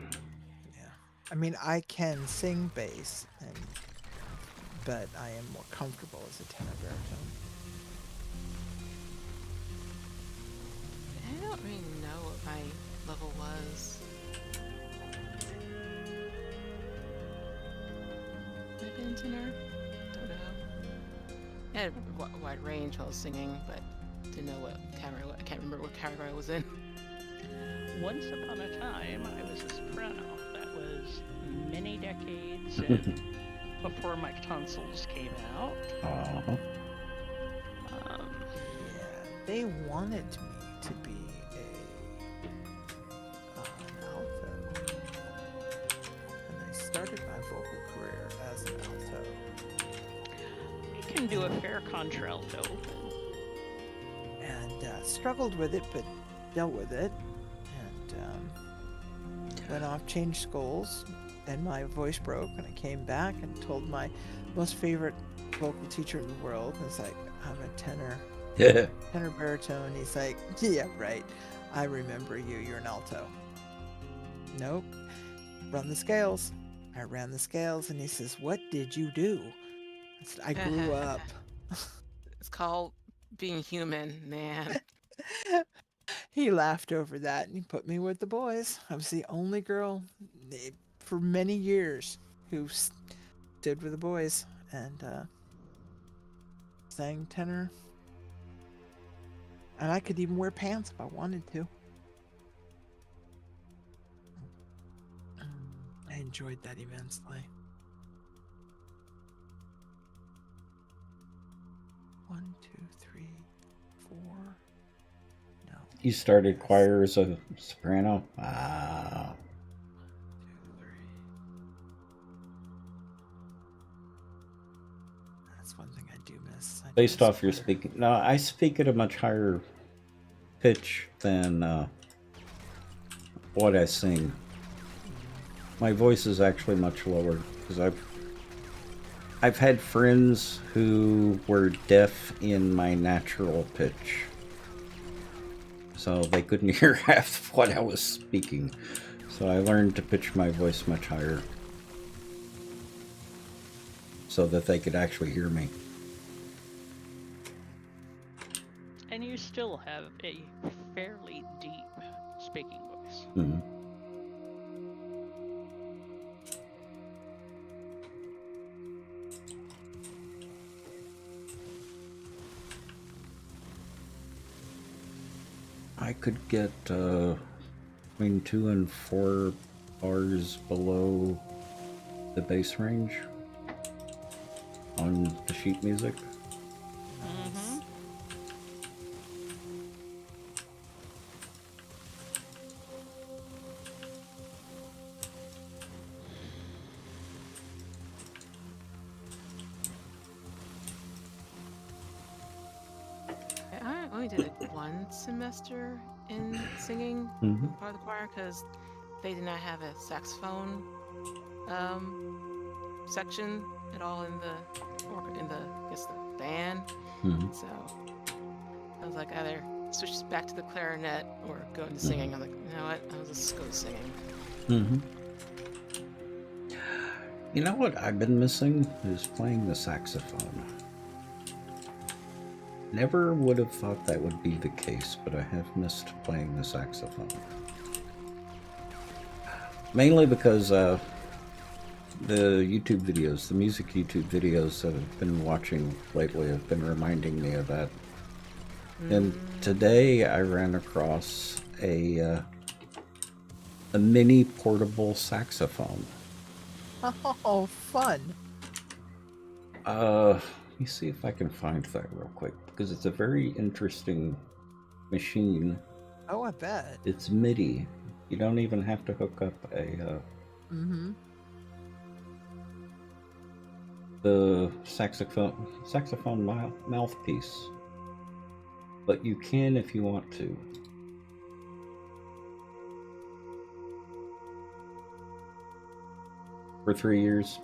Yeah. I mean, I can sing bass, but I am more comfortable as a tenor baritone. I don't really know what my level was. Have I been tenor? Don't know. I had a wide range while I was singing, but didn't know what category. I can't remember what category I was in. Once upon a time, I was a soprano. That was many decades and before my tonsils came out. Aww. Yeah, they wanted me to be an alto, and I started my vocal career as an alto, You can do a fair contralto. and struggled with it, but dealt with it, and went off, changed schools, and my voice broke, and I came back and told my most favorite vocal teacher in the world, I was like, I'm a tenor baritone. He's like, yeah, right. I remember you. You're an alto. Nope. Run the scales. I ran the scales, and he says, what did you do? I said, I grew up. It's called being human, man. He laughed over that, and he put me with the boys. I was the only girl for many years who stood with the boys and sang tenor. And I could even wear pants if I wanted to. I enjoyed that immensely. 1, 2, 3, 4. No. You started choir as a soprano? Ah. 2, 3. That's one thing I do miss. I do Based miss off your choir. speaking. No, I speak at a much higher pitch than what I sing. My voice is actually much lower because I've had friends who were deaf in my natural pitch, so they couldn't hear half of what I was speaking. So I learned to pitch my voice much higher so that they could actually hear me. And you still have a fairly deep speaking voice. Mhm. I could get between 2 and 4 bars below the bass range on the sheet music. Mm-hmm. I only did like one semester in singing Mm-hmm. part of the choir because they did not have a saxophone section at all in the I guess the band. Mm-hmm. So I was like either switch back to the clarinet or go into singing. I'm like, you know what? I'll just go singing. Mm-hmm. You know what I've been missing is playing the saxophone. Never would have thought that would be the case, but I have missed playing the saxophone. Mainly because the YouTube videos, the music YouTube videos that I've been watching lately have been reminding me of that. And today I ran across a mini portable saxophone. Oh, fun. Let me see if I can find that real quick, because it's a very interesting machine. Oh, I bet. It's MIDI. You don't even have to hook up Mm-hmm. the saxophone mouthpiece, but you can if you want to. For 3 years.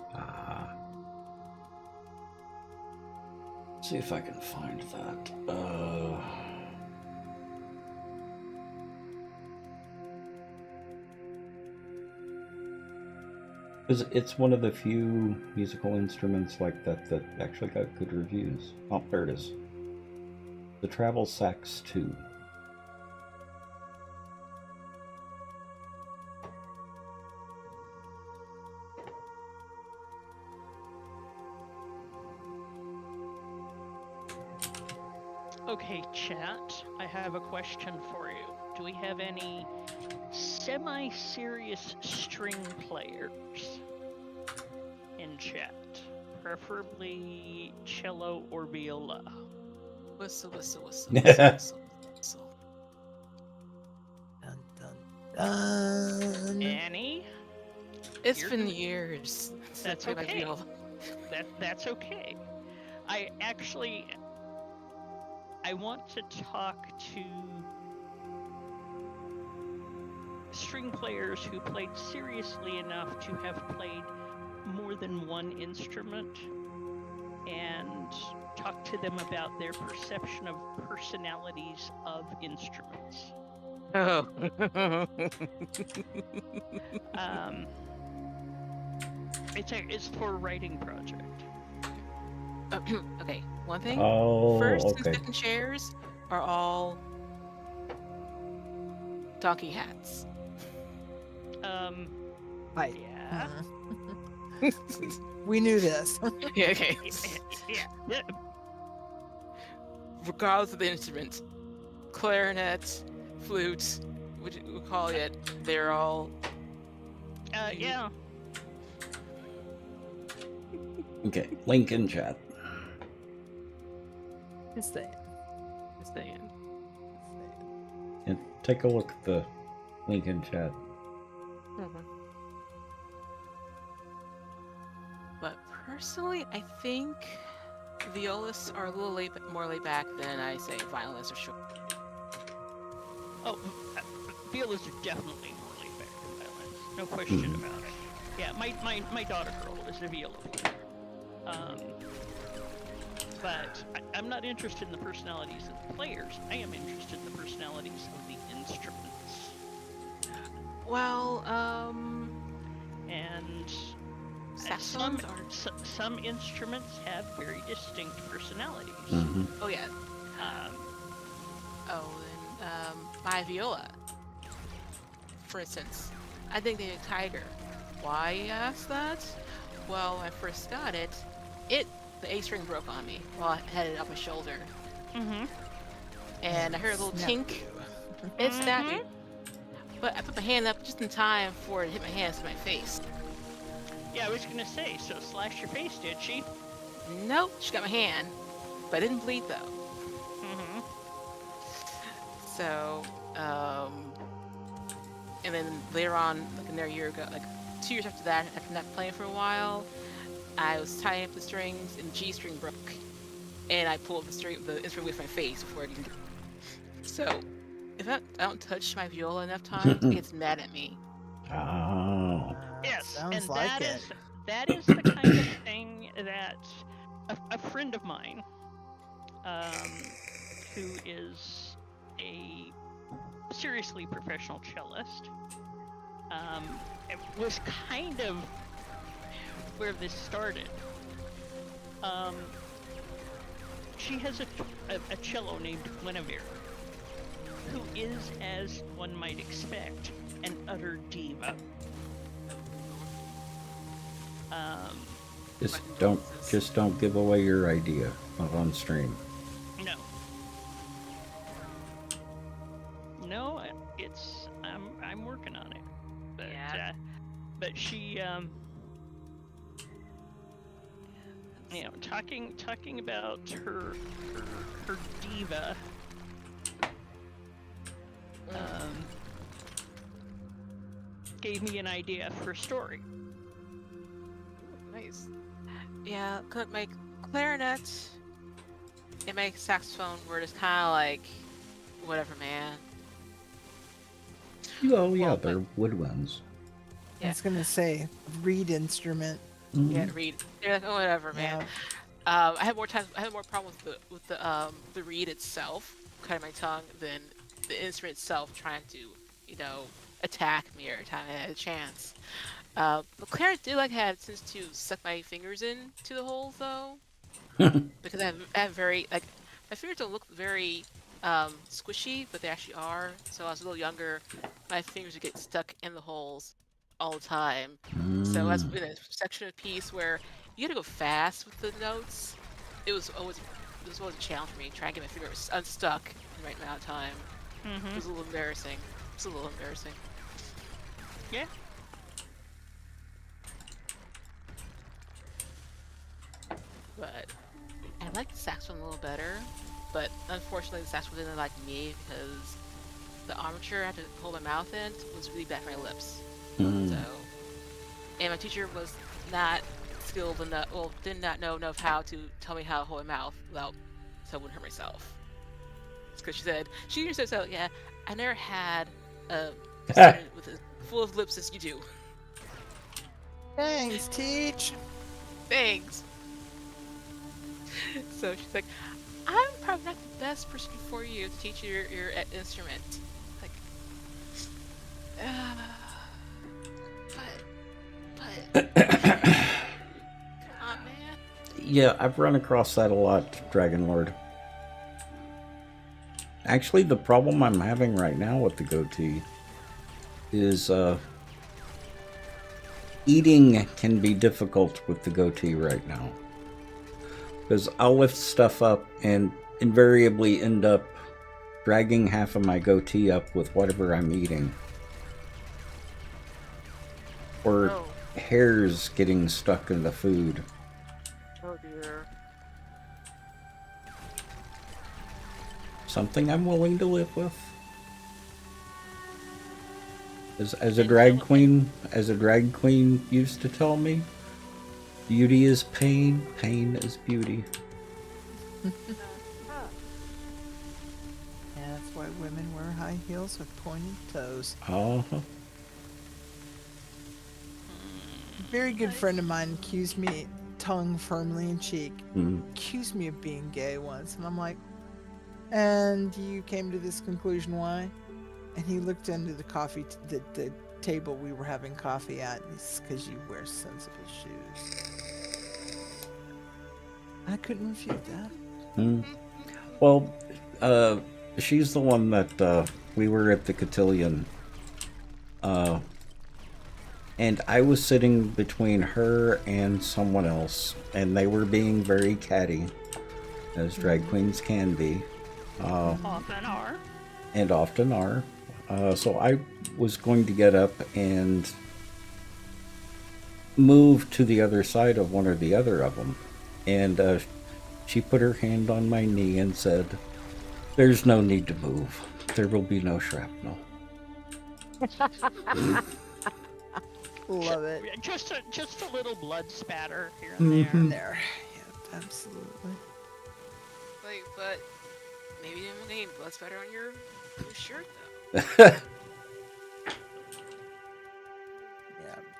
Let's see if I can find that. It's one of the few musical instruments like that that actually got good reviews. Oh, there it is. The Travel Sax 2. Okay, chat, I have a question for you. Do we have any semi-serious string players in chat? Preferably cello or viola. Whistle, whistle, whistle, Yeah. whistle, whistle, whistle. Dun, dun, dun. Annie? It's You're been gonna- years. since I That's played my okay. viola. That's okay. I want to talk to string players who played seriously enough to have played more than one instrument and talk to them about their perception of personalities of instruments. Oh. It's for a writing project. Okay, one thing. Oh, First okay. and second chairs are all donkey hats. Right. Yeah. We knew this. Yeah, okay. Yeah. Regardless of the instrument, clarinet, flute, what you call it, they're all. Yeah. Okay, link in chat. Just saying. Just saying. And take a look at the link in chat. But personally, I think violists are a little more laid back than I say violinists or sure. Oh, violists are definitely more laid back than violins. No question about it. Yeah, my daughter girl is a viola player. But I'm not interested in the personalities of the players. I am interested in the personalities of the instruments. Well, And saxophones are. some instruments have very distinct personalities. Mm-hmm. Oh yeah. Then my viola, for instance, I think they need a tiger. Why you ask that? Well, when I first got it, the A string broke on me while I had it up my shoulder. Mm-hmm. And I heard a little Snap tink. you. It snapped me. But I put my hand up just in time for it to hit my hands to my face. Yeah, I was gonna say, so slashed your face, did she? Nope, she got my hand. But it didn't bleed though. Mm-hmm. So, and then later on, like another year ago, like 2 years after that, after not playing for a while, I was tying up the strings and the G string broke. And I pulled the instrument with my face before I can. So, if I don't touch my viola enough times, it gets mad at me. Oh. Yes, Sounds and like it. that is the kind of thing that a friend of mine, who is a seriously professional cellist, it was kind of where this started. She has a cello named Guinevere, who is, as one might expect, an utter diva. Just don't give away your idea on stream. No, it's I'm working on it, but Yeah. but she talking about her diva. Gave me an idea for a story. Nice. Yeah, my clarinet and my saxophone were just kind of like, whatever, man. Oh yeah, Well, they're woodwinds. I was gonna say reed instrument. Yeah, reed. They're like, oh, whatever, man. Yeah. I had more problems with the reed itself, cutting my tongue, than the instrument itself trying to, attack me every time I had a chance. But clarinet did had since to suck my fingers into the holes though, because I have very my fingers don't look very squishy, but they actually are. So I was a little younger, my fingers would get stuck in the holes all the time. So that's in a section of piece where you had to go fast with the notes. It was always a challenge for me trying to get my fingers unstuck in the right amount of time. Mm-hmm. It was a little embarrassing. Yeah. But I like the saxophone a little better. But unfortunately, the saxophone didn't like me because the armature I had to hold my mouth in was really bad for my lips. So, and my teacher was not skilled enough, did not know enough how to tell me how to hold my mouth without, so I wouldn't hurt myself. Because she even said, yeah, I never had a student with as full of lips as you do. Thanks, teach. Thanks. So she's like, I'm probably not the best person for you to teach you your instrument. Like, but, come on, man. Yeah, I've run across that a lot, Dragon Lord. Actually, the problem I'm having right now with the goatee is eating can be difficult with the goatee right now. Because I'll lift stuff up and invariably end up dragging half of my goatee up with whatever I'm eating. Or hairs getting stuck in the food. Oh dear. something I'm willing to live with. As a Until drag it- queen, used to tell me, beauty is pain, pain is beauty. Yeah, that's why women wear high heels with pointed toes. Uh-huh. A very good friend of mine accused me, tongue firmly in cheek, Mm. accused me of being gay once, and I'm like, and you came to this conclusion why? And he looked into the the table we were having coffee at, and it's because you wear sensible shoes. I couldn't refute that. Mm. Well, she's the one that we were at the cotillion, and I was sitting between her and someone else, and they were being very catty, as drag queens can be, Often are. and often are. So I was going to get up and move to the other side of one or the other of them, and she put her hand on my knee and said, "There's no need to move. There will be no shrapnel." Love it. Just a little blood spatter here and there. Mhm. There. Yeah, absolutely. Like, but maybe you didn't get blood spatter on your shirt though. Yeah,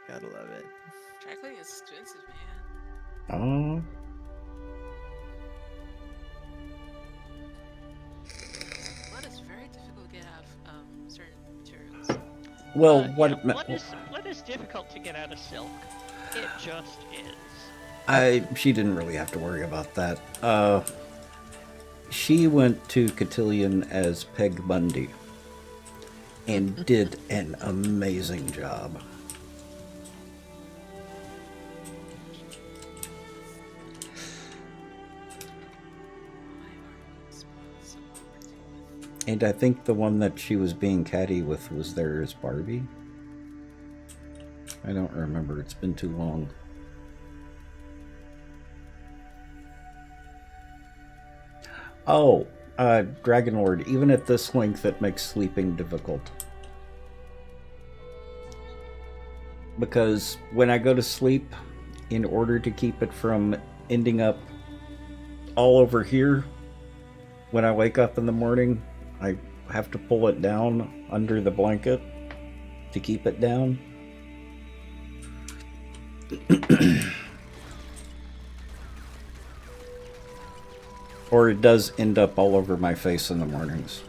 gotta love it. Dry cleaning is expensive, man. Oh, Blood is very difficult to get out of certain materials. well, What is difficult to get out of silk? It just is. she didn't really have to worry about that. She went to cotillion as Peg Bundy and did an amazing job. Why are we spoiled so poverty? And I think the one that she was being catty with was there as Barbie. I don't remember. It's been too long. Oh, Dragon Lord. Even at this length, it makes sleeping difficult. Because when I go to sleep, in order to keep it from ending up all over here, when I wake up in the morning, I have to pull it down under the blanket to keep it down. Or it does end up all over my face in the mornings.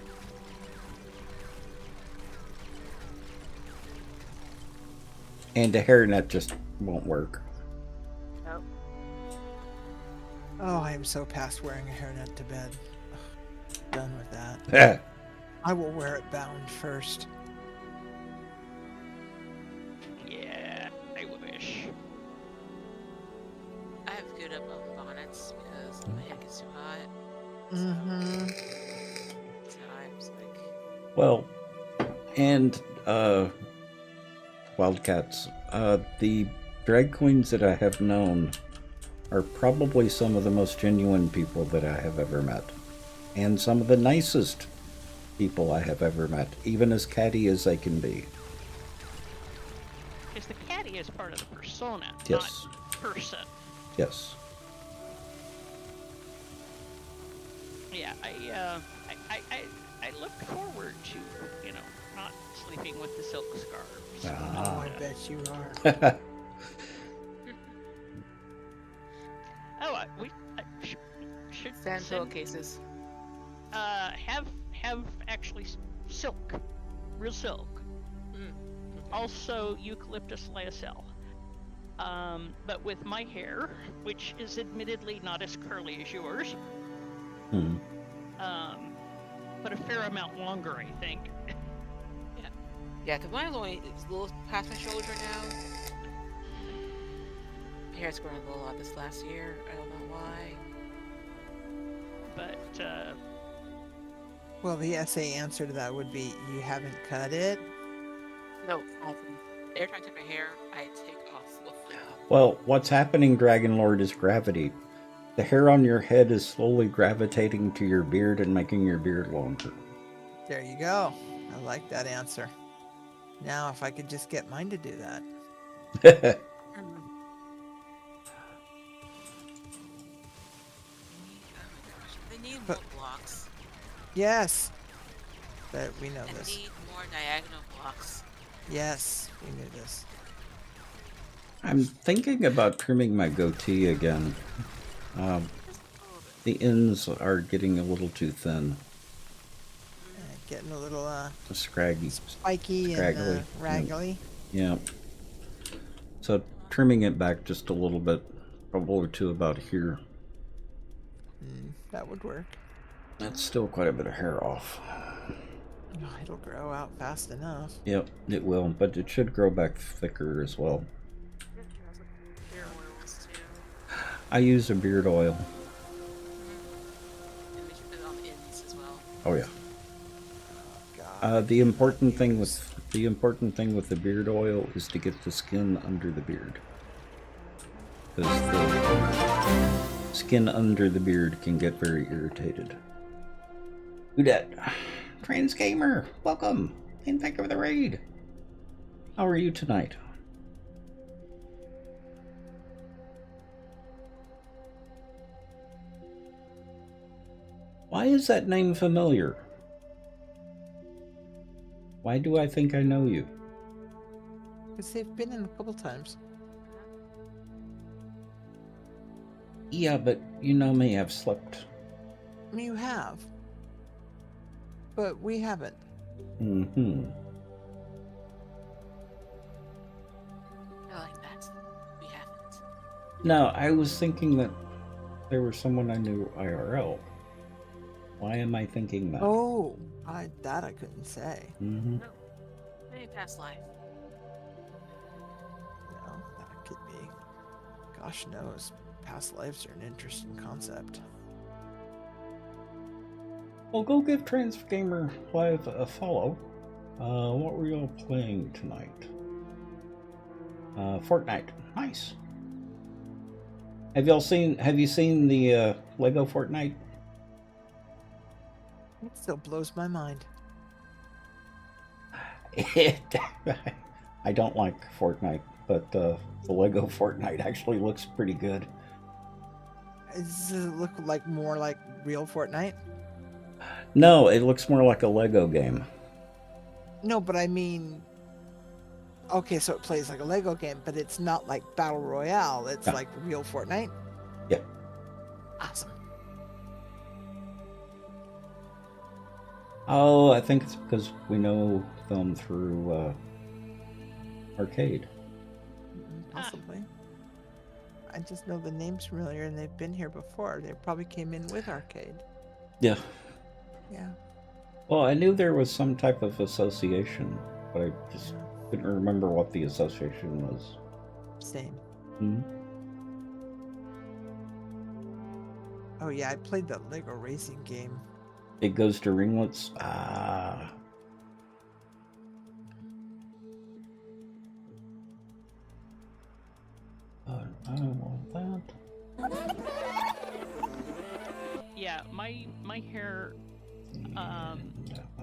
And a hairnet just won't work. Nope. Oh, I am so past wearing a hairnet to bed. Ugh, done with that. I will wear it bound first. Yeah, I wish. I have good up on bonnets because my head gets too hot. Mm-hmm. Times like Well, and Wildcats, the drag queens that I have known are probably some of the most genuine people that I have ever met. And some of the nicest people I have ever met, even as catty as they can be. Because the caddy is part of the persona, Yes. not person. Yes. Yeah, I look forward to, not sleeping with the silk scarves. Oh, I bet you are. We should sand send, pillowcases. have actually silk, real silk. Mm. Also eucalyptus lyocell. But with my hair, which is admittedly not as curly as yours, Hmm. but a fair amount longer, I think. Yeah, because mine's only it's a little past my shoulder now. My hair's grown a little lot this last year. I don't know why. But Well, the essay answer to that would be you haven't cut it. No, I haven't. Every time I take my hair, I take off with Well, what's happening, Dragon Lord, is gravity. The hair on your head is slowly gravitating to your beard and making your beard longer. There you go. I like that answer. Now, if I could just get mine to do that. Oh my gosh, they need But- more blocks. Yes. But we know And this. need more diagonal blocks. Yes, we knew this. I'm thinking about trimming my goatee again. Just a little bit. The ends are getting a little too thin. Getting a little Scraggy. spiky Scraggly, and raggly. Yeah. So trimming it back just a little bit, probably to about here. That would work. That's still quite a bit of hair off. Oh, it'll grow out fast enough. Yep, it will, but it should grow back thicker as well. Hair oils too. I use a beard oil. And we should put it on the ends as well. Oh yeah. God. The important thing with the beard oil is to get the skin under the beard. Because the skin under the beard can get very irritated. Who dat? Trans Gamer, welcome, and thank you for the raid. How are you tonight? Why is that name familiar? Why do I think I know you? Because they've been in a couple times. Yeah, but you know me, I've slept. You have. But we haven't. Mm-hmm. I like that. We haven't. No, I was thinking that there was someone I knew IRL. Why am I thinking that? Oh, that I couldn't say. Mm-hmm. No. Maybe past life. No, that could be. Gosh knows, past lives are an interesting concept. Well, go give Trans Gamer Live a follow. What were y'all playing tonight? Fortnite. Nice. Have you seen the Lego Fortnite? It still blows my mind. I don't like Fortnite, but the Lego Fortnite actually looks pretty good. Does it look like more like real Fortnite? No, it looks more like a Lego game. No, but I mean, okay, so it plays like a Lego game, but it's not like Battle Royale. It's Yeah. like real Fortnite. Yeah. Awesome. Oh, I think it's because we know them through arcade. Possibly. I just know the name's familiar, and they've been here before. They probably came in with arcade. Yeah. Yeah. Well, I knew there was some type of association, but I just couldn't remember what the association was. Same. Hmm? Oh yeah, I played the Lego racing game. It goes to ringlets. Ah. I don't want that. Yeah, my hair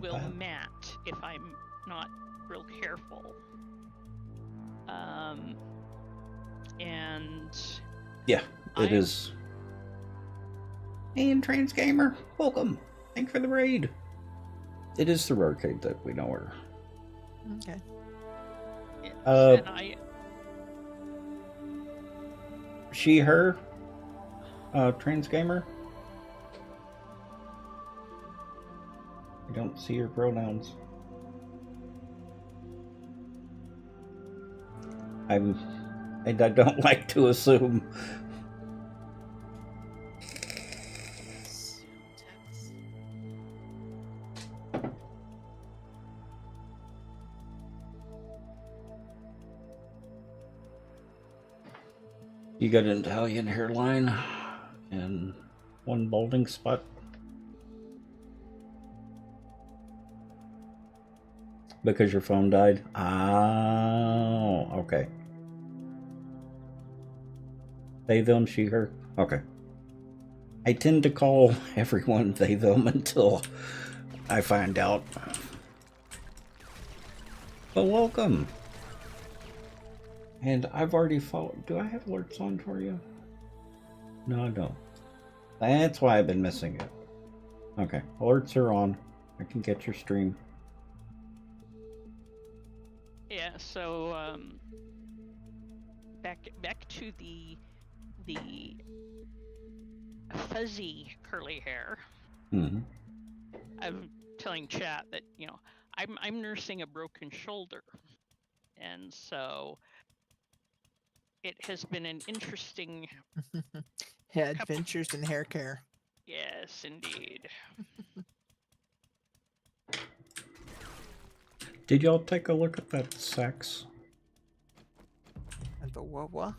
will mat if I'm not real careful. And Yeah, it I- is. And Trans Gamer, welcome. Thanks for the raid. It is through arcade that we know her. Okay. and I She, her, Trans Gamer. I don't see her pronouns. And I don't like to assume. Text. You got an Italian hairline and one balding spot. Because your phone died? Oh, okay. They, them, she, her? Okay. I tend to call everyone they them until I find out. But welcome. And I've already followed. Do I have alerts on for you? No, I don't. That's why I've been missing it. Okay, alerts are on. I can get your stream. Yeah. So back to the fuzzy curly hair. Mm-hmm. I'm telling chat that I'm nursing a broken shoulder, and so it has been an interesting. Yeah, adventures in hair care. Yes, indeed. Did y'all take a look at that sax? And the what?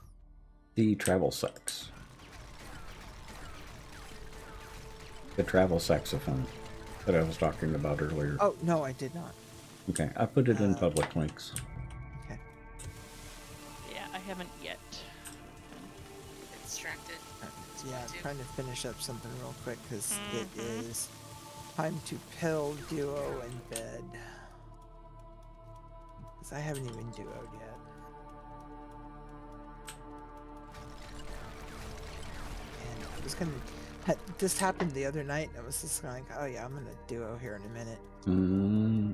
The travel sax. The travel saxophone that I was talking about earlier. Oh, no, I did not. Okay, I put it in public links. Okay. Yeah, I haven't yet. Get distracted. Yeah, I'm too. trying to finish up something real quick because it Mhm. is time to pill, duo, and bed. Because I haven't even duoed yet. And I was gonna. This happened the other night, and I was just like, oh yeah, I'm gonna duo here in a minute. Mm.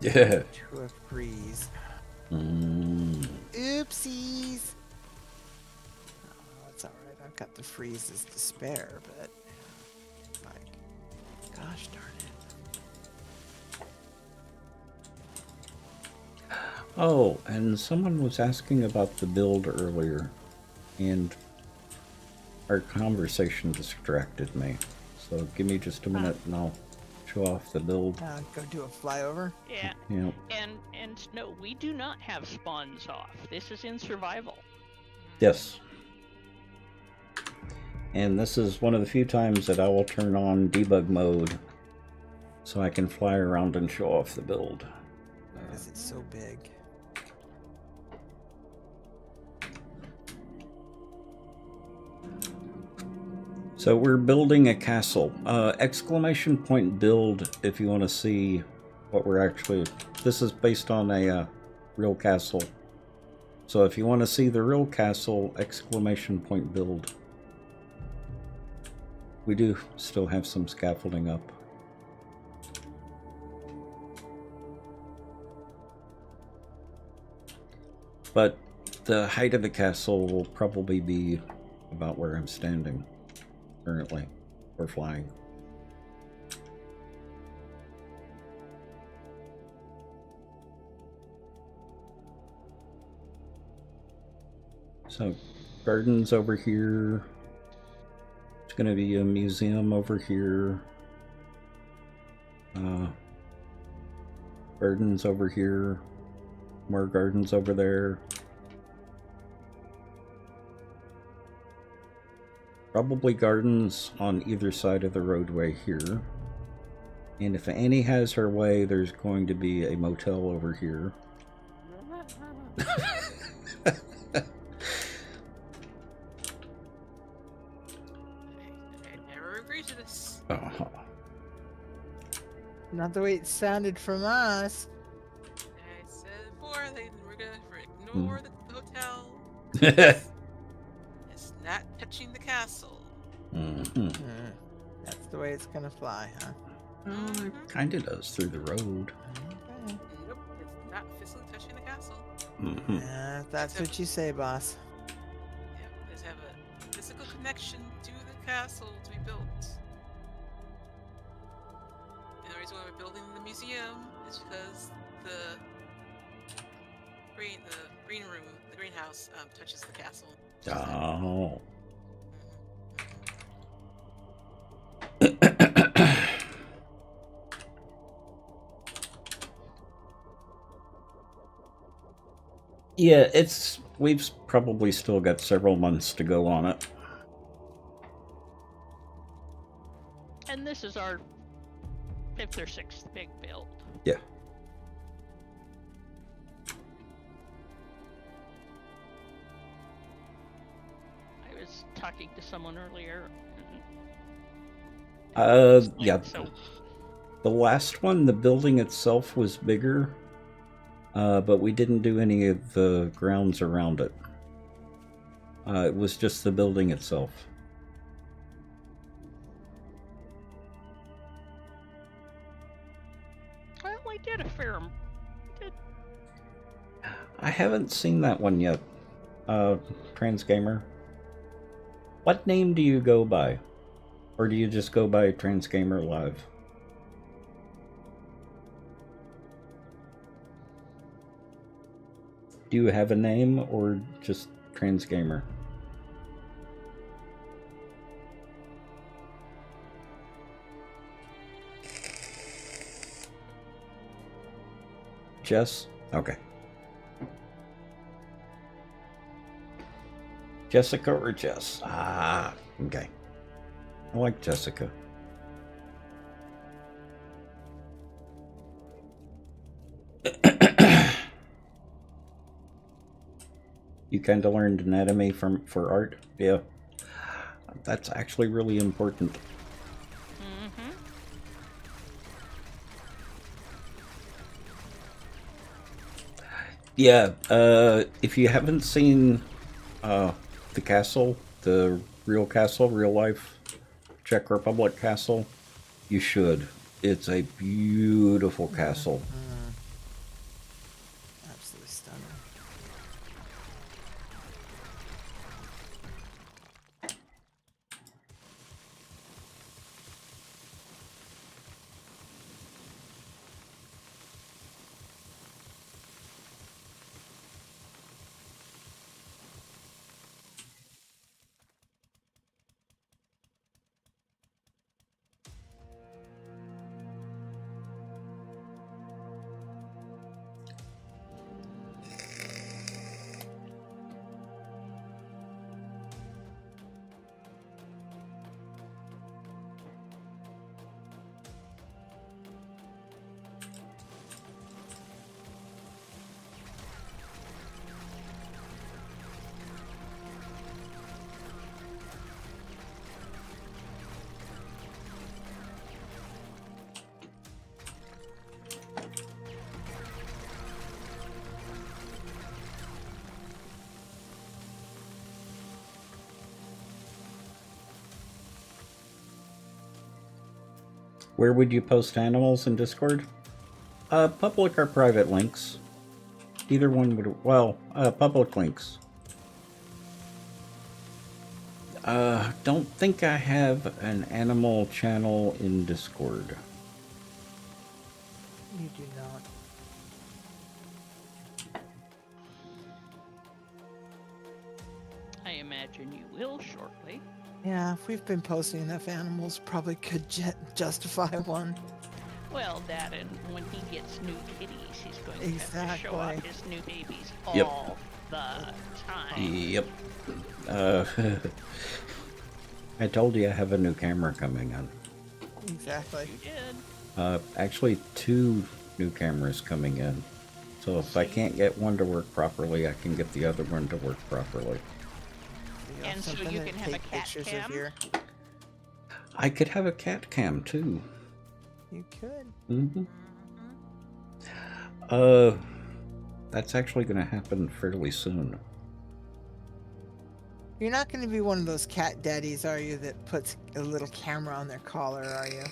Yeah. Yeah. To a freeze. Mm. Oopsies. Oh, it's alright. I've got the freezes to spare, but like, gosh darn it. Oh, and someone was asking about the build earlier, and our conversation distracted me. So give me just a minute and I'll show off the build. Go do a flyover. Yeah, Yeah. and no, we do not have spawns off. This is in survival. Yes. And this is one of the few times that I will turn on debug mode so I can fly around and show off the build. Because it's so big. So we're building a castle. Exclamation point build if you want to see what we're actually... This is based on a real castle. So if you want to see the real castle, exclamation point build. We do still have some scaffolding up. But the height of the castle will probably be about where I'm standing currently, or flying. So, gardens over here. It's going to be a museum over here. Gardens over here. More gardens over there. Probably gardens on either side of the roadway here. And if Annie has her way, there's going to be a motel over here. I never agreed to this. Uh-huh. Not the way it sounded from us. I said before, we're gonna ignore the hotel. It's not touching the castle. Mm-hmm. That's the way it's gonna fly, huh? Well, it kind of does through the road. Okay. Nope, it's not physically touching the castle. Mm-hmm. If that's what you say, boss. Yep, let's have a physical connection to the castle to be built. And the reason why we're building the museum is because the greenhouse touches the castle. Oh. Yeah, we've probably still got several months to go on it. And this is our 5th or 6th big build. Yeah. I was talking to someone earlier. And Yeah. So The last one, the building itself was bigger, but we didn't do any of the grounds around it. It was just the building itself. well, we did a fair. Did I haven't seen that one yet, Transgamer. What name do you go by? Or do you just go by Transgamer Live? Do you have a name or just Transgamer? Jess? Okay. Jessica or Jess? Ah, okay. I like Jessica. You kind of learned anatomy for art? Yeah. That's actually really important. mm-hmm. Yeah, if you haven't seen the castle, the real castle, real life Czech Republic castle, you should. It's a beautiful castle. Absolutely stunning. Where would you post animals in Discord? Public or private links. Either one would, well, public links. Don't think I have an animal channel in Discord. You do not. I imagine you will shortly. Yeah, if we've been posting enough animals, probably could justify one. Well, that and when he gets new kitties, he's going to have to show off Exactly. his new babies Yep. all the time. Yep. I told you I have a new camera coming in. Exactly. You did. Actually, 2 new cameras coming in. So if I can't get one to work properly, I can get the other one to work properly. You got And so something you to can have a take cat pictures cam? of your. I could have a cat cam too. You could. Mm-hmm. That's actually going to happen fairly soon. You're not going to be one of those cat daddies, are you, that puts a little camera on their collar, are you?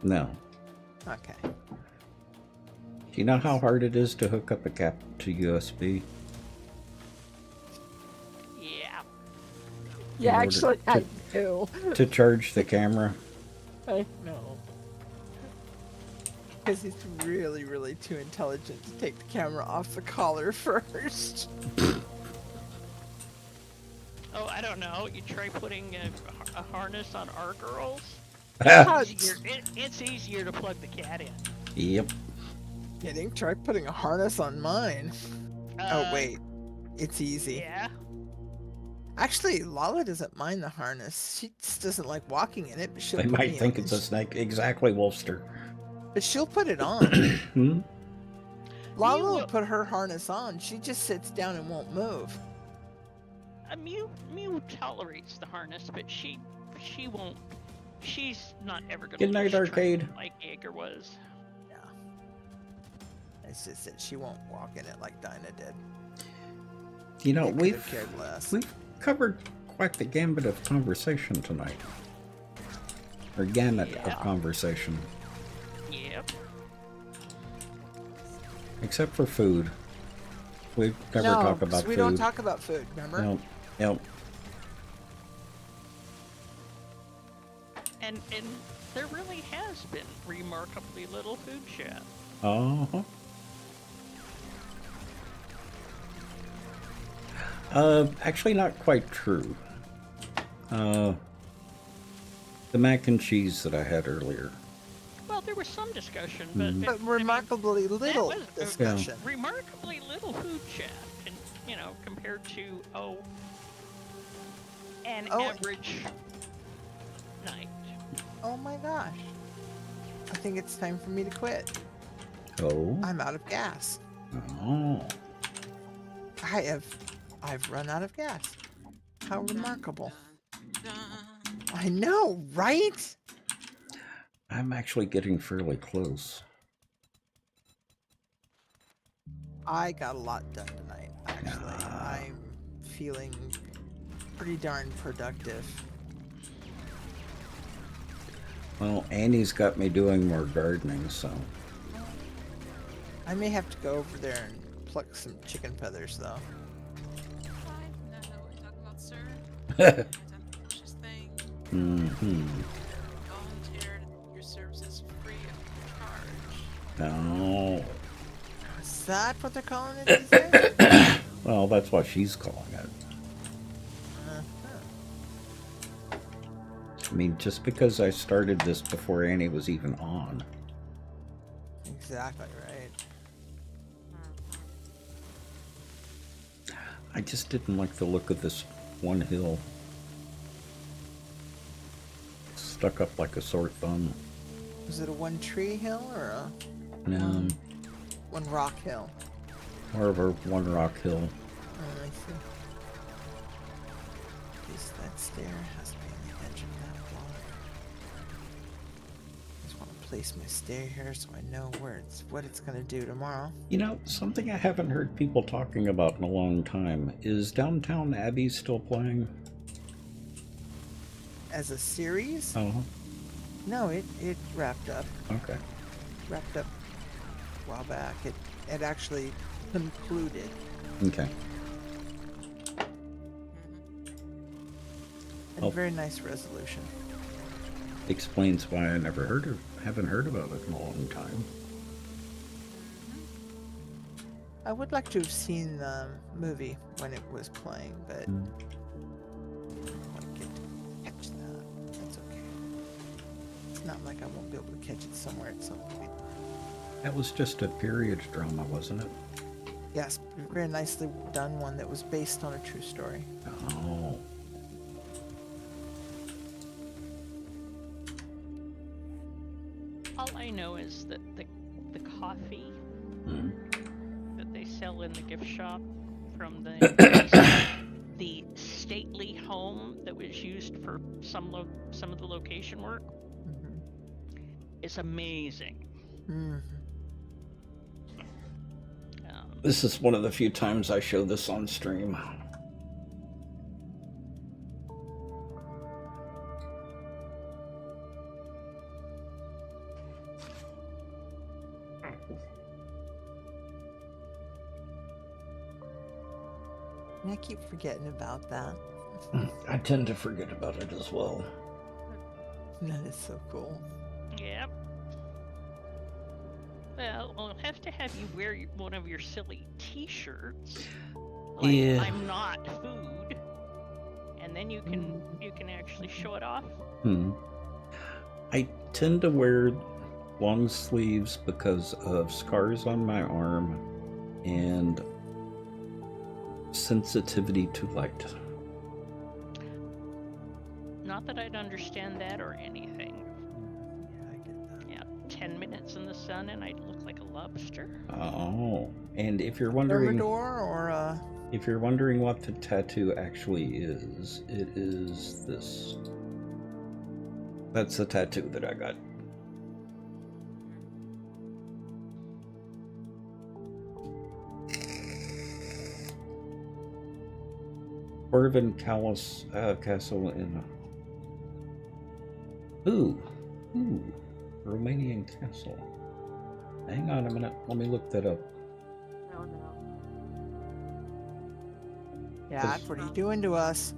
No. Okay. Do you know how hard it is to hook up a cat to USB? Yeah. Yeah, order actually, to- I do. To charge the camera? I know. Because he's really, really too intelligent to take the camera off the collar first. Oh, I don't know. You try putting a harness on our girls. It's easier to plug the cat in. Yep. Kidding? Try putting a harness on mine. Oh, wait. It's easy. Yeah. Actually, Lala doesn't mind the harness. She just doesn't like walking in it, but she'll They put might me think on it's it. a snake. Exactly, Wolfster. But she'll put it on. Hmm? Lala will will- put her harness on. She just sits down and won't move. Mew tolerates the harness, but she won't. She's not ever gonna Good night, lose arcade. train like Jaeger was. Yeah. It's just that she won't walk in it like Dinah did. You know, They could we've have cared less. covered quite the gambit of conversation tonight. Or gamut Yeah. of conversation. Yep. Except for food. We never no, talk 'cause about we food. don't talk about food, remember? Nope. Nope. And there really has been remarkably little food chat. Uh-huh. Actually not quite true. The mac and cheese that I had earlier. Well, there was some discussion, but But remarkably little was a- discussion. remarkably little food chat, and compared to an Oh. average night. Oh my gosh. I think it's time for me to quit. Oh. I'm out of gas. Oh. I've run out of gas. How remarkable. Dun. I know, right? I'm actually getting fairly close. I got a lot done tonight, actually. I'm feeling pretty darn productive. Well, Annie's got me doing more gardening, so. I may have to go over there and pluck some chicken feathers, though. I know what you're talking about, sir. It's a delicious thing. Mm-hmm. Volunteered your services free of charge. No. Is that what they're calling it these days? Well, that's what she's calling it. I mean, just because I started this before Annie was even on. Exactly right. I just didn't like the look of this one hill. Stuck up like a sore thumb. Was it a one tree hill or a one rock hill? More of a one rock hill. Oh, I see. Because that stair has to be on the edge of that block. I just want to place my stair here so I know what it's going to do tomorrow. You know, something I haven't heard people talking about in a long time. Is Downtown Abbey still playing? As a series? Oh, No, it wrapped up. okay. Wrapped up a while back. It actually concluded. Okay. And Oh. very nice resolution. Explains why I haven't heard about it in a long time. I would like to have seen the movie when it was playing, but I didn't quite get to catch that. That's okay. It's not like I won't be able to catch it somewhere at some point. That was just a period drama, wasn't it? Yes, very nicely done one that was based on a true story. Oh. All I know is that the coffee Hmm. that they sell in the gift shop from the stately home that was used for some of the location work Mm-hmm. is amazing. Mm-hmm. This is one of the few times I show this on stream. And I keep forgetting about that. I tend to forget about it as well. That is so cool. Yep. Well, I'll have to have you wear one of your silly T-shirts. Like, Yeah. I'm not food, and then you can actually show it off. I tend to wear long sleeves because of scars on my arm and sensitivity to light. Not that I'd understand that or anything. Yeah, I get that. Yeah, 10 minutes in the sun and I'd look like a lobster. Oh, and if you're wondering, Thermidor or If you're wondering what the tattoo actually is, it is this. That's the tattoo that I got. Corvin Castle in. Ooh, Romanian castle. Hang on a minute, let me look that up. No, no. Yeah, what are you doing to us?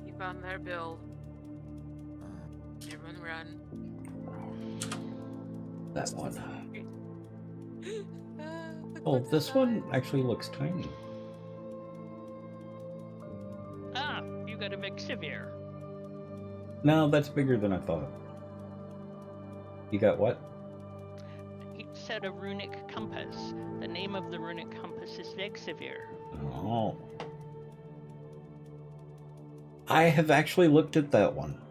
Keep on their build. Everyone run. That one. The Oh, queen's this one alive. actually looks tiny. Ah, you got a Vexivir. No, that's bigger than I thought. You got what? He said a runic compass. The name of the runic compass is Vexivir. Oh. I have actually looked at that one.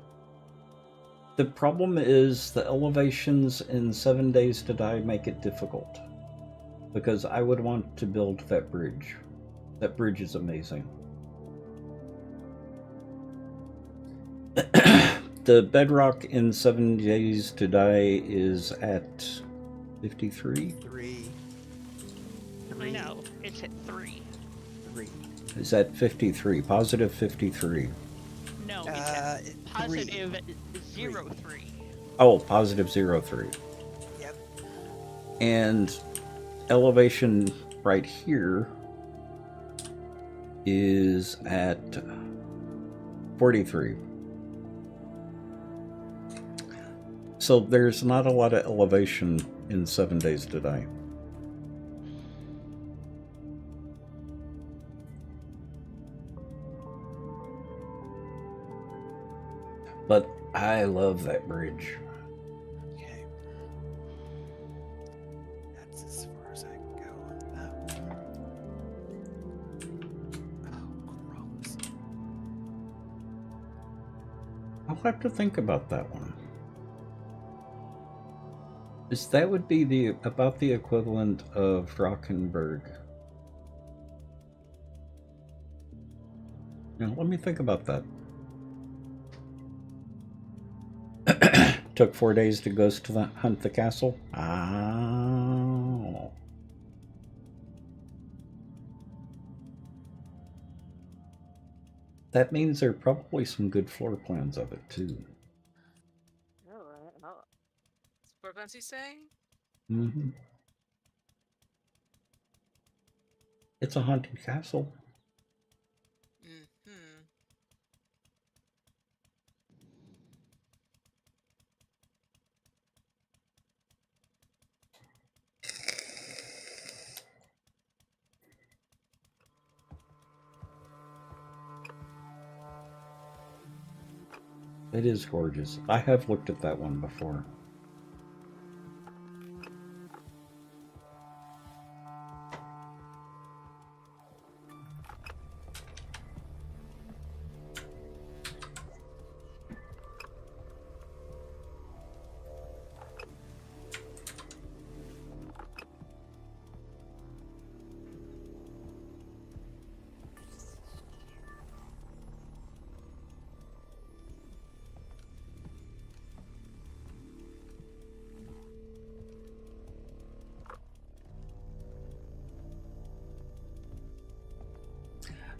The problem is the elevations in 7 Days to Die make it difficult. Because I would want to build that bridge. That bridge is amazing. The bedrock in 7 Days to Die is at 53? 3. No, it's at 3. 3. Is at 53. Positive 53. No, it's at 3. positive 03. Oh, positive 03. Yep. And elevation right here is at 43. So there's not a lot of elevation in 7 Days to Die. But I love that bridge. Okay. That's as far as I can go on that one. Oh, gross. I'll have to think about that one. That would be about the equivalent of Drachenberg. Now, let me think about that. Took 4 days to ghost to hunt the castle. Oh. That means there are probably some good floor plans of it too. Alright, what was he saying? Mm-hmm. It's a haunted castle. Mm-hmm. It is gorgeous. I have looked at that one before.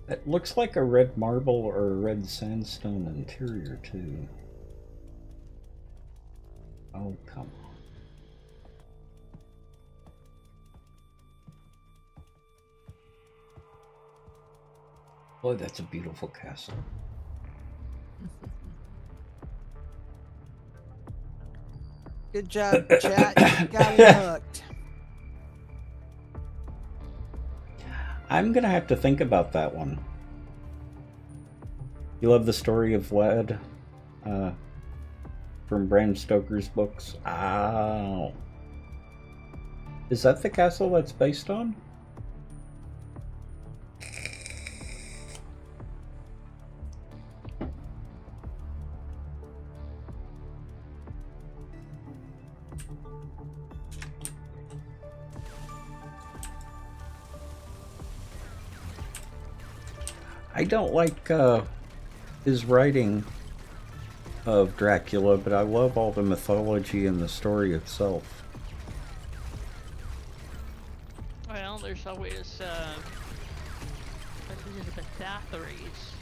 It looks like a red marble or a red sandstone interior too. Oh, come on. Boy, that's a beautiful castle. Good job, chat. You got it hooked. I'm gonna have to think about that one. You love the story of Vlad from Bram Stoker's books? Ow. Is that the castle that's based on? I don't like his writing of Dracula, but I love all the mythology and the story itself. Well, there's always Elizabeth Bathory's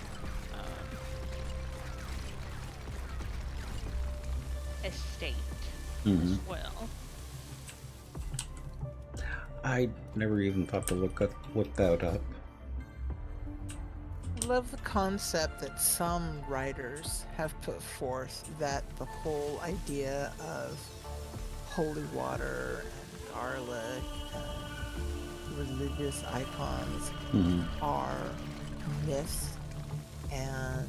estate as well. I never even thought to look that up. Love the concept that some writers have put forth, that the whole idea of holy water and garlic and religious icons are myths and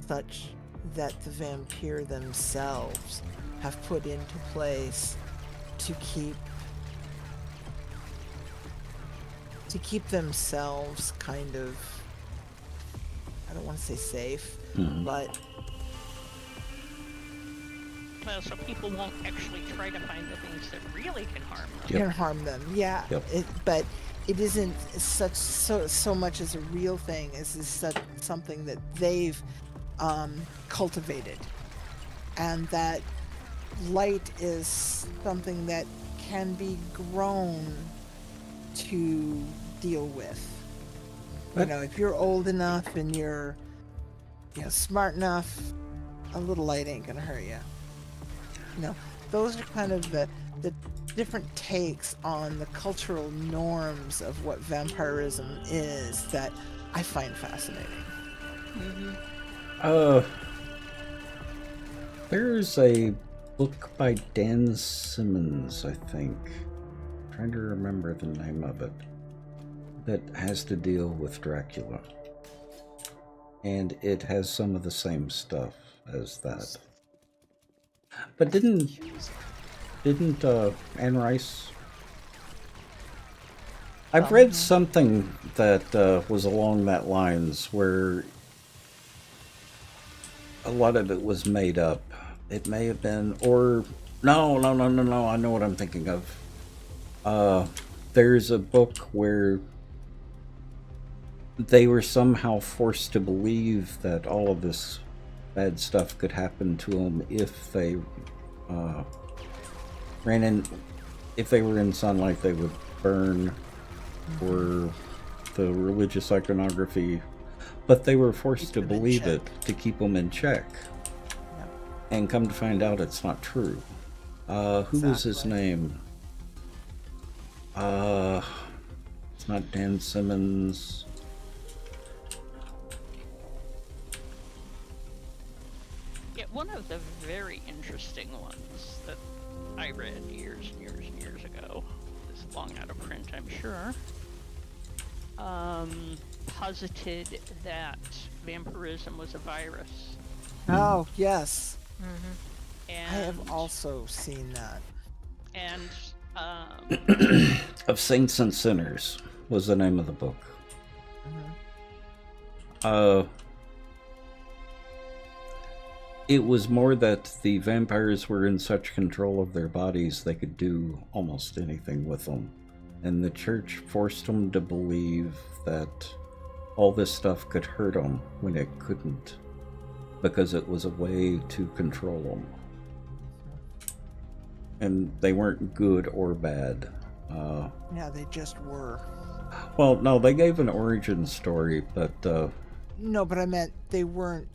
such, that the vampire themselves have put into place to keep themselves kind of, I don't want to say safe, but Well, so people won't actually try to find the things that really can harm them. Yep. can harm them. Yeah, Yep. but it isn't so much as a real thing as is something that they've cultivated, and that light is something that can be grown to deal with. You know, if you're old enough and you're smart enough, a little light ain't gonna hurt you. You know, those are kind of the different takes on the cultural norms of what vampirism is that I find fascinating. There's a book by Dan Simmons, I think. I'm trying to remember the name of it, that has to deal with Dracula. And it has some of the same stuff as that. But didn't Anne Rice? I've read something that was along that lines, where a lot of it was made up. It may have been, or no. I know what I'm thinking of. There's a book where they were somehow forced to believe that all of this bad stuff could happen to them if they if they were in sunlight, they would burn, or the religious iconography, but they were forced to believe it to keep them in check. Yep. And come to find out it's not true. Who was his name? It's not Dan Simmons. Yeah, one of the very interesting ones that I read years and years and years ago, is long out of print, I'm sure, posited that vampirism was a virus. Oh, yes. And, I have also seen that. And Of Saints and Sinners was the name of the book. It was more that the vampires were in such control of their bodies they could do almost anything with them. And the church forced them to believe that all this stuff could hurt them when it couldn't, because it was a way to control them. And they weren't good or bad. Yeah, they just were. Well, no, they gave an origin story, but No, but I meant they weren't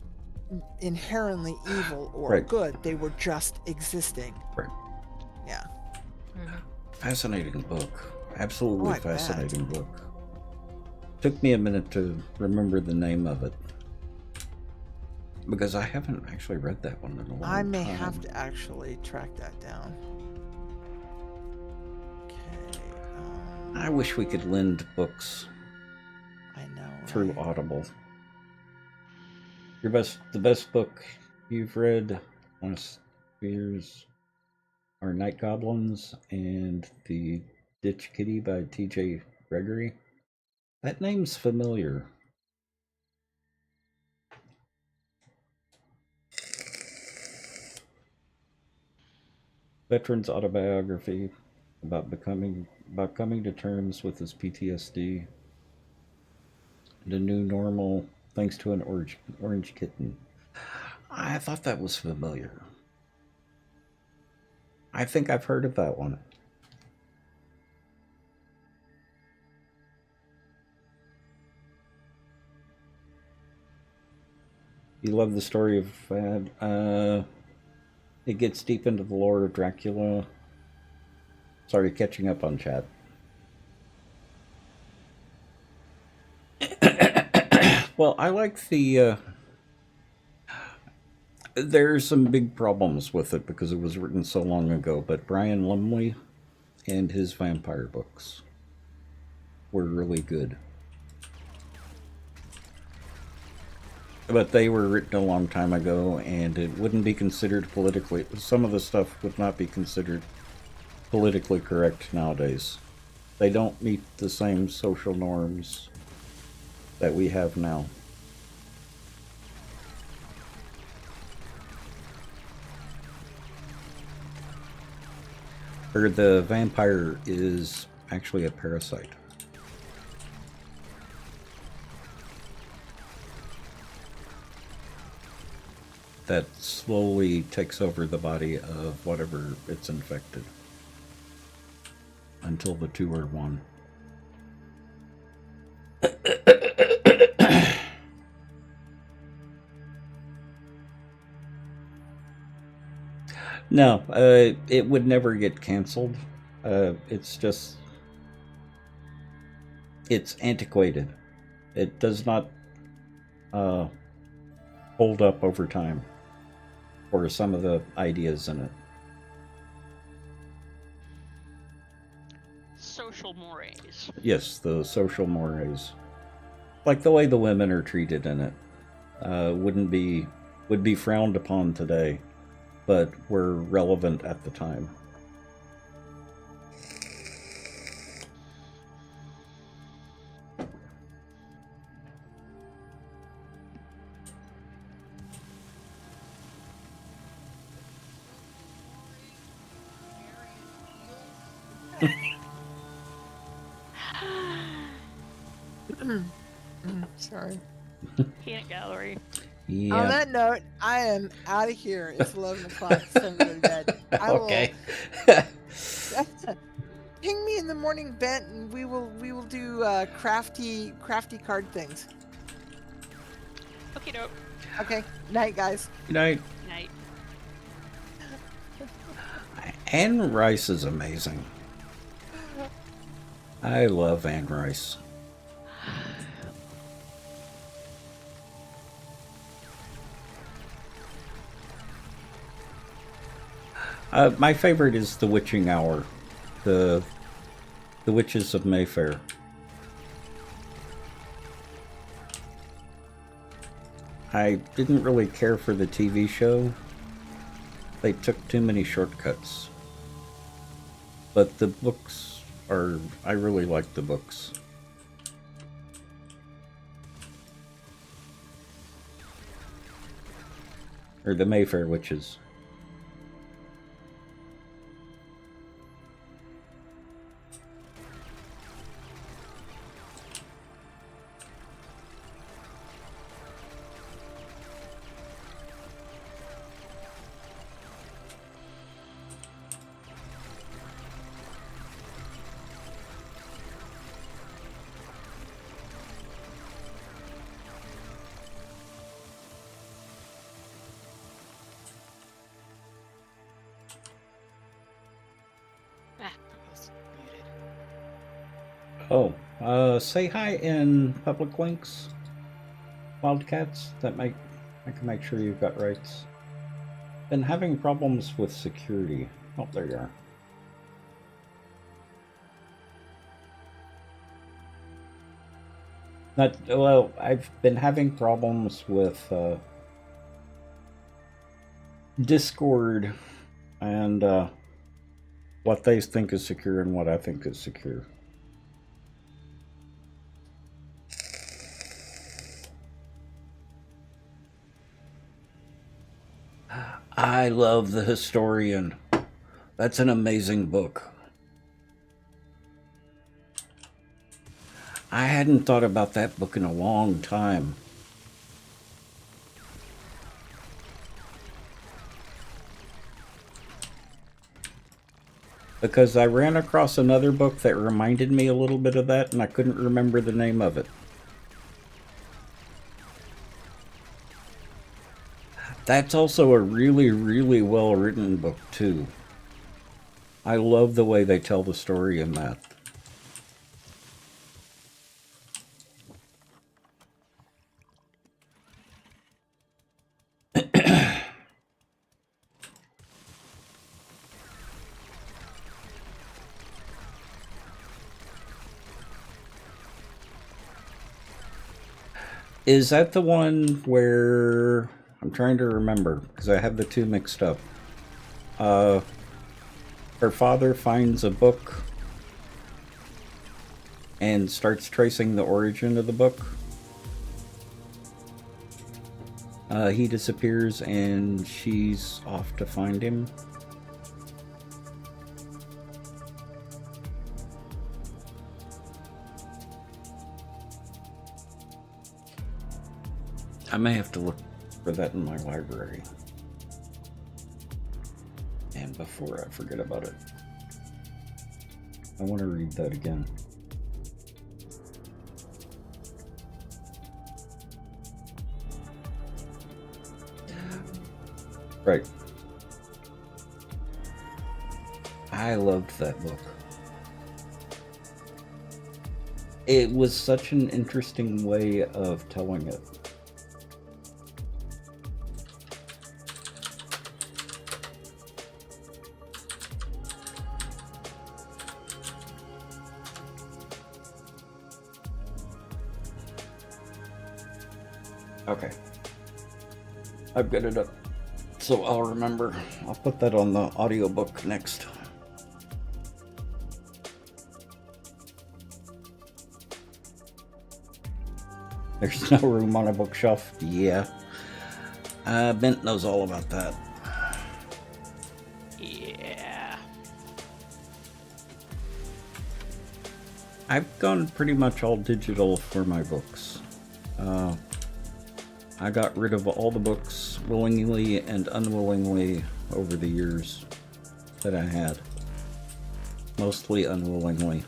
inherently evil or Right. good. They were just existing. right. Yeah. Fascinating book. Absolutely Oh, I bet. fascinating book. Took me a minute to remember the name of it, because I haven't actually read that one in a long time. I may have to actually track that down. Okay. I wish we could lend books I know. through right? Audible. The best book you've read last years are Night Goblins and The Ditch Kitty by T.J. Gregory. That name's familiar. Veteran's autobiography about coming to terms with his PTSD The new normal, thanks to an orange kitten. I thought that was familiar. I think I've heard of that one. You love the story of it gets deep into the lore of Dracula. Sorry, catching up on chat. Well, I like the there's some big problems with it because it was written so long ago, but Brian Lumley and his vampire books were really good. But they were written a long time ago, and it wouldn't be considered politically... Some of the stuff would not be considered politically correct nowadays. They don't meet the same social norms that we have now. Or the vampire is actually a parasite that slowly takes over the body of whatever it's infected until the two are one. No, it would never get canceled. It's just... It's antiquated. It does not hold up over time for some of the ideas in it. Social mores. Yes, the social mores. Like the way the women are treated in it. Would be frowned upon today, but were relevant at the time. Sorry. Peanut gallery. Yeah. On that note, I am out of here. It's 11 o'clock. It's time to go to bed. Okay. Ping me in the morning, Bent, and we will do crafty card things. Okay, dope. Okay. Night, guys. Good night. Night. Anne Rice is amazing. I love Anne Rice. My favorite is The Witching Hour, the Witches of Mayfair. I didn't really care for the TV show. They took too many shortcuts. But the books are... I really like the books. Or the Mayfair Witches. Ah, I was muted. Oh, say hi in public links, Wildcats. I can make sure you've got rights. Been having problems with security. Oh, there you are. Well, I've been having problems with Discord and what they think is secure and what I think is secure. I love The Historian. That's an amazing book. I hadn't thought about that book in a long time. Because I ran across another book that reminded me a little bit of that, and I couldn't remember the name of it. That's also a really, really well-written book, too. I love the way they tell the story in that. Is that the one where... I'm trying to remember, because I have the two mixed up. Her father finds a book and starts tracing the origin of the book. He disappears and she's off to find him. I may have to look for that in my library. And before I forget about it, I want to read that again. Right. I loved that book. It was such an interesting way of telling it. Okay. I've got it up. So I'll remember. I'll put that on the audiobook next. There's no room on a bookshelf? Yeah. Bent knows all about that. Yeah. I've gone pretty much all digital for my books. I got rid of all the books willingly and unwillingly over the years that I had. Mostly unwillingly.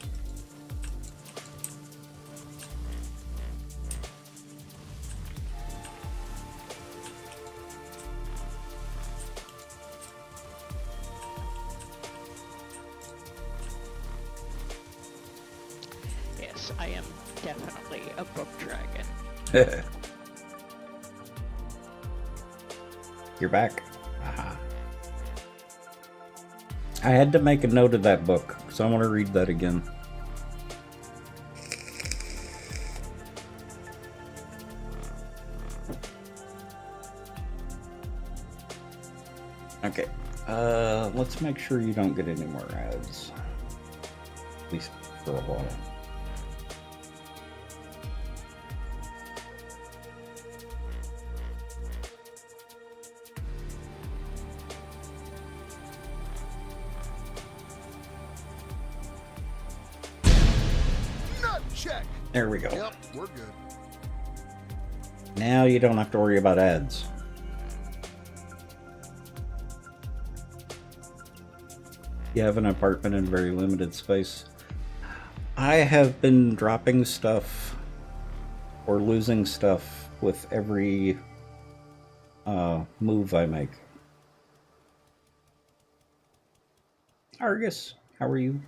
Yes, I am definitely a book dragon. You're back. Aha. I had to make a note of that book, so I want to read that again. Okay. Let's make sure you don't get any more ads. At least for a while. Nut check. There we go. Yep, we're good. Now you don't have to worry about ads. You have an apartment in very limited space. I have been dropping stuff or losing stuff with every move I make. Argus, how are you?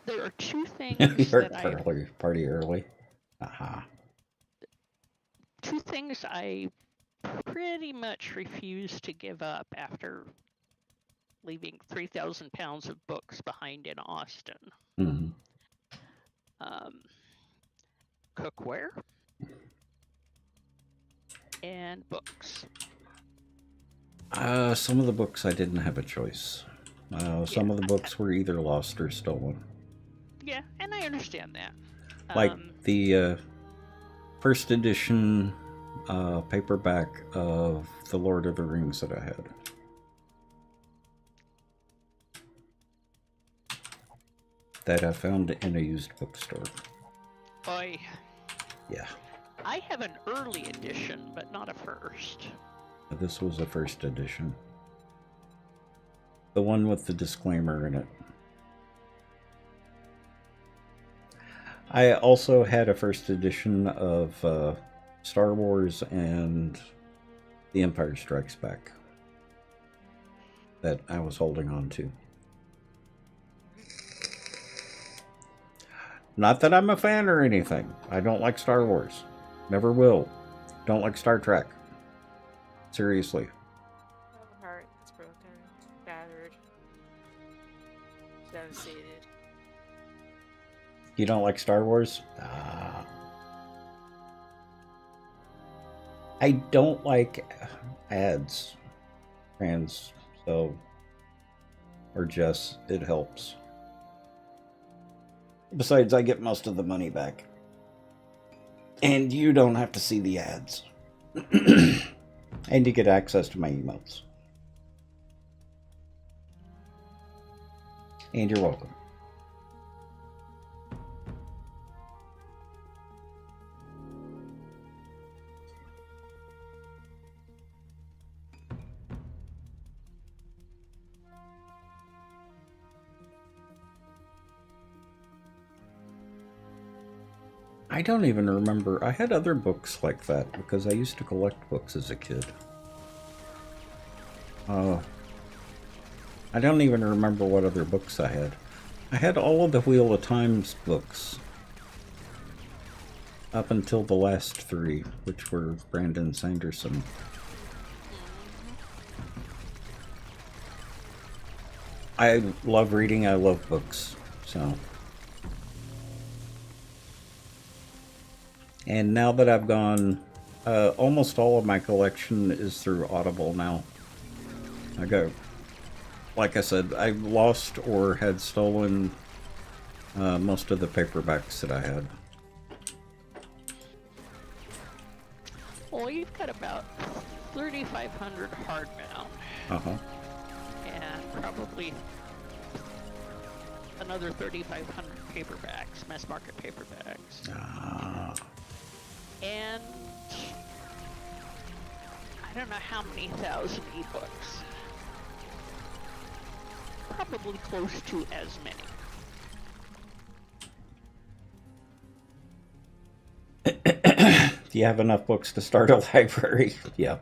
There are two things You're that I party early. Aha. two things I pretty much refuse to give up after leaving 3,000 pounds of books behind in Austin. Mm-hmm. Cookware and books. Some of the books I didn't have a choice. Some of the books were either lost or stolen. Yeah, and I understand that. Like the first edition paperback of The Lord of the Rings that I had. that I found in a used bookstore. Boy, Yeah, I have an early edition, but not a first. this was a first edition. The one with the disclaimer in it. I also had a first edition of Star Wars and The Empire Strikes Back that I was holding on to. Not that I'm a fan or anything. I don't like Star Wars. Never will. Don't like Star Trek. Seriously. My heart is broken, battered, devastated. You don't like Star Wars? Ah. I don't like ads, fans, so, or Jess, it helps. Besides, I get most of the money back. And you don't have to see the ads. And you get access to my emails. And you're welcome. I don't even remember. I had other books like that because I used to collect books as a kid. I don't even remember what other books I had. I had all of the Wheel of Times books. Up until the last three, which were Brandon Sanderson. I love reading, I love books, so. And now that I've gone, almost all of my collection is through Audible now. I go, like I said, I lost or had stolen most of the paperbacks that I had. Well, you've got about 3,500 hardbound. Uh-huh. And probably another 3,500 paperbacks, mass market paperbacks. Ah. And I don't know how many thousand ebooks. Probably close to as many. Do you have enough books to start a library? Yeah.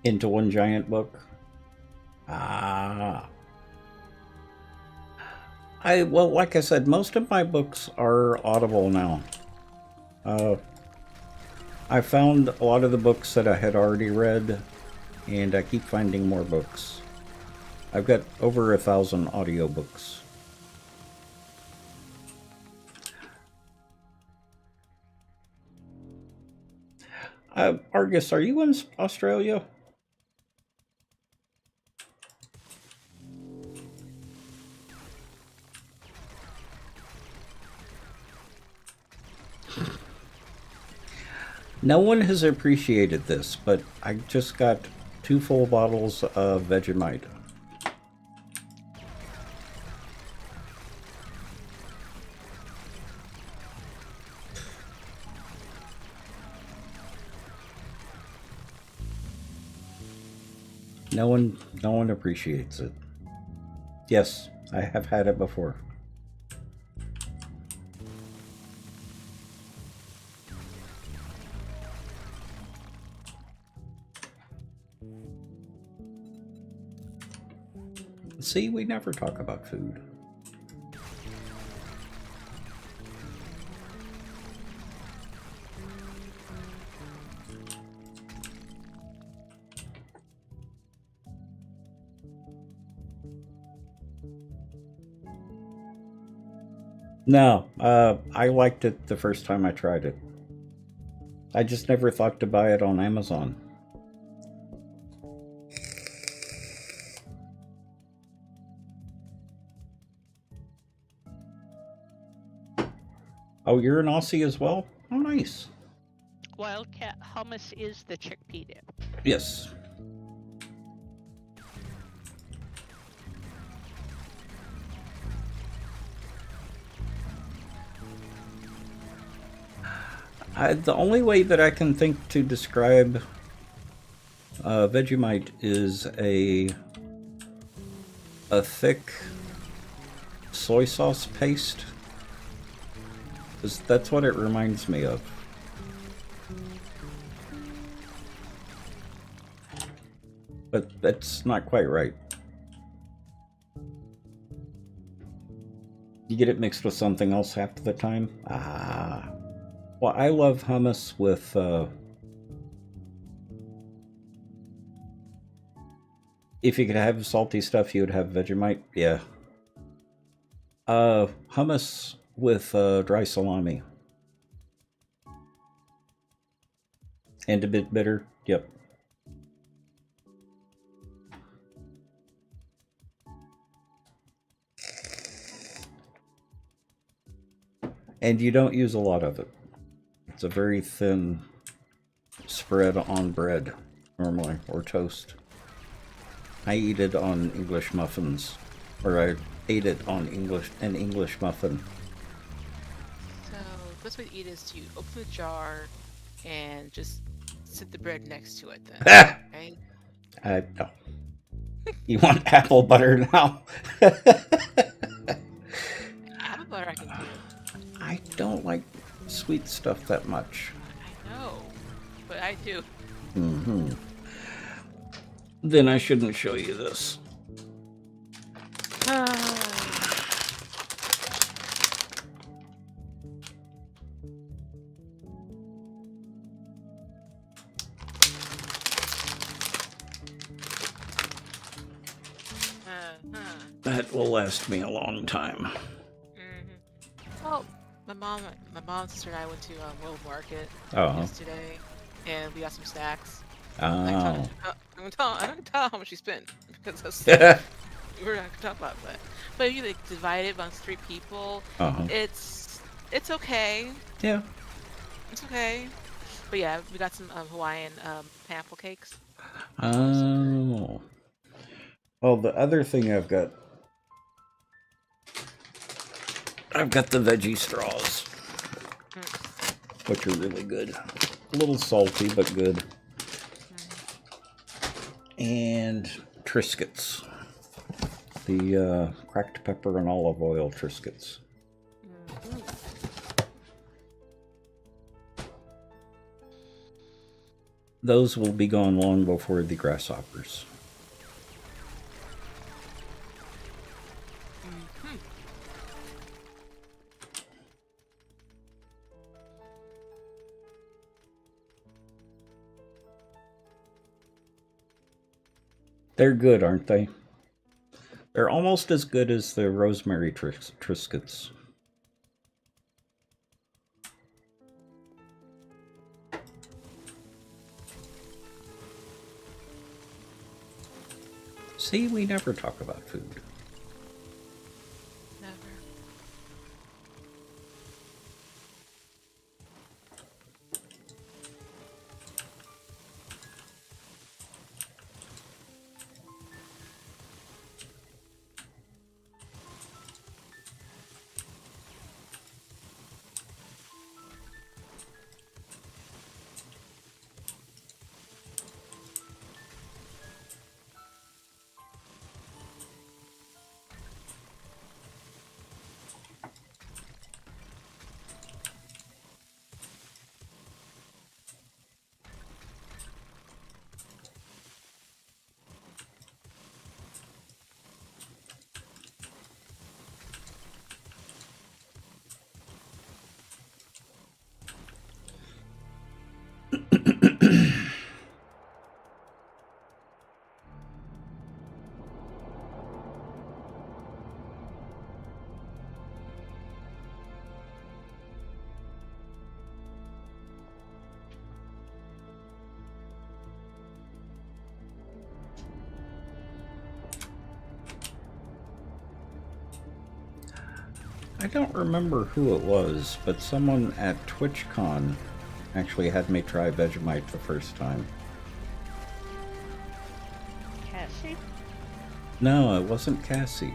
Into one giant book? Ah. Well, like I said, most of my books are Audible now. I found a lot of the books that I had already read, and I keep finding more books. I've got over 1,000 audiobooks. Argus, are you in Australia? No one has appreciated this, but I just got 2 full bottles of Vegemite. No one appreciates it. Yes, I have had it before. See, we never talk about food. No, I liked it the first time I tried it. I just never thought to buy it on Amazon. Oh, you're an Aussie as well? Oh, nice. Wildcat hummus is the chickpea dip. Yes. The only way that I can think to describe Vegemite is a thick soy sauce paste. 'Cause that's what it reminds me of. But that's not quite right. You get it mixed with something else half the time? Ah. Well, I love hummus with if you could have salty stuff, you would have Vegemite. Yeah. Hummus with dry salami. And a bit bitter. Yep. And you don't use a lot of it. It's a very thin spread on bread, normally, or toast. I eat it on English muffins, or I ate it on an English muffin. So the best way to eat is to open the jar and just sit the bread next to it then. Right? No. You want apple butter now? Apple butter I can do. I don't like sweet stuff that much. I know, but I do. Mm-hmm. Then I shouldn't show you this. That will last me a long time. Well, my mom, sister, and I went to World Market Oh. yesterday, and we got some snacks. Oh. I'm gonna tell how much she spent because that's, we're not gonna talk about that. But if you like divide it amongst 3 people, it's okay. Yeah. It's okay. But yeah, we got some Hawaiian pineapple cakes. Oh. Well, the other thing I've got the veggie straws, which are really good. A little salty, but good. And Triscuits. The cracked pepper and olive oil Triscuits. Those will be gone long before the grasshoppers. They're good, aren't they? They're almost as good as the rosemary Triscuits. See, we never talk about food. Never. I don't remember who it was, but someone at TwitchCon actually had me try Vegemite the first time. Cassie? No, it wasn't Cassie.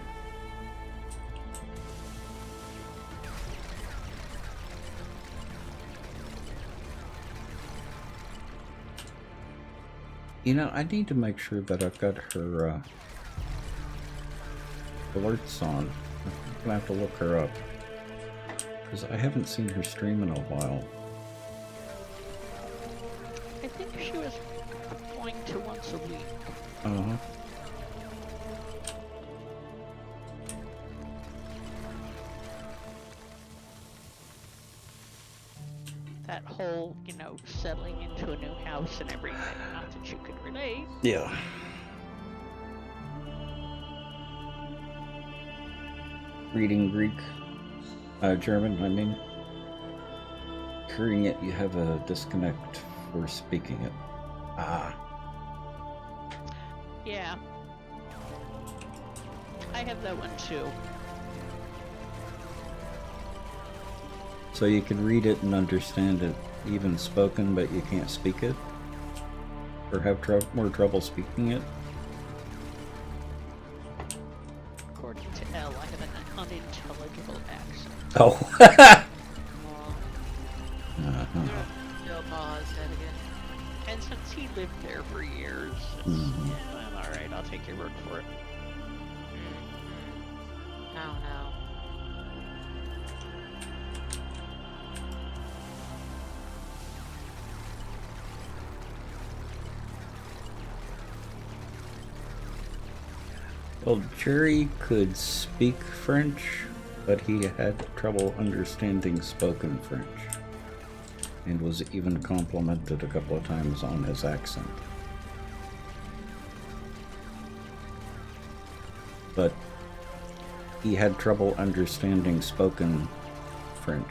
You know, I need to make sure that I've got her alerts on. I'm gonna have to look her up. Because I haven't seen her stream in a while. I think she was going to once a week. Uh-huh. That whole, you know, settling into a new house and everything. Not that you could relate. Yeah. Reading Greek, German, I mean. Hearing it, you have a disconnect for speaking it. Ah. Yeah. I have that one too. So you can read it and understand it, even spoken, but you can't speak it? Or have more trouble speaking it? According to Elle, I have an unintelligible accent. Oh. Bill Paul is dead again. And since he lived there for years, it's, Mhm. yeah, I'm alright, I'll take your word for it. Oh no. Well, Jerry could speak French, but he had trouble understanding spoken French. And was even complimented a couple of times on his accent. But he had trouble understanding spoken French.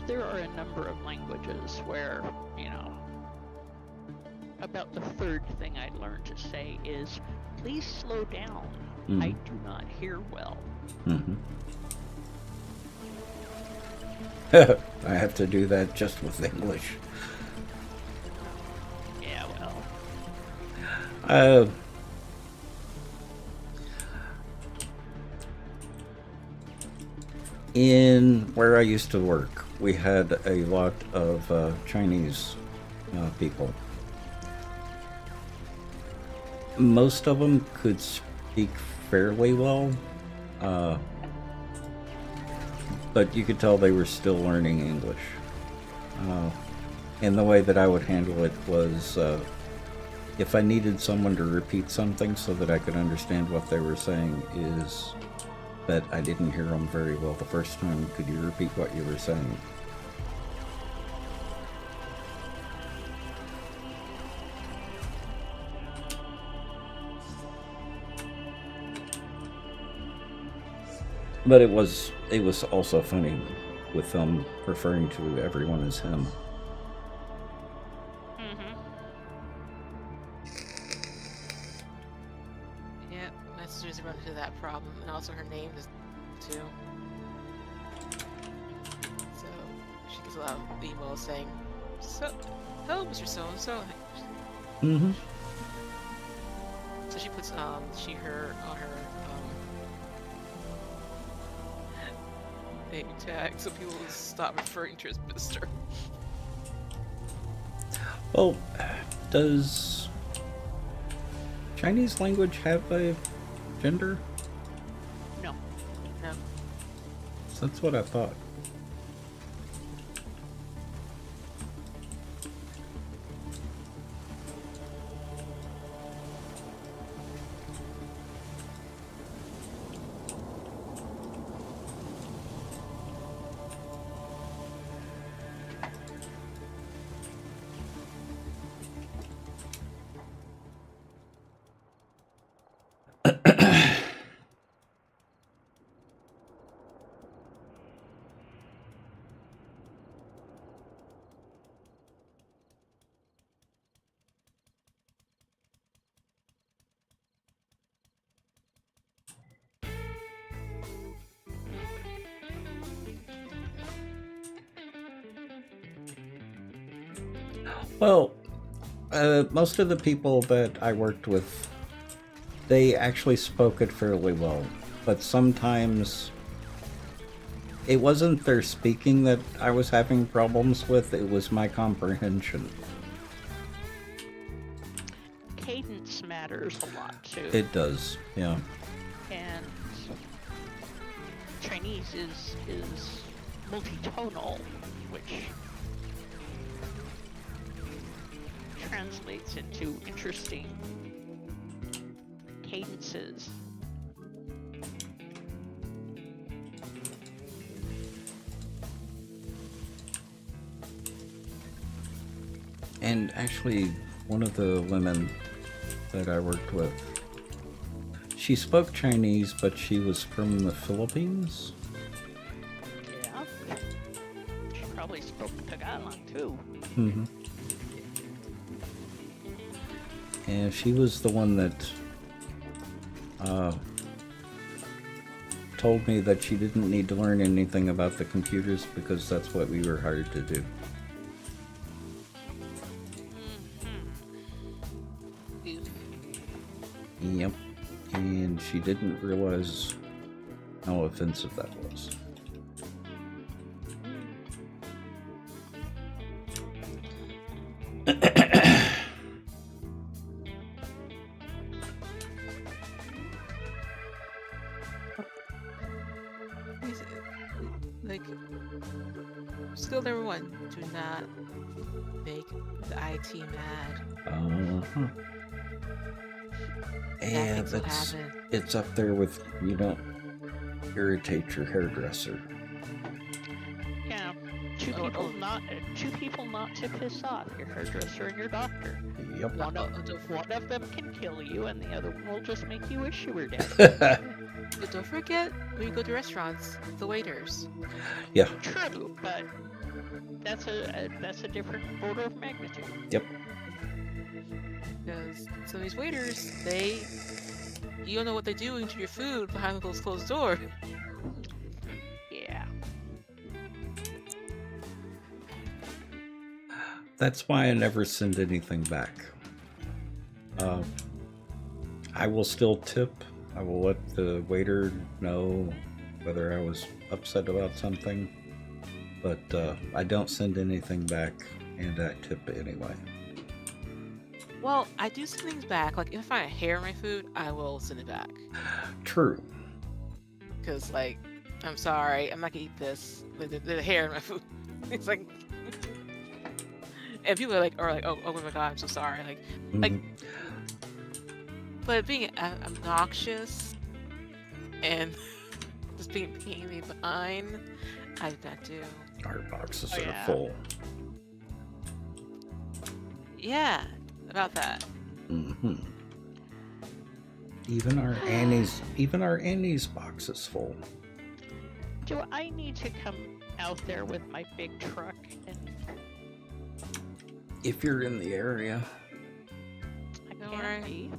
There are a number of languages where, you know, about the third thing I learned to say is, please slow down. I do not hear well. Mm-hmm. I have to do that just with English. Yeah, well. In where I used to work, we had a lot of Chinese people. Most of them could speak fairly well, but you could tell they were still learning English. And the way that I would handle it was if I needed someone to repeat something so that I could understand what they were saying, is that I didn't hear them very well the first time. Could you repeat what you were saying? But it was also funny with them referring to everyone as him. Yep, my sister's run into that problem, and also her name is too. So she gets a lot of emails saying, "So, hello, Mr. So and So." Mm-hmm. So she puts her on her name tag so people will stop referring to her as Mister. Well, does Chinese language have a gender? No. No. So that's what I thought. Well, most of the people that I worked with, they actually spoke it fairly well. But sometimes it wasn't their speaking that I was having problems with, it was my comprehension. Cadence matters a lot too. It does, yeah. And Chinese is multitonal, which translates into interesting cadences. And actually, one of the women that I worked with, she spoke Chinese, but she was from the Philippines. Yeah. She probably spoke Tagalog too. Mm-hmm. And she was the one that told me that she didn't need to learn anything about the computers because that's what we were hired to do. Yep. And she didn't realize how offensive that was. Like, skill number 1: do not make the IT mad. Uh-huh. Yeah, Bad things will happen. it's up there with you don't irritate your hairdresser. Yeah. Two people not to piss off, your hairdresser and your doctor. Yep. One of them can kill you, and the other one will just make you wish you were dead. But don't forget, when you go to restaurants, the waiters. Yeah. True, but that's a different order of magnitude. Yep. Because some of these waiters, you don't know what they're doing to your food behind those closed doors. Yeah. That's why I never send anything back. I will still tip. I will let the waiter know whether I was upset about something, but I don't send anything back, and I tip anyway. Well, I do send things back. Like, if I find a hair in my food, I will send it back. True. Because, like, I'm sorry, I'm not gonna eat this. There's a hair in my food. It's like, and people are like, oh my god, I'm so sorry. Like, but being obnoxious and just being a pain in the behind, I do that too. Our boxes Oh, are yeah. full. Yeah, about that. Mm-hmm. Even our Annie's box is full. Do I need to come out there with my big truck and If you're in the area. I Don't can't worry. be?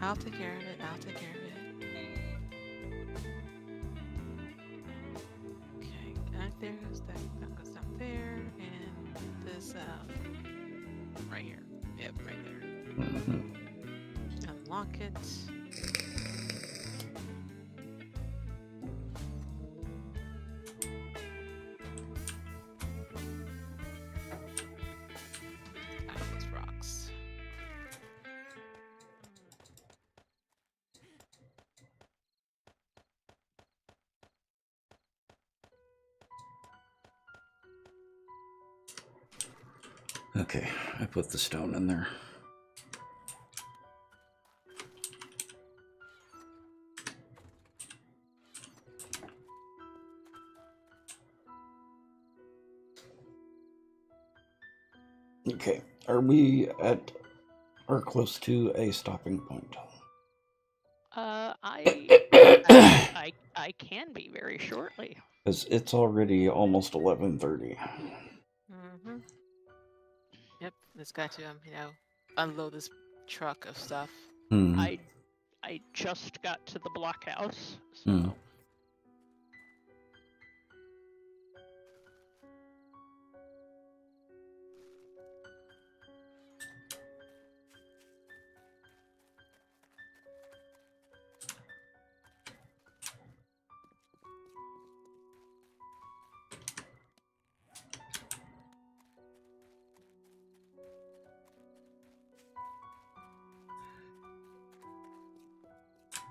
I'll take care of it. Okay, that goes down there, and this right here. Yep, right there. Mm-hmm. Unlock it. Those rocks. Okay, I put the stone in there. Okay, are we at or close to a stopping point? I can be very shortly. Because it's already almost 11:30. Mm-hmm. Yep, it's got to unload this truck of stuff. Hmm. I just got to the blockhouse, so Hmm.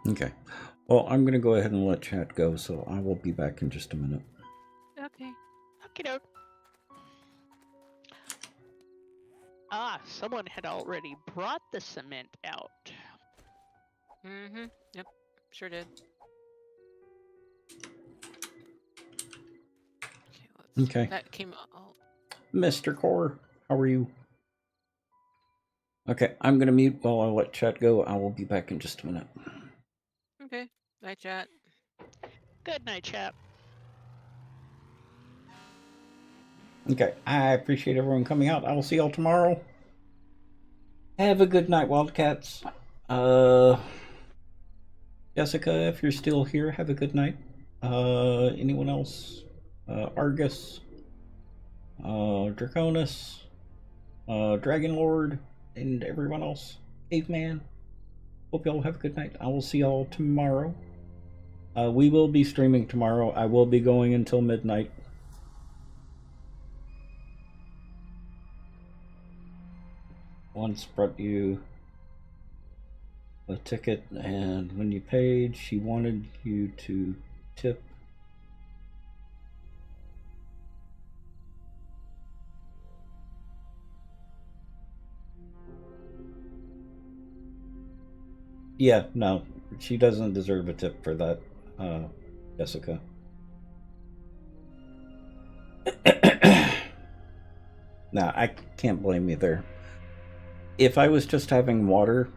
Okay. Well, I'm going to go ahead and let chat go, so I will be back in just a minute. Okay. Okie doke. Ah, someone had already brought the cement out. Mm-hmm. Yep. Sure did. Okay, let's Okay. that came out. Mr. Core, how are you? Okay, I'm going to mute while I let chat go. I will be back in just a minute. Okay. Night chat. Good night, chap. Okay, I appreciate everyone coming out. I will see y'all tomorrow. Have a good night, Wildcats. Jessica, if you're still here, have a good night. Anyone else? Argus, Draconis, Dragon Lord, and everyone else. Caveman. Hope y'all have a good night. I will see y'all tomorrow. We will be streaming tomorrow. I will be going until midnight. Once brought you a ticket, and when you paid, she wanted you to tip. Yeah, no, she doesn't deserve a tip for that, Jessica. Nah, I can't blame you there. If I was just having water,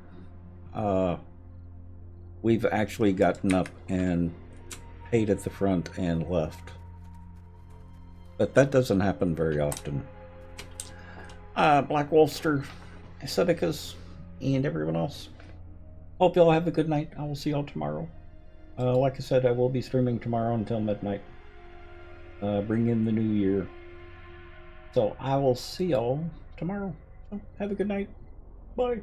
we've actually gotten up and paid at the front and left. But that doesn't happen very often. Black Wolfster, Sedicus, and everyone else. Hope y'all have a good night. I will see y'all tomorrow. Like I said, I will be streaming tomorrow until midnight. Bring in the new year. So I will see y'all tomorrow. So have a good night. Bye.